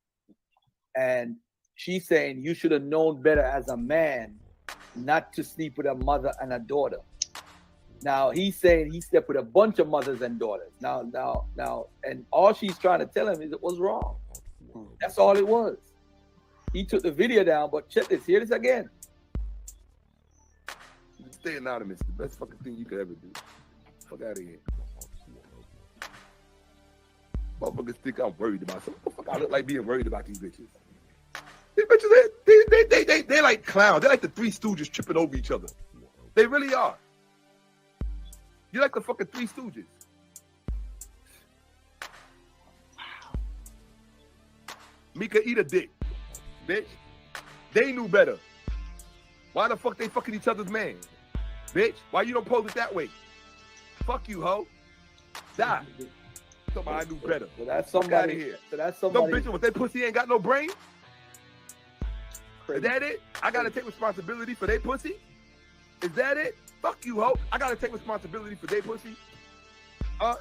And she's saying you should have known better as a man not to sleep with a mother and a daughter. Now he's saying he slept with a bunch of mothers and daughters. Now, and all she's trying to tell him is it was wrong. That's all it was. He took the video down, but check this. Hear this again. Stay anonymous. The best fucking thing you could ever do. Fuck out of here. Motherfuckers think I'm worried about something. What the fuck I look like being worried about these bitches? These bitches, they're like clowns. They're like the Three Stooges tripping over each other. They really are. You're like the fucking Three Stooges. Mika, eat a dick, bitch. They knew better. Why the fuck they fucking each other's man? Bitch, why you don't pose it that way? Fuck you, hoe. Die. Somebody knew better. So that's Fuck somebody. outta here. So that's somebody. No bitch with that pussy ain't got no brain? Is that it? I gotta take responsibility for their pussy? Is that it? Fuck you, hoe. I gotta take responsibility for their pussy?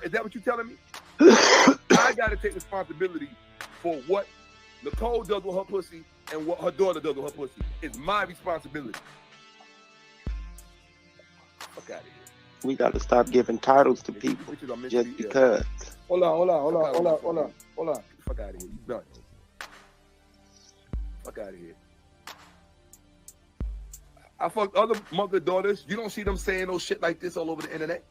Is that what you telling me? I gotta take responsibility for what Nicole does with her pussy and what her daughter does with her pussy. It's my responsibility. Fuck out of here. We got to stop giving titles to people just because. Hold on. Fuck out of here. You done. Fuck out of here. I fucked other mother daughters. You don't see them saying no shit like this all over the internet.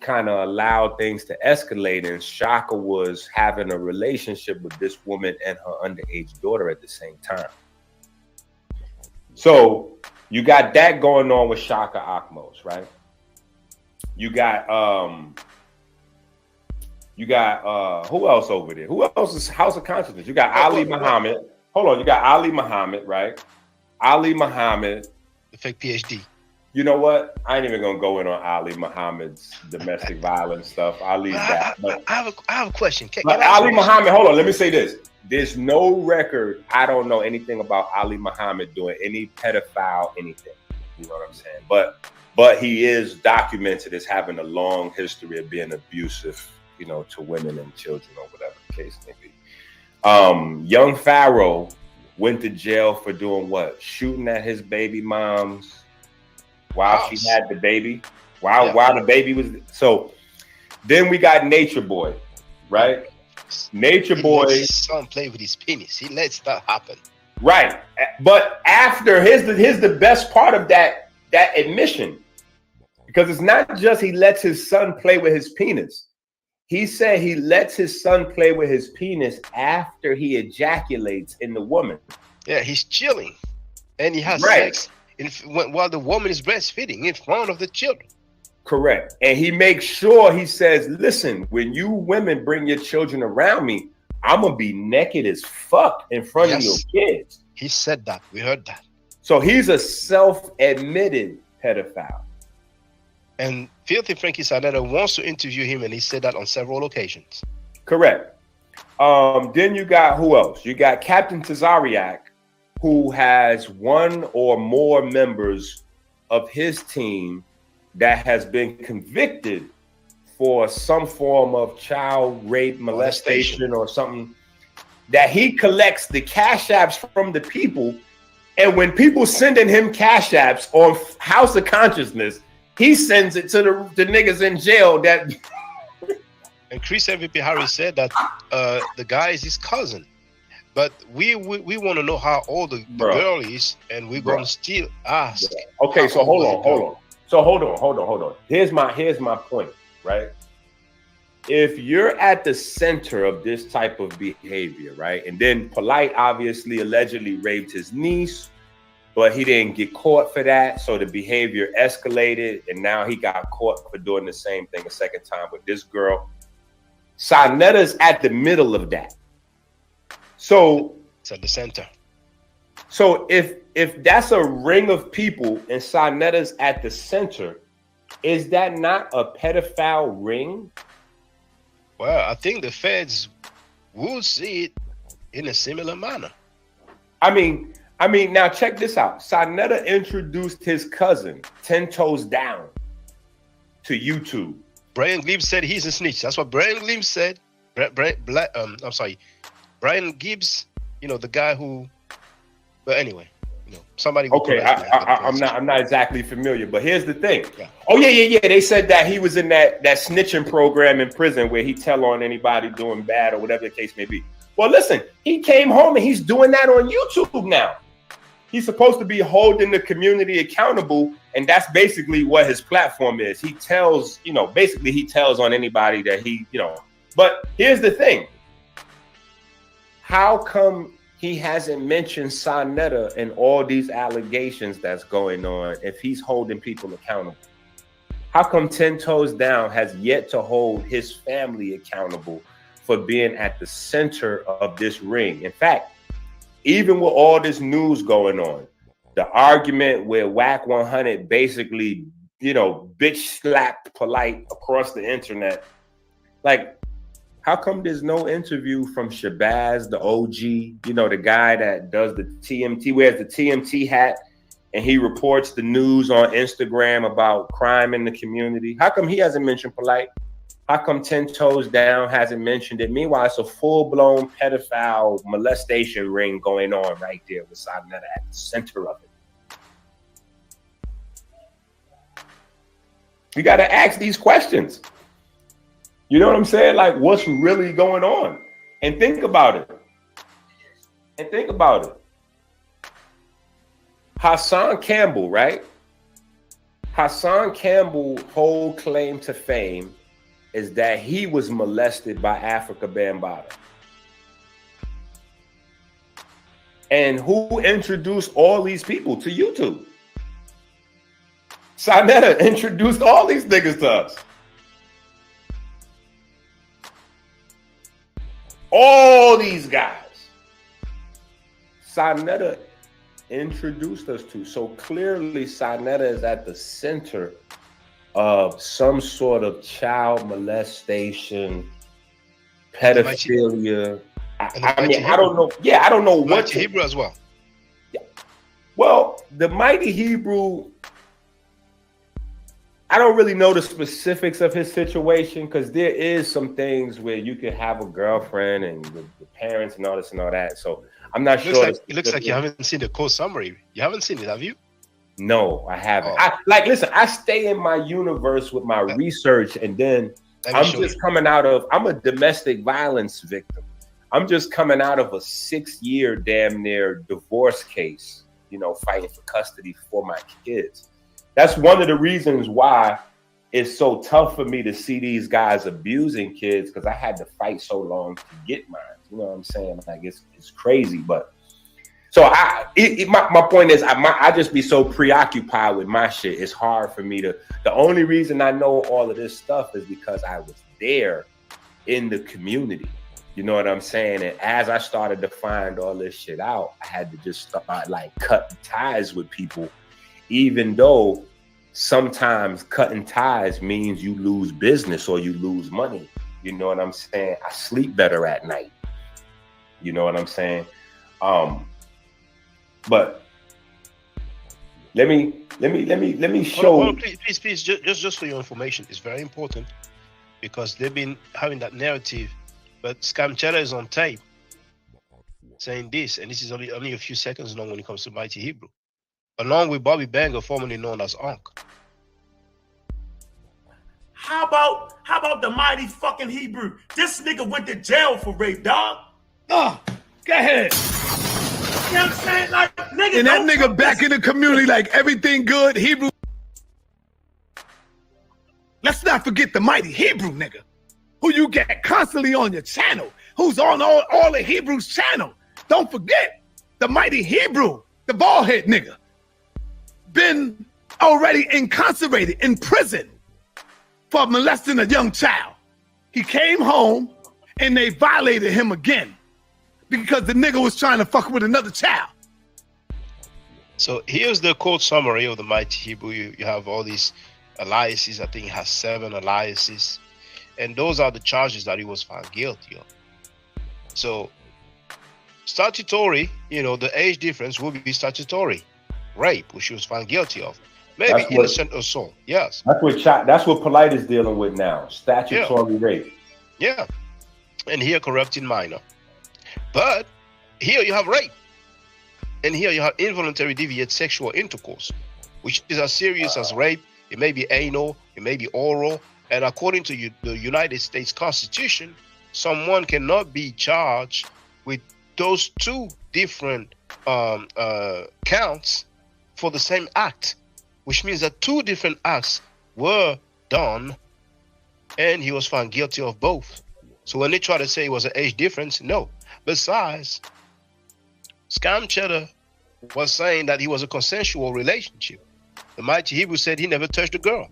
Kind of allowed things to escalate, and Shaka was having a relationship with this woman and her underage daughter at the same time. So you got that going on with Shaka Akmos, right? You got who else over there? Who else is House of Consciousness? You got Ali Muhammad. Hold on, you got Ali Muhammad, right? Ali Muhammad, the fake PhD. You know what? I ain't even gonna go in on Ali Muhammad's domestic violence stuff. I'll leave that. But I have a question. Ali Muhammad, hold on. Let me say this. There's no record. I don't know anything about Ali Muhammad doing any pedophile anything. You know what I'm saying? But he is documented as having a long history of being abusive, you know, to women and children or whatever the case may be. Young Pharaoh went to jail for doing what? Shooting at his baby moms while she had the baby. While the baby was so. Then we got Nature Boy, right? Nature Boy. His son play with his penis. He lets that happen. Right, but after here's the best part of that admission, because it's not just he lets his son play with his penis. He said he lets his son play with his penis after he ejaculates in the woman. Yeah, he's chilling, and he has sex while the woman is breastfeeding in front of the children. Correct. And he makes sure, he says, listen, when you women bring your children around me, I'm going to be naked as fuck in front of your kids. He said that. We heard that. So he's a self-admitted pedophile. And Filthy Frankie Sarnetta wants to interview him, and he said that on several occasions. Correct. Then you got who else? You got Captain Tazariak, who has one or more members of his team that has been convicted for some form of child rape, molestation, or something, that he collects the cash apps from the people. And when people sending him cash apps on House of Consciousness, he sends it to the niggas in jail that. And Chris MVP Harris said that the guy is his cousin. But we want to know how old the girl is, and we're going to still ask. Okay, so hold on. So hold on. Here's my point, right? If you're at the center of this type of behavior, right? And then Polite obviously allegedly raped his niece, but he didn't get caught for that. So the behavior escalated, and now he got caught for doing the same thing a second time with this girl. Sarnetta's at the middle of that. So it's at the center. So if that's a ring of people and Sarnetta's at the center, is that not a pedophile ring? Well, I think the feds would see it in a similar manner. I mean, now check this out. Sarnetta introduced his cousin, 10 Toes Down, to YouTube. Brian Gibbs said he's a snitch. That's what Brian Gibbs said. I'm sorry, Brian Gibbs. You know, the guy who. But anyway, you know, somebody. Okay, I'm not exactly familiar, but here's the thing. Yeah. Oh yeah. They said that he was in that snitching program in prison where he tell on anybody doing bad or whatever the case may be. Well, listen, he came home and he's doing that on YouTube now. He's supposed to be holding the community accountable, and that's basically what his platform is. He tells, basically he tells on anybody that he, But here's the thing. How come he hasn't mentioned Sonetta and all these allegations that's going on if he's holding people accountable? How come 10 Toes Down has yet to hold his family accountable for being at the center of this ring? In fact, even with all this news going on, the argument where Whack 100 basically, bitch slapped Polite across the internet, like, how come there's no interview from Shabazz, the OG, the guy that does the TMT, wears the TMT hat, and he reports the news on Instagram about crime in the community? How come he hasn't mentioned Polite? How come 10 Toes Down hasn't mentioned it? Meanwhile, it's a full-blown pedophile molestation ring going on right there with Sonetta at the center of it. You got to ask these questions. You know what I'm saying? Like, what's really going on? And think about it. Hassan Campbell, right? Hassan Campbell's whole claim to fame is that he was molested by Africa Bambaataa. And who introduced all these people to YouTube? Sonetta introduced all these niggas to us. All these guys. Sonetta introduced us to. So clearly Sonetta is at the center of some sort of child molestation, pedophilia. I mean, I don't know. Yeah, I don't know what. Mighty Hebrew as well. Yeah. Well, the Mighty Hebrew, I don't really know the specifics of his situation, because there is some things where you can have a girlfriend and the parents and all this and all that. So I'm not sure. It looks like you haven't seen the court summary. You haven't seen it, have you? No, I haven't. Listen, I stay in my universe with my research, and then I'm just coming out of, I'm a domestic violence victim. I'm just coming out of a 6-year damn near divorce case, fighting for custody for my kids. That's one of the reasons why it's so tough for me to see these guys abusing kids, because I had to fight so long to get mine. You know what I'm saying? Like, it's crazy, but so my point is, I just be so preoccupied with my shit. It's hard for me to. The only reason I know all of this stuff is because I was there in the community. You know what I'm saying? And as I started to find all this shit out, I had to just start like cutting ties with people, even though sometimes cutting ties means you lose business or you lose money. You know what I'm saying? I sleep better at night. You know what I'm saying? But let me show. Hold on, please, just for your information, it's very important, because they've been having that narrative, but Scam Cheddar is on tape saying this, and this is only a few seconds long when it comes to Mighty Hebrew, along with Bobby Banger, formerly known as Onk. How about the Mighty fucking Hebrew? This nigga went to jail for rape, dog. Oh, go ahead. You know what I'm saying? Like, nigga, and that nigga back in the community, like everything good, Hebrew. Let's not forget the Mighty Hebrew nigga, who you get constantly on your channel, who's on all the Hebrews channel. Don't forget the Mighty Hebrew, the bald head nigga, been already incarcerated in prison for molesting a young child. He came home and they violated him again because the nigga was trying to fuck with another child. So here's the court summary of the Mighty Hebrew. You have all these aliases. I think he has 7 aliases. And those are the charges that he was found guilty of. So statutory, the age difference will be statutory. Rape, which he was found guilty of. Maybe innocent assault. Yes. That's what Polite is dealing with now. Statutory rape. Yeah. And here corrupting minor. But here you have rape. And here you have involuntary deviant sexual intercourse, which is as serious as rape. It may be anal, it may be oral. And according to the United States Constitution, someone cannot be charged with those two different counts for the same act, which means that two different acts were done and he was found guilty of both. So when they try to say it was an age difference, no. Besides, Scam Cheddar was saying that he was a consensual relationship. The Mighty Hebrew said he never touched a girl.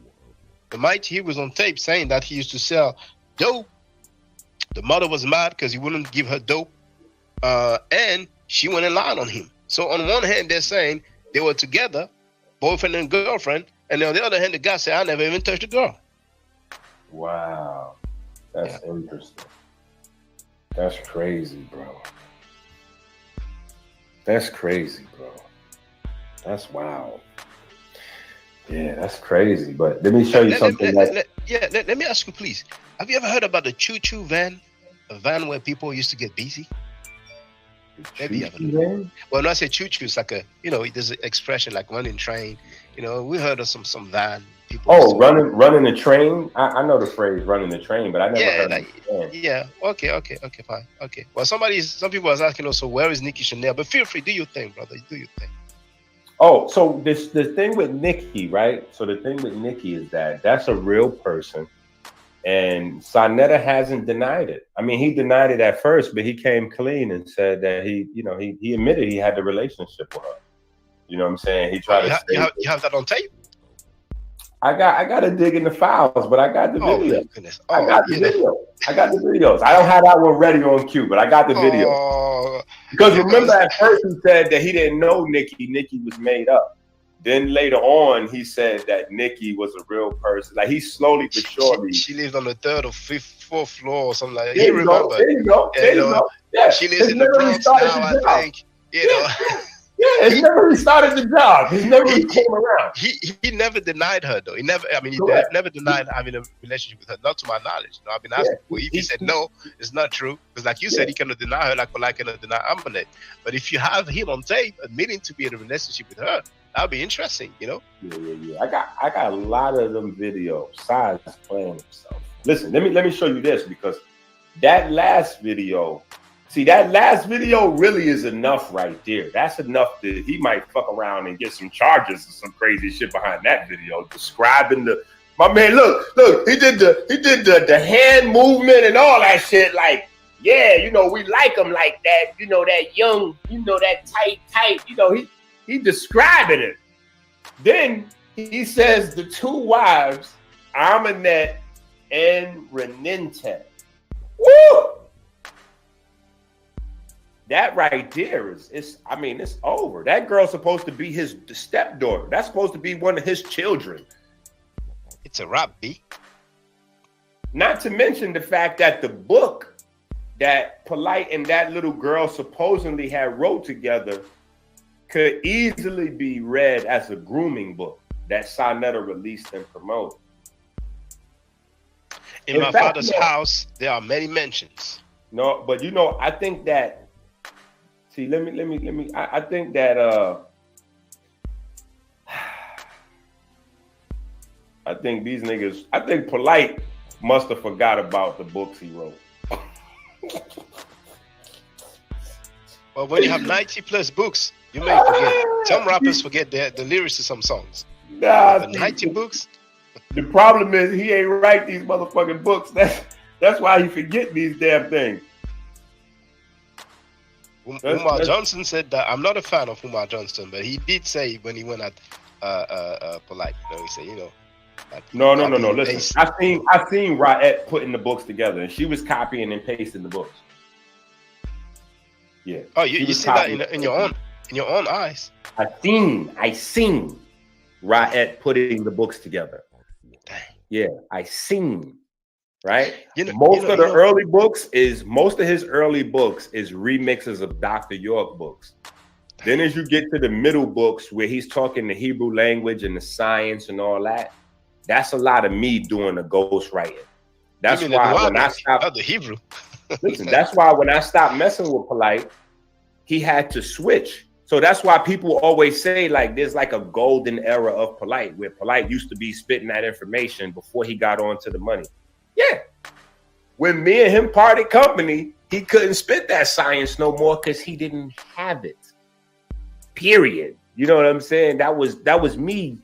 The Mighty Hebrew was on tape saying that he used to sell dope. The mother was mad because he wouldn't give her dope. And she went and lied on him. So on one hand, they're saying they were together, boyfriend and girlfriend. And on the other hand, the guy said, I never even touched a girl. Wow. That's interesting. That's crazy, bro. That's crazy, bro. That's wow. Yeah, that's crazy. But let me show you something. Let me ask you, please. Have you ever heard about the choo-choo van? A van where people used to get busy? Maybe you haven't. Well, when I say choo-choo, it's like a, there's an expression like running train. We heard of some van. People running a train? I know the phrase running the train, but I never heard it. Yeah. Okay, fine. Okay. Well, some people was asking also, where is Nikki Chanel? But feel free, do your thing, brother. Do your thing. Oh, so the thing with Nikki, right? So the thing with Nikki is that's a real person. And Sonetta hasn't denied it. I mean, he denied it at first, but he came clean and said that he admitted he had the relationship with her. You know what I'm saying? He tried to say you have that on tape? I got to dig in the files, but I got the video. I got the video. I got the videos. I don't have that one ready on cue, but I got the video. Because remember, at first he said that he didn't know Nikki. Nikki was made up. Then later on, he said that Nikki was a real person. Like he slowly but surely. She lived on the 3rd or 4th floor or something like that. There you go. There you go. There you go. Yeah. She lives in the Bronx now, I think. Yeah, he never restarted the job. He never came around. He never denied her though. He never denied having a relationship with her, not to my knowledge. I've been asking if he said no, it's not true. Because like you said, he cannot deny her like Polite cannot deny Amulet. But if you have him on tape admitting to be in a relationship with her, that'd be interesting, Yeah. I got a lot of them videos. Size playing himself. Listen, let me show you this because that last video. See, that last video really is enough right there. That's enough that he might fuck around and get some charges or some crazy shit behind that video, describing my man. Look, he did the hand movement and all that shit. Like, yeah, we like him like that. That young, that tight. He describing it. Then he says the two wives, Aminette and Renente. Woo! That right there it's over. That girl's supposed to be his stepdaughter. That's supposed to be one of his children. It's a wrap, B. Not to mention the fact that the book that Polite and that little girl supposedly had wrote together could easily be read as a grooming book that Sonetta released and promoted. In my father's house, there are many mentions. No, but I think that. See, let me. I think that I think these niggas. I think Polite must have forgot about the books he wrote. Well, when you have 90+ books, you may forget. Some rappers forget the lyrics to some songs. Nah, the 90 books. The problem is he ain't write these motherfucking books. That's why he forget these damn things. Umar Johnson said that I'm not a fan of Umar Johnson, but he did say when he went at Polite, he said, No. Listen, I seen Raette putting the books together, and she was copying and pasting the books. Yeah. Oh, you see that in your own eyes. I seen Raette putting the books together. Dang. Yeah, I seen. Right? Most of his early books is remixes of Dr. York books. Then as you get to the middle books where he's talking the Hebrew language and the science and all that, that's a lot of me doing the ghost writing. That's why when I stopped the Hebrew. listen, that's why when I stopped messing with Polite, he had to switch. So that's why people always say like there's like a golden era of Polite, where Polite used to be spitting that information before he got on to the money. Yeah. When me and him parted company, he couldn't spit that science no more because he didn't have it. Period. You know what I'm saying? That was me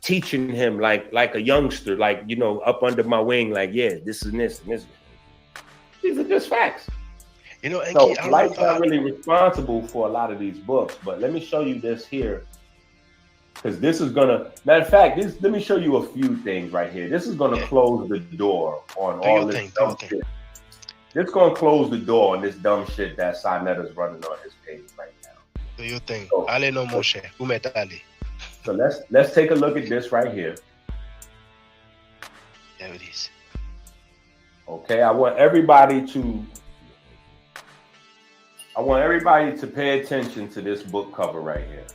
teaching him like a youngster, like, you know, up under my wing, like, yeah, this and this and this. These are just facts. You know, so Polite's not really responsible for a lot of these books, but let me show you this here. Because this is gonna, matter of fact, let me show you a few things right here. This is gonna close the door on all this dumb shit. This gonna close the door on this dumb shit that Sanetta's running on his page right now. Do you think? Ale no Moshe, umetali. So let's take a look at this right here. There it is. Okay, I want everybody to pay attention to this book cover right here.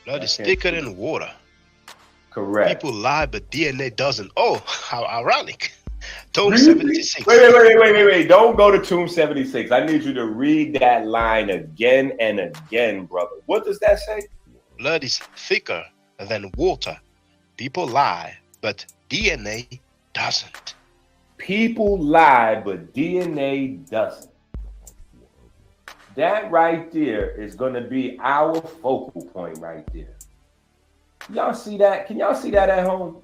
Blood is thicker than water. Correct. People lie, but DNA doesn't. Oh, how ironic. Tomb 76. Wait. Don't go to Tomb 76. I need you to read that line again and again, brother. What does that say? Blood is thicker than water. People lie, but DNA doesn't. People lie, but DNA doesn't. That right there is going to be our focal point right there. Y'all see that? Can y'all see that at home?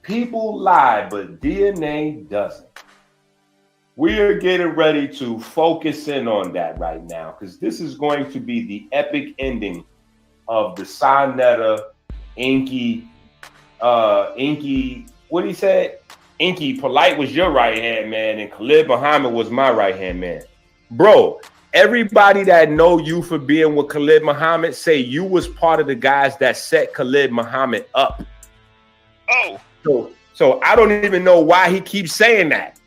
People lie, but DNA doesn't. We're getting ready to focus in on that right now because this is going to be the epic ending of the Sanetta, Inky, what he said? Inky, Polite was your right-hand man and Khalid Muhammad was my right-hand man. Bro, everybody that know you for being with Khalid Muhammad say you was part of the guys that set Khalid Muhammad up. Oh. So I don't even know why he keeps saying that.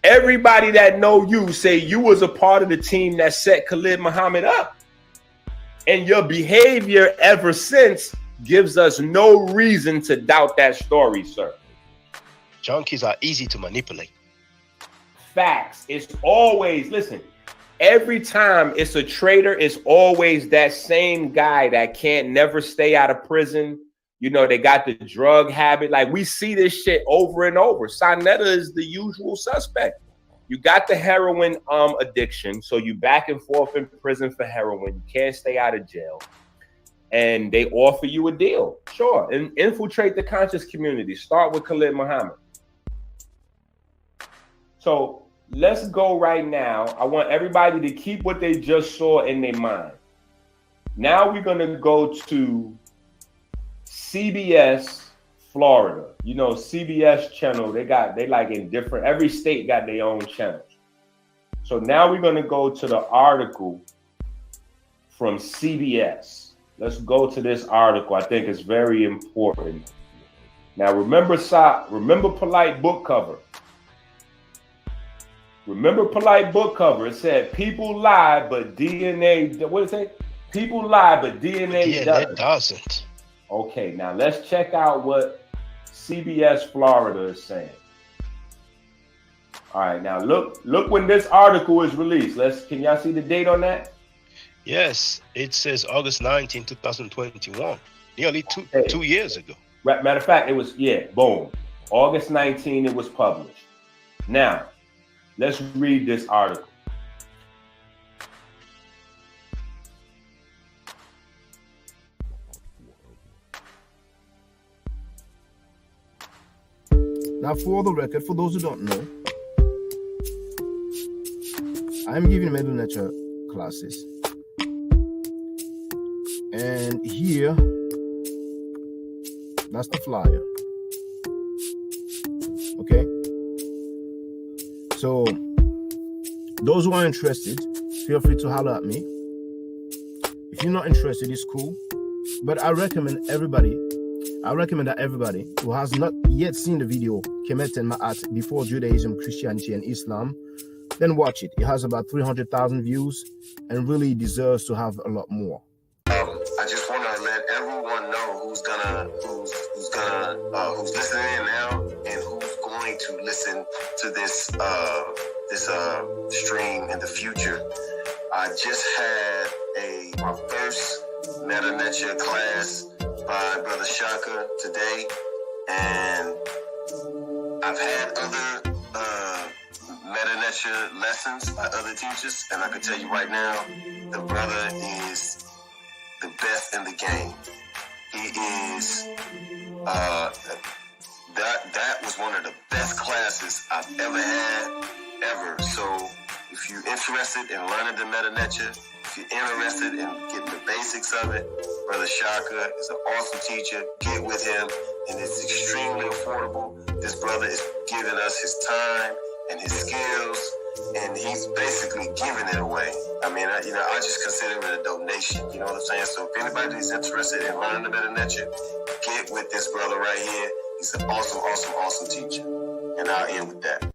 Everybody that know you say you was a part of the team that set Khalid Muhammad up. And your behavior ever since gives us no reason to doubt that story, sir. Junkies are easy to manipulate. Facts. It's always, listen, every time it's a traitor, it's always that same guy that can't never stay out of prison. You know, they got the drug habit. Like, we see this shit over and over. Sanetta is the usual suspect. You got the heroin addiction, so you back and forth in prison for heroin. You can't stay out of jail. And they offer you a deal. Sure. And infiltrate the conscious community. Start with Khalid Muhammad. So let's go right now. I want everybody to keep what they just saw in their mind. Now we're going to go to CBS Florida. You know, CBS channel, they like in different, every state got their own channels. So now we're going to go to the article from CBS. Let's go to this article. I think it's very important. Now remember Polite book cover. Remember Polite book cover. It said people lie, but DNA, what did it say? People lie, but DNA doesn't. Okay, now let's check out what CBS Florida is saying. All right, now look when this article is released. Can y'all see the date on that? Yes, it says August 19, 2021. Nearly two years ago. Matter of fact, it was, boom. August 19, it was published. Now, let's read this article. Now, for the record, for those who don't know, I'm giving middle nature classes. And here, that's the flyer. Okay? So, those who are interested, feel free to holler at me. If you're not interested, it's cool. But I recommend that everybody who has not yet seen the video, Kemet and Ma'at, Before Judaism, Christianity, and Islam, then watch it. It has about 300,000 views and really deserves to have a lot more. I just want to let everyone know who's listening in now and who's going to listen to this stream in the future. I just had my first Meta Nature class by Brother Shaka today, and I've had other Meta Nature lessons by other teachers, and I can tell you right now, the brother is the best in the game. He is that was one of the best classes I've ever had, ever. So if you're interested in learning the Meta Nature, if you're interested in getting the basics of it, Brother Shaka is an awesome teacher. Get with him, and it's extremely affordable. This brother is giving us his time and his skills, and he's basically giving it away. I mean, I just consider it a donation. You know what I'm saying? So if anybody is interested in learning the Meta Nature, get with this brother right here. He's an awesome, awesome, awesome teacher. And I'll end with that.